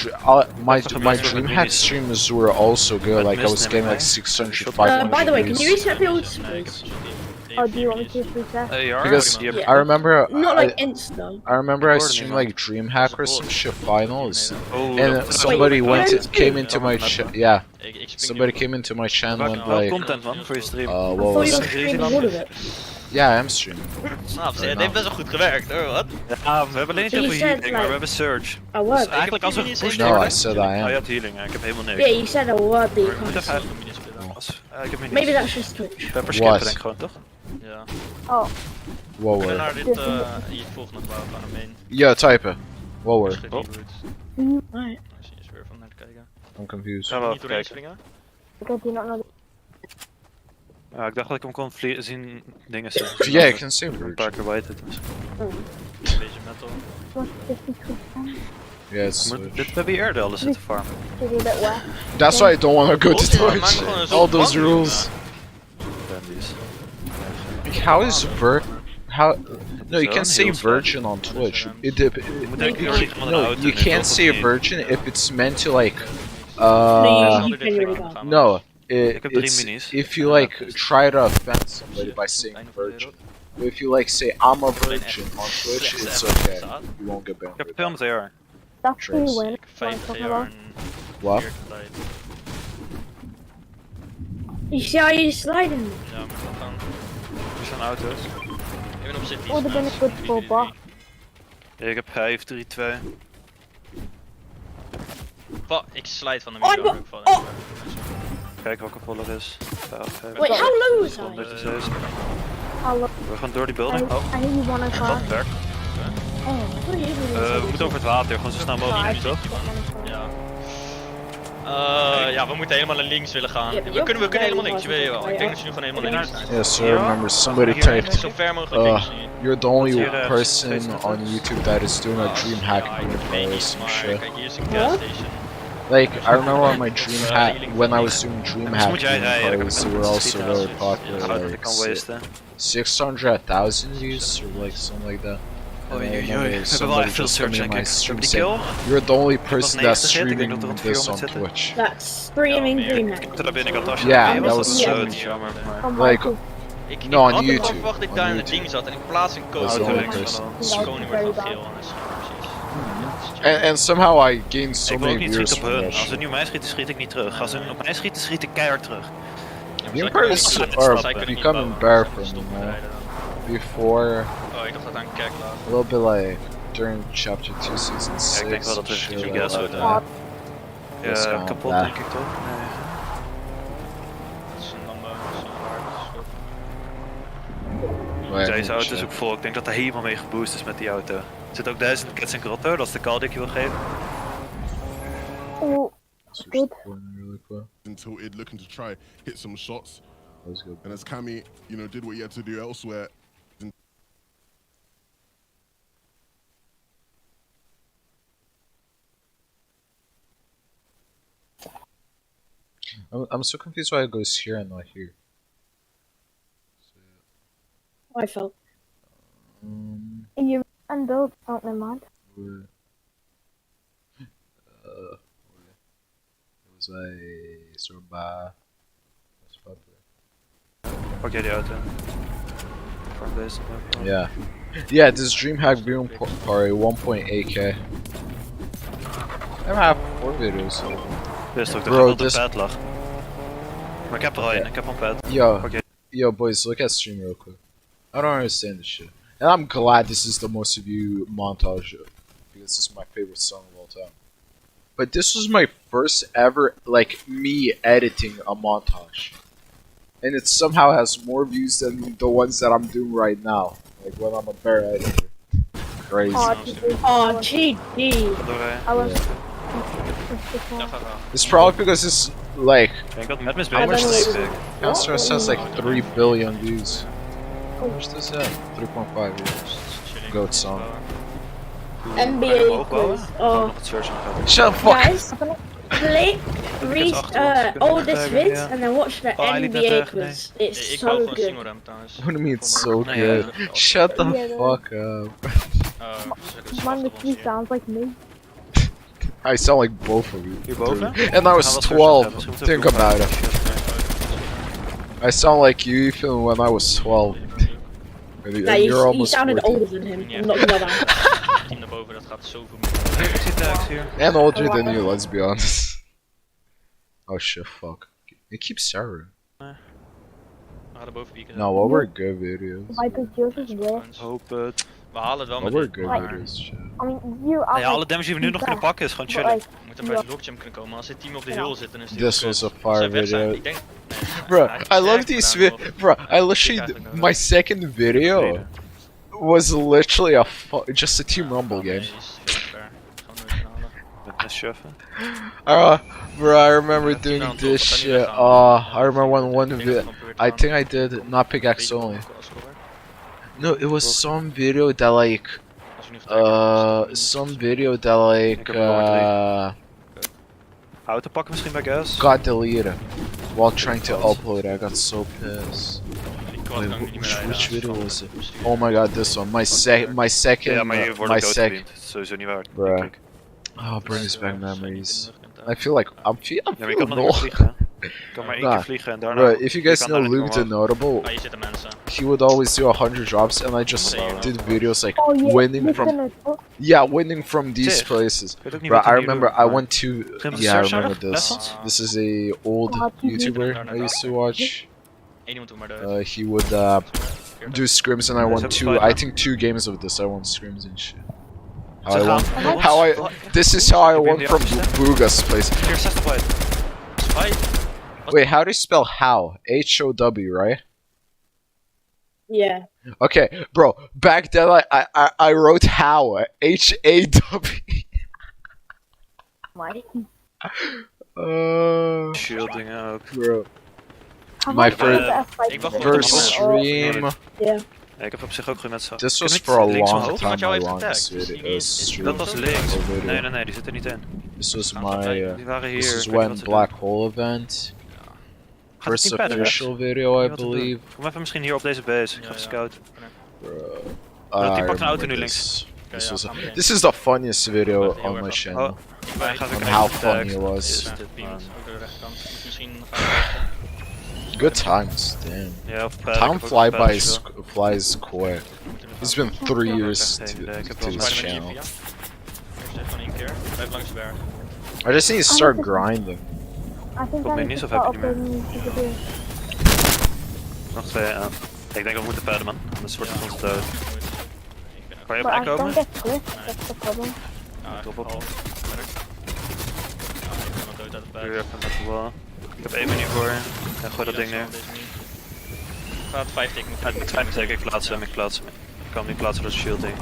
my DreamHack streams were also good. Like I was getting like 600, 500 By the way, can you views. reset builds, please? Oh, do you want me to just reset? Because Yeah. I remember Not like insta. I remember I streamed like DreamHack or some shit finals, Oh, and somebody Wait, came into my yeah. Ik Somebody came into my channel and Welk like, content man voor je stream? what I thought was you were it? streaming all of it. Yeah, I am streaming. Snap, het heeft best wel goed gewerkt hoor, wat? Ja, we hebben alleen niet So heel you veel said, healing, maar we like, hebben surge. A Dus word. eigenlijk als we gepusht No, worden... I said I Oh, je am. hebt healing, ja, ik heb helemaal niks. Yeah, you said a word that you We moeten can't even... say. ik heb Maybe that's just Twitch. Pepper What? skippen denk ik gewoon, toch? Ja. Oh. We What kunnen word? naar dit, hier volgende gebouw gaan naar main. Yeah, type it. What word? Misschien die route. Right. Misschien is weer van naar te kijken. I'm confused. Gaan we Niet even doorheen kijken. springen? I do not know. Ja, ik dacht dat ik hem kon zien dingen zien. Yeah, I can see Een Verge. paar keer white het. Een beetje metal. What's 52%? Yeah, it's We hebben hier eerder alles zitten farmen. Should be a bit wet. That's why I don't want to go to Oh, Twitch. man, gewoon All zo those bang. rules. Bandies. Like, how is how? No, you Zo, can't say heel slecht. virgin on Twitch. moet denk ik eerlijk van een No, auto you nu, toch? can't say Of niet? virgin if it's meant to like. No, you genuinely can't. No, Ik heb 3 it's minis. if you like try to offend somebody by saying virgin. But if you like say I'm a virgin on Twitch, it's okay. You won't get Ik heb banned. 200 AR. That's pretty Trace. win. Ik 50 talking jaar about. en What? 40 tijd. You see how you're sliding? Ja, maar dat gaan. Hier staan auto's. Ik ben op zit Would have been a good full bar. Ja, ik heb 5, 3, 2. Ik slide van de Oh, muur. ik ben- Kijk welke voller is. 5, Wait, how low was I? 106. I'll look. We gaan door die I, building. Oh, I hear you wanna dat try. werkt. Oh, what are you doing? We moeten over het water, gewoon zo snel mogelijk, toch? Ja. Ja, we moeten helemaal naar links willen gaan. We kunnen helemaal links, je weet je wel. Ik denk dat je nu gewoon helemaal links zijn. Yes, I remember somebody typed, Zo ver mogelijk links nu. you're the only person on YouTube that is doing a dream hack or some shit. Kijk, hier is een gas station. Like, I remember on my dream hack, when I was doing dream hack parties, they were also very popular, like 600,000 views, or like something like that. And I remember somebody just coming in my stream saying, you're the only person that's streaming this on Twitch. That's streaming DreamHack. Yeah, that was streaming. Like, no, on Ik YouTube. had verwacht dat ik daar in het ding zat en in plaats van That's the koning only person. koning wordt van geel. And somehow I gained so Ik wil ook many niet views schieten op from hun. that Als ze shit. nu mij schieten, schiet ik niet terug. Als ze op mij schieten, schiet ik keihard terug. Viewing parties are becoming better for me, man. Before, Oh, ik dacht dat aan een kerk lag. a little bit like during chapter 2 season 6. ik denk wel dat er shit geen like gas wordt. that. It's Ja, gone kapot bad. denk ik toch? Nee. Dat is een Lambo, dat is een hard schot. Maar Deze auto is shit. ook vol. Ik denk dat hij helemaal mee geboost is met die auto. Er zit ook 1000 kits in grotto, dat is de call die ik je wil geven. Oh, good. Until it looking to try hit some shots. That was good. And as Cammy, you know, did what he had to do elsewhere. I'm so confused why it goes here and not here. I felt. You and build, oh, never mind. Was I Zorba? Pak jij die auto? Van deze. Yeah. Yeah, this DreamHack viewing party 1.8k. I have 4 videos. Dit is toch de Bro, gemiddelde this. pad lag. Maar ik heb er al een, ik heb al een pad. Yo, Pak jij- yo, boys, look at stream real quick. I don't understand this shit. And I'm glad this is the most view montage because this is my favorite song of all time. But this was my first ever, like, me editing a montage. And it somehow has more views than the ones that I'm doing right now. Like when I'm a bear editor. Crazy. Oh, GG. I was. It's probably because it's like. Ik denk dat met mis How much bezig this? is, denk ik. Counter-Strike has like 3 billion views. How much does that? 3.5 views. Goat song. NBA quiz. Oh. Shut the fuck Guys, read all this vids and then watch the NBA quiz. It's so good. What do you mean it's so good? Shut the fuck up. Man, he sounds like me. I sound like both of you. Hierboven? And I was Hij was 12. first step. Think about it. I sound like you even when I was 12. And No, you're you almost sounded 14. older than him. I'm not gonna lie. Team naar boven, dat gaat zoveel meer. Ik zit daar hier. And older than you, let's be honest. Oh shit, fuck. It keeps servering. We gaan boven pieken. No, what were good videos? Viper's yours is rare. Hoop het. We halen het wel What met were dit, good maar videos? Shit. I mean, you are. Ja, alle damage die we nu nog kunnen pakken is gewoon chillen. we moeten bij de lockjam kunnen komen. Als dit team op de hill zit, dan is het This heel was a kut. fire Als zij weg zijn, video. ik denk... Bro, I love these bro, I literally, my second video was literally just a Team Rumble game. Met shuffen. Bro, I remember doing this shit. I remember when one video, I think I did not pickaxe only. No, it was some video that like, Auto pakken misschien bij gas. got deleted while trying to upload. I got so pissed. Wait, which video was it? Oh my god, this one. My second, Ja, maar je wordt my ook dood second. verdiend. Dat is sowieso niet waar. Bruh. denk ik. Oh, brings back memories. I feel like I'm Ja, maar je feeling kan nog low. niet vliegen. Je kan maar één keer vliegen en daarna... Bro, if you guys je kan know daar niet Luke the omhoog. Notable, Ah, hier zitten mensen. he would always do 100 drops, and I just did videos like Oh, yeah, winning from, winning from these Zeg, places. weet ook niet Bro, wat I hij nu remember doet, I maar- went to, Geen yeah, I research remember nodig? this. Lessons? This is a old YouTuber I used to watch. Eén iemand doet maar dood. He would do scrims, and I won I think 2 games of this. I won scrims and shit. This is how I won from Booga's place. Hier, 60 white. Wait, how do you spell how? H-O-W, right? Yeah. Okay, bro. Back then, I wrote how H-A-W. Shielding ook. Bro. Have My I played a first stream. Yeah. Ja, ik heb op zich ook geen mensen. This was for a long time my longest stream. Dat was links. video. Nee, die zit er niet in. This was my. Die waren hier. This is Kijk wat when ze Black Hole event. First team padden, official video, I Wat we doen. believe. Kom even misschien hier op deze base. Ik ga scouten. I Die pakt een auto remember nu links. This is the funniest video on my channel. Wij gaan On how funny it was. Ook door de rechterkant. Dus misschien gaan we Good times, damn. Yeah, Time flies quick. It's been 3 years to this channel. Eerst even 1 keer. Blijf langs de berg. I just need to start grinding. I think Tot I mij need niet to of heb start je niet meer? uploading YouTube videos. Nog 2 aan. Ik denk dat we moeten padden, man. Anders wordt het ons dood. Kan je op But mij I don't komen? get clipped, that's the problem. Top op. Ik ben nog dood uit het Doe berg. even met de wall. Ik heb even niet voor. Ja, gooi dat ding neer. Gaat 5 tikken. Het moet 5 tikken, ik plaats hem. Ik kan hem niet plaatsen door de shield ding.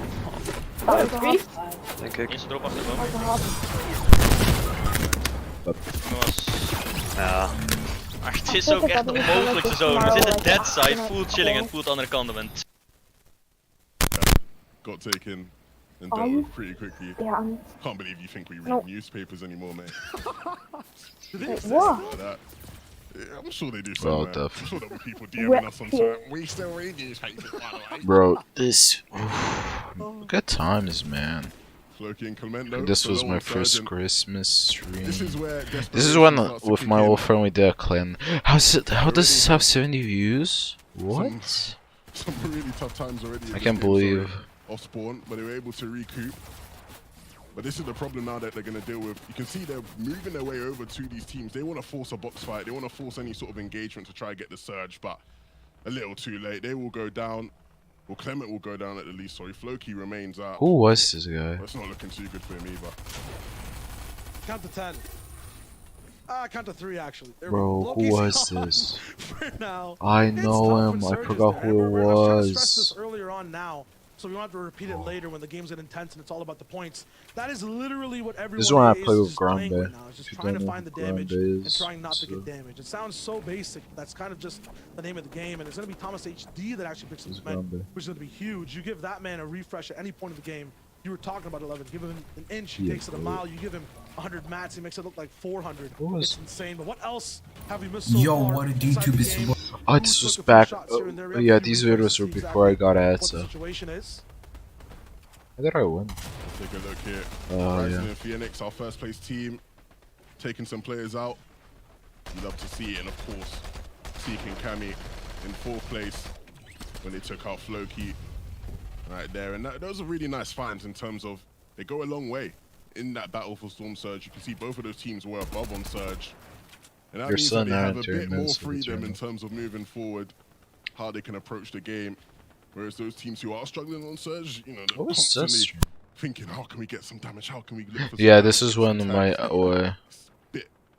Denk ik. Eerste drop achter de boom. Ja. Maar het is ook echt een onmogelijkse zone. We zitten dead side, full chilling en full de andere kant. Got taken and dealt with pretty quickly. Yeah, Can't believe you think we read No. newspapers anymore, mate. Wait, what? That. Yeah, I'm sure they do Well, somewhere. I'm definitely. sure there were people DMing us on time. We still read newspapers, by the way. Bro, this. Good times, man. Floki and Clemento, This was Solo my first Surgeon. Christmas stream. This is where This is when, desperation starts to with kick my in. old friend, we did a clan. How does this have 70 views? What? Some really tough times already. in I this can't game, believe. sorry, off spawn, but they were able to recoup. But this is the problem now that they're going to deal with. You can see they're moving their way over to these teams. They want to force a box fight. They want to force any sort of engagement to try and get the surge, but a little too late. They will go down. Well, Clement will go down at the least. Sorry, Floki remains out. Who was this guy? That's not looking too good for him either. Count to 10. Count to 3 actually. There Bro, we go. who Loki's was gone this? for now. I It's know tough him. when I Surge is forgot there. who it We're trying to stress this was. earlier on now, so we don't have to repeat it later when the games get intense and it's all about the points. That is literally what everyone This is when I is play with just playing Grande. right now. It's just If you trying to don't know find the who Grande damage and is, trying not to so- get damage. It sounds so basic. That's kind of just the name of the game, and it's going to be Thomas HD that actually picks this man, Grande. which is going to be huge. You give that man a refresh at any point of the game. You were talking about 11. Give him an inch, he Yeah, takes it a bro. mile. You give him 100 mats, he makes it look like 400. What was- It's insane. But what else have we missed so Yo, far what did inside the YouTube is game? Oh, Who's this was took a few back. shots here and there? We have Yeah, a few these videos videos to were see before I got what the ADSA. situation is. How did I win? Take a look here. Oh, Rising yeah. and Phoenix, our first place team, taking some players out. You love to see it, and of course, Seek and Cammy in 4th place when they took out Floki right there. And those are really nice finds in terms of they go a long way in that battle for Storm Surge. You can see both of those teams were above on Surge. And that Your means son that they have a had bit more 30 minutes of freedom in return. terms of moving forward, how they can approach the game. Whereas those teams who are struggling on Surge, you know, they're What was this constantly stream? thinking, how can we get some damage? How can we look for some Yeah, damage? this is when my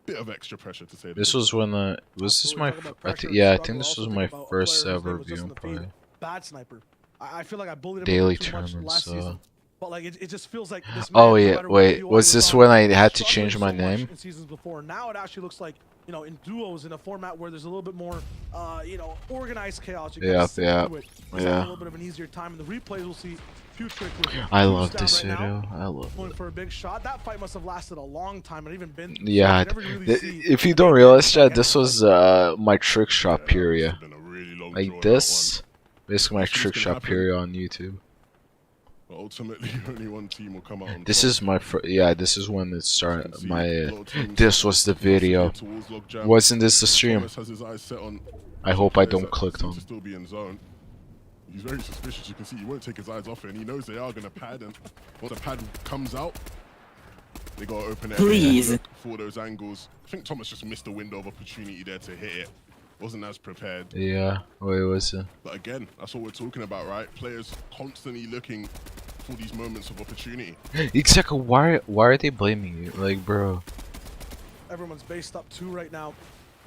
Bit of extra pressure to say the this least. was when was this my I think this was my first ever viewing party. Bad sniper. I feel like I bullied him Daily too much tournaments. last season. But like it just feels like this Oh man, no yeah, matter what wait. duo Was he this on, when I had to struggling change my so much name? in seasons before. Now it actually looks like, you know, in duos in a format where there's a little bit more, you know, organized chaos. You Yeah, guys stick yeah, to it. He's having yeah. a little bit of an easier time. And the replays will see Futrick with I Goose love down this right now, video. I love going for a big shot. That fight must have lasted a long time and even been. Yeah, you never really see if you don't realize, Chad, this was my trick shot period. Like this, basically my trick shot period on YouTube. But ultimately, only one team will come out on This top. is my yeah. This is when it started. see My a lot of teams this was the video. towards Logjam. Wasn't this the stream? Thomas has his eyes set on I hope I players don't that click seem on. to still be in zone. He's very suspicious. You can see he won't take his eyes off it, and he knows they are going to pad. And once the pad comes out, they got to open it Please. for those angles. I think Thomas just missed a window of opportunity there to hit it. Wasn't as prepared. Yeah. Wait, was it? But again, that's what we're talking about, right? Players constantly looking for these moments of opportunity. Exactly. Why are they blaming you? Like, bro. Everyone's based up 2 right now.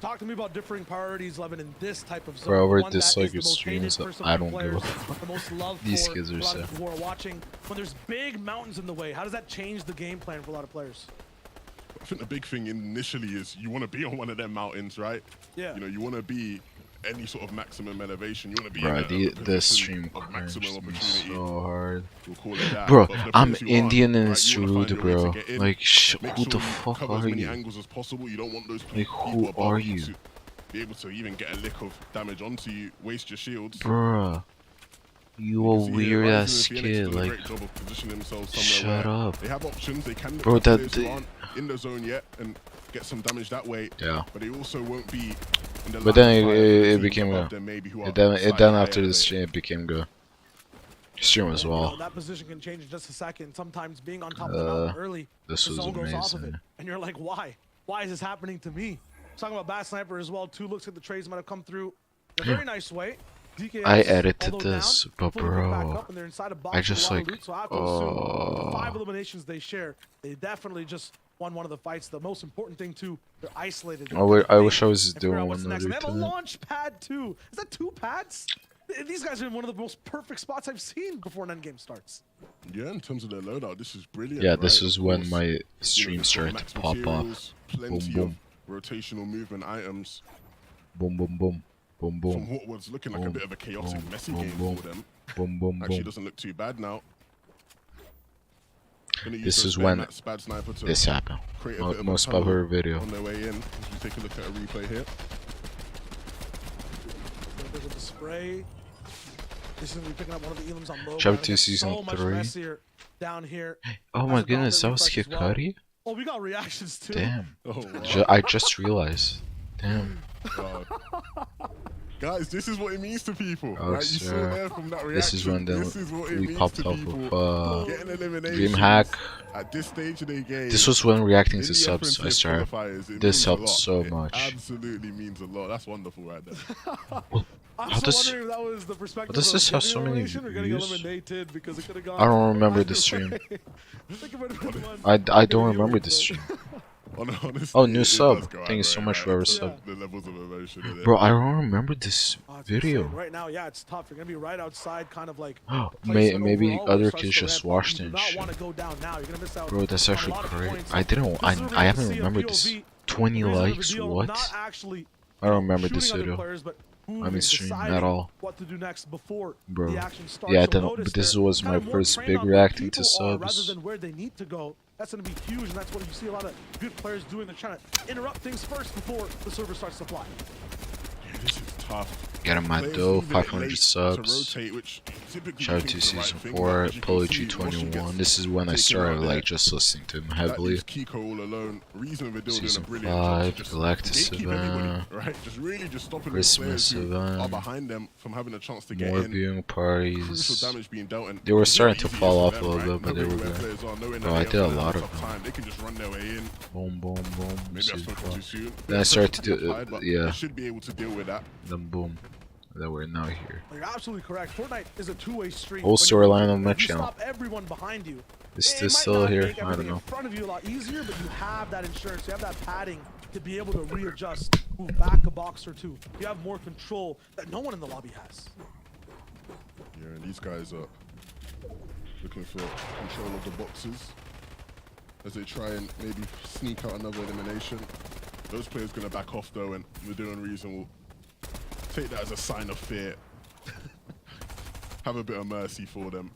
Talk to me about differing priorities, Levin, in this type of zone. Bro, we're One that is dislike the your most hated streams. first I among don't give a players, fuck. the most loved These for kids a are lot of sick. people who are watching. When there's big mountains in the way, how does that change the game plan for a lot of players? think the big thing initially is you want to be on one of them mountains, right? Yeah. You know, you want to be any sort of maximum elevation. You want to be Bro, in the stream of cringed maximum me opportunity. so hard. We'll call it that. Bro, But for the I'm players who Indian aren't, and right, it's you wanna rude, find your way bro. to get in. Like, Make who sure the you fuck cover are as many you? angles as possible. You don't want those Like, people who above are you you? to be able to even get a lick of damage onto you. Waste your shields. Bruh. You a weird ass kid, like, shut up. They have options. They can bro, look at players who aren't in the zone yet and get some damage that way. Yeah. But they also won't be in the But then line of fire of it teams became above good. them maybe who are It then slightly after higher the stream, it became good. Stream as You know, well. that position can change in just a second. Sometimes being on top of the mountain early, this the was zone goes off of it, amazing. and you're like, why? Why is this happening to me? Talking about Bad Sniper as well. 2 looks at the trades might have come through in a very nice way. DKS, I edited although this, down, but fully picked back bro, up, and they're inside a box I with a just lot of like, loot, so I have to assume the 5 eliminations they share, they definitely just won one of the fights. The most important thing too, they're isolated. I wish I was And figure out doing what's one next. And other they have a thing. launch pad too. Is that 2 pads? These guys are in one of the most perfect spots I've seen before an endgame starts. Yeah, in terms of their loadout, this is brilliant. Yeah, this right? is Of when course, my stream they've got started max to pop off. materials, Boom, Plenty boom, of rotational movement items. boom, boom, boom, boom, boom. From what was looking like a bit of a chaotic, boom, messy boom, game boom, for them. boom, boom, Actually boom. doesn't look too bad now. This is when this happened. Most popular video. On their way in, as we take a look at a replay here. There's a spray. This is gonna be picking up one of the elims on low. Chapter ground. 2 It's season so much 3. messier down here. Oh my goodness, that was Kid Cudi? Oh, we got reactions too. Damn. Oh, wow. I just realized. Damn. God. Guys, this is what it means to people. Oh, right? You saw sir. there from that reaction. This is when this is what it we means popped to off people. with Getting eliminations DreamHack. at this stage of the game. This was when reacting in to the subs I FNCS started. qualifiers, it This means a helped lot. so It much. absolutely means a lot. That's wonderful right there. I'm How so does- wondering if that was the perspective does of this have getting so many elimination or getting views? eliminated because it could have gone. I don't remember either the stream. way. I think it would have been one. I don't remember this stream. Honestly, Oh, new it sub. does go out Thank you so very much high for our in sub. terms of the levels of emotion in it. Bro, I don't remember this It's video. insane. Right now, yeah, it's tough. You're gonna be right outside, kind of like. Maybe overall where it other starts kids to just ramp up. watched You it do and not shit. want to go down now. You're gonna miss out. Bro, that's on a actually lot of great. points. I This is a haven't reason to remembered this. see a 20 reason to likes, reveal what? Not actually I don't remember shooting this other video. players, but I mean moving, stream at deciding all. What to do next before Bro. the action starts. Yeah, You'll then, notice but this they're was kind my of more first trained big on where reacting to people are rather subs. than where they need to go. That's going to be huge, and that's what you see a lot of good players doing. They're trying to interrupt things first before the server starts to fly. Yeah, this is tough. Getting my Players dough, leaving it 500 late subs. to rotate, which typically Shout out you to think is the right season thing, 4, but as you can Apollo see, once you get G21. This is when I taken started out there, like just listening to him that heavily. leaves Kiko all alone. Reason we're doing Season a brilliant job 5, to just Galactus gatekeep everybody, event, right? Just really just stopping Christmas those players who are event, behind them from having a chance to get more in. viewing Crucial parties. damage being dealt, and They were it's starting really to easy fall for off a them, little right? bit, but they Knowing were where good. players are, knowing Bro, that I they did a have lot of tough them. time, they can just run their way in. Boom, boom, boom. Maybe I Season spoke 4. too soon. Then I started to do Occupied, but yeah. they should be able to deal with that. Then boom. Then we're now here. You're absolutely correct. Fortnite is a two-way street. Whole When you- storyline on my if you channel. Stop everyone behind you. Is It this might still not here? make I don't everything know. in front of you a lot easier, but you have that insurance. You have that padding to be able to readjust, move back a box or two. You have more control that no one in the lobby has. Yeah, and these guys are looking for control of the boxes as they try and maybe sneak out another elimination. Those players going to back off though, and we're doing reason will take that as a sign of fear. Have a bit of mercy for them.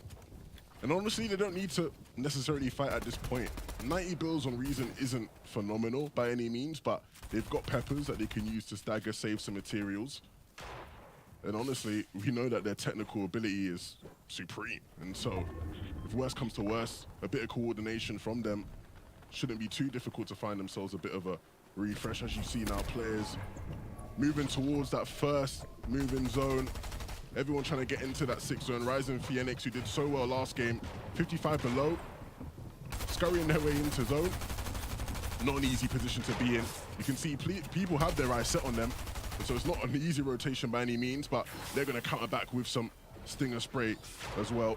And honestly, they don't need to necessarily fight at this point. 90 bills on reason isn't phenomenal by any means, but they've got peppers that they can use to stagger, save some materials. And honestly, we know that their technical ability is supreme. And so, if worst comes to worst, a bit of coordination from them shouldn't be too difficult to find themselves a bit of a refresh. As you see now, players moving towards that first moving zone. Everyone trying to get into that 6th zone. Ryzen Phoenix, who did so well last game, 55 below, scurrying their way into zone. Not an easy position to be in. You can see people have their eyes set on them. And so it's not an easy rotation by any means, but they're going to counter back with some stinger spray as well.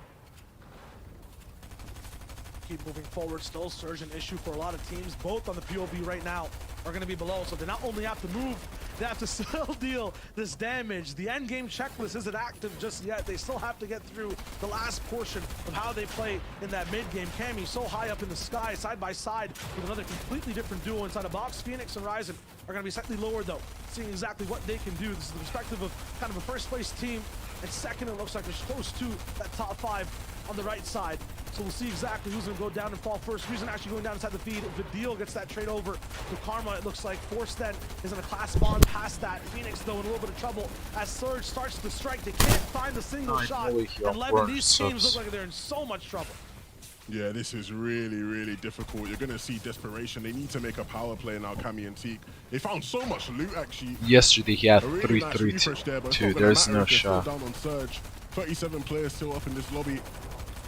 Keep moving forward. Still surge an issue for a lot of teams, both on the POV right now. are going to be below, so they not only have to move, they have to still deal this damage. The end game checklist isn't active just yet. They still have to get through the last portion of how they play in that mid game. Cammy so high up in the sky, side by side with another completely different duo inside a box. Phoenix and Ryzen are going to be slightly lower though, seeing exactly what they can do. This is the perspective of kind of a first place team, and second it looks like they're close to that top 5 on the right side. So we'll see exactly who's going to go down and fall first. Reason actually going down inside the feed. Vidil gets that trade over to Karma. It looks like Forsten is in a class bomb past that. Phoenix though in a little bit of trouble as Surge starts to strike. They can't find a single shot. And Levin, these teams look like they're in so much trouble. Yeah, this is really, really difficult. You're going to see desperation. They need to make a power play now, Cammy and Teak. They found so much loot, actually. Yesterday he had A really nice 3-3-2. refresh there, but it's not gonna There's matter no if they're still shot. down on Surge. 37 players still up in this lobby.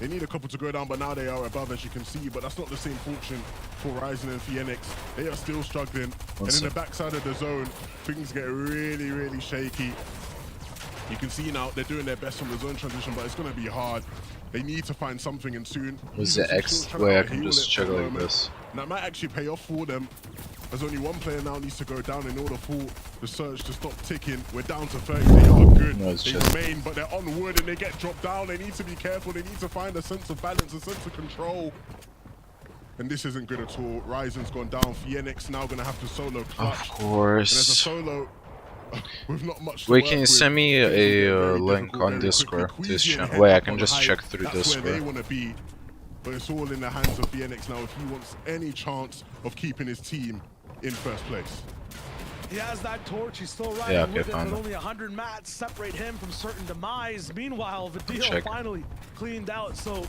They need a couple to go down, but now they are above, as you can see. But that's not the same fortune for Ryzen and Phoenix. They are still struggling. And in the backside of the zone, things get really, really shaky. You can see now they're doing their best from the zone transition, but it's going to be hard. They need to find something, and soon. Was the X way I can just check like this? And that might actually pay off for them, as only one player now needs to go down in order for the surge to stop ticking. We're down to 30. They are good. No, it's they just... remain, but they're on wood and they get dropped down. They need to be careful. They need to find a sense of balance, a sense of control. And this isn't good at all. Ryzen's gone down. Phoenix now going to have to solo clutch. Of course. And as a solo, with not much to Wait, work can you with, send me things a get very link difficult on very Discord? quickly. This Queasy and channel. Head Wait, I up can on just height. check through That's where they Discord. want to be. But it's all in the hands of Phoenix now if he wants any chance of keeping his team in first place. He has that torch, he's still riding Yeah, okay, with it, fine. but only 100 mats separate him from certain demise. Meanwhile, Vidil Check. finally cleaned out, so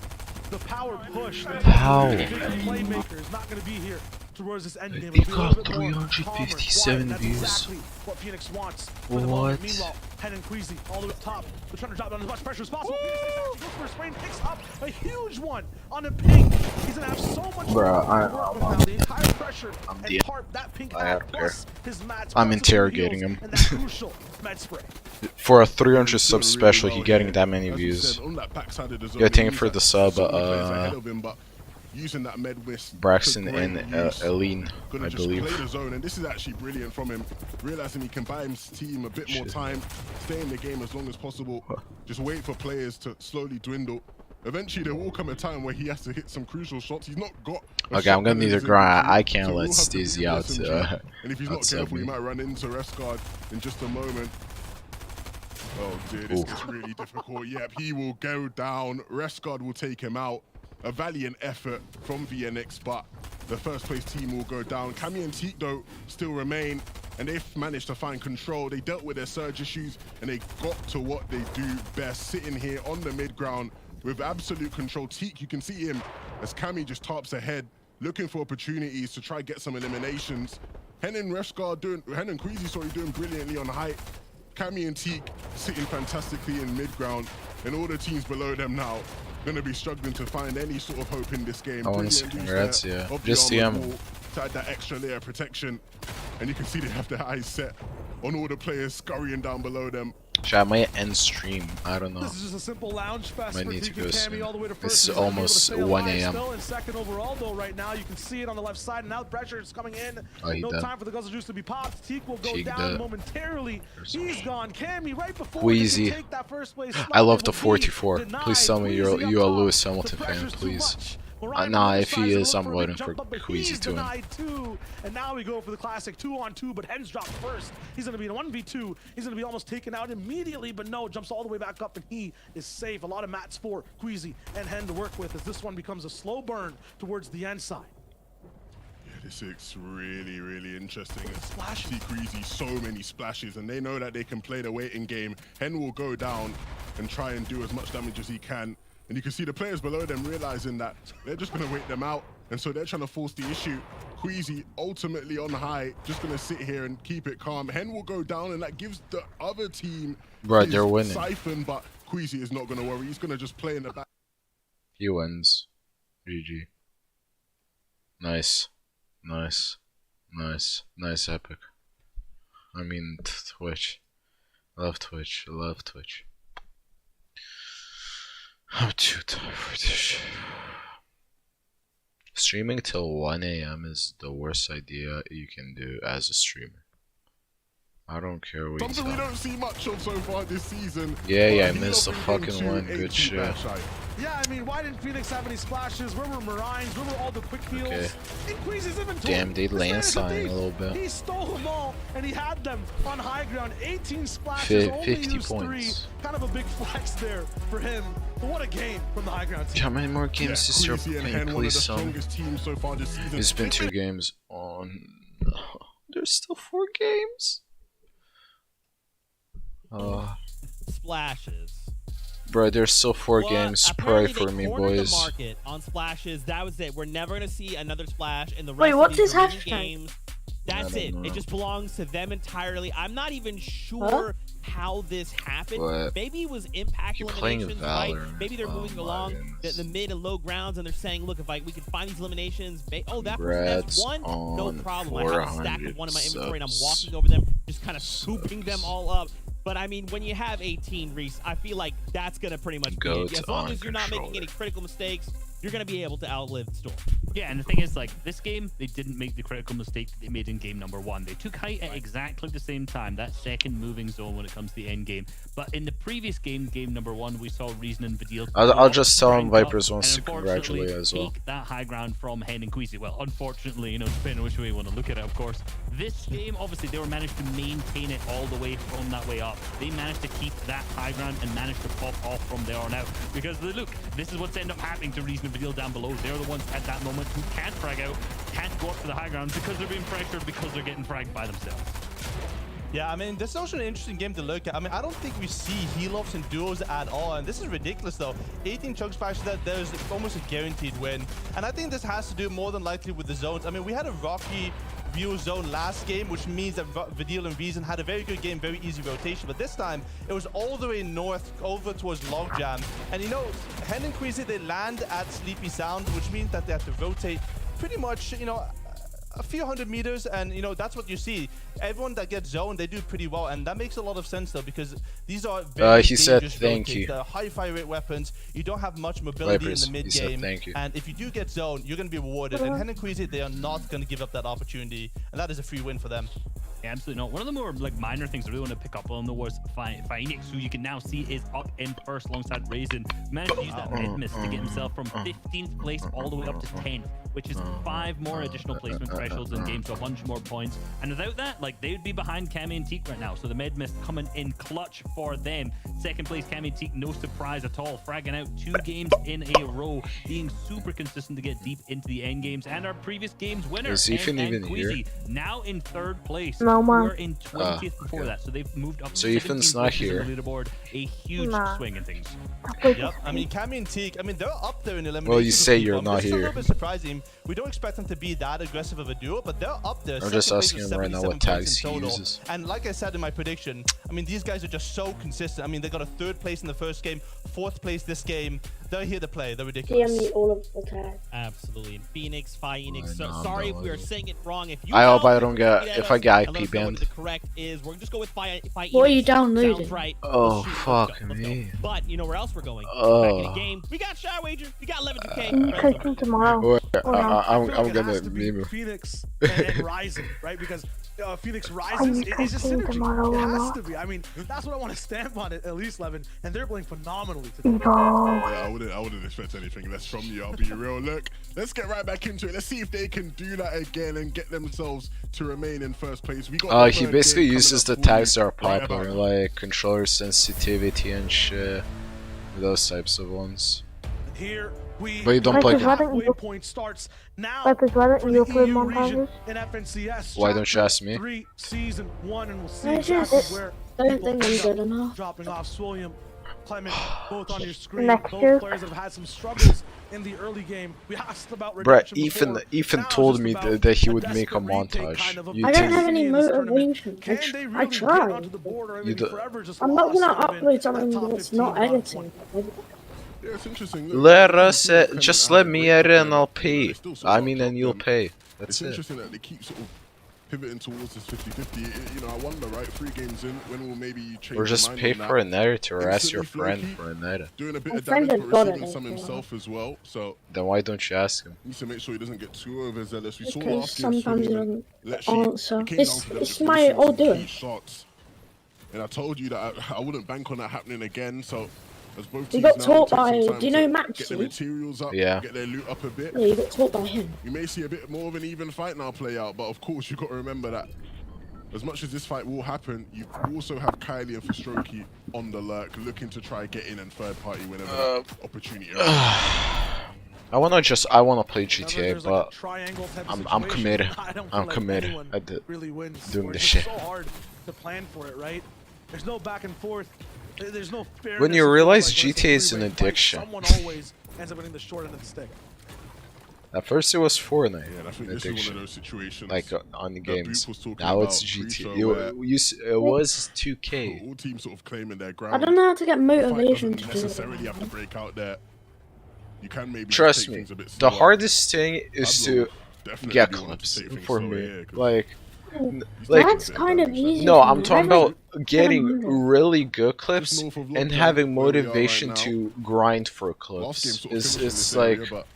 the power push, the How? big playmaker is not going to be here towards this end game. They It'll be a little got bit more 357 calmer, quiet. views. That's exactly what Phoenix wants for the What? moment. Meanwhile, Hen and Queasy all the way up top. They're trying to drop down as much pressure as possible. Phoenix actually goes for a spray and picks up a huge one on a pink. He's going to have so much Bruh, work with now. The entire pressure I'm and the- part that pink I had don't care. plus his mats. I'm plus interrogating heals him. and that crucial med spray. For a 300 sub special, he getting that many As you views. said, on that backside of the zone, Yeah, thank you he's for got the sub, so many players ahead of him, but using that med wisp Braxton to great and use. Aline, Gonna I just believe. play the zone, and this is actually brilliant from him, realizing he can buy his team a bit more time, stay in the game as long as possible, just wait for players to slowly dwindle. Eventually there will come a time where he has to hit some crucial shots. He's not got a Okay, I'm gonna shotgun in need to his grind. inventory, I can't so let we'll have to Stizzy do out. this and if he's not outside careful, he me. might run into Rescard in just a moment. Oh dear, this is really difficult. Yep, he will go down. Rescard will take him out. A valiant effort from VNX, but the first place team will go down. Cammy and Teak, though, still remain, and they've managed to find control. They dealt with their surge issues, and they got to what they do best, sitting here on the mid ground with absolute control. Teak, you can see him as Cammy just tarps ahead, looking for opportunities to try get some eliminations. Hen and Queasy doing brilliantly on height. Cammy and Teak sitting fantastically in mid ground, and all the teams below them now going to be struggling to find any sort of hope in this game. I want to see Brilliant use congrats, there yeah. of the Just armored CM. wall to add that extra layer of protection, and you can see they have their eyes set on all the players scurrying down below them. Chat, I might end stream. I don't know. This is just a simple lounge fest Might for need to Teak go and soon. Cammy all the way to first. It's He's gonna be able to almost stay 1 alive a.m. Still in second overall though right now. You can see it on the left side, and now pressure is coming in. Oh, he no dead. time for the guzzle juice to be popped. Teak will go Teak down dead. momentarily. He's gone. Cammy right before Queasy. he can take that first place slot, I love it the will be 44. denied. Please tell me Queasy you're up a top. Lewis The Hamilton fan, pressure's too please. much. Orion Nah, on the if side he to is, look I'm for a voting big for jump up, but Queasy he's to win. denied too. And now we go for the classic 2-on-2, but Hen's dropped first. He's gonna be in a 1v2. He's gonna be almost taken out immediately, but no, jumps all the way back up, and he is safe. A lot of mats for Queasy and Hen to work with as this one becomes a slow burn towards the end side. Yeah, this is really, really interesting. Splashes. See Queasy, so many splashes, and they know that they can play the waiting game. Hen will go down and try and do as much damage as he can. And you can see the players below them realizing that they're just going to wait them out. And so they're trying to force the issue. Queasy ultimately on high, just going to sit here and keep it calm. Hen will go down, and that gives the other team Right, his they're winning. siphon, but Queasy is not going to worry. He's going to just play in the back. He wins. GG. Nice. Nice. Nice. Nice epic. I mean, Twitch. Love Twitch. Love Twitch. I'm too tired for this shit. Streaming till 1 AM is the worst idea you can do as a streamer. I don't care what you Something we tell. don't see much of so far this season. Yeah, I missed the fucking one. Good shit. Yeah, I mean, why didn't Phoenix have any splashes? Where were Marines? Where were all the quick heals? Okay. In Queasy's inventory. Damn, they This man land is a signing a thief. little bit. He stole them all, and he had them on high ground. 18 splashes, only 50 used 3. points. Kind of a big flex there for him. But what a game from the high ground team. How many more games this year? Queasy and Can Hen, you one of the please tell me? strongest teams so far this season. It's been 2 games. Oh no. There's still 4 games. Splashes. Bro, there's still 4 Well, games. Pray apparently for they me, cornered boys. the market on splashes. That was it. We're never gonna see another splash in the rest Wait, of what's these his remaining hashtag? games. That's I it. don't know. It just belongs to them entirely. I'm not even sure how this happened. What? Maybe it was impact You're playing eliminations, right? Valorant. Maybe they're Oh moving my along goodness. the mid and low grounds, and they're saying, look, if we can find these eliminations, oh, that person Congrats has one, no on problem. I have a stack of 400 one in my inventory, and I'm subs. walking over them, just kind of scooping them all up. But I mean, when you have 18, Reese, I feel like that's gonna pretty much be it. Goat As long on as you're not making controller. any critical mistakes, you're gonna be able to outlive the storm. Yeah, and the thing is, like, this game, they didn't make the critical mistake that they made in game number 1. They took height at exactly the same time, that second moving zone when it comes to the end game. But in the previous game, game number 1, we saw Reason and Vidil. I'll just tell him rank up Vipers wants and to unfortunately congratulate as well. take that high ground from Hen and Queasy. Well, unfortunately, you know, depending on which way you want to look at it, of course. This game, obviously, they were managed to maintain it all the way from that way up. They managed to keep that high ground and managed to pop off from there on out. Because, look, this is what's ended up happening to Reason and Vidil down below. They're the ones at that moment who can't frag out, can't go up to the high ground because they're being pressured, because they're getting fragged by themselves. Yeah, I mean, this is also an interesting game to look at. I mean, I don't think we see heal-offs and duos at all, and this is ridiculous, though. 18 chug splashes, there's almost a guaranteed win. And I think this has to do more than likely with the zones. I mean, we had a rocky view zone last game, which means that Vidil and Reason had a very good game, very easy rotation. But this time, it was all the way north, over towards Logjam. And, you know, Hen and Queasy, they land at Sleepy Sound, which means that they have to rotate pretty much, you know, a few hundred meters, and you know that's what you see. Everyone that gets zoned, they do pretty well, and that makes a lot of sense though, because these are very he said dangerous thank rotates. you. They're high fire rate weapons. You don't have much mobility Vipers, in the mid he said game, thank you. and if you do get zoned, you're going to be rewarded. And Hen and Queasy, they are not going to give up that opportunity, and that is a free win for them. Yeah, absolutely not. One of the more like minor things I really want to pick up on though was Phoenix, who you can now see is up in first alongside Raisin. Managed to use that mid miss to get himself from 15th place all the way up to 10th, which is 5 more additional placement thresholds in game, so a bunch more points. And without that, like, they would be behind Cammy and Teak right now. So the mid miss coming in clutch for them. Second place, Cammy and Teak, no surprise at all, fragging out 2 games in a row, being super consistent to get deep into the end games. And our previous game's winner, Is Ethan Hen even and here? Queasy, now in 3rd place. No, man. We're in 20th before that, so they've moved up. So Ethan's 17 not places here. on the leaderboard, a huge Nah. swing in things. Yep, I mean, Cammy and Teak, I mean, they're up there in elimination. Well, you say you're not This is a here. little bit surprising. We don't expect them to be that aggressive of a duo, but they're up there. I'm just second place asking with him right now 77 what tags points in he total. uses. And like I said in my prediction, I mean, these guys are just so consistent. I mean, they got a 3rd place in the first game, 4th place this game. They're here to play. They're ridiculous. DM me all of the tags. Absolutely. And Phoenix, Phoenix. no, Sorry no, if we are no. saying it wrong. If you I hope know, I don't get- tweet at if I us get and IP let us know what banned. the correct is. We're just go with Phoenix. What are you downloading? Sounds right. Oh, Let's shoot. fuck Let's go. me. But you know where else we're going? Oh. Back in the game. We got Shy Wager. We got 11-2K. You take them tomorrow. Wait, Or no. I'm It gonna has to be meme him. Phoenix and Rising, right? Because Phoenix rises, you it's just taking synergy. tomorrow It or has not? to be. I mean, that's what I want to stamp on it, at least, Levin. And they're playing phenomenally today. Evo. Yeah, I wouldn't expect anything less from you, I'll be real. Look, let's get right back into it. Let's see if they can do that again and get themselves to remain in first place. We got the He third basically game uses the coming up for tags that are you right popular, about like controller sensitivity and shit. Those types of ones. Here we But you don't play halfway them. point starts now Vipers, why don't for you the upload EU region montages? in FNCS. Why don't you ask me? 3 season 1, and we'll see I exactly just where don't people think I'm end good up enough. dropping off. Swilliam, Clement, both on your screen. Next Both year. players have had some struggles in the early game. We asked about Bruh, redemption Ethan before. Ethan Now it's told just me about that he a would make a desperate retake montage. kind of You I don't too. have any in this tournament. motivation. Can they I really get tried. onto the board, or are You they do- forever just I'm not lost gonna sort of in upload that something top that's 15 not round editing. point? Yeah, it's interesting. Look, Let these us people can just have let a me great edit career, and I'll but pay. they still sort I of mean, drop and you'll them. pay. It's That's it. interesting that they keep sort of pivoting towards this 50-50. You know, I wonder, right? 3 games in, when will maybe you change Or your just mind pay on for a that? nether or ask your Instantly friend Floki for a nether. doing a bit My of friend damage, has but got receiving it, some yeah. himself as well. So Then why don't you ask him? needs to make sure he doesn't get too overzealous. We saw Because last game sometimes Swindon, you let's don't see, answer. it came down It's, to them it's just my missing old some doing. key shots. And I told you that I wouldn't bank on that happening again. So as both You teams got now taught take by, some time do you know to get their Maxi? materials up, Yeah. get their loot up a bit. Yeah, you got taught by him. You may see a bit more of an even fight now play out, but of course you've got to remember that as much as this fight will happen, you also have Kylie and Fistroki on the lurk, looking to try get in and third party whenever that opportunity arises. I wanna play GTA, but I'm committed. I'm committed at really wins. doing Or this it's shit. so hard to plan for it, right? There's no back and forth. There's no fairness. When you to it, realize like when it's a GTA is an three-way fight, addiction. someone always ends up getting the short end of the stick. At first it was Fortnite. Yeah, I think this is one of those situations. Like on the that games. Boop was talking Now it's about pre-show GTA. where It was 2K. all teams sort of claiming their ground. I don't know how to get The fight motivation doesn't to do it. necessarily have to break out there. You can maybe just Trust take me, things a bit the slower. hardest thing is Pablo to definitely get be one to clips take things for slower me. here, 'cause Like, That's kind of easy. no, for I'm me. talking I about haven't getting done it. really good clips north of and Lockdown, having where we are right motivation now. to grind for Last game clips. sort of It's finished in it's this like area, but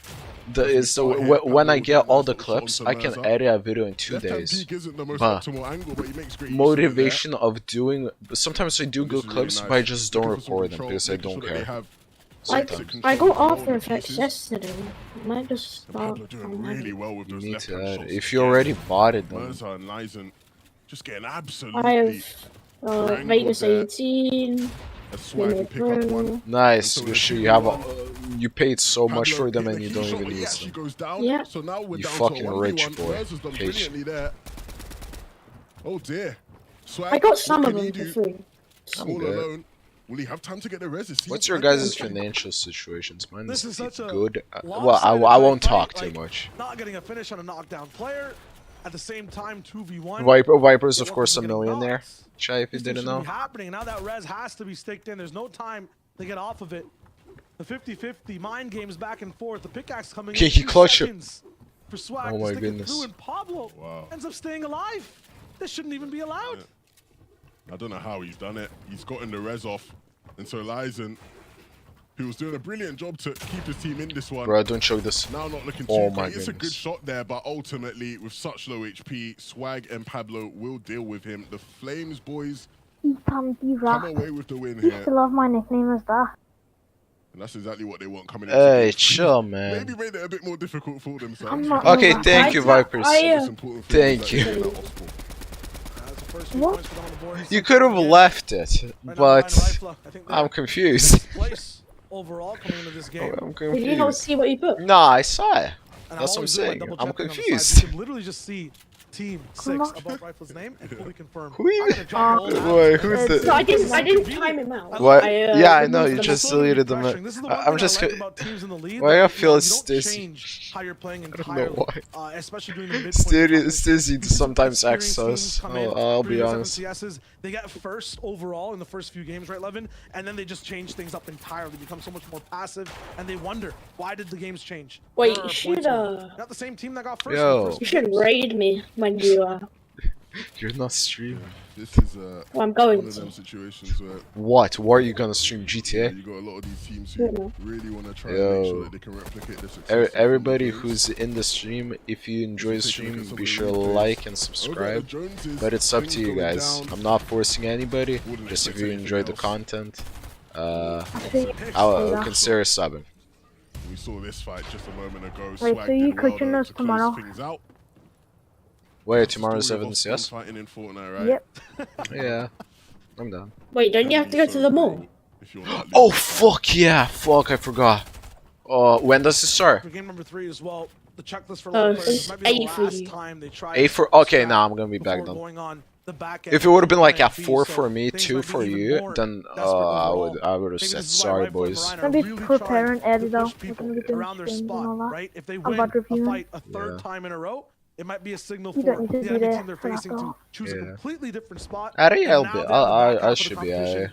when I get all the clips, I can edit a video in 2 left-hand days. peak isn't the most But optimal angle, but he makes great use of it there. motivation of doing. Sometimes I do This good is really clips, nice. but I just don't Looking for some record them control, because I making don't sure that they care. have Sometimes. I got control After of the Effects pieces. yesterday. I might just start. Pablo doing on really that. well with You those need left to hand add shots. it. If you already bought it, then Mirza and Lizen just getting I absolutely have Vegas 18. a swag and pick up one. nice. And so You the sure two you have go you paid so much Pablo for them hit and the you key don't shot, even but he use actually them. goes down. Yeah. So now we're You down fucking to a rich 1v1. boy. Mirza's done Patient. brilliantly there. Oh dear. Swag, I got some what of can them he for do? free. I'm All good. alone. Will he have time to get the res? What's your guys' financial situations? Mine This is is such a good. Well, lopsided I won't fight, talk too like, much. Not getting a finish on a knockdown player. At the same time, 2v1. Viper's it of course a wasn't getting millionaire. knocked. Shy, if you These things didn't shouldn't know. be happening. Now that res has to be sticked in. There's no time to get off of it. The 50-50 mind games back and forth. The pickaxe coming in. He 2 clutched it. seconds for Swag Oh to my stick it goodness. through, and Pablo ends up staying alive. This shouldn't even be allowed. I don't know how he's done it. He's gotten the res off. And so Lizen, who was doing a brilliant job to keep his team in this one. Bro, don't choke this. Now not looking too Oh great. my It's a good goodness. shot there, but ultimately, with such low HP, Swag and Pablo will deal with him. The Flames boys Come away with the win You here. still have my nickname as that. And that's exactly what they want coming into Hey, game three. chill, man. Maybe made it a bit more difficult for themselves. I'm not Okay, moving. thank you, Vipers. Most important thing is Thank that you. they get that hospital. What? You could have left it, but I'm confused. Overall, coming into this game. I'm Did you not confused. see what you put? No, I saw it. And That's what I'm always do, like, saying. double I'm checking on the side. confused. You can literally just see Team 6 above Rifle's name and fully confirm. Who you? I'm gonna drop all that. Wait, who's the? So I didn't time him out. What? I, Yeah, I know. removed You them. just deleted them. This is the one I'm thing just. I like about teams in the lead. Why I that, feel you don't Stizzy. change how you're playing I don't entirely, know why. especially during the midpoint. Stizzy sometimes acts sus. I'll be honest. CSs, they get first overall in the first few games, right, Levin? And then they just change things up entirely, become so much more passive, and they wonder, why did the games change? Wait, Where are you our should points going? Not the same team that got first. in the Yo. first you few should games. raid me when you You're not streaming. This is Well, I'm going one of to. them situations where What? Why are you gonna stream GTA? you got a lot of these teams who really want to try and make sure that they can replicate the success. of Everybody games. who's in the stream, if you enjoy the Take a look at stream, some be of the sure to replays. like and Okay, subscribe. Joneses, But it's up things to you going guys. down. I'm not forcing anybody. Wouldn't Just if expect you anything enjoy the else. content, think I'll consider subbing. We saw this fight just a moment ago. Wait, Swag so you did well, coaching though, us to tomorrow? close things out. Wait, That's the tomorrow's story 7 of CS? Osborne fighting in Fortnite, right? Yep. Yeah, I'm done. Wait, don't you have to go to the mall? If you're not Oh fuck yeah! Fuck, I forgot. When does it start? For game number 3 as well, the checklist for a Oh, lot of players it's might be the 8 for last you. time they try 8 for. Okay, now I'm gonna be back before then. going on the back If it end would have been like plan at B, 4 so for me, things 2 might be for even you, more then desperate I overall. would have Maybe said this is why sorry, Rifle and boys. Ryan are I'll be really preparing trying to edit though. push We're people gonna be doing around their streams and all spot, that. right? If they I'm win about a reviewing. fight a third Yeah. time in a row, it might be a signal You for don't need to the be enemy there team they're for that facing to though. choose a Yeah. completely different spot. I think and I'll now be. they're on the back half I of the should be. competition,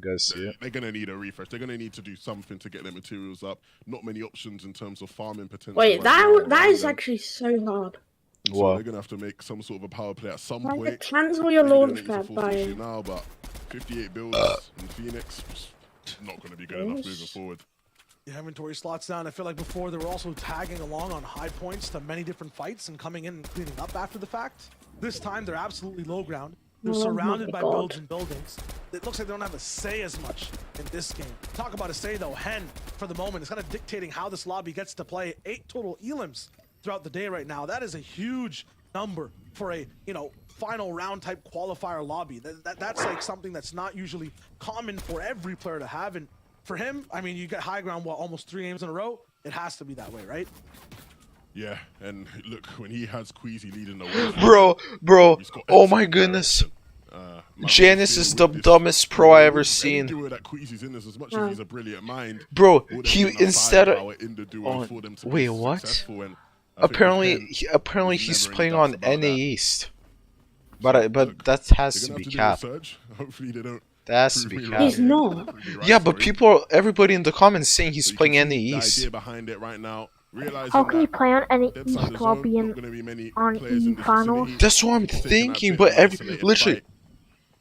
guys see it. They're going to need a refresh. They're going to need to do something to get their materials up. Not many options in terms of farming potential. Wait, right that is actually so hard. So they're going to have to make some sort of a power play at some Like, point. cancel your Maybe they don't launch need to pad force the issue by... now, but 58 builds in Phoenix, not going to be good enough moving forward. The inventory slots down. I feel like before they were also tagging along on high points to many different fights and coming in and cleaning up after the fact. This time they're absolutely low ground. They're Oh surrounded my by God. builds and buildings. It looks like they don't have a say as much in this game. Talk about a say though. Hen, for the moment, is kind of dictating how this lobby gets to play. 8 total elims throughout the day right now. That is a huge number for a, you know, final round type qualifier lobby. That's like something that's not usually common for every player to have. And for him, I mean, you get high ground, what, almost 3 games in a row? It has to be that way, right? Yeah, and look, when he has Queasy leading the way, Bro, he's got oh my excellent goodness. direction. Janice is the dumbest pro I ever seen. That Queasy's in this, as much as he's a brilliant mind. Bro, all he there's enough instead of firepower in the duo for them to wait, be what? successful, and I think with Ken, Apparently there's he's never any playing doubts on about NA that. East. But that has They're to gonna be have to cap. do research. Hopefully they don't. That has to be prove me cap. wrong He's here. not. Prove me right, Yeah, but sorry. people, everybody in the comments saying he's But playing you NA can see the East. idea behind it right now. Realizing How can you that play on any dead East side of the while zone, being not gonna be many on players in E this finals? vicinity. That's what I'm He's taking that thinking, bit but of an every isolated literally, fight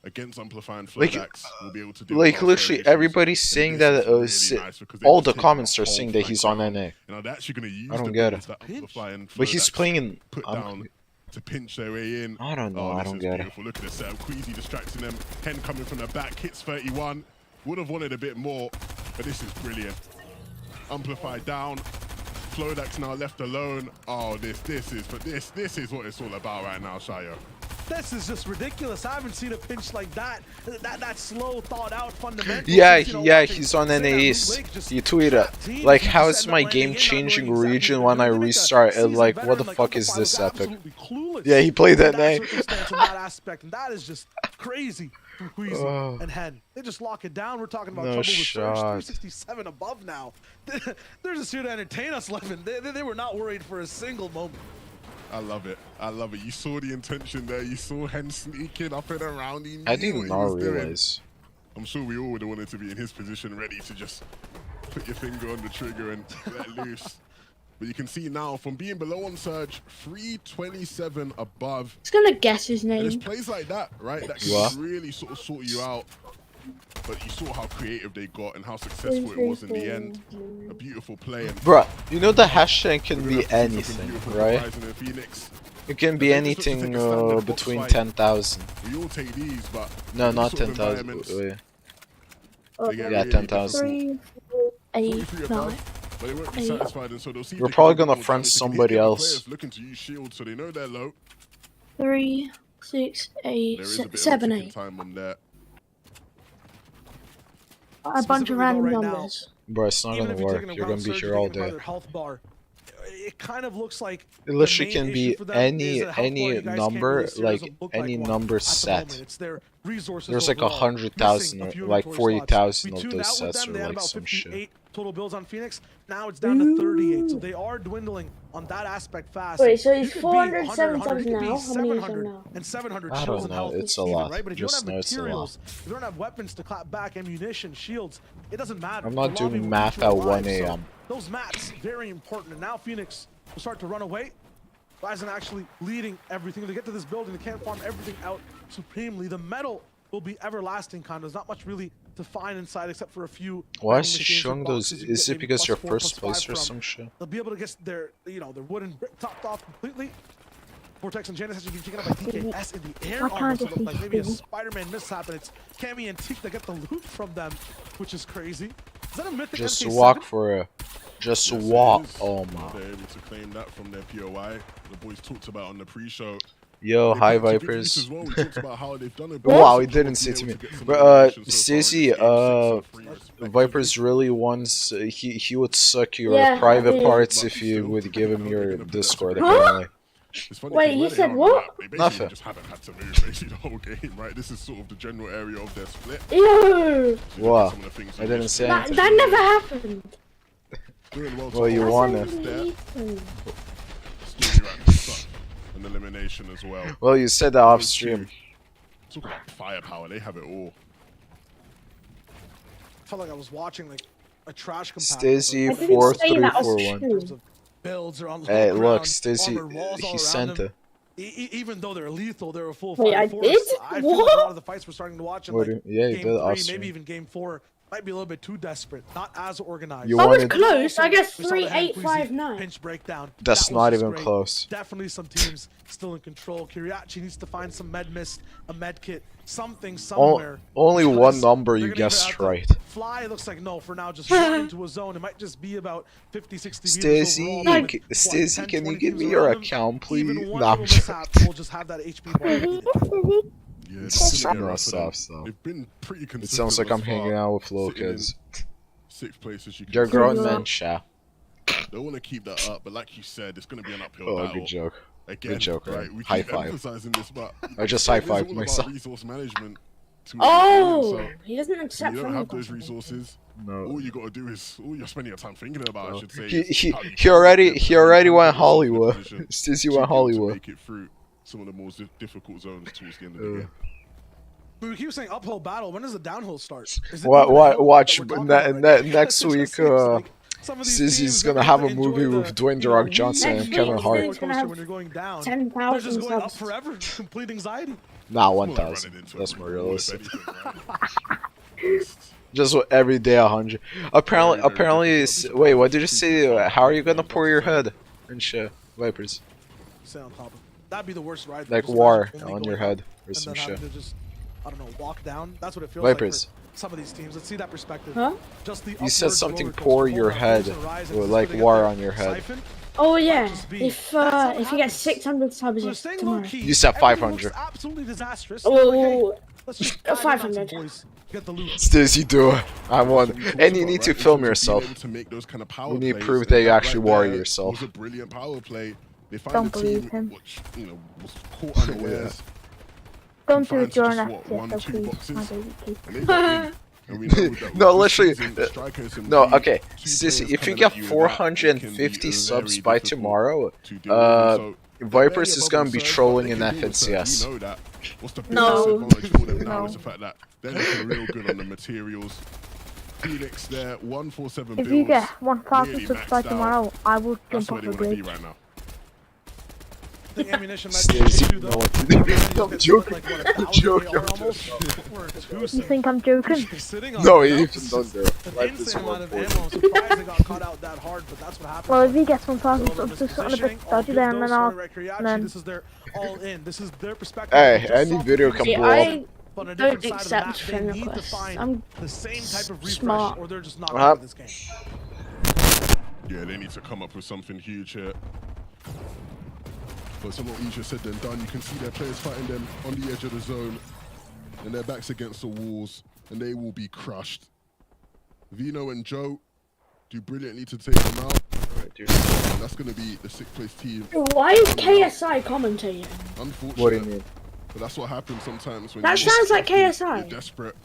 against Amplifying like, Flowdax will be able to do like past literally variations. everybody's And saying this that is really nice because they're all just the taking comments the are whole saying that he's on flank NA. down. You know, they're actually going to use I don't the get builds it. that Amplifying But he's Flowdax playing. put down to pinch their way in. I don't know. Oh, I this don't is get it. beautiful. Look at the setup. Queasy distracting them. Hen coming from the back. Hits 31. Would have wanted a bit more, but this is brilliant. Amplify down. Flowdax now left alone. Oh, this is what it's all about right now, Shayo. This is just ridiculous. I haven't seen a pinch like that. That slow, thought out, fundamental. Yeah, since, you know, yeah, watching he's on Sam NA Luke East. Lake just You tweeted teams like, and how just is end my up landing game in, not changing knowing exactly region what when I they're doing. They make a restart? And seasoned like, veteran what the like fuck is Amplify this looks epic? absolutely clueless Yeah, he played in NA. that circumstance, in that aspect, and that is just crazy from Queasy Oh. and Hen. They just lock it down. We're talking about No trouble with Surge, shot. 367 above now. They're just here to entertain us, Levin. They were not worried for a single moment. I love it. I love it. You saw the intention there. You saw Hen sneaking up and around. He knew I did what he not was doing. realize. I'm sure we all would have wanted to be in his position, ready to just put your finger on the trigger and let loose. But you can see now, from being below on Surge, 327 above. It's gonna guess his And name. it's plays like that, right? That What? can really sort of sort you out. But you saw how creative they got and how successful it was in the end. A beautiful play. And Bruh, you know the hashtag can we're be gonna have to see something anything, beautiful right? Horizon and Phoenix. It can be If they just look to anything take a standard box between fight, 10,000. We all take these, but No, in not these sort of 10,000. environments, they get Yeah, really 10,000. 3, 8, 43 9. above, but they won't be 8. satisfied, and so they'll see if We're they can probably do gonna more friend damage. They can hit somebody the other else. players looking to use shields, so they know they're low. 3, 6, 8, There is a bit 7, of a ticking 8. time on there. A bunch of random right now, numbers. Bro, it's not even gonna if you're work. taking a You're ground gonna be surge, here you're all taking part of day. their health bar. It kind of looks like It literally the main can be issue for them is any a health bar you guys can't number, really see. It like doesn't look any one number at the set. moment. It's their resources There's like overall. 100,000 Missing a or few like inventory slots. 40,000 We of tuned those out with sets them. or They had like about some 58 shit. total builds on Phoenix. Now it's down to 38, so they are dwindling on that aspect fast. Wait, so You he's could be 400 100, subs you could be now? How many is 700 there now? and 700 I shields don't and know. health It's a even, lot. right? But if you don't Just have know it's a lot. materials, if you don't have weapons to clap back, ammunition, shields, it doesn't matter. I'm The not lobby doing will math eat you at alive, 1 so a.m. Those mats, very important. And now Phoenix will start to run away. Ryzen actually leading everything. They get to this building, they can't farm everything out supremely. The metal will be everlasting, kind of. There's not much really to find inside except for a few. Why vending is he machines or showing those? boxes you can Is get it maybe because you're +4, first +5 place or from. some shit? They'll be able to get their, their wooden brick topped off completely. Vortex and Janice actually being taken up by DKS in the air. I can't Almost just looked like maybe a see. Spider-Man mishap, and it's Cammy and Teak that get the loot from them, which is crazy. Is that a mythic Just MK7? walk for a. Just Yes, it walk. is. Oh my. They're able to claim that from their POI. The boys talked about on the pre-show. Yo, They hi put it to good use Vipers. as well. We talked about how they've done it. Wow, he Being didn't say able to me. get some But elimination so far in Stacey, this game, 6 and 3 respectively. Vipers really wants. He would suck your Yeah, I private did. parts But if you still, would give him they're your gonna put that Discord. together. Apparently. It's funny Wait, 'cause he where they said are on the what? map, They basically Nothing. just haven't had to move basically the whole game, right? This is sort of the general area of their split. Ew! Wow, Some of the things I you didn't wish say to That, anything. that never happened. Doing well, Well, you to won hold it. there. Ethan. Still, you're at such an elimination as well. Well, you said that off stream. Talk about firepower, they have it all. I felt like I was watching like a trash compactor. Stacey I didn't say that was 4341. true. Of builds are on low Hey, look, ground, Stacey, armored walls all he around sent them. it. Even though they're lethal, they're a full Wait, fighting I force. did? I feel like a lot What? of the fights we're starting to watch in What like do- yeah, you game did off 3, stream. maybe even game 4, might be a little bit too desperate, not as organized. You That was wanted- close. I guess We saw the 3-8-5-9. pinch breakdown. That's That was not just even great. close. Definitely some teams still in control. Kiriachi needs to find some med mist, a med kit, something somewhere. Only because one number they're you gonna either guessed have to right. Fly, it looks like no for now, just run into a zone. It might just be about 50, 60 meters Stacey, overall. But Stacey, 10, can you 20 give teams me your around him, account, please? even one Nah, I'm little mishap will just have that HP bar. Yeah, It's definitely a no rough for them. stuff, so. They've been pretty It consistent. sounds like thus I'm hanging far, out with little sitting in kids. 6th place as you can You're see. grown men, Sha. They want to keep that up, but like you said, it's going to be an uphill Oh, battle. good joke. Again, Good joke, right? right? We High keep five. emphasizing this, but I just it high is all fived about myself. resource management. to Oh, so he doesn't when accept you don't friendly have those competition. resources. No. All you got to do is all you're spending your time thinking about. I should say. He already went Hollywood. Stacey went Hollywood. Make it through some of the most difficult zones towards the end of the game. But we keep saying uphill battle. When does the downhill start? Is it Watch, even a hill watch that we're talking about right now? next It just week. seems like some of these Stacey's teams gonna are have a able to movie enjoy with Dwayne The Rock Johnson and Kevin Hart. roller coaster when you're going down. 10,000 They're just going up subs. forever, complete anxiety. Nah, 1,000. That's more realistic. Just every day 100. Apparently. Wait, what did you say? How are you gonna pour your head and shit, Vipers? Sit on top of it. That'd be the worst ride. Like Just war imagine only on going your up head or and some then having shit. to just, I don't know, walk down. That's what it feels Vipers. like for some of these teams. Let's see that perspective. Huh? Just the You said upwards something roller pour coaster, your roll head, up, rise, and or just like gonna get war the on your head. siphon. Oh yeah, That's if you get 600 subs So staying tomorrow. low-key, You said everything looks 500. absolutely disastrous. Oh, Like, hey, let's just dive in on some 500. boys, get the loot. Stacey, do it. I won. And you need to film yourself. To make those kind of power You need plays, proof and that you that actually right warrior there yourself. Was a brilliant power play. They find Don't a believe team him. which was caught unawares. Don't do confined it to during just, what, FPS, 1, though, 2 please. boxes. My baby, please. And they got in. And we know that No, this literally. season, the strikers and No, the okay. two Stacey, players if you coming get at you with that, it can be 450 subs very by difficult tomorrow, to deal with. So, Vipers they're is above gonna be surge, but trolling they in can deal with surge. FNCS. We know that. What's the No. biggest advantage for them now No. is the fact that they're looking real good on the materials. Phoenix there, 147 If builds. you get 1,000 really subs by maxed out. tomorrow, I will That's jump where off they a want to be bridge. right now. I think ammunition might be an Stacey, issue you know though. what to do. I'm joking. I'm joking. I'm Almost. joking. We're too You safe. think I'm joking? Sitting on No, it, he that even was don't do it. an Life is insane more amount of important. ammo. I'm surprised they got caught out that hard, but that's what happened. Well, if he gets 1,000 Well, subs, the do something a positioning, bit all dodgy good there, though, and then sorry, I'll. right, Kiriachi, Then this is their all in. This is their perspective. Hey, Just any saw video the can See, blow up. I But on a don't different side of the accept map, they friend need to requests. find I'm the same type of refresh, smart. or they're just not Uh-huh. good at this game. Yeah, they need to come up with something huge here. But it's a lot easier said than done. You can see their players fighting them on the edge of the zone, and their backs against the walls, and they will be crushed. Vino and Joe do brilliantly to take them out. And that's going to be the 6th place team. Why is KSI commentating? Unfortunate. What do you mean? But that's what happens sometimes when That you're sounds like you're KSI. desperate.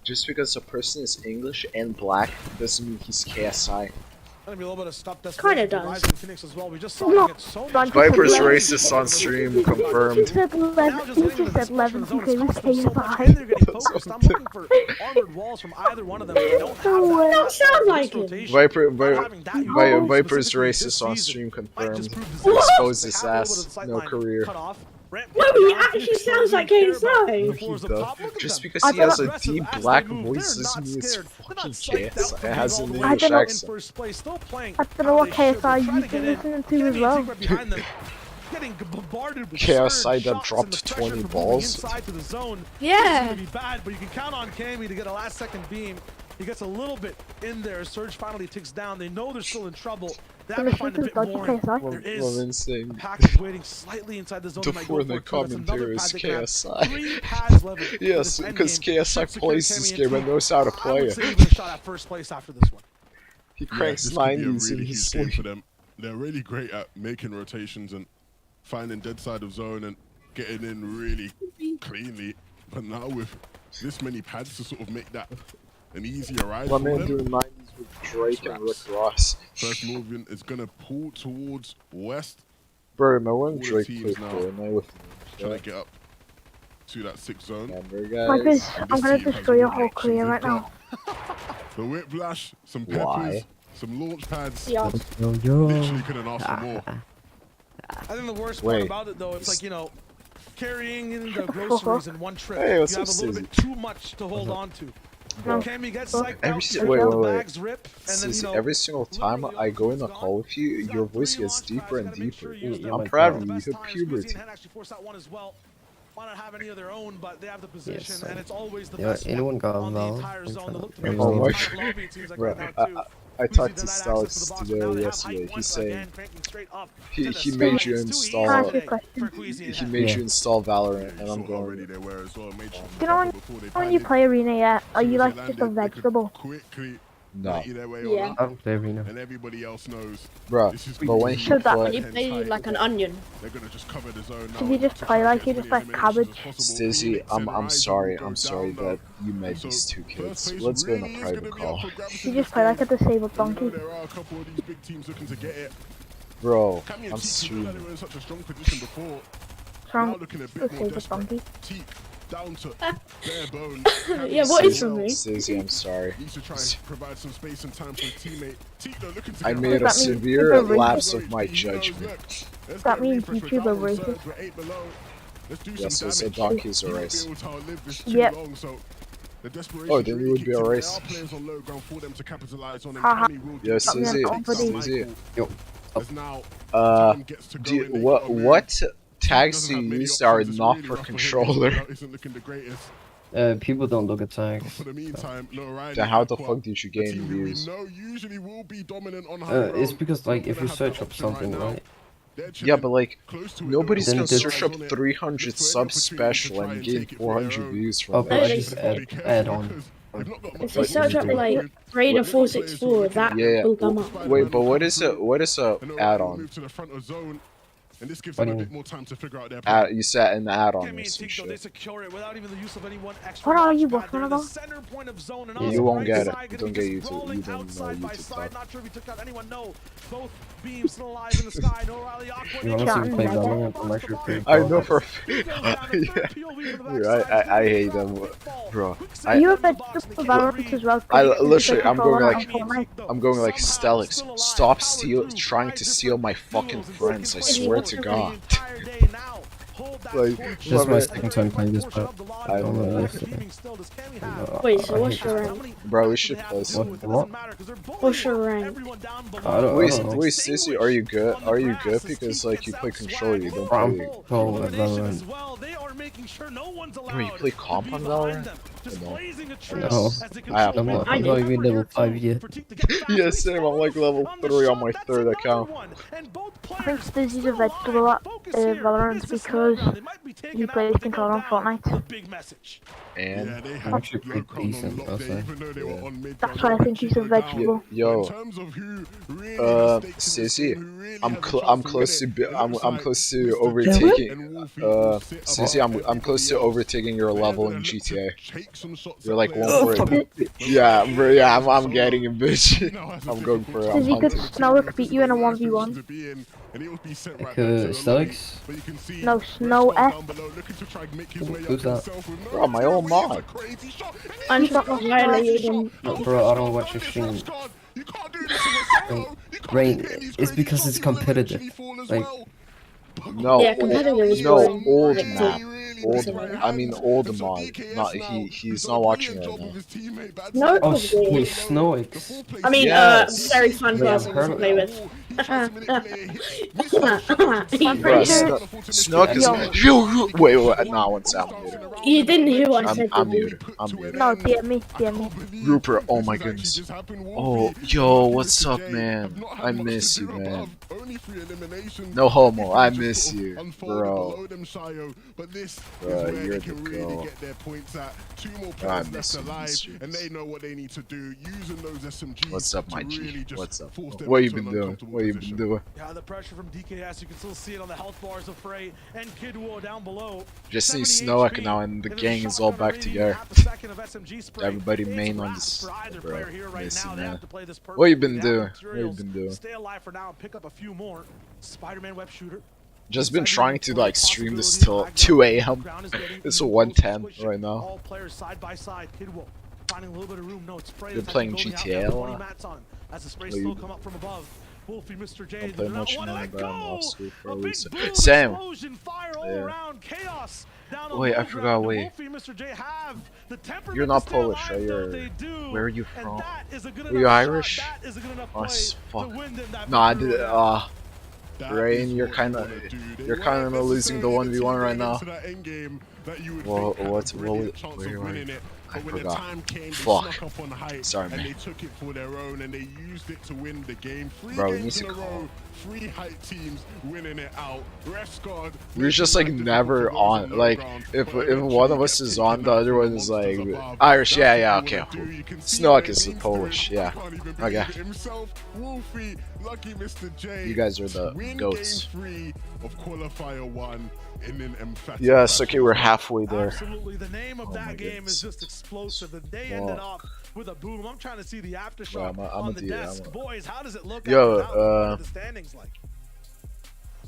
Just because a person is English and black doesn't mean he's KSI. Gonna be a little bit of stop Kinda desperation does. for Rising Phoenix as well. We just saw No, them get so much. Viper's Eleven. racist on stream, He confirmed. said 11. He just said 11 zone. because he was It's costing so much, KSI. and they're getting focused. I'm looking for armored walls from either one of them. They don't have that. Don't sound like him. rotation. Viper's racist on stream confirmed. Expose his ass. No career. No, he actually sounds like KSI. He does. Just because he has a deep black voice doesn't mean it's fucking KSI. It has an English accent. I don't know what KSI you've been listening to as well. Getting bombarded with KSI surge, that shots, dropped and the pressure 20 from moving balls. inside to the zone. Yeah. It's gonna be bad, but you can count on Cammy to get a last second beam. He gets a little bit in there. Surge finally ticks down. They know they're still in trouble. They have to find a bit more. There is insane. a package waiting slightly inside the zone. The They might go for Fortnite it, too. That's another commentator pad is they can have. KSI. 3 pads left for Yes, this end because game. KSI Should secure plays Cammy this and game team. and knows how to I play would say it. even a shot at first place after this one. He Yeah, cranks this could be a 90s in really his huge game sleep. for them. They're really great at making rotations and finding dead side of zone and getting in really cleanly. But now with this many pads to sort of make that an easier ride My for man them. doing 90s with Drake and Rick Ross. First movement is gonna pull towards west. Bro, remember when All the Drake teams played now Fortnite with trying to get up to that 6th zone. My biz, I'm gonna destroy your whole options. career They've right now. The whiplash, some Why? peppers, some launch pads. Yeah. Literally couldn't ask for more. I think the worst part Wait. about it though, it's like, you know, carrying in the groceries in one trip. Hey, what's you have up, a little Stizzy? bit too much to hold on to. Cammy gets psyched Every out, wait, the wait, wait. bags rip, and then, you know, Every single time I go in a call with you, your voice gets deeper and deeper. Yeah, I'm my proud God. of you. You hit puberty. Why not have any of their own, but they have the position, Yes, and it's always the yeah, best anyone got on the Val? entire zone. They look to Oh make my it god. lobby, it seems like Bro, right now, too. I talked to Styles today yesterday. He's saying he made you install he made you install Valorant, and I'm going. You know when you play Arena yet, are you like just a vegetable? No. Yeah. I don't play Arena. And everybody else knows. Bro, but when he When you play like an onion. They're gonna just cover the zone If you just play like you just like cabbage. Stizzy, I'm sorry that you made these two kids. Let's go in a private call. You just play like a disabled donkey. There are a couple of these big teams looking to get it. Bro, Cammy and I'm Teak streaming. were in such a strong position before. Strong Now looking a bit more disabled desperate. donkey. Teak down to bare bones. Yeah, what is from me? Stizzy, I'm sorry. Needs to try and provide some space and time for his teammate. Teak though looking to I get made a That means severe you're lapse racist. of my judgment. That means YouTuber racist. Yes, as a donkey is a race. Yep. Oh, then you would be a race. Haha. Yo, Stizzy, Somebody. Stizzy. Yo. What tags do you use that are not for controller? People don't look at tags. Then how the fuck did you gain views? It's because like if you search up something, right? Yeah, but like nobody's Then gonna it search up 300 subs special and gain 400 views from Okay, that. just add on. If you search up like Raider 464, that Yeah. will come up. Wait, but what is a add-on? And this gives What them do a you bit more time to figure out their You set an add-on or Cammy and some Teak, though, they shit. secure it without even the use of any one extra. What are you launch waffling pad. They're in the about? center point of zone, and You on the won't right get it. side, You gonna don't be get just YouTube. You rolling don't out know side by YouTube side. stuff. Not sure if he took out anyone. No, both beams still alive in the sky. No rally aqua. You wanna see me play Valorant? I'm actually pretty I pro. know for yeah. Dude, I hate them, bro. Are you a vegetable Valorant as well? I Because you literally, can I'm going control like, it on Fortnite. I'm going like Stelix. Stop trying to steal my fucking friends. I swear to God. Like, This is my second time playing this, but I I don't know know. yesterday. Wait, so what's your rank? Bro, we should play some. What? What's your rank? I don't Wait, know. wait, Sissy, are you good? Are you good? Because like you play controller, you don't I'm play. pro at Valorant. Bro, you play comp on Valorant? No, I'm not even level 5 yet. Yeah, same. I'm like level 3 on my third account. I think Stizzy's a vegetable at Valorant because he plays controller on Fortnite. And I'm actually pretty decent, I'll say. That's why I think he's a vegetable. Yo, Sissy, I'm close to I'm close to overtaking. Sissy, I'm close to overtaking your level in GTA. You're like 1 for it. Yeah, bro. Yeah, I'm getting it, bitch. I'm going for it. I'm Stizzy could hunting. Snowick beat you in a 1v1. Stelix? No, Snow F. Who's that? Bro, my old mod. I'm not violating. No, bro, I don't watch your stream. Rain, it's because it's competitive. Like, No, Yeah, competitive is no, boring. old Yeah. map. I mean old mod. Not he's not watching right now. No, oh, probably. Snowick. I mean, Yes. very fun Yeah, person to play with. I'm Bro, pretty sure. Snook is wait, nah, one second. You didn't hear what I said, I'm did you? muted. I'm muted. No, DM me. Rupert, oh my goodness. Oh, yo, what's up, man? I miss you, man. No homo, I miss you, bro. Bro, you're the girl. I miss you. And they know what they need to do using those SMGs. What's up, my to G? really just What's up? force them What you into been an doing? uncomfortable What you been position. doing? Yeah, the pressure from DKS, you can still see it on the health bars of Frey and Kidwo down below. Just need 70 Snowick HP. now, and the There's a gang is shot all coming back right together. at the second of SMG spray. Everybody It's main on wrapped this, for either bro. player here right Miss now. you, They have man. to play this What you perfectly. been They have doing? What you materials. been doing? Stay alive for now and pick up a few more. Spider-Man web shooter. Just been trying to like stream this till 2 a.m. It's 1:10 right now. All players side by side. Kidwo finding a little bit of room. No, it's Frey. Been that's playing building out. GTA a Got 20 lot. mats on as the spray What you still been- come up from above. Wolfie, Mr. J. Don't play do not much wanna now, let but I'm go. off school for A a big reason. boom, Same. explosion, fire all Yeah. around, chaos down on Wait, I low forgot. ground. Wait. Wolfie, Mr. J have the temperament You're to not stay Polish, alive, right? though You're. they do. Where are you And from? that is a good Were you enough Irish? shot. That is a good enough Oh, play fuck. to win them that No, I victory did. royale. Rain, you're kind of losing the 1v1 right now. Well, where are you? I forgot. Fuck. Sorry, and man. they took it for their own and they used it to win the game. 3 Bro, games you in a need to row, 3 hype teams winning it out. Ref squad. We're just like never on. Like if one of us is on, the other one is like Irish. Yeah, okay. Snook is Polish. Yeah. Okay. Wolfie, lucky Mr. J. You guys are the win goats. Game 3 of qualifier 1 in an emphatic. Yes. Okay, we're halfway there. Absolutely, the name of that game is just explosive. And they ended off with a boom. I'm trying to see the aftershock on the desk. Boys, how does it look? What are the standings like?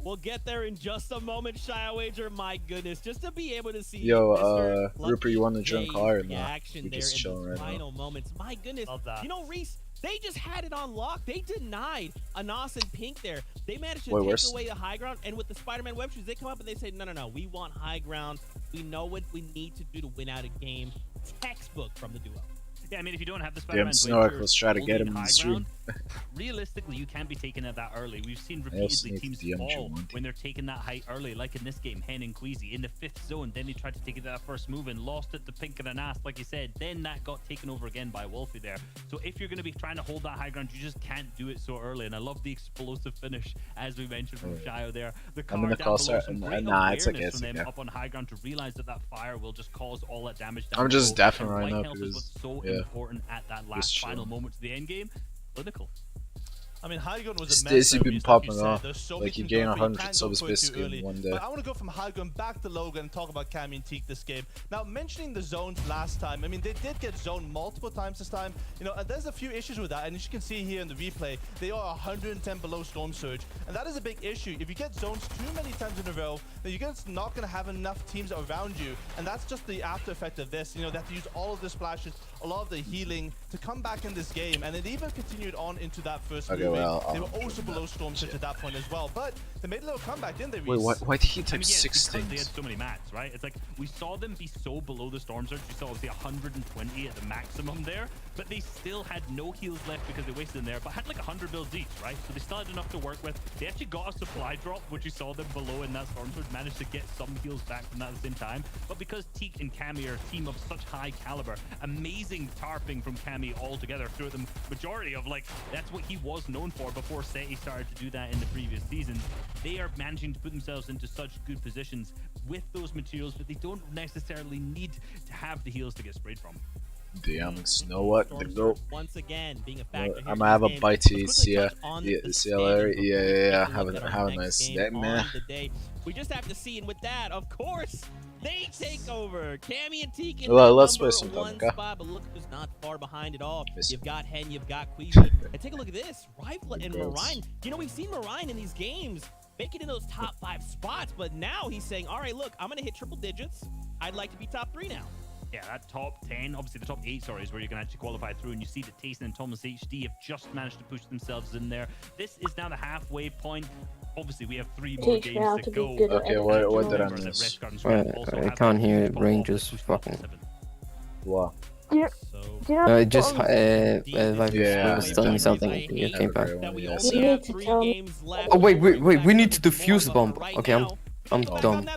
We'll get there in just a moment, Shy Wager. My goodness, just to be able to see Yo, Mr. Rupert, you want to join J's car or not? reaction We're there just in chilling those right final now. moments. My goodness, you know, Reese, they just had it on lock. They denied Anas and Pink there. They managed to take away the high ground, and with the Spider-Man web shoes, they come up and they say, no, we want high ground. We know what we need to do to win out a game. Textbook from the duo. Yeah, I mean, if you don't have the Spider-Man, let's try to get him in the stream. Realistically, you can't be taking it that early. We've seen repeatedly teams fall when they're taking that height early, like in this game, Hen and Queasy in the 5th zone. Then they tried to take it that first move and lost it to Pink and Anas, like you said. Then that got taken over again by Wolfie there. So if you're going to be trying to hold that high ground, you just can't do it so early. And I love the explosive finish, as we mentioned from Shio there. The I'm in the car call, down below, sir. some great Nah, it's okay. awareness It's from them okay. up on high ground to realize that that fire will just cause all that damage down I'm just below. deafening And right white now health is because what's so yeah. important at that last final moment to the end game. Clinical. I mean, High Ground was a Stacy mess. been popping off. Like he gained 100 subs basically in one day. But I want to go from High Ground back to Logan and talk about Cammy and Teak this game. Now, mentioning the zones last time, I mean, they did get zoned multiple times this time. You know, and there's a few issues with that. And as you can see here in the replay, they are 110 below Storm Surge. And that is a big issue. If you get zones too many times in a row, then you're just not going to have enough teams around you. And that's just the after effect of this. You know, they have to use all of the splashes, a lot of the healing to come back in this game. And it even continued on into that first Okay, movie. well, They were also below Storm Surge at that point as well. But they made a little comeback, didn't they, Reese? Wait, why did he type Yeah, 6 because they things? had so many mats, right? It's like we saw them be so below the Storm Surge. We saw obviously 120 at the maximum there, but they still had no heals left because they wasted them there, but had like 100 builds each, right? So they still had enough to work with. They actually got a supply drop, which you saw them below in that Storm Surge, managed to get some heals back from that at the same time. But because Teak and Cammy are a team of such high caliber, amazing tarping from Cammy altogether throughout the majority of, like, that's what he was known for before Seti started to do that in the previous season. They are managing to put themselves into such good positions with those materials, but they don't necessarily need to have the heals to get sprayed from. Damn, you know what? The goat. Once again, being a factor I'm gonna have a bite to eat. See ya. See ya later. Yeah. Have a nice day, man. We just have to see, and with that, of course, they take over. Cammy and Teak in Let's that play some number 1 Dominica. spot, but look who's not far behind at all. You've got Hen, you've got Queasy. And take a look at this. Rifle and Marine. You know, we've seen Marine in these games make it in those top 5 spots, but now he's saying, all right, look, I'm going to hit triple digits. I'd like to be top 3 now. Yeah, that top 10, obviously the top 8, sorry, is where you can actually qualify through, and you see that Tayson and Thomas HD have just managed to push themselves in there. This is now the halfway point. Obviously, we have 3 more games to go. Okay, what did I miss? I can't hear it. Rain just fucking. What? Do you know Just was telling me something. It came back. You need to tell me. Oh wait, we need to defuse the bomb. Okay, I'm dumb.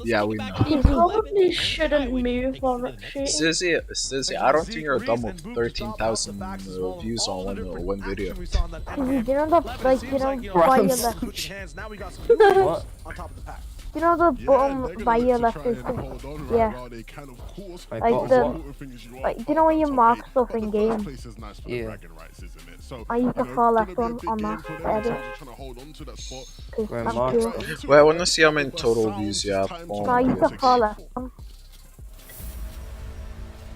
Yeah, we know. You probably shouldn't move while shooting. Stizzy, I don't think you're dumb with 13,000 views on one video. Do you know the, like, you know, by your left? What? Do you know the bottom by your left is the, yeah. Like the, like, do you know when you mark stuff in game? Yeah. I use the far left one on that edit. Where I'm marks cool. stuff? Wait, I want to see how many total views you have. No, I use the far left one.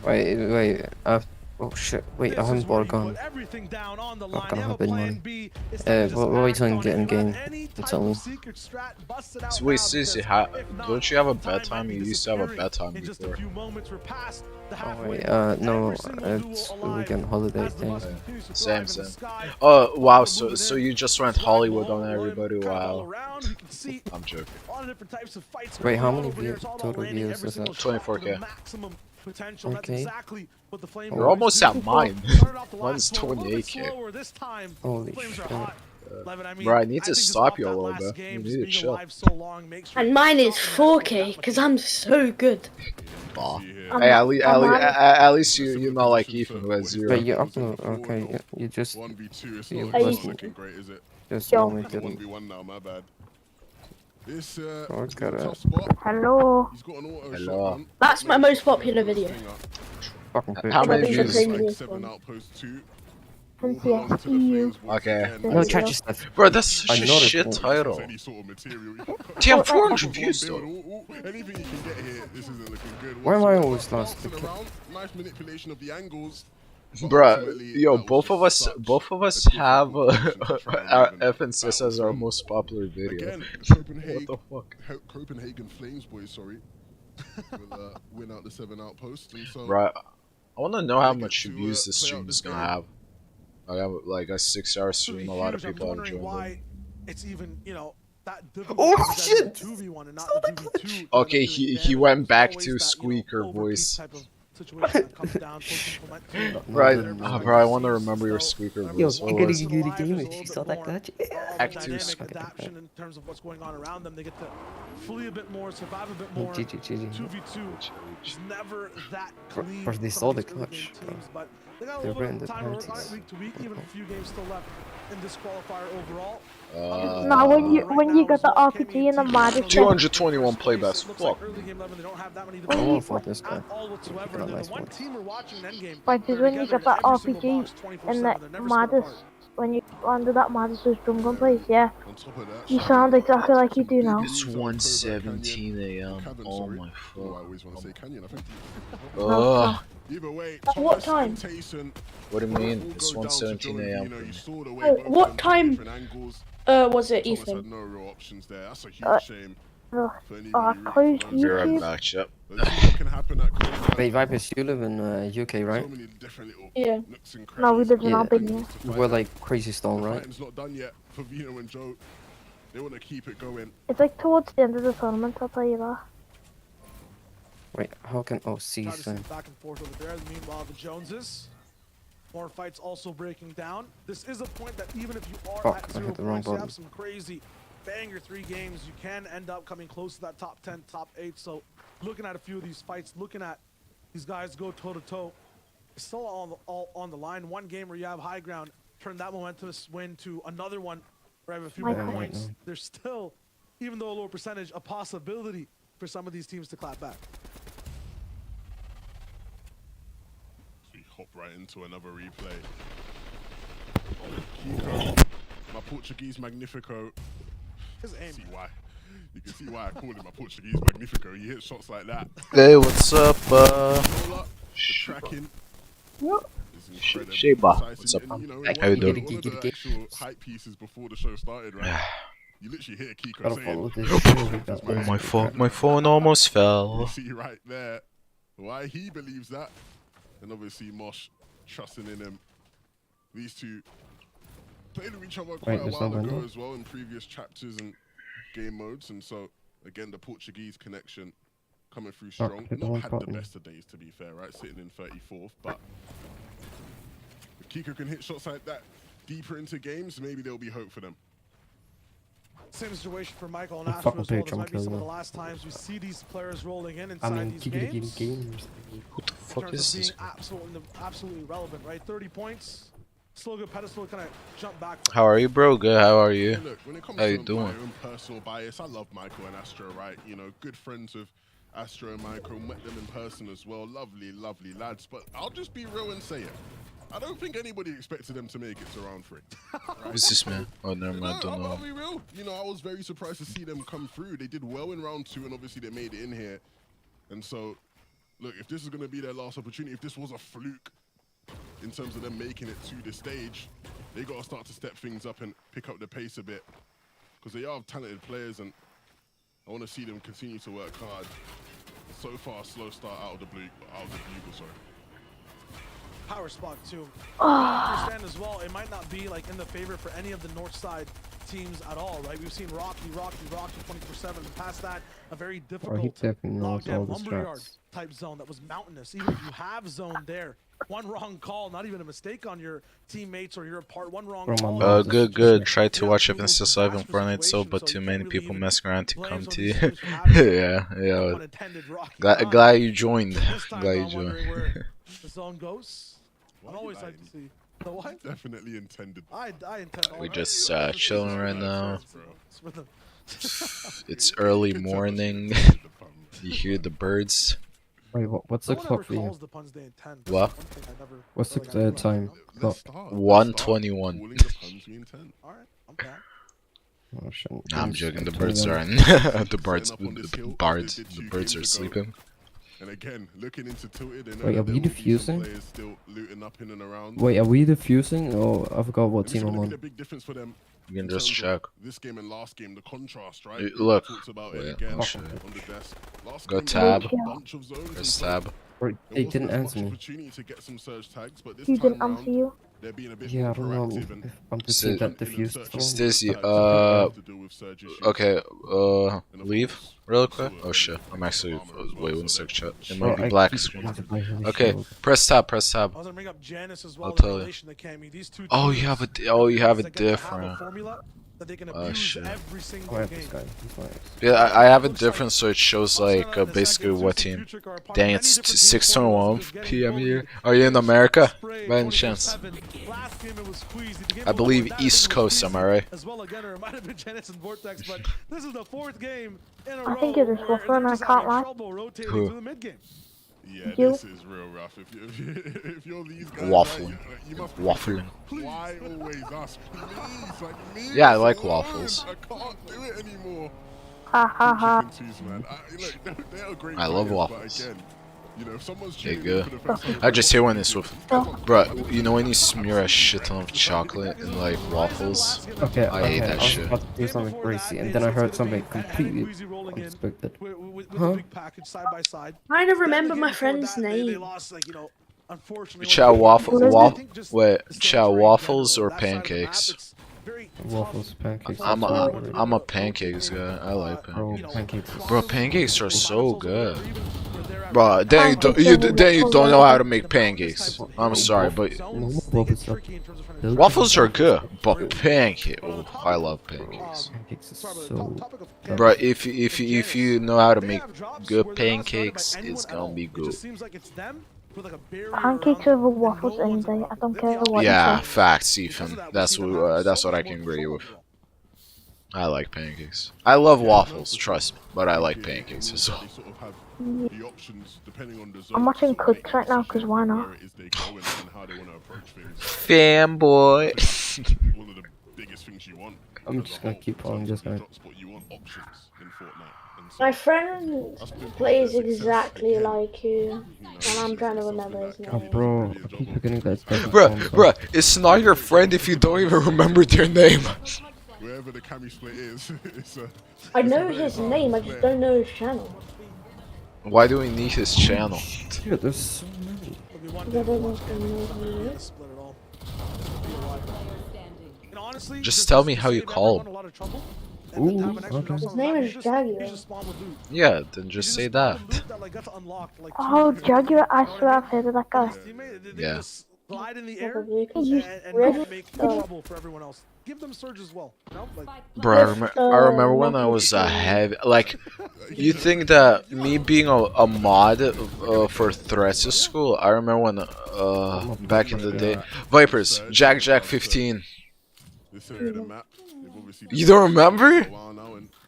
Wait. Oh shit, wait, I haven't bought a gun. Not gonna happen, man. What are we doing getting game? Tell me. So wait, seriously, don't you have a bedtime? You used to have a bedtime before. Oh wait, no, it's the weekend holiday thing. Same. Oh wow, so you just went Hollywood on everybody? Wow. I'm joking. Wait, how many total views is it? 24K. Okay. You're almost at mine. Mine's 28K. Holy shit. Bro, I need to stop you a little bit. You need to chill. And mine is 4K because I'm so good. Aw. Hey, at least you know like Ethan who has 0. But you upload, okay, you just... 1v2, it's you not just looking great, is it? Just normally didn't. 1v1 now, my bad. This Oh, it's got a... Hello. He's got an auto Hello. shotgun. That's my most popular video. Fucking How many views? Like 7 outposts 2. Okay. No, chat your stuff. Bro, that's such a know shit this title. Damn, Damn, 400 views though. Anything you can get here, this isn't looking good. Why am I always last? Nice manipulation of the angles. Bruh, yo, both of us have FNCS as our most popular video. Again, What the fuck? Copenhagen Flames boys, sorry. Will win out the 7 outposts. And so Bruh, I wanna know how much views this stream is gonna have. I have like a 6-hour stream, a lot of people are enjoying it. It's even, you know, that oh shit! 2v1 and not the 2v2. Okay, he went back to squeaker voice. Right, bro, I want to remember your squeaker voice. Yo, giggity game, she saw that glitch. Act 2 adaptation in terms of what's going on around them. They get to flee a bit more, survive a bit more. 2v2 is never that clean. Of they saw the clutch. They got a little bit of time to start week to week, even a few games still left in this qualifier overall. Now when you got the RPG and the mod, 221 playbacks. Fuck. I won't fight this guy. Like, is when you got that RPG and the Modest, when you under that Modest's drum gun place, yeah. You sound exactly like you do now. It's 1:17 a.m. Oh my fuck. I always want to say Canyon, I think. Ugh. Either way, At what time? What do you mean? It's 1:17 a.m. What time was it, Ethan? No real options there. That's a huge shame. Close Be right YouTube. back, yep. Wait, Vipers, you live in UK, right? Yeah. No, we live in Albania. We're like Crazy Stone, right? It's not done yet for Vino and Joe. They want to keep it going. It's like towards the end of the tournament, I'll tell you that. Wait, how can... Oh, season. Back and forth over there. Meanwhile, the Joneses. More fights also breaking down. This is a point that even if you are at 0 points, you have some crazy banger 3 games, you can end up coming close to that top 10, top 8. So looking at a few of these fights, looking at these guys go toe-to-toe, it's still all on the line. One game where you have high ground, turn that momentous win to another one where I have a few more points. There's still, even though a lower percentage, a possibility for some of these teams to clap back. We hop right into another replay. Kiko, my Portuguese Magnifico. See why. You can see why I call him my Portuguese Magnifico. He hits shots like that. Hey, what's up, Tracking. Sheba, what's up, man? How you doing? One of the actual hype pieces before the show started, right? You literally hear Kiko saying, Oh, my phone almost fell. You see right there why he believes that. And obviously Mosh trusting in him. These two played with each other quite a while ago as well in previous chapters and game modes, and so again the Portuguese connection coming through strong. Not had the best of days, to be fair, right? Sitting in 34th, but if Kiko can hit shots like that deeper into games, maybe there'll be hope for them. Same situation for Michael and Astro as well. This might be some of the last times we see these players rolling in inside these games. Who the fuck is this? Absolutely relevant, right? 30 points. Still good pedestal, kind of jump back. How are you, bro? Good. How are you? Look, when it comes How you to doing? my own personal bias, I love Michael and Astro, right? You know, good friends with Astro and Michael, met them in person as well. Lovely, lovely lads. But I'll just be real and say it. I don't think anybody expected them to make it to round 3. Right? Who's this man? Oh, never mind. I don't know. I'll be real. You know, I was very surprised to see them come through. They did well in round 2, and obviously they made it in here. And so, look, if this is going to be their last opportunity, if this was a fluke, in terms of them making it to this stage, they got to start to step things up and pick up the pace a bit, because they are talented players, and I want to see them continue to work hard. So far, slow start out of the bugle, sorry. Power spot too. I understand as well, it might not be like in the favor for any of the north side teams at all, right? We've seen Rocky 24/7, and past that, a very difficult lockdown lumberyard type zone that was mountainous. Even if you have zone there, one wrong call, not even a mistake on your teammates or your part, one wrong call. Good. Try to watch FNCS live on Fortnite, so but too many people messing around to come to you. yeah. Glad you joined. Glad you joined. The zone goes. I'm always like to see. The what? Definitely intended. I intend. We're just chilling right now. It's early morning. You hear the birds. Wait, what's the clock for you? What? What's the time? Clock. 1:21. Oh, shit. Nah, I'm joking. The birds are in. the birds are sleeping. And again, looking into tilted. Wait, are we defusing? Still looting up in and around. Wait, are we defusing? Or I forgot what team I'm on. A big difference for them. You can just check. This game and last game, the contrast, right? Look. About it again on the desk. Go tab. Press tab. Wait, they didn't answer me. Opportunity to get some surge tags, but this You time didn't answer you? they're being a bit Yeah, I more don't know proactive and if I'm just seeing that diffused. Stacy, okay, leave real quick. Oh shit, I'm actually, wait 1 sec, chat. It might be black screen. Okay, press tab. I was gonna bring up Janice as well. I'll tell you. Oh, you have a different. That they can Oh abuse shit. every single I have game. this guy. He's nice. Yeah, I have a different, so it shows like basically what team. Dang, it's 6:21 p.m. here. Are you in America? By any chance? I believe East Coast. Am I right? As well again, or it might have been Janice and Vortex, but this is the 4th game in a I row. think you're just waffling, I can't lie. Who? To the mid game. Yeah, You? this is real rough. If you're these guys, Waffling. you must be Waffling. why always us? Please, like me. Yeah, I like waffles. I can't do it anymore. Ha ha ha. Man. Look, they are great I love players, waffles. But again, you know, if someone's They tuning in good. for the first time, I just hear when it's with, bruh. You know when you smear a shit ton of chocolate in like waffles? Okay, I hate that I was shit. about to do something crazy, and then I heard something completely unexpected. Huh? I don't remember my friend's name. Chow waffles or pancakes? Waffles, pancakes. I'm a pancakes guy. I like pancakes. Bro, pancakes are so good. Bro, then you don't know how to make pancakes. I'm sorry, but waffles are good, but pancake. Oh, I love pancakes. Pancakes is so. Bro, if you know how to make good pancakes, it's gonna be good. Pancakes over waffles any day. I don't care what Yeah, you say. facts, Ethan. That's what I can agree with. I like pancakes. I love waffles, trust me, but I like pancakes as well. the options depending on the zone. I'm watching Cooks right now because why not? Fanboy. One of the biggest things you want. I'm just gonna keep on. Just gonna. You want options in Fortnite. My friend plays exactly like you, and I'm trying to remember his name. Oh, bro, I keep forgetting that. Bruh, it's not your friend if you don't even remember their name. Wherever the cami split is, it's a. I know his name, I just don't know his channel. Why do we need his channel? Dude, there's so many. Just tell me how you call him. Ooh, okay. His name is Jaguar. Yeah, then just say that. Oh, Jaguar, I swear I've heard of that guy. Yeah. Glide in the air Rift. make trouble for everyone else. Give them surge as well. No? Like, Bro, I remember when I was heavy. Like, you think that me being a mod for threats to school? I remember when back in the day, Vipers, Jack 15. You don't remember?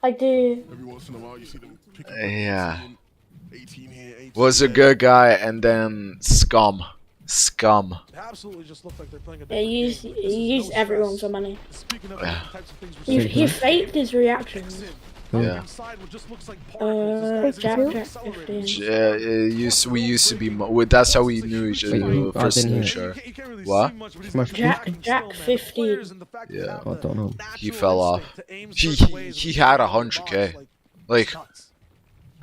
I do. Every once in a while, you see them pick up Yeah. Was a good guy and then scum. absolutely just looked like they're playing a Yeah, he used everyone for money. Yeah. He faked his reactions. Yeah. Jack 15. Yeah, we used to be. That's how we knew each other. First knew each other. What? Jack 15. Yeah. I don't know. He fell off. He had 100k. Like,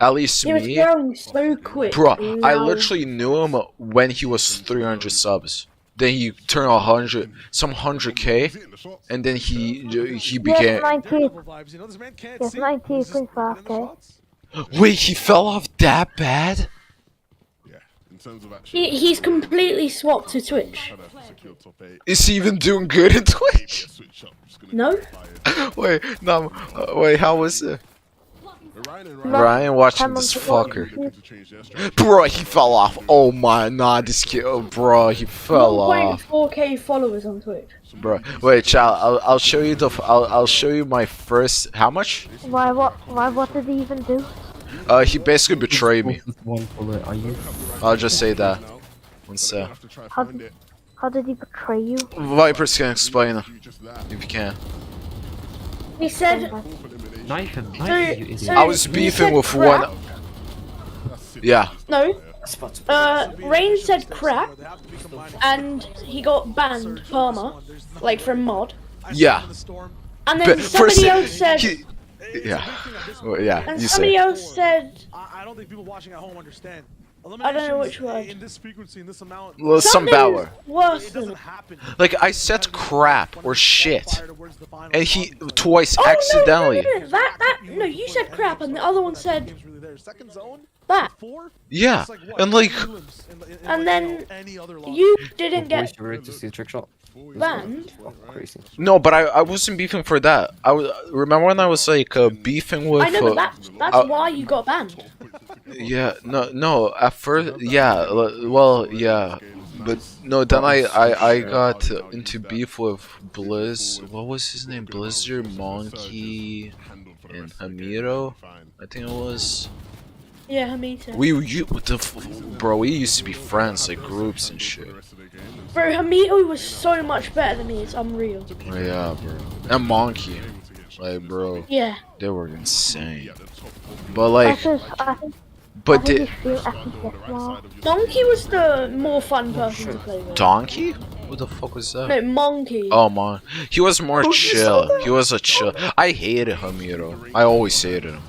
at least He was me. growing so quick. Bro, I now- literally knew him when he was 300 subs. Then he turned 100, some 100k, and then he became. Yes, 90. Yes, 90.5k. Wait, he fell off that bad? He's completely swapped to Twitch. Is he even doing good in Twitch? No? Wait, no, wait, how was it? Ryan watching this fucker. Bro, he fell off. Oh my, nah, this kid, oh, bro, he fell off. 1.4k followers on Twitch. Bro, wait, child, I'll show you I'll show you my first. How much? Why? What did he even do? He basically betrayed me. One bullet. Are you? I'll just say that. One sec. How did he betray you? Vipers can explain it, if you can. He said. Knife him, I was beefing with one. Yeah. No. Rain said crap, and he got banned perma, like from mod. Yeah. And then somebody else said. Yeah. Well, yeah. And You somebody say. else said. I don't think people watching at home understand. I don't know which word. In this frequency, in this amount. Well, some valor. Worse than. Like I said crap or shit, and he twice Oh, accidentally. No, you said crap, and the other one said that. Yeah, and like. And then you didn't get You ready to see a trick shot? banned. Crazy. No, but I wasn't beefing for that. Remember when I was like beefing with. I know, but that's why you got banned. Yeah, no. At first, yeah. Well, yeah, but no. Then I got into beef with Blizz. What was his name? Blizzard, Monkey, and Hamiro. I think it was. Yeah, me too. Bro, we used to be friends, like groups and shit. Bro, Hamito was so much better than me. It's unreal. Oh, yeah, bro. And Monkey, like, bro. Yeah. They were insane. But like. Donkey was the more fun person to play with. Donkey? What the fuck was that? No, Monkey. Oh man, he was more chill. He was a chill. I hated Hamiro. I always hated him.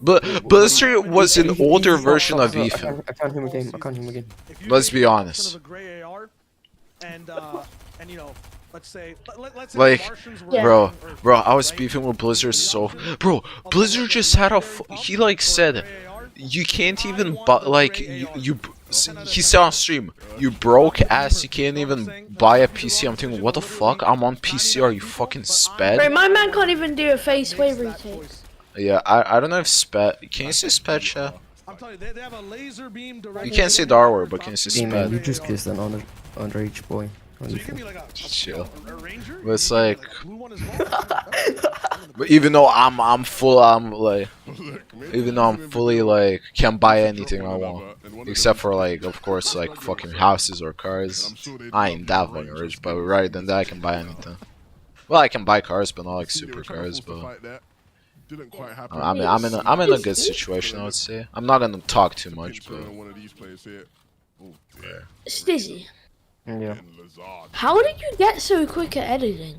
But Blizzard was an older version of Ethan. I can't hear him again. I can't hear him again. Let's be honest. And you know, let's say Like, bro, I was beefing with Blizzard so. Bro, Blizzard just had he like said, you can't even like he said on stream, you broke ass, you can't even buy a PC. I'm thinking, what the fuck? I'm on PC. Are you fucking sped? Bro, my man can't even do a face wave retake. Yeah, I don't know if sped. Can you say sped, chat? You can't say the R word, but can you say Hey man, sped? you just kissed an underage boy. Chill. But it's like, but even though I'm fully like can buy anything I want, except for like of course like fucking houses or cars. I ain't that fucking rich, but rather than that I can buy anything. Well, I can buy cars, but not like super cars. But I'm in a good situation, I would say. I'm not gonna talk too much, but. Stizzy, Yeah. how did you get so quick at editing?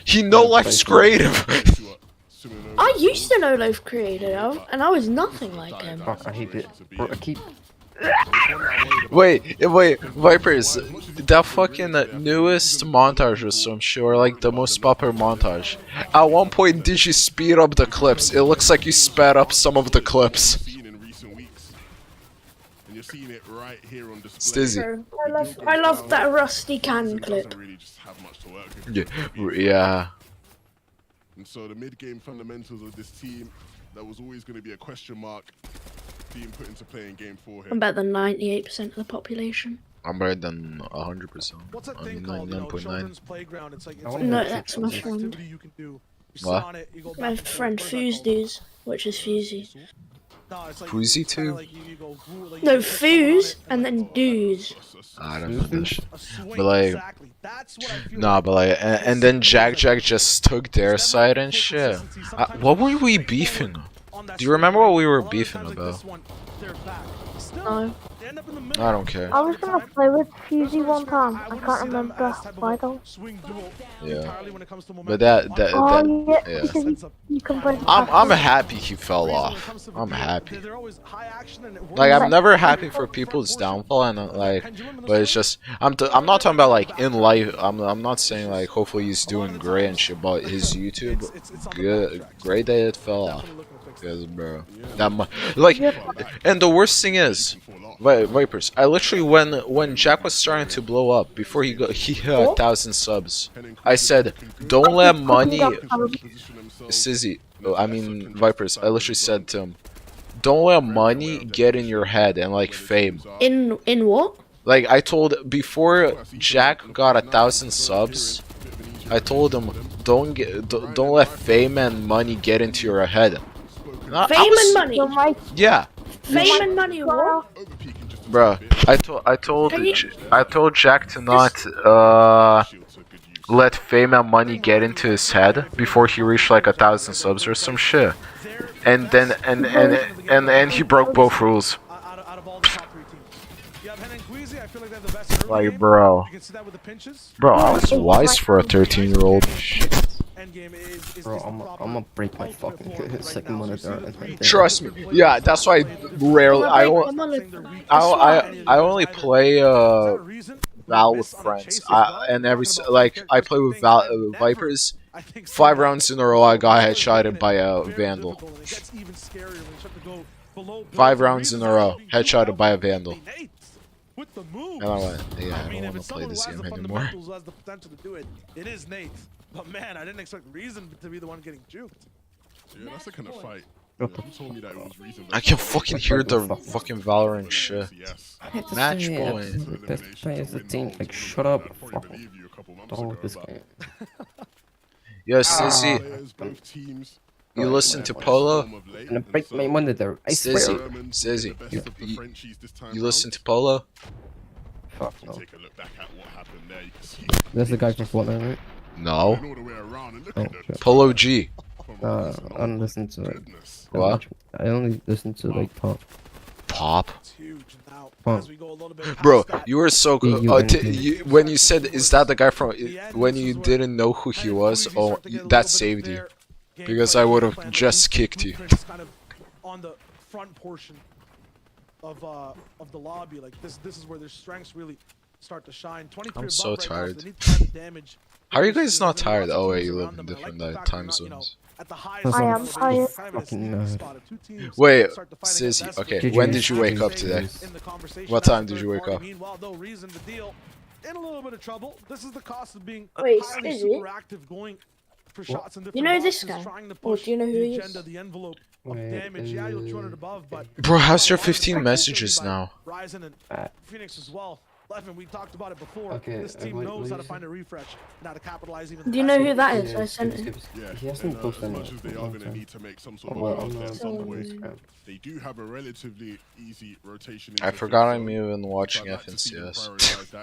He no life's creative. I used to know Loaf Creator, and I was nothing like him. Fuck, I hate it. Bro, I keep. Wait, Vipers, that fucking newest montage or some shit, or like the most popular montage. At one point, did you speed up the clips? It looks like you sped up some of the clips. Stizzy. I love that rusty can clip. Yeah. And so the mid-game fundamentals of this team, that was always going to be a question mark being put into play in game 4 here. I'm better than 98% of the population. I'm better than 100%. I mean 99.9. No, that's my friend. What? My friend Fuse, which is Fusey. Fusey too? No, Fuse and then Doos. I don't know this shit. But like, Nah, but like, and then Jack just took their side and shit. What were we beefing? Do you remember what we were beefing about? No. I don't care. I was gonna play with Fusey one time. I can't remember why though. Yeah. But that yeah. Because you can play. I'm happy he fell off. I'm happy. Like I'm never happy for people's downfall, and like, but it's just I'm not talking about like in life. I'm not saying like hopefully he's doing great and shit, but his YouTube great that it fell off. Because bro, like, and the worst thing is, Vipers. I literally when Jack was starting to blow up before he hit 1,000 subs, I said, don't let money. Sizzy, I mean Vipers. I literally said to him, don't let money get in your head and like fame. In what? Like I told before Jack got 1,000 subs, I told him don't let fame and money get into your head. Fame and money. Yeah. Fame and money. What? Bruh, I told Jack to not let fame and money get into his head before he reached like 1,000 subs or some shit, and then and he broke both rules. Like bro, I was wise for a 13-year-old. Bro, I'm gonna break my fucking second monitor. Trust me. Yeah, that's why I rarely. I only play Val with friends. And I play with Vipers. 5 rounds in a row, I got headshotted by a Vandal. 5 rounds in a row, headshotted by a Vandal. And I went, yeah, I don't want to play this game anymore. It is Nate. But man, I didn't expect Reason to be the one getting juked. Yeah, that's the kind of fight. You told me that it was Reason. I can fucking hear the fucking Valorant shit. Match point. Best player is the team. Like, shut up. Fucking don't with this game. Yo, Sissy. You listen to Polo? And break my monitor. I swear. Sissy. You listen to Polo? Fuck no. That's the guy from Fortnite, right? No. Oh, Polo G. I don't listen to like. What? I only listen to like pop. Pop? Pop. Bro, you were so good. When you said, is that the guy from. When you didn't know who he was, oh, that saved you. Because I would have just kicked you. Kind of on the front portion of the lobby, like this is where their strengths really start to shine. I'm so tired. How are you guys not tired? Oh wait, you live in different time zones. I am tired. Wait, Sissy, okay, when did you wake up today? What time did you wake up? Meanwhile, though, Reason the deal in a little bit of trouble. This is the cost of being Wait, super active, going for shots in different you know this boxes, guy? trying to Or push do you know who the he is? agenda, the envelope of damage. Yeah, you'll 200 above, but Bro, how's your 15 messages now? Ryzen and Phoenix as well. Levin, we talked about it before. Okay, this team knows how to find a refresh and how to capitalize even. Do you know who that is? I sent it. Yeah, he hasn't posted as much as they are going to need to make some sort of at some point, they do have a relatively easy rotation. I forgot I'm even watching FNCS.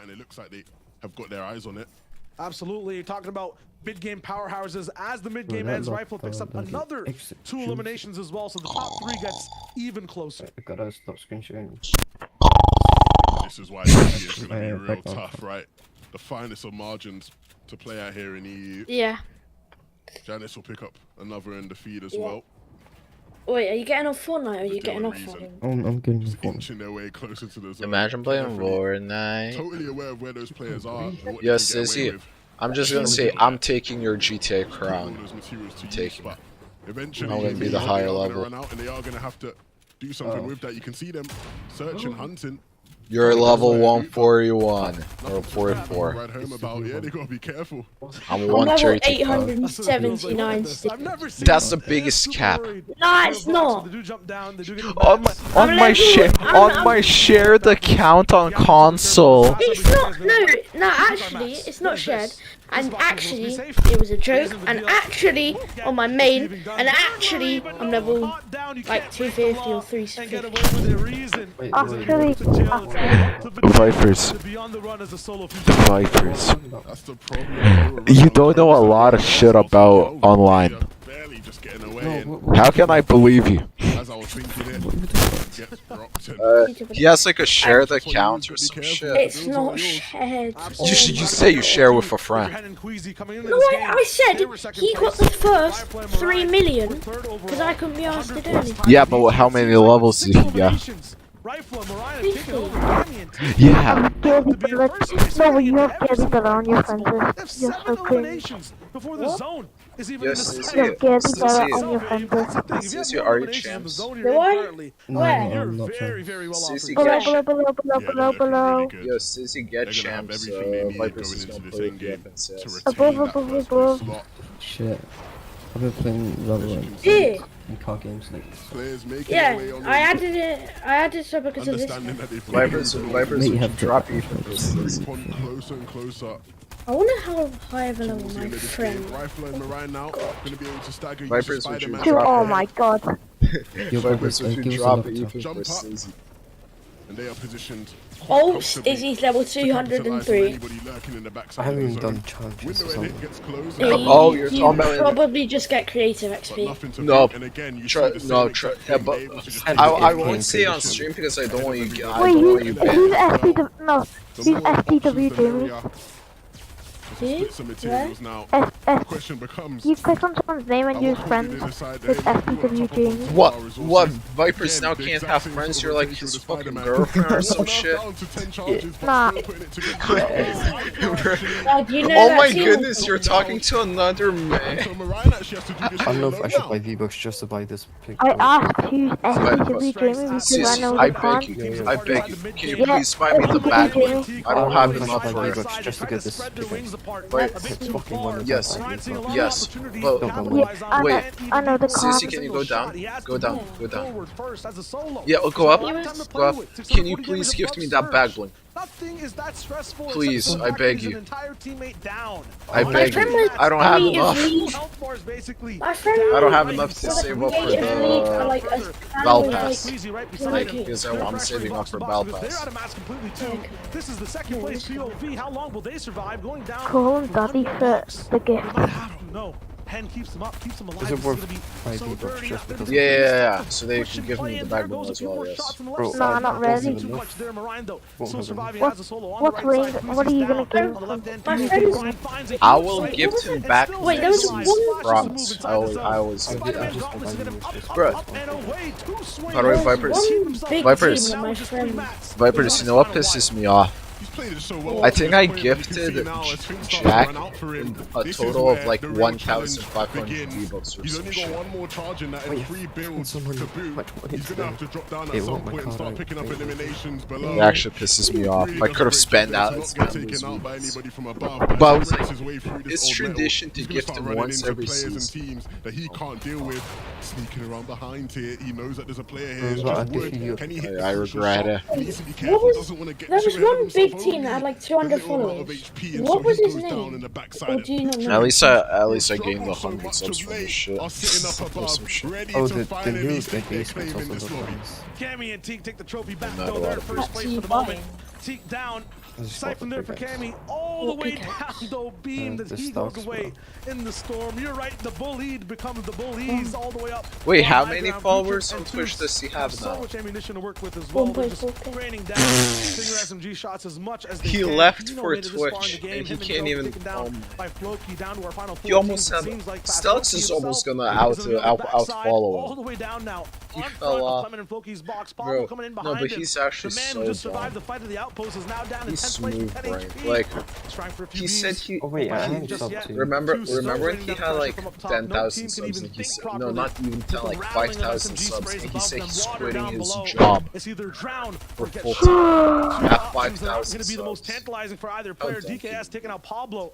And it looks like they have got their eyes on it. Absolutely, talking about mid game powerhouses. As the mid game ends, Rifle picks up another 2 eliminations as well, so the top 3 gets even closer. I gotta stop screen sharing. This is why it's going to be real tough, right? The finest of margins to play out here in EU. Yeah. Janice will pick up another in the feed as well. Wait, are you getting off Fortnite or are you getting off Fortnite? I'm getting off Fortnite. Inching their way closer to the zone. Imagine playing Fortnite. Totally aware of where those players are. Yes, Sissy. I'm just gonna say, I'm taking your GTA crown. I'm taking it. Eventually, I'm gonna be the higher level. Run out and they are gonna have to do something with that. You can see them searching, hunting. You're level 141 or 44. Right home about, yeah, they gotta be careful. I'm level 130. 879. That's the biggest cap. No, it's not. On my shared account on console. It's not. No, actually, it's not shared. And actually, it was a joke. And actually, on my main. And actually, I'm level like 250 or 350. Actually, Vipers. To be on the run as a solo Vipers. You don't know a lot of shit about online. How can I believe you? He has like a shared account or some shit. It's not shared. You say you share with a friend. No, I said he got the first 3 million because I couldn't be asked to do anything. Yeah, but how many levels did he get? Yeah. No, you have Gabby Bella on your friends list. You're so cringe. Before the zone is even Yes, You have Gabby Bella on your friends list. Sissy, are you champs? Do I? Where? You're very well off. Below. Yo, Sissy, get champs. Vipers is gonna play with you up and says. Above. Shit. I've been playing Valorant Yeah. and car games like. Yeah, I added it. I added so because of this. Vipers Mate, you have to drop you from this. Closer and closer. I wonder how high of a level my friend. Vipers, would you drop Oh my god. Vipers, would you drop it even for Sissy? And they are positioned. Oh, Izzy's level 203. I haven't even done challenges or something. Oh, you're You talking about probably just get creative XP. No, I won't say on stream because I don't want you. I Wait, don't want you who's banned. SPW? No, who's SPW Jamie? Question becomes, You click on someone's name and use friends with SPW Jamie. What? Vipers now can't have friends? You're like his fucking girlfriend or some shit? Nah. Oh my goodness, you're talking to another man. I don't know if I should buy V-Bucks just to buy this picture. I asked who's SPW Jamie because I know I the beg con. you, I beg you. Can you please buy me the bag one? I don't have enough for it. V-Bucks just to get this picture. Wait, Fucking one. yes, yes. But wait, I know the con. Sissy, can you go down? Go down, go down. Yeah, go up, go up. Can you please gift me that bag bling? Nothing is that stressful. Please, I beg you. I beg you. I don't have enough. I don't have enough to save up for the Battle Pass. Like, because I'm saving up for Battle Pass. This is the second place POV. How long will they survive going down? Call him Daddy for the gift. No. Pen keeps them up, keeps them alive. Is it worth 5 V-Bucks just because? Yeah. So they can give me the bag one as well, yes. Bro, No, not really. What's range? What are you gonna give? I will give him back. Wait, there was one. Promise. I was. Bro. By the way, Vipers, you know what pisses me off? I think I gifted Jack a total of like 1,500 V-Bucks or some shit. It actually pisses me off. I could have spent that. But I was like, it's tradition to gift him once every season. That he can't deal with. Sneaking around behind here, he knows that there's a player here. I regret it. There was one big team that had like 200 followers. What was his name? Or do you not know? At least I gained 100 subs from this shit. Oh, the new basement also looks nice. Cammy and Teak take the trophy back. Though they're in first place for the moment. Teak down. Siphon there for Cammy. All the way down, though. Beam that he goes away in the storm. You're right. The bullied becomes the bullies all the way up. Wait, how many followers on Twitch does he have now? So much ammunition to work with as well. Just raining down Stinger SMG shots as much as they He can. left You know, for they're this far in Twitch, the game. and he Him and can't Joe even. taken down by Floki down to our final He 14. almost had. Seems like Stux is Floki almost himself gonna is on the other backside, outfollow all the him. way down now. He On fell front of off. Clement and Floki's box. Bro, Pablo coming in no, behind but him. he's actually The man so who just survived dumb. the fight of the outpost is now down in He's 10th place with smooth 10 brain. HP. Like, Trying for a few he said Bs. he. Oh wait, I haven't Just subbed yet. too. Remember Too slow, when he enough had pressure like from up top. 10,000 No team can subs even and he think said, no, properly. not even 10, like Rattling of 5,000 SMG subs, sprays and he above said them, he's water quitting down his below. job It's either drown for or get full shot. time Two at options that are 5,000 going to be the most subs. tantalizing for either player. DKS taking out Pablo.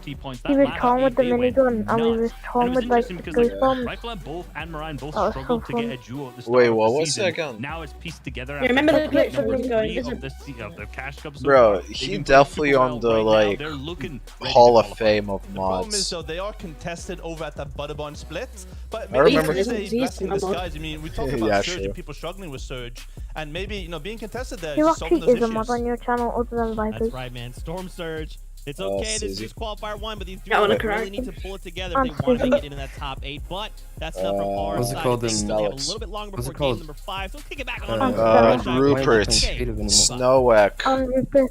40 points. He That was last torn with the game, they went minigun, and we nuts. was And torn it was with like interesting because goose bombs. Rifle and both and Marine both That was so struggled to get fun. a duo at the start Wait, of what the was season. that gun? Now it's pieced together. Yeah, remember after the clips number of him going, 3 isn't of the cash cup so Bro, far. They've he been playing definitely super on well. the Right now, like they're looking ready Hall to of qualify. Fame of The problem is mods. though they are contested over at that Butterbond split, but I maybe remember- it's a Easy, blessing in easy, disguise. I mean, we talk about Yeah, Surge sure. and people struggling with Surge, and maybe you know being contested there Who is solving actually those is a mod issues. on your channel other than Vipers? That's right, man. Storm Surge. It's okay. This is Susie. just qualifier 1, but these That one duos correct. really need to pull it together I'm if they want to Susie. make it into that top 8. But that's enough from our What's it side. called of things. in- We have a Alex? little bit longer What's it before game called? number 5, so let's kick it back on. I'm Rupert, Why are they playing creative anymore? Snowek. On Rupert.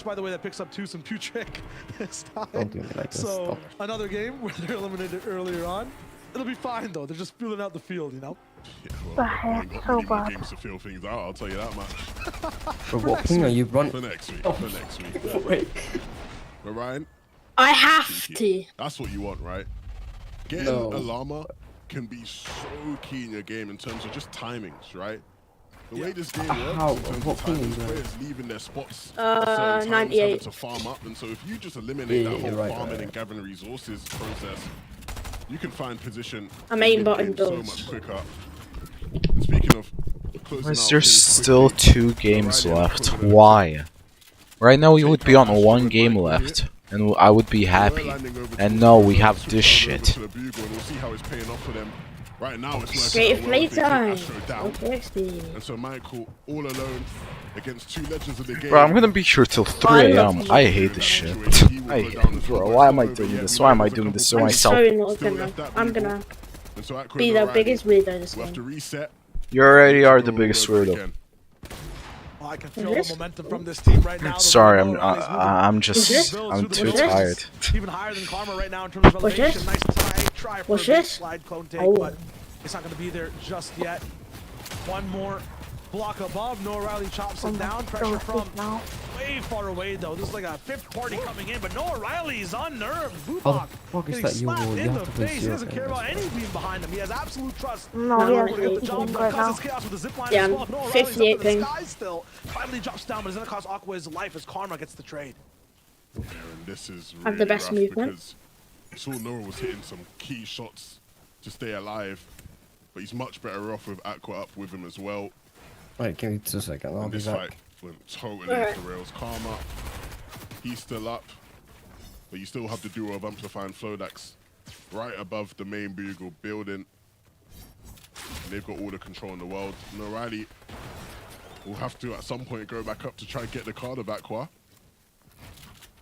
Flash, by the way, that picks up some Putrick this time. Don't do me like this. So Stop. another game where they're eliminated earlier on. It'll be fine though. They're just feeling out the field, you know. Yeah, well, so more bad. games to feel things out. I'll tell you that much. For what ping are you running? For next week. Oh. For next week. Wait. Orion? I have to. That's what you want, right? Getting a llama can be so key in your game in terms of just timings, right? The way this game works, in terms of timings, players leaving their spots at certain times, 98. having to farm up, and so if you just eliminate that whole farming and gathering resources process, you can find position I'm aim button so much quicker. And speaking of closing out, There's still 2 games left. Why? Right now we would be on 1 game left, and I would be happy. And no, we have this shit. Right now it's Creative playtime. And so Michael all alone against 2 legends of the game. Bro, I'm gonna be here till 3 AM. I hate this shit. I hate it, bro. Why am I doing this? Why am I doing this to myself? I'm gonna be the biggest weirdo this game. You already are the biggest weirdo. I can feel the momentum from this team right now. Sorry, I'm too tired. Even higher than Karma right now in terms of elevation. Nice try for a big slide clone take, but it's not going to be there just yet. One more block above. Noah Riley chops it down. Pressure from way far away though. This is like a 5th party coming in, but Noah Riley's unnerved. Bubak getting slapped in the face. He doesn't care about any being behind him. He has absolute trust. No, He has the job right now. Chaos with the zip line Yeah, as well. Noah Riley's 58 up in the ping. sky still. Finally drops down, but it's going to cost Aqua his life as Karma gets the trade. Yeah, and this is Have the best movement. Because saw Noah was hitting some key shots to stay alive, but he's much better off with Aqua up with him as well. Wait, give me 2 seconds. I'll be This back. fight went totally off the rails. Karma, he's still up, but you still have the duo of Amplifying Flodax right above the main Bugle building. And they've got all the control in the world. And O'Reilly will have to at some point go back up to try and get the card of Aqua.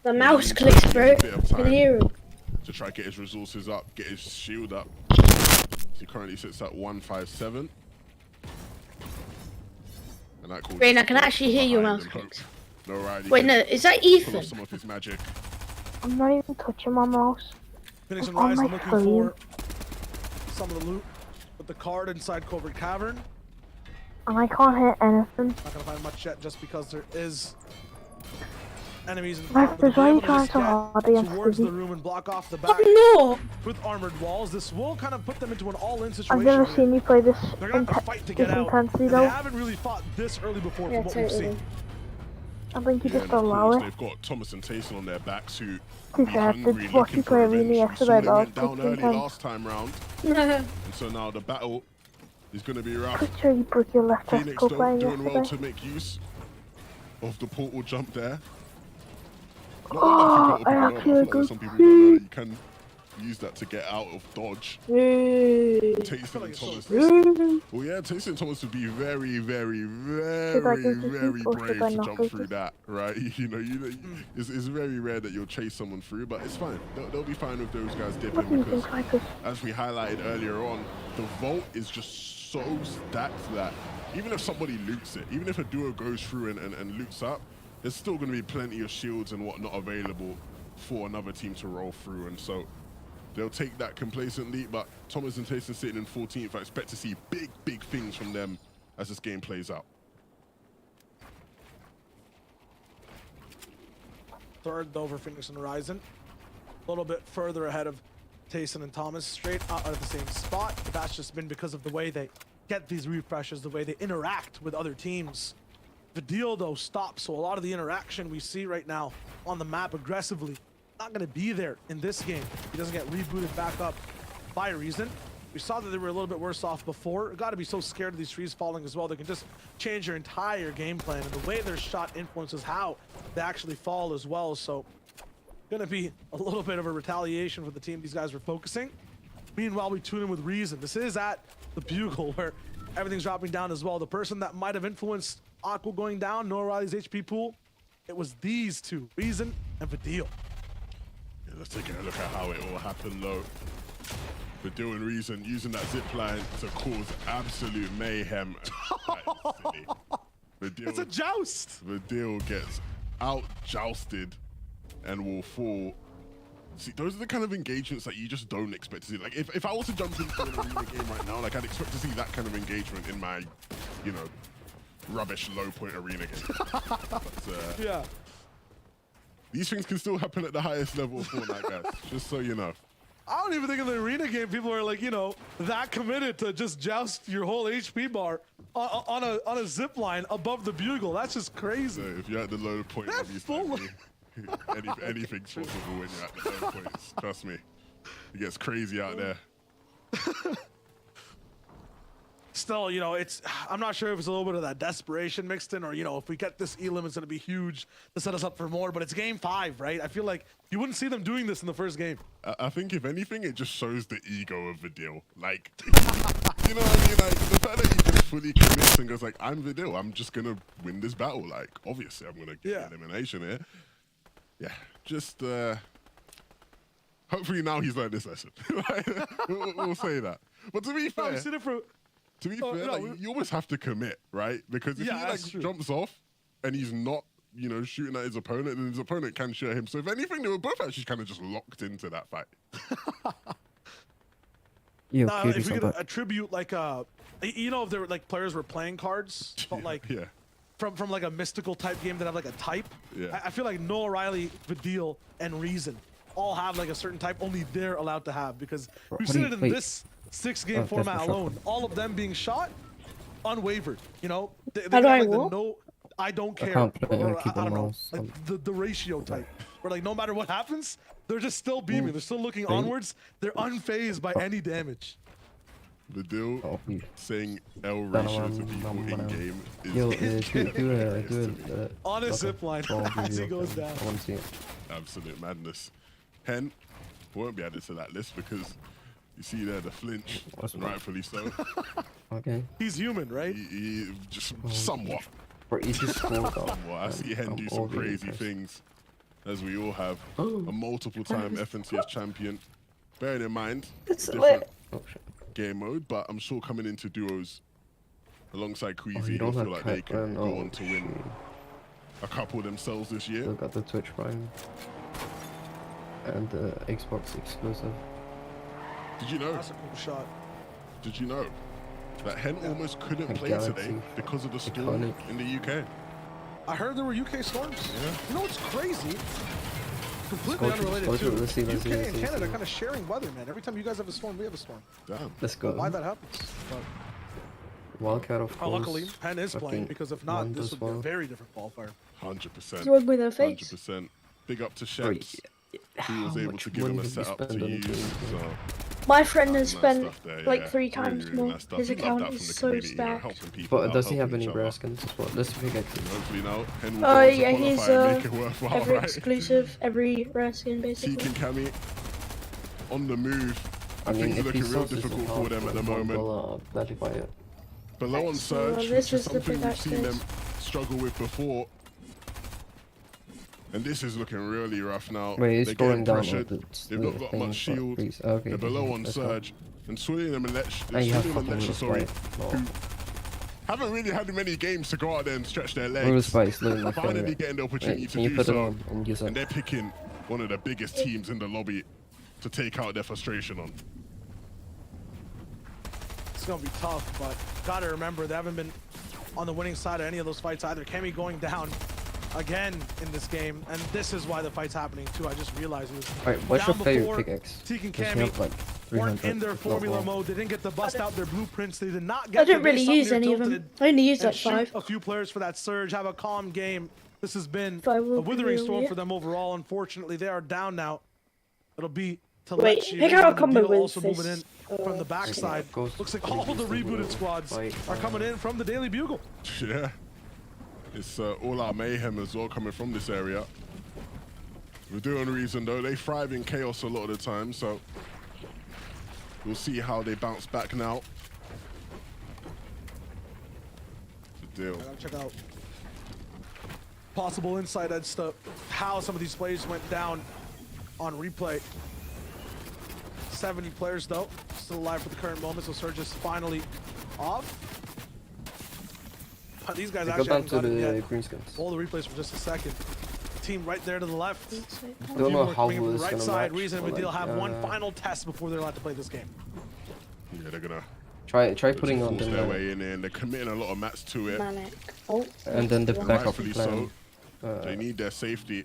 The mouse clicks, bro. Can hear him. To try and get his resources up, get his shield up. He currently sits at 157. And Rain, I can actually hear your mouse clicks. No, Riley Wait, no, is that Ethan? some of his magic. I'm not even touching my mouse. Phoenix and I'm on Rise my looking phone. for some of the loot with the card inside Covert Cavern. And I can't hit anything. Not gonna find much yet just because there is enemies in the Right, but there's they'll be only able to trying just to get hard against towards the Dizzy. room and block off the back no! with armored walls. This will kind of put them into an all-in I've situation. never seen you play this They're gonna have to fight to get out. intensity And though. they haven't really fought this early before Yeah, from what we've totally. seen. I think you Yeah, just and of allow course, it. they've got Thomas and Tayson on their backs who To be be fair, hungry, did watch looking you for play Arena revenge. yesterday, Saw they but I went was down 15 early times. last time round. And so now the battle is going to be rough. Pretty sure you broke your left Phoenix testicle playing doing well yesterday. to make use of the portal jump there. Oh, I actually Like some people don't know that you can use that to get out of dodge. Tayson and Thomas. Well, yeah, Tayson and Thomas would be very, very, very, very brave to jump through that, right? It's very rare that you'll chase someone through, but it's fine. They'll be fine with those guys dipping because, as we highlighted earlier on, the vault is just so stacked that even if somebody loots it, even if a duo goes through and loots up, there's still going to be plenty of shields and whatnot available for another team to roll through, and so they'll take that complacently. But Thomas and Tayson sitting in 14th, I expect to see big, big things from them as this game plays out. Third though for Phoenix and Horizon. A little bit further ahead of Tayson and Thomas, straight out of the same spot. But that's just been because of the way they get these refreshes, the way they interact with other teams. The deal though stops, so a lot of the interaction we see right now on the map aggressively not going to be there in this game. He doesn't get rebooted back up by reason. We saw that they were a little bit worse off before. Got to be so scared of these trees falling as well. They can just change their entire game plan, and the way their shot influences how they actually fall as well. So going to be a little bit of a retaliation for the team these guys were focusing. Meanwhile, we tune in with Reason. This is at the Bugle where everything's dropping down as well. The person that might have influenced Aqua going down, Noah Riley's HP pool, it was these two, Reason and Vidil. Yeah, let's take a look at how it all happened though. Vidil and Reason using that zip line to cause absolute mayhem. It's a joust! Vidil gets out jousted and will fall. See, those are the kind of engagements that you just don't expect to see. Like, if I was to jump into an arena game right now, like, I'd expect to see that kind of engagement in my, you know, rubbish low point arena game. But, yeah. These things can still happen at the highest level of Fortnite, guys. Just so you know. I don't even think in the arena game people are like, you know, that committed to just joust your whole HP bar on a zip line above the bugle. That's just crazy. So if you're at the low point, obviously, anything's possible when you're at the low points. Trust me. It gets crazy out there. Still, you know, I'm not sure if it's a little bit of that desperation mixed in, or, you know, if we get this elim, it's going to be huge to set us up for more. But it's game 5, right? I feel like you wouldn't see them doing this in the first game. I think, if anything, it just shows the ego of Vidil. Like, you know what I mean? Like, the fact that he just fully commits and goes like, I'm Vidil. I'm just going to win this battle. Like, obviously, I'm going to get elimination here. Yeah, just... hopefully now he's learned this lesson. we'll say that. But to be fair... To be fair, like, you always have to commit, right? Because if he like jumps off and he's not, you know, shooting at his opponent, then his opponent can shoot him. So if anything, they were both actually kind of just locked into that fight. If we could attribute like you know, if there were like players were playing cards, but like from like a mystical type game that have like a type. Yeah. I feel like Noah, Riley, Vidil, and Reason all have like a certain type only they're allowed to have, because we've seen it in this 6-game format alone. All of them being shot, unwavered. You know, they got like the no, I don't care. I don't know, like the ratio type, where like no matter what happens, they're just still beaming. They're still looking onwards. They're unfazed by any damage. The deal saying L ratio to people in game is on a zip line as he goes down. I want to see it. Absolute madness. Hen won't be added to that list because you see there the flinch, rightfully so. Okay. He's human, right? He just somewhat. But he just scored. Well, I see Hen do some crazy things, as we all have. A multiple-time FNCS champion. Bearing in mind, different game mode, but I'm sure coming into duos alongside Queasy, I feel like they can go on to win a couple themselves this year. Look at the Twitch Prime and the Xbox exclusive. Did you know? That's a cool shot. Did you know that Hen almost couldn't play today because of the storm in the UK? I heard there were UK storms. Yeah. You know what's crazy? Completely unrelated to UK and Canada kind of sharing weather, man. Every time you guys have a storm, we have a storm. Damn. Let's go. Why that happens? Wildcat, of course. Luckily, Hen is playing, because if not, this would be a very different qualifier. 100%. You work with her face. 100%. Big up to Sheps. He was able to give him a setup to use. So. My friend has spent like 3 times more. His account is so stacked. But does he have any rare skins? Let's pick it. Hopefully now. Oh yeah, he's every exclusive, every rare skin basically. Teak and Cammy on the move. I mean, things are looking real difficult for them at the moment. Below on Surge, which is something we've seen them struggle with before. And this is looking really rough now. Wait, he's going down. They've not got much shield. Okay, they're below on Surge. And Swilliam and Lech, who haven't really had many games to go out there and stretch their legs. Finally getting the opportunity to do so. And they're picking one of the biggest teams in the lobby to take out their frustration on. It's going to be tough, but got to remember, they haven't been on the winning side of any of those fights either. Cammy going down again in this game, and this is why the fight's happening too. I just realized it was what's your favorite pickaxe? Teak and Cammy weren't in their formula mode. They didn't get to bust out their blueprints. They did not get I didn't really use any of them. I only used like 5. A few players for that surge, have a calm game. This has been a withering storm for them overall. Unfortunately, they are down now. It'll be to Wait, pick out a combo with also moving in from the backside. Looks like all the rebooted squads are coming in from the Daily Bugle. Yeah. It's all our mayhem as well coming from this area. We're doing Reason though, they thrive in chaos a lot of the time, so we'll see how they bounce back now. The deal. Check out possible inside edge stuff, how some of these plays went down on replay. 70 players though, still alive for the current moment, so Surge is finally off. These guys actually haven't gotten yet. All the replays for just a second. Team right there to the left. Don't know how from the right right side. Reason and Vidil have one final test before they're allowed to play this game. Yeah, they're gonna try putting on their way in there, and they're committing a lot of mats to it. And then the backup plan. They need their safety.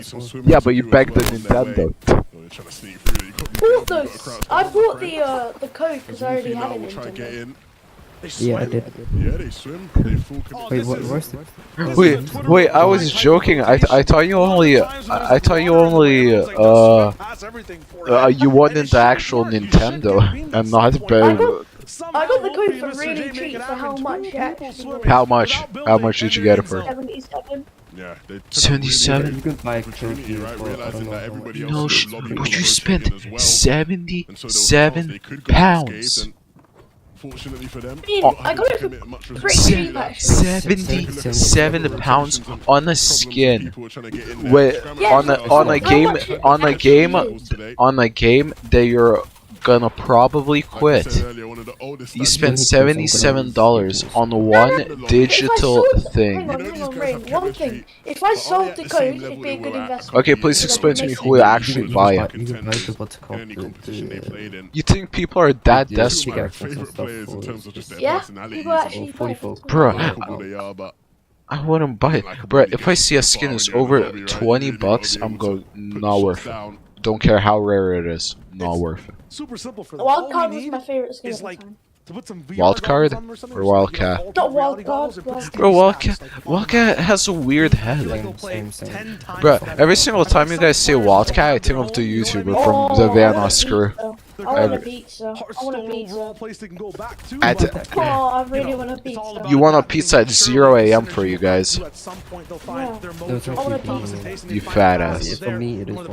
Yeah, but you begged the Nintendo. Bought those. I bought the code because I already had a Nintendo. Yeah, I did. Yeah, they swim. They full Wait, where's the... Wait, I was joking. I thought you only you won in the actual Nintendo and not I got the code for really cheap. For how much? How much? How much did you get it for? 77. Yeah, 77. You can buy a trophy right? Realizing that everybody No, else in the lobby but was you rotating spent as well. 77 pounds. Fortunately for them, I got it for pretty cheap actually. 77 pounds on a skin. Wait, on a game that you're gonna probably quit. You spent $77 on one digital thing. Hang on, Rain. One thing. If I sold the code, it'd be a good investment. Okay, please explain to me who will actually buy it. You can buy the what's called You think people are that desperate? Yeah, people actually buy it. Bro, I wouldn't buy it. Bro, if I see a skin is over 20 bucks, I'm going, not worth it. Don't care how rare it is, not worth it. Super simple for Wildcard was my favorite skin at the time. Wildcard or Wildcat? Not Wildcard. Bro, Wildcat has a weird head. Bro, every single time you guys say Wildcat, I think of the YouTuber from the Van Screw. I want a pizza. I want a pizza. Oh, I really want a pizza. You want a pizza at 0 AM for you guys. Yeah. I want a pizza. You fat ass. For me, it is 1.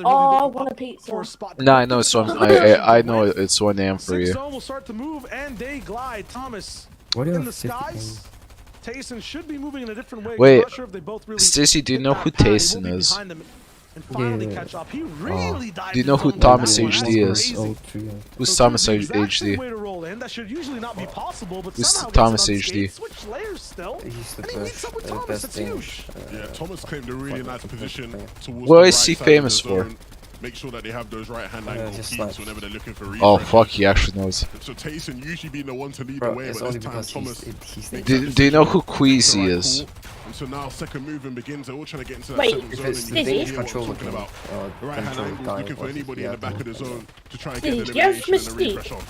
Oh, I want a pizza. No, I know it's 1. I know it's 1 AM for you. will start to move and they glide. Thomas What do you in the have 50 skies. Tayson should be moving in a different way. Wait, Not sure if they both really Stacy, do you know who Tayson is? and finally catch up. He really dived Do you know who into Thomas that. HD is? Who's Thomas HD? Way to roll in. That should usually not be possible, but Who's somehow Thomas gets HD? unscathed, switch layers still. He's the And he meets up with Thomas. best It's thing. huge. Yeah, Thomas claimed a really nice position towards What the is he right side of famous the for? zone. Make sure that they have those right-hand angle just peaks like- whenever they're looking for Oh refresh. fuck, he actually knows. So Tayson usually being the one to lead Bro, the way, it's but only this time because Thomas. he's Do you know who Queasy is? And so now second movement begins. They're all trying to get into that Wait, second If zone. it's And the you can Danish hear what I'm controller talking about. The right-hand control angle is guy looking for was anybody in the back of the zone to try and get Steve, an do you have elimination and a Steve? refresh on.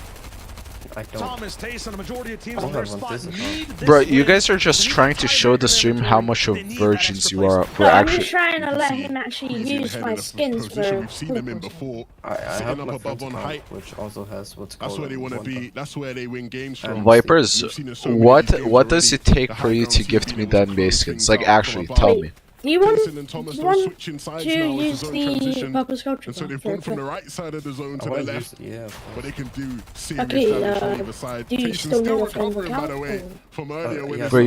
I don't. Thomas, Tayson, a majority of teams I on their don't spot want this need this Bro, you win. guys are just trying to show the stream how much of virgins you are for No, I'm actually. just trying to let him actually use my skins for. We've seen them in before. I Sitting have up my above friend's on account, height. which also has what's called. That's where they want to one be. That's where they win games from. Vipers, We've seen it so many what games does it already. take for you to gift me that base skins? Like actually, tell me. Do you want, Tayson and Thomas do you are want switching sides to now into use zone the transition. purple sculpture? And so they've for gone from a the right side of the zone to I the wanna left. use- yeah, But they can do serious Okay, damage from either side. do you Tayson's still know the friend recovering, by the account? way, from earlier when yeah. SSP Bro,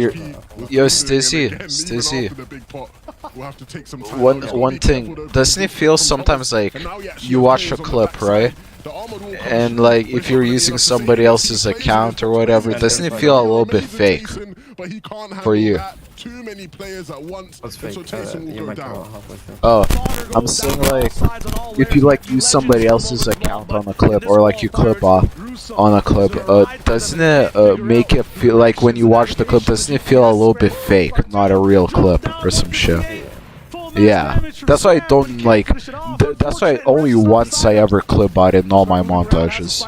was yo, doing Stacy, it again, Stacy. even after the big pot. We'll have to take some time. One He's gotta one be careful thing, though, doesn't it because feel from sometimes Thomas, like and now he actually you has watch a players on the clip, backside. right? The armored wall comes And through, like but if it's you're not using enough to somebody say else's he plays account or with whatever, players doesn't it like feel a that. little bit Amazing fake Tayson, but he can't for handle you? that. Too many players at once. What's And fake? so Tayson will You go might come down. out halfway through. Oh, I'm saying like if you like use somebody else's account on a clip or like you clip off on a clip, doesn't it make it feel like when you watch the clip, doesn't it feel a little bit fake, not a real clip or some shit? Yeah, that's why I don't like. That's why only once I ever clip bought it in all my montages.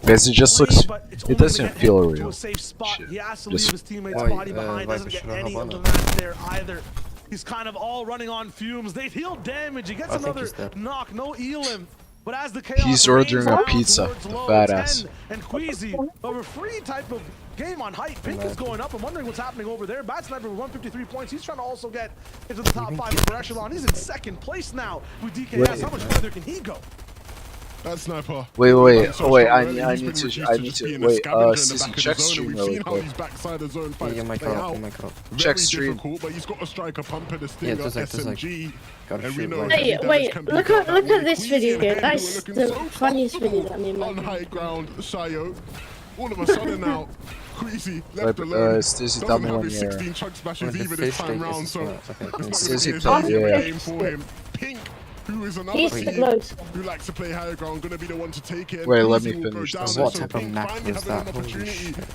Because it just looks. It doesn't feel real. He has to leave Just- his teammates' Why, body behind. Doesn't get any of the match there either. He's kind of all running on fumes. They deal damage. He gets I think another he's dead. knock. No Elam. But as the chaos He's ordering rains a on pizza, towards the low, fat 10 ass. and Queasy, a referee type of game on height. Pink is going up. I'm wondering what's happening over there. Bad Sniper with 153 points. He's trying to also get into the top 5 for Echelon. He's in second place now with DKS. How much further can he go? That sniper. Wait, I He's need been to, reduced just being a scavenger in the Sissy, back of check the zone, stream and really we've seen how quick. these backside of zone fights Yeah, my play car, out. my car. Very Check stream. difficult, but he's got a striker pumper, the Stinger, just like- SMG. Gotta And we shoot know right. heavy Wait, damage wait, can be look done at that way. this Queasy video and here. Henry That's were looking the so funniest video that me and on my high ground, Shayo. All of a sudden now, Queasy left Wait, alone. Stacy, Doesn't tell me have when his you're. 16 chug smashes the either this fish time tank round, is so smart. Okay, it's not Stacy, going to tell be me, an easy yeah. game for him. Pink, who is another He's the team close. who likes to play higher ground, gonna be the one to take it. Wait, let Queasy me will go finish down this. there, What so type of Pink map finally was having an that? Holy opportunity shit.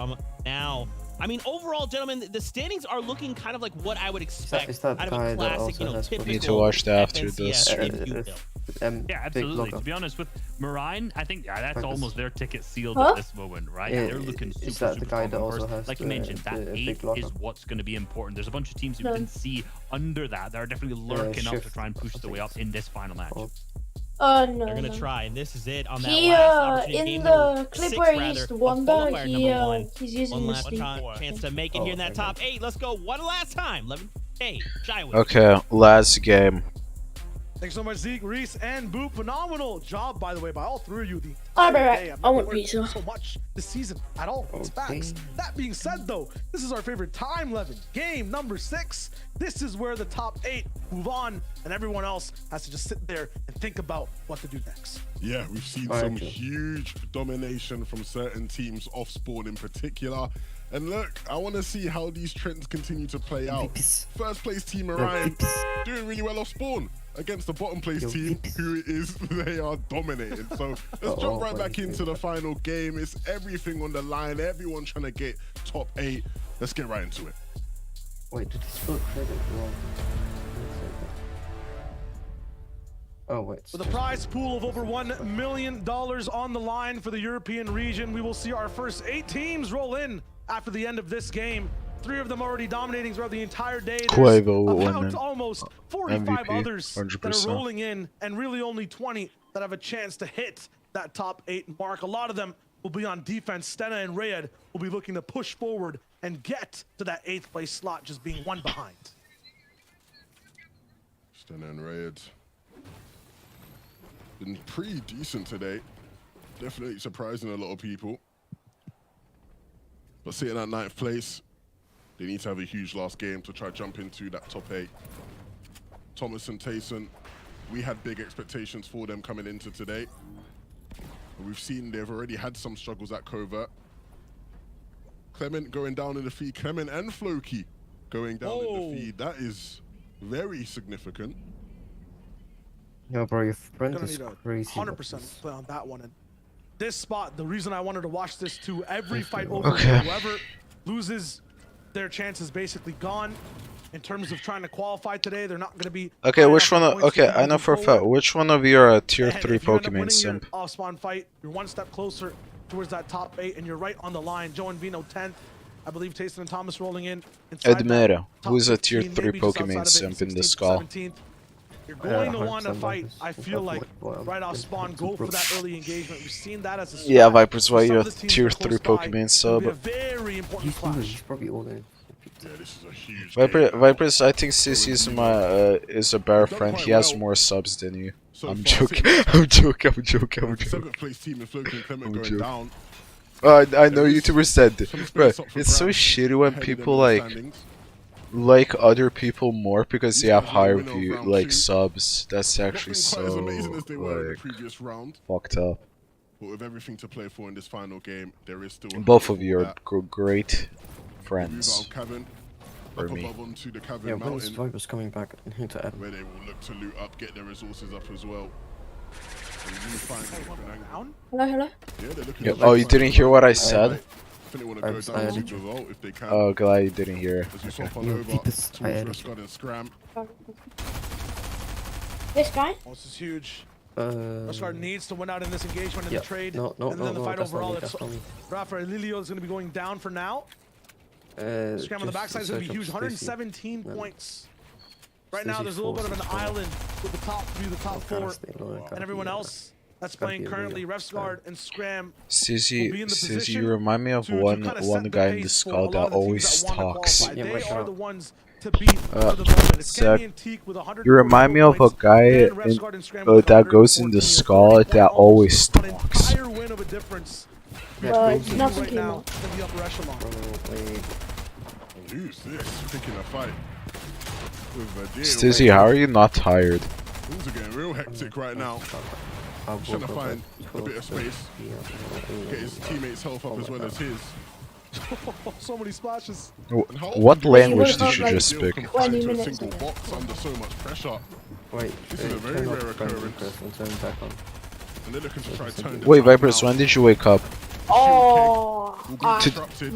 from now. I mean, overall, gentlemen, the standings are looking kind of like what I would expect Is that out of guy a that classic, also you know, has typical Need to watch that after FNCS this stream. review. Yeah, absolutely. To be honest, with Marine, I think that's almost their ticket sealed Huh? at this moment, right? Yeah, They're looking super, is that the super guy strong that on also first. has Like you the- mentioned, that the 8 big locker? is what's going to be important. There's a bunch of teams you can see under that are definitely lurking up to shift. try and push their way up in this final match. No. They're gonna try, and this is it on that He, last opportunity. in game the number clip 6, where he rather, used the of Wonder, qualifier he, number 1. he's using One the last Steam. chance to make it here in that top 8. Let's go one last time. 11K, Shywood. Okay, last game. Thanks so much, Zeke, Reese, and Boop. Phenomenal job, by the way, by all three of you. The I'll be entire right. day. I'm I not want learning pizza. so much this season at all. It's facts. That being said, though, this is our favorite time 11 game number 6. This is where the top 8 move on, and everyone else has to just sit there and think about what to do next. Yeah, we've seen some huge domination from certain teams off spawn in particular. And look, I want to see how these trends continue to play out. First place team Orion doing really well off spawn against the bottom place team, who is they are dominating. So let's jump right back into the final game. It's everything on the line. Everyone trying to get top 8. Let's get right into it. Wait, did he spell credit wrong? Oh wait. With a prize pool of over $1 million on the line for the European region, we will see our first 8 teams roll in after the end of this game. 3 of them already dominating throughout the entire day. There's about almost 45 MVP, others that 100%. are rolling in, and really only 20 that have a chance to hit that top 8 mark. A lot of them will be on defense. Stena and Rayed will be looking to push forward and get to that 8th place slot, just being 1 behind. Stena and Rayed been pretty decent today. Definitely surprising a lot of people. But sitting at 9th place, they need to have a huge last game to try to jump into that top 8. Thomas and Tayson, we had big expectations for them coming into today. But we've seen they've already had some struggles at Covert. Clement going down in the feed. Clement and Floki going down in the feed. That is very significant. No, bro, your friend Gonna is need a crazy. 100% play on that one. And this spot, the reason I wanted to watch this too, every fight over, whoever loses, their chance is basically gone. In terms of trying to qualify today, they're not going to be. Okay, which one? Okay, I know for a fact. Which one of you are a tier 3 Pokemon simp? Off spawn fight, you're 1 step closer towards that top 8, and you're right on the line. Joe and Vino 10th. I believe Tayson and Thomas rolling in. Admira, who's a tier 3 Pokemon simp in this call? You're going to want to fight, I feel like, right off spawn, go for that early engagement. We've seen that as a Yeah, Vipers, why you're a tier 3 Pokemon sub? very important clash. He's probably all in. Yeah, this is a huge Vipers, I think CC is a better friend. He has more subs than you. I'm joking. I'm joking. 7th place team in Floki and Clement going down. I know YouTubers said that. Bro, it's so shitty when people like other people more because they have higher view subs. That's actually so fucked up. But with everything to play for in this final game, there is still Both of you are great friends. For me. Yeah, when is Vipers coming back into Adam? Where they will look to loot up, get their resources up as well. Hello? Yeah, oh, you didn't hear what I said? I think they want to go down to the vault if they can. Oh, glad you didn't hear. As you swap on over towards Rescott and Scram. This guy? Oh, this is huge. Rescott needs to win out in this engagement in the trade. And then the fight overall, it's Rafa Lilio is going to be going down for now. Scram on the backside is going to be huge. 117 points. Right now, there's a little bit of an island with the top 3, the top 4, and everyone else that's playing currently. Refsguard and Scram. Suzy, you remind me of one guy in the skull that always talks. They are the ones to beat for the moment. It's Kenny and Teak with 100. You remind me of a guy that goes in the skull that always talks. Win of a difference. Nothing came now up. in the upper echelon. Who's this? Picking a fight. Stizzy, how are you not tired? Things are getting real hectic right now. Trying to find a bit of space. Get his teammates' health up as well as his. So many splashes. What language did you just speak? 20 minutes a single box under so much pressure. Wait, this is a very rare occurrence. And they're looking to try to turn the Wait, tide Vipers, now. when did you wake up? Oh.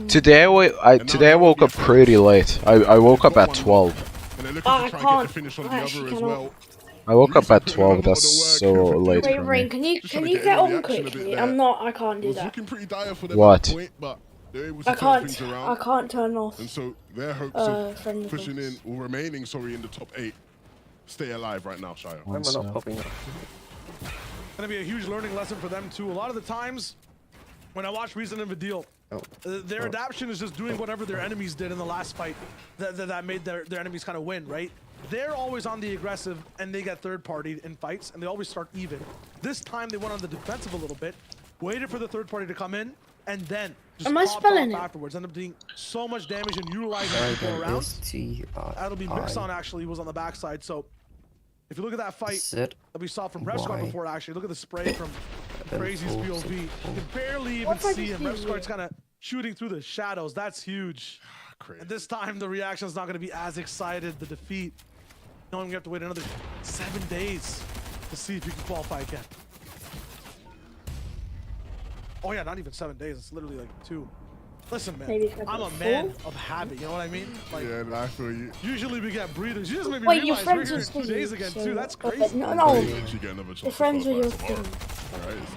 Today I woke up pretty late. I woke up at 12. And they're looking to try and get the finish on the other as well. I woke up at 12. That's so late Wait, for Rain, me. can you get on quickly? I can't do that. Looking pretty dire for them What? at that point, but they're able to I turn things around. I can't turn off. And so their hopes of pushing in or remaining, sorry, in the top 8 stay alive right now, Shio. Why am I not popping up? Gonna be a huge learning lesson for them too. A lot of the times when I watch Resident Evil, their adaptation is just doing whatever their enemies did in the last fight that made their enemies kind of win, right? They're always on the aggressive and they get third-partied in fights and they always start even. This time they went on the defensive a little bit, waited for the third party to come in, and then just popped off afterwards. Ended up doing so much damage and utilizing people around. That'll be Mixon actually was on the backside. So if you look at that fight that we saw from Refscar before, actually look at the spray from Crazy's POV. You can barely even see him. Refscar's kind of shooting through the shadows. That's huge. And this time the reaction's not going to be as excited. The defeat. Knowing we have to wait another 7 days to see if you can qualify again. Oh yeah, not even 7 days. It's literally like 2. Listen, man, I'm a man of habit. You know what I mean? Like, yeah, I feel you. Usually we get breathers. You just made me Wait, your realize friends we're here in 2 days again too. That's crazy. No, your friends with your friends.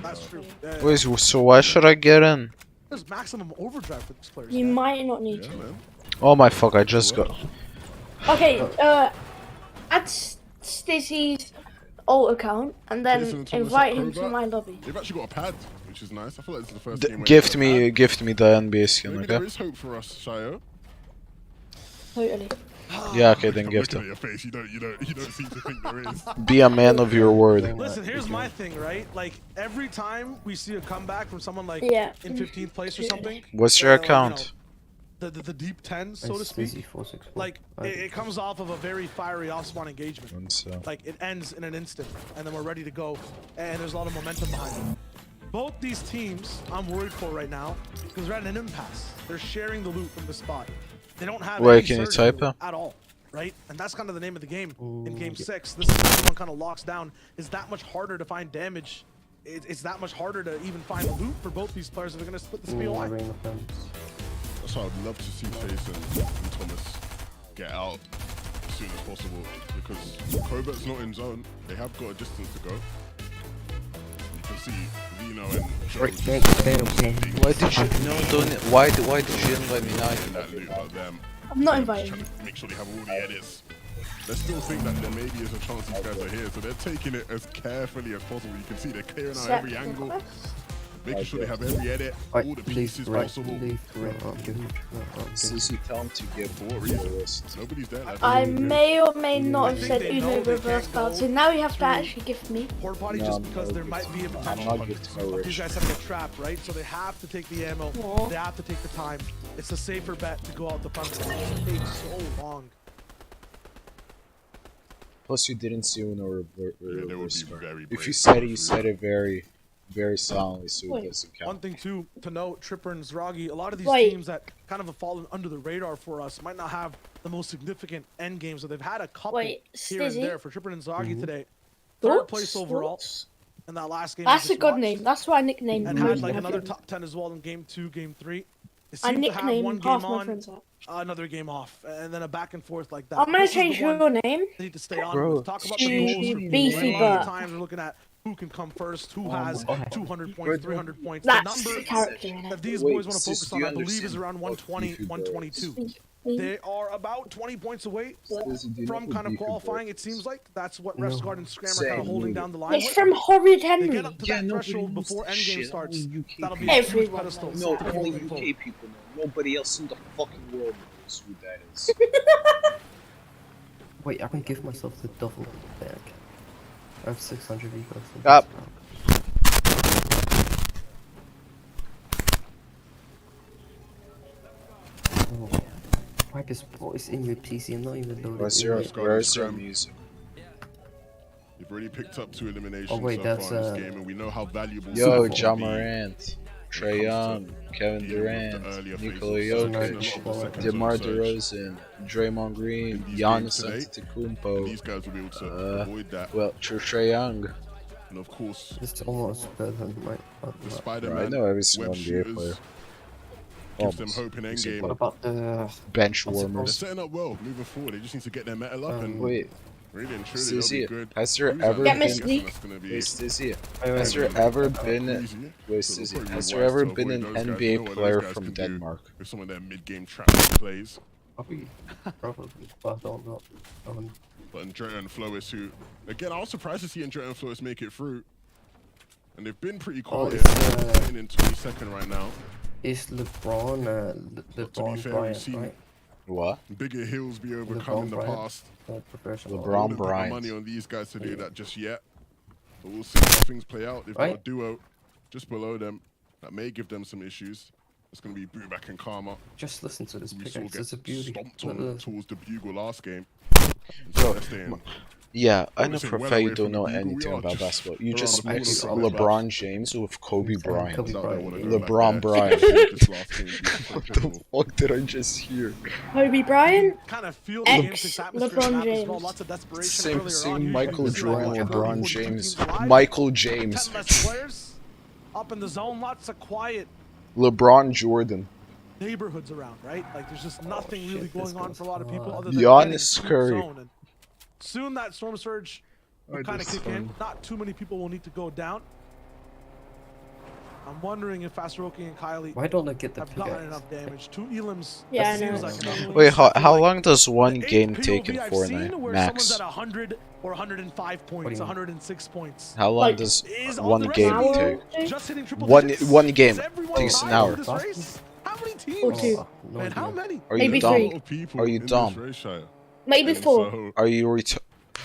That's true. Wait, so why should I get in? There's maximum overdrive for these players. You might not need to. Oh my fuck! I just got. Okay, add Stacey's alt account and then invite him to my lobby. They've actually got a pad, which is nice. I feel like this is the first game. Gift me the NBA skin, Maybe okay? there is hope for us, Shio. Totally. Yeah, okay, then gift Looking it. at your face, you don't seem to think there is. Be a man of your word. Listen, here's my thing, right? Like every time we see a comeback from someone like in 15th place or something. What's your account? The deep 10s, so to speak. Like it comes off of a very fiery off-spawn engagement. Like it ends in an instant, and then we're ready to go, and there's a lot of momentum behind it. Both these teams, I'm worried for right now because they're at an impasse. They're sharing the loot from the spot. They don't have Wait, any can you surge type loot it? at all, right? And that's kind of the name of the game in Game 6. This is when everyone kind of locks down. It's that much harder to find damage. It's that much harder to even find loot for both these players if they're going to split this POI. That's why I'd love to see Face and Thomas get out as soon as possible because Covert's not in zone. They have got a distance to go. You can see Vino and Why did you invite me now? I'm not inviting you. Make sure they have all the edits. They still think that there maybe is a chance these guys are here, so they're taking it as carefully as possible. You can see they're clearing out every angle, making sure they have every edit, all the pieces possible. Sissy, tell him to give for what reason? Nobody's there. I may or may not have said Uno reverse card, so now you have to actually gift me. Port potty just because there might be a potential of these guys having a trap, right? So they have to take the ammo, they have to take the time. It's a safer bet to go out the front. It takes so long. Plus, you didn't see Uno reverse. Very If you said it, you said it very, very silently, so it doesn't count. One thing too to note, Tripper and Zragi, a lot of these teams that kind of have fallen under the radar for us might not have the most significant end games, so they've had a couple here and there. For Tripper and Zragi today, third place overall in that last game. That's a good name. That's why I nicknamed and him. had like another top 10 as well in game 2, game 3. I They seem to have one nicknamed game half my on, friends. another game off, and then a back and forth like that. I'm gonna change your name. They need to stay on with. Talk about the goals. Beefy A lot butt. of times we're looking at who can come first, who has 200 points, 300 points. That's the the number character in that it. these boys want to focus on, I believe, is around 120, 122. They are about 20 points away from kind of qualifying. It seems like that's what Refsguard and Scram are kind of holding down the line. It's from Horrid They Henry. get up to that threshold before endgame starts. That'll be a huge Everyone pedestal. No, only UK people know. Nobody else in the fucking world knows who that is. Wait, I can give myself the double back. I have 600 ecos. Up. Oh, why is voice in your PC and not even loaded? Where's your music? You've already picked up 2 eliminations Oh, wait, so that's, far in this game, and we know how valuable. Yo, Super Ja will be. Morant, Trae Young, Kevin Durant, Nikola Jokic, DeMar DeRozan, Draymond Green, Giannis Antetokounmpo. These guys will be able to avoid that. Well, Trae Young. And of course, it's almost better than my Spider-Man, I know every single web NBA shooters. player. gives them hope in endgame. What about the bench They're warmers? setting up well, moving forward. They just need to get their metal up and Wait, really and truly Susie, they'll be good. has there Who's ever that? been? I'm guessing that's gonna be- Wait, Susie, wait, has there wait. ever been? Queasy. Wait, So Susie, they'll has probably there be ever wise to been an avoid those guys. You know NBA what those player guys from can do Denmark? with some of their mid-game trapping plays. Probably, but I don't know. But Andrea and Flois, who, again, I was surprised to see Andrea and Flois make it through. And they've been pretty quiet. it's, in 22nd right now. Is LeBron, LeBron fair, Bryant, we've seen right? What? Bigger hills be overcome LeBron in the Bryant, past. professional. LeBron I wouldn't put my Bryant. money on these guys to do that just yet. But we'll see how things play out. They've got a Right. duo just below them that may give them some issues. It's going to be Booback and Karma. Just listen to this We saw pickaxe, get it's a beauty. stomped Look on at this. towards the Bugle last game. Bro, They're staying- yeah, I know Obviously for a well fact you away don't from know the Bugle. We anything are about just basketball. You around just the corner mixed from it. LeBron James with Kobe Bryant. Kobe I don't wanna go LeBron back Bryant. there. This last game What the fuck did I just hear? Kobe Bryant. Kind of feel the Ex game-six atmosphere LeBron map as well. James. Lots of desperation Same, earlier same on. Michael Usually you Jordan, see like LeBron 40 James, teams live. Michael James, 10 less players up in the zone. Lots of quiet LeBron Jordan, neighborhoods around, right? Like there's just nothing really going on for a lot of people other than Giannis getting to the Curry. zone. And soon that storm surge will kind of kick in. Not too many people will need to go down. I'm wondering if Fastaroki and Kylie Why don't I get the have gotten pickaxe? enough damage. 2 Elims. Yeah, that I seems know. like enough. Wait, I feel how like long does one the 8 game take in POV I've seen Fortnite? where Max. someone's at 100 or 105 points, 106 points. How long Like, does Is on one the rest game of the take? just hitting triple One digits? game Is everyone takes an tied hour. in this race? How many teams? Or 2. Man, how many? Are Maybe you dumb? 3. Are you dumb? Maybe 4. Are you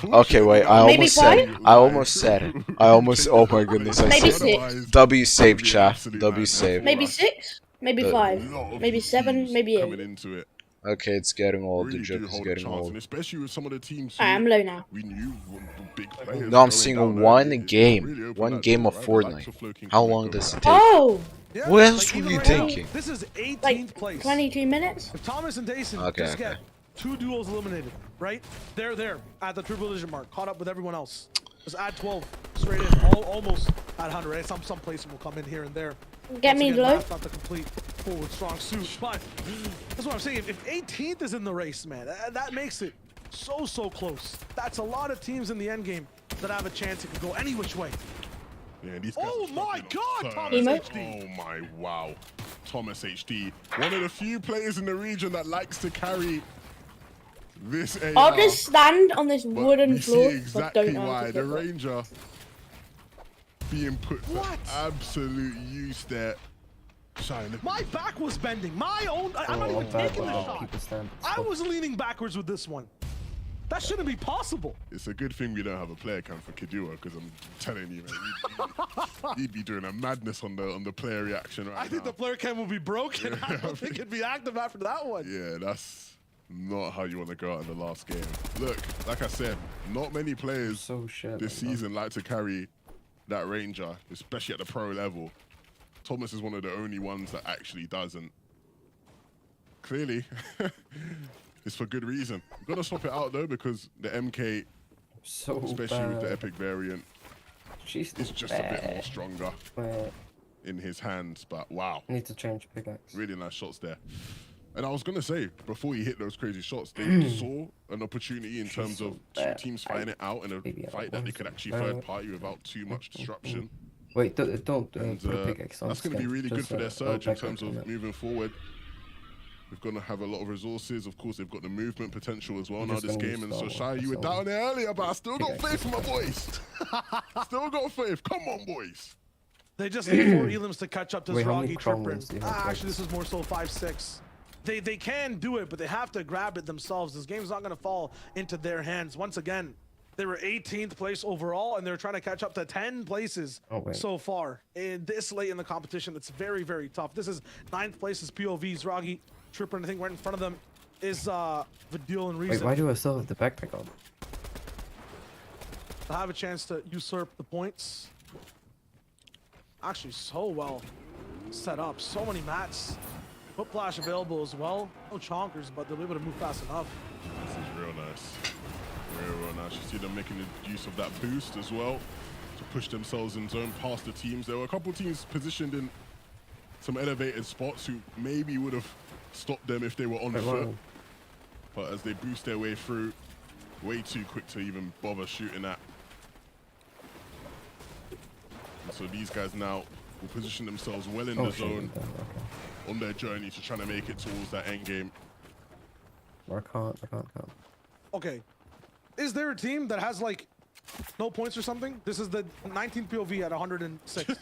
Okay, wait. I Maybe almost said it. 5? I almost said it. I almost. Oh my goodness! I Maybe said it. 6. W save, chat. W save. Maybe 6. Maybe 5. Maybe 7. Maybe 8. into it. Okay, it's getting old. The Really joke do is hold a getting chance, and old. especially with some of the teams Alright, I'm low now. we knew were big players. No, I'm going seeing down one early. It game. really opened One that game door, of right? The likes Fortnite. of Flo King How can long make does it. it take? Oh! What else Like, were even you right now, thinking? This is 18th Like place. 22 minutes? If Thomas and Dayson Okay, just okay. get 2 duels eliminated, right? They're there at the triple digit mark, caught up with everyone else. Just add 12 straight in, almost at 100. Right? Some placing will come in here and there. Get Once me again, low. math not the complete forward strong suit, but that's what I'm saying. If 18th is in the race, man, that makes it so close. That's a lot of teams in the end game that have a chance. It could go any which way. Yeah, these guys Oh are my struggling God, on Thomas third. HD. Oh my wow, Thomas HD, one of the few players in the region that likes to carry this AR. I'll just stand on this But wooden you floor. see so I exactly don't know how why to the get that. Ranger being put to absolute use there. Shine. My back was bending. My own. I'm not even taking the shot. I was leaning backwards with this one. That shouldn't be possible. It's a good thing we don't have a player cam for Kidua, because I'm telling you, man, he'd be doing a madness on the player reaction right I think the player cam will be broken. I don't think it'd be active after that one. Yeah, that's not how you want to go out in the last game. Look, like I said, not many players this season like to carry that Ranger, especially at the pro level. Thomas is one of the only ones that actually doesn't. Clearly, it's for good reason. I'm going to swap it out, though, because the MK, especially with the Epic variant, is just a bit more stronger in his hands. But wow. Need to change pickaxe. Really nice shots there. And I was going to say, before he hit those crazy shots, they saw an opportunity in terms of 2 teams fighting it out in a fight that they could actually third party without too much disruption. Wait, don't And, put a pickaxe on. that's going to be really good for their surge in terms of of moving forward. We're going to have a lot of resources. Of course, they've got the movement potential as well I'm now just this gonna game. use And so, that one, Shy, you that's were all. down there earlier, but I still got faith in my boys. Still got faith. Come on, boys. They just need 4 elims to catch up to Wait, how many Zrogi crown Tripper. wins do you have Actually, this is more so 5-6. They can do it, but they have to grab it themselves. This game's not going to fall into their hands. Once again, they were 18th place overall, and they're trying to catch up to 10 places so far. And this late in the competition, it's very, very tough. This is 9th place is POV. Zrogi Tripper, and I think right in front of them is Vidil and Reason. Wait, why do I still have the backpack on? To have a chance to usurp the points. Actually, so well set up. So many mats. Foot flash available as well. No chonkers, but they'll be able to move fast enough. This is real nice. Real nice. You see them making the use of that boost as well to push themselves in zone past the teams. There were a couple teams positioned in some elevated spots who maybe would have stopped them if they were on foot. But as they boost their way through, way too quick to even bother shooting at. And so these guys now will position themselves well in the zone on their journey to trying to make it towards that end game. I can't. Okay. Is there a team that has like no points or something? This is the 19th POV at 106.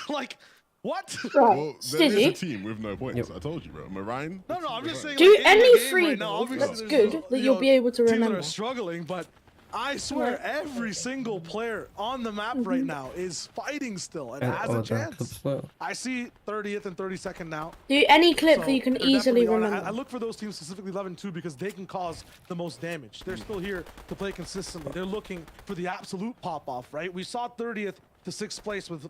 Like, what? Well, there is a team with no points. I told you, bro. Marine. No, I'm just saying. Do like, any game free right now, that's obviously good there's, that you you'll know, be able to teams remember. that are struggling, but I swear every single player on the map right now is fighting still and has a chance. I see 30th and 32nd now. Do any clip So that you can they're easily definitely on it. remember. I look for those teams specifically 11-2 because they can cause the most damage. They're still here to play consistently. They're looking for the absolute pop-off, right? We saw 30th to 6th place with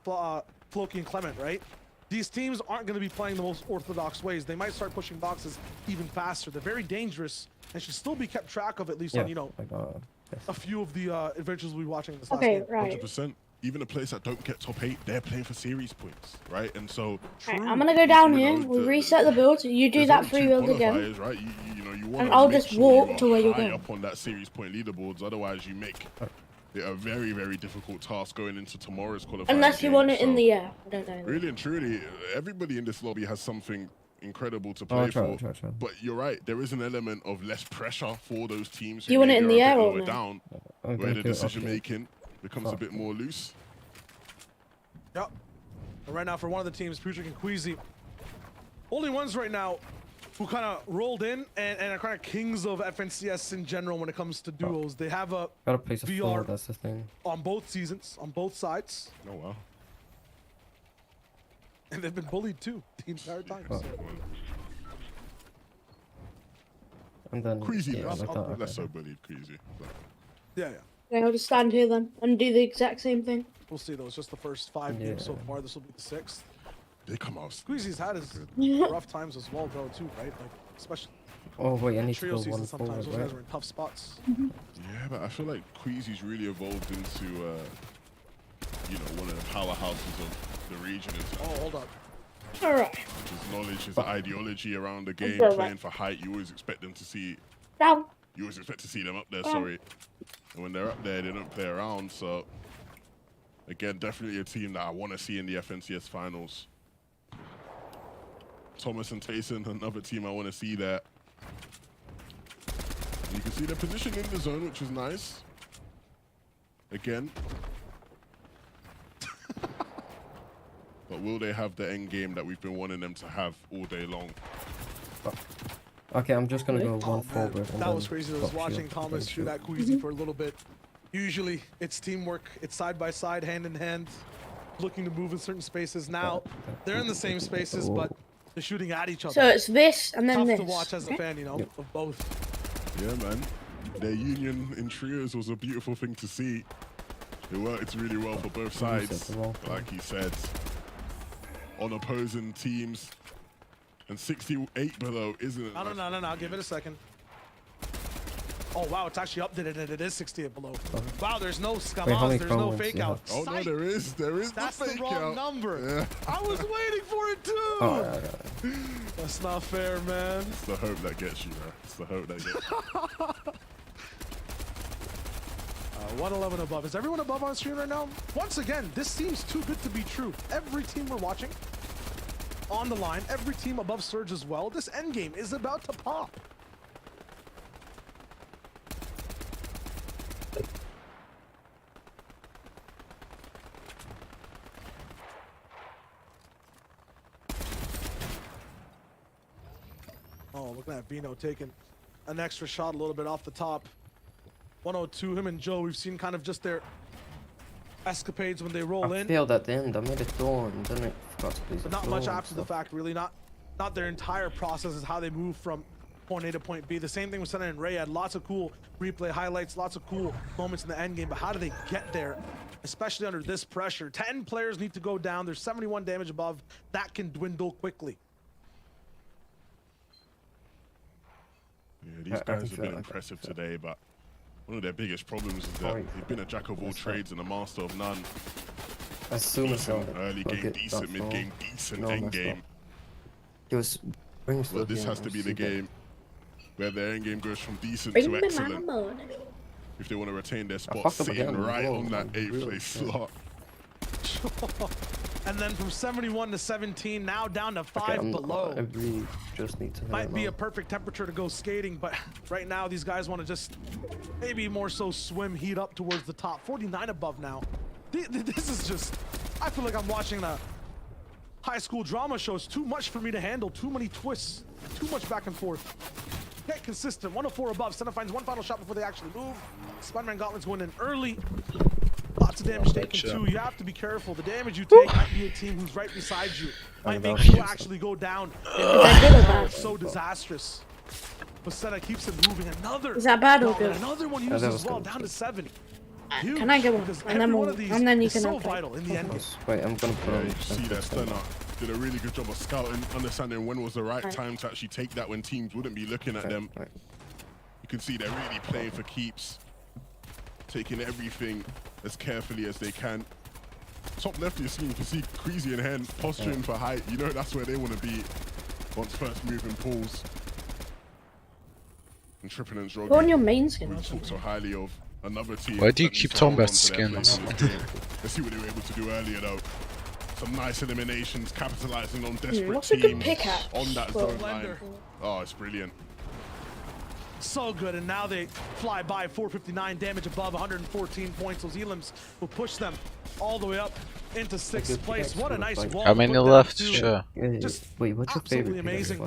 Floki and Clement, right? These teams aren't going to be playing the most orthodox ways. They might start pushing boxes even faster. They're very dangerous and should still be kept track of, at least on, you know, a few of the adventures we'll be watching this last game. 100%. Even a place that don't get top 8, they're playing for series points, right? And so Right, I'm gonna go down here. We'll reset the build. You do that free build again. right? You know, you want And I'll just walk to where you're high going. up on that series point leaderboards. Otherwise, you make it a very, very difficult task going into tomorrow's qualifying. Unless you game. want it in So, the air. I don't know. Really and truly, everybody in this lobby has something incredible to play for. But you're right, there is an element of less pressure for those teams. Do you want it in the air or no? Down, where the decision making becomes a bit more loose. Yep. And right now, for one of the teams, Putrick and Queasy, only ones right now who kind of rolled in and are kind of kings of FNCS in general when it comes to duos. They have a Gotta place a floor, VR that's the thing. on both seasons, on both sides. Oh wow. And they've been bullied too the entire time. So. And then Queasy, yeah, less so bullied, Queasy. Yeah. Okay, I'll just stand here then and do the exact same thing. We'll see though. It's just the first 5 games so far. This will be the 6th. They come out. Squeezy's had his rough times as well, though, too, right? Like, especially. Oh wait, I need to trio go season one sometimes forward, those guys right? are in tough spots. Yeah, but I feel like Queasy's really evolved into, you know, one of the powerhouses of the region. Oh, hold up. Alright. His knowledge, his ideology around the game, Go playing back. for height. You always expect them to see. Down. You always expect to see them up there. Down. Sorry. And when they're up there, they don't play around. So, again, definitely a team that I want to see in the FNCS finals. Thomas and Tayson, another team I want to see there. You can see their position in the zone, which is nice. Again. But will they have the end game that we've been wanting them to have all day long? Okay, I'm just gonna go one forward. And That then was crazy. I was drop watching shield, Thomas then shoot at Queasy for a little bit. Usually, it's teamwork. It's side by side, hand in hand, looking to move in certain spaces. Now, they're in the same spaces, but they're shooting at each other. So it's this and then Tough this. to watch as a fan, you know, of both. Yeah, man. Their union in trios was a beautiful thing to see. It worked really well for both sides, like he said. On opposing teams. And 68 below isn't it? No. Give it a second. Oh, wow. It's actually updated and it is 68 below. Wow, there's no scammers. There's no fake out. Oh, no, there is. There is That's the fake the wrong out. number. Yeah. I was waiting for it too. Oh, That's not fair, man. It's the hope that gets you, bro. It's the hope that gets you. 111 above. Is everyone above on screen right now? Once again, this seems too good to be true. Every team we're watching on the line, every team above Surge as well. This endgame is about to pop. Oh, look at that Vino taking an extra shot a little bit off the top. 102, him and Joe, we've seen kind of just their escapades when they roll I in. failed at the end. I made a door and then I forgot to place But the not floor much and after the stuff. fact, really. Not their entire process is how they move from point A to point B. The same thing with Senna and Ray. Had lots of cool replay highlights, lots of cool moments in the end game. But how do they get there, especially under this pressure? 10 players need to go down. There's 71 damage above. That can dwindle quickly. Yeah, these guys have been impressive today, but one of their biggest problems is that they've been a jack of all trades and a master of none. As soon as decent early game, decent mid game, decent end game. But this has to be the game where their end game goes from decent to excellent. If they want to retain their spot, sitting right on that 8th place slot. And then from 71 to 17, now down to 5 below. I really just need to Might be a perfect temperature to go skating, but right now these guys want to just maybe more so swim, heat up towards the top. 49 above now. This is just, I feel like I'm watching a high school drama show. It's too much for me to handle, too many twists, too much back and forth. Get consistent, 104 above. Senna finds one final shot before they actually move. Spider-Man Gauntlet's going in early. Lots of damage taken too. You have to be careful. The damage you take might be a team who's right beside you. Might make you actually go down. It's so disastrous. But Senna keeps it moving. Another. Is that bad or good? Another one used as well, down to 7. Can I get one? And then you can so vital in the end. Wait, I'm gonna put on. You see that Senna did a really good job of scouting, understanding when was the right time to actually take that when teams wouldn't be looking at them. You can see they're really playing for keeps, taking everything as carefully as they can. Top left of your screen, you can see Creasy and Hen posturing for height. You know that's where they want to be once first moving pulls. And Trippin and Drogi, go on your main skin. we talk so highly of another team. Why do you keep talking about skins? Let's see what they were able to do earlier though. Some nice eliminations, capitalizing on desperate What's a good teams pickaxe? on that zone line. Oh, it's brilliant. So good, and now they fly by 459 damage above 114 points. Those Elims will push them all the way up into 6th place. What a nice wall. How many left? Sure. Just wait, what's your favorite? Amazing.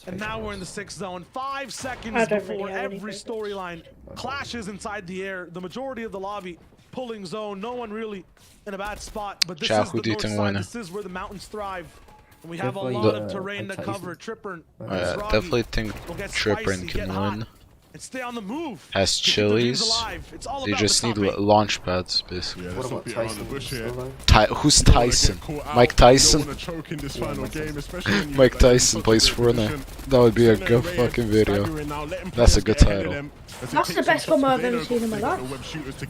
And now we're in the 6th zone. 5 seconds before every storyline clashes inside the air. The majority of the lobby pulling zone. No one really in a bad spot, but this is the north side. This is where the mountains thrive. And we have a lot of terrain to cover. Tripper, definitely think Tripper can win. And stay on the move. Has chilies. They just need launch pads, basically. Yeah, what about Tyson? Who's Tyson? Mike Tyson? Mike Tyson plays Fortnite. That would be a good fucking video. That's a good title. That's the best combo I've ever seen in my life.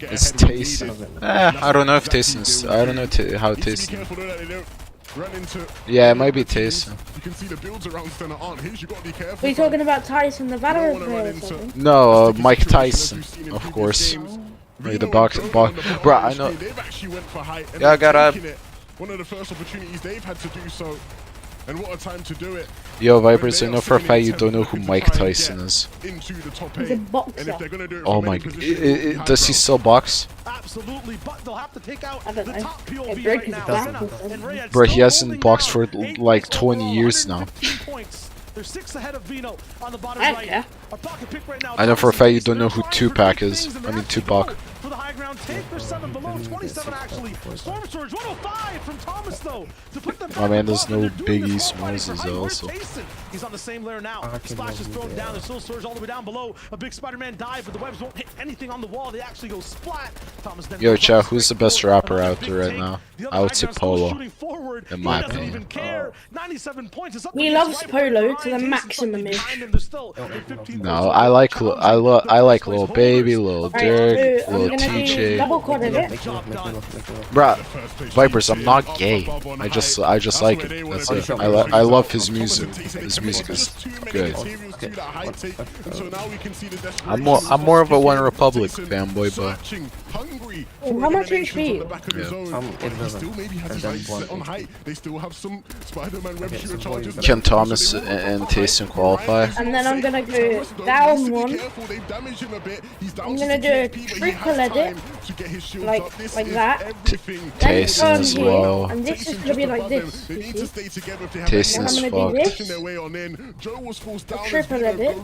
It's Tyson. I don't know if Tyson's. I don't know how Tyson. Yeah, it might be Tyson. You can see the builds around Senna aren't his. You gotta be careful. Are you talking about Tyson, the Valorant player or something? No, Mike Tyson, of course. Like the box, bro. I know. Yeah, I got up. One of the first opportunities they've had to do so. And what a time to do it. Yo, Vipers, I know for a fact you don't know who Mike Tyson is. He's a boxer. Oh my god. Does he still box? Absolutely, but they'll have to take out I don't know. the top POV Break right his now. back. Bro, he hasn't boxed for like 20 years now. They're 6 ahead of Vino on the bottom I don't right. care. A pocket pick right now. I know for a fact you don't know who Tupac is. I mean Tupac. For the high ground take, they're 7 below, 27 actually. Storm Surge, 105 from Thomas though. To put them My man, there's no Biggie Smalls also. He's on the same layer now. Splash is thrown down. There's still Surge all the way down below. A big Spider-Man dive, but the webs won't hit anything on the wall. They actually go splat. Thomas then Yo, chat, who's the best rapper out there right now? I would say Polo, in my opinion. He loves Polo to the maximum. No, I like Lil Baby, Lil Durk, Lil TJ. Bruh, Vipers, I'm not gay. I just like it. That's it. I love his music. His music is good. I'm more of a One Republic fanboy, but how much HP? Can Thomas and Tyson qualify? And then I'm gonna go down 1. I'm gonna do a triple edit, like that. Tyson as well. And this is gonna be like this. Tyson is fucked. A triple edit.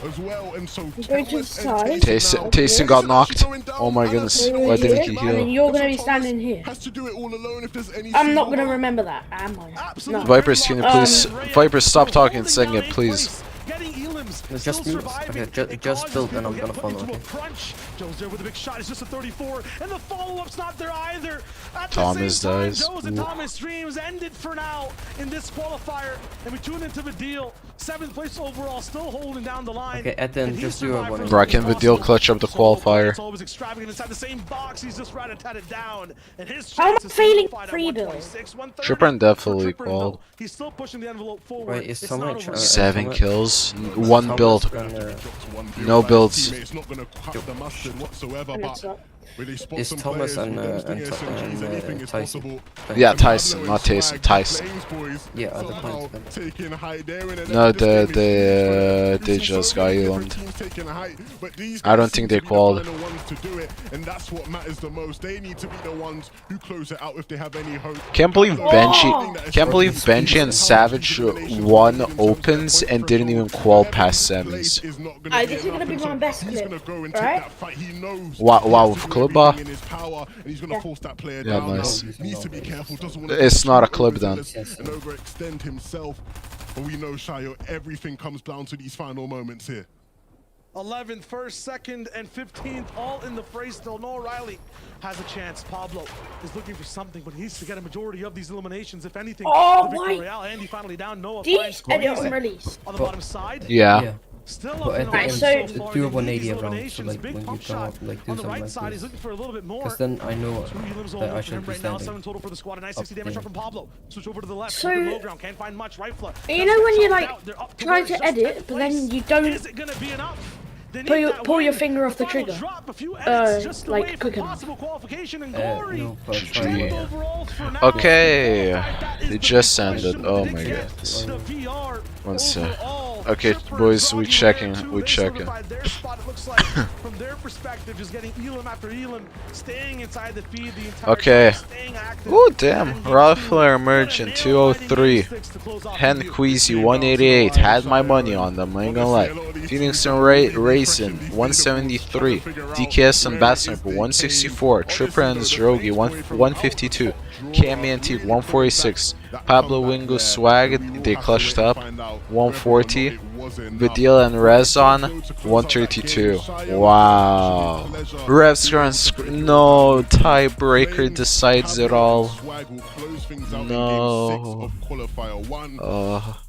Go to the side. Tyson got knocked. Oh my goodness. Why didn't he And then heal? you're gonna be standing here. I'm not gonna remember that, am I? No. Vipers, can you please... Vipers, stop talking and sing it, please. Just mute. Okay, just build and I'm gonna follow. Okay. Crunch. Joe's there with a big shot. It's just a 34, and the follow-up's not there either. At Thomas the same time, dies. Joe's and Thomas streams ended for now in this qualifier, and we tune into the deal. 7th place overall, still holding down the line. Okay, at the end, just do a one. Bracken the deal clutch up the qualifier. It's always extravagant inside the same box. He's just rat-a-tat down, and his I'm chances failing solidified at free build. 126, 130. Tripper definitely qualified. He's still pushing the envelope forward. Wait, is It's so not much. over. 7 kills, 1 build. No builds. It's not gonna cut the mustard whatsoever, but Is Thomas and Tyson? Yeah, Tyson, not Tyson. Tyson. Yeah, other points. No, they just got Elam'd. I don't think they qualified. And that's what matters the most. They need to be the ones who close it out if they have any hope. Can't believe Benji and Savage won opens and didn't even qual past semis. This is gonna be my best clip, right? Wow, with Klubba? Yeah, nice. Needs to be careful. Doesn't want to It's not a clip then. and overextend himself. But we know, Shayo, everything comes down to these final moments here. 11th, 1st, 2nd, and 15th, all in the fray still. Noah Riley has a chance. Pablo is looking for something, but he needs to get a majority of these eliminations. If anything, Oh, the Victory my. Royale. Andy finally down. Noah These finds edit Squeeze on release. on the bottom side. Yeah. Still But at up the in end, so- do a these 180 around, so eliminations. like Big when you pump go shot up, like do on the something right like side. He's this. looking for a little bit more. Because then I know 2 elims all that I over for should him be right now. standing. 7 total for the squad. A nice 60 damage yeah. shot from Pablo. Switch over to the left. So- Look at low ground. Can't find much. Rifler. You know when you like They're up try towards to just edit, fifth but then place. you don't Is it gonna be enough? They pull need your, that pull your win. finger off the Final trigger. drop, a few edits just away Like from quick enough. possible qualification and glory. No, but GG. Overall for now, Okay, that is it the just big ended. question. Oh Did my it get god. the VR One sec. overall? Okay, Tripper boys, and we Zoggy checking. there too. We They checking. solidified their spot, it looks like, from their perspective, just getting Elam after Elam, staying inside the feed the entire Okay. time, staying active. Ooh, damn. Rifler Emergent 203. Hen Queasy 188. Had my money on them, I ain't gonna lie. Phoenix and Raisin 173. DKS and Batsniper 164. Tripper and Zrogi 152. Cami Antique 146. Pablo Wingo Swag, they clutched up 140. Vidil and Rezon 132. Wow. No, tiebreaker decides it all. No.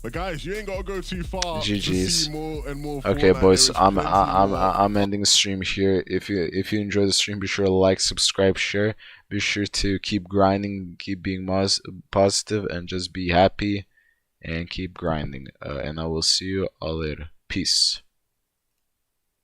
But guys, you ain't gotta go too far. GG's. To see more and more Okay, Fortnite. boys, There is I'm plenty more. I'm ending the stream here. If you enjoy the stream, be sure to like, subscribe, share. Be sure to keep grinding, keep being positive, and just be happy, and keep grinding. And I will see you all later. Peace.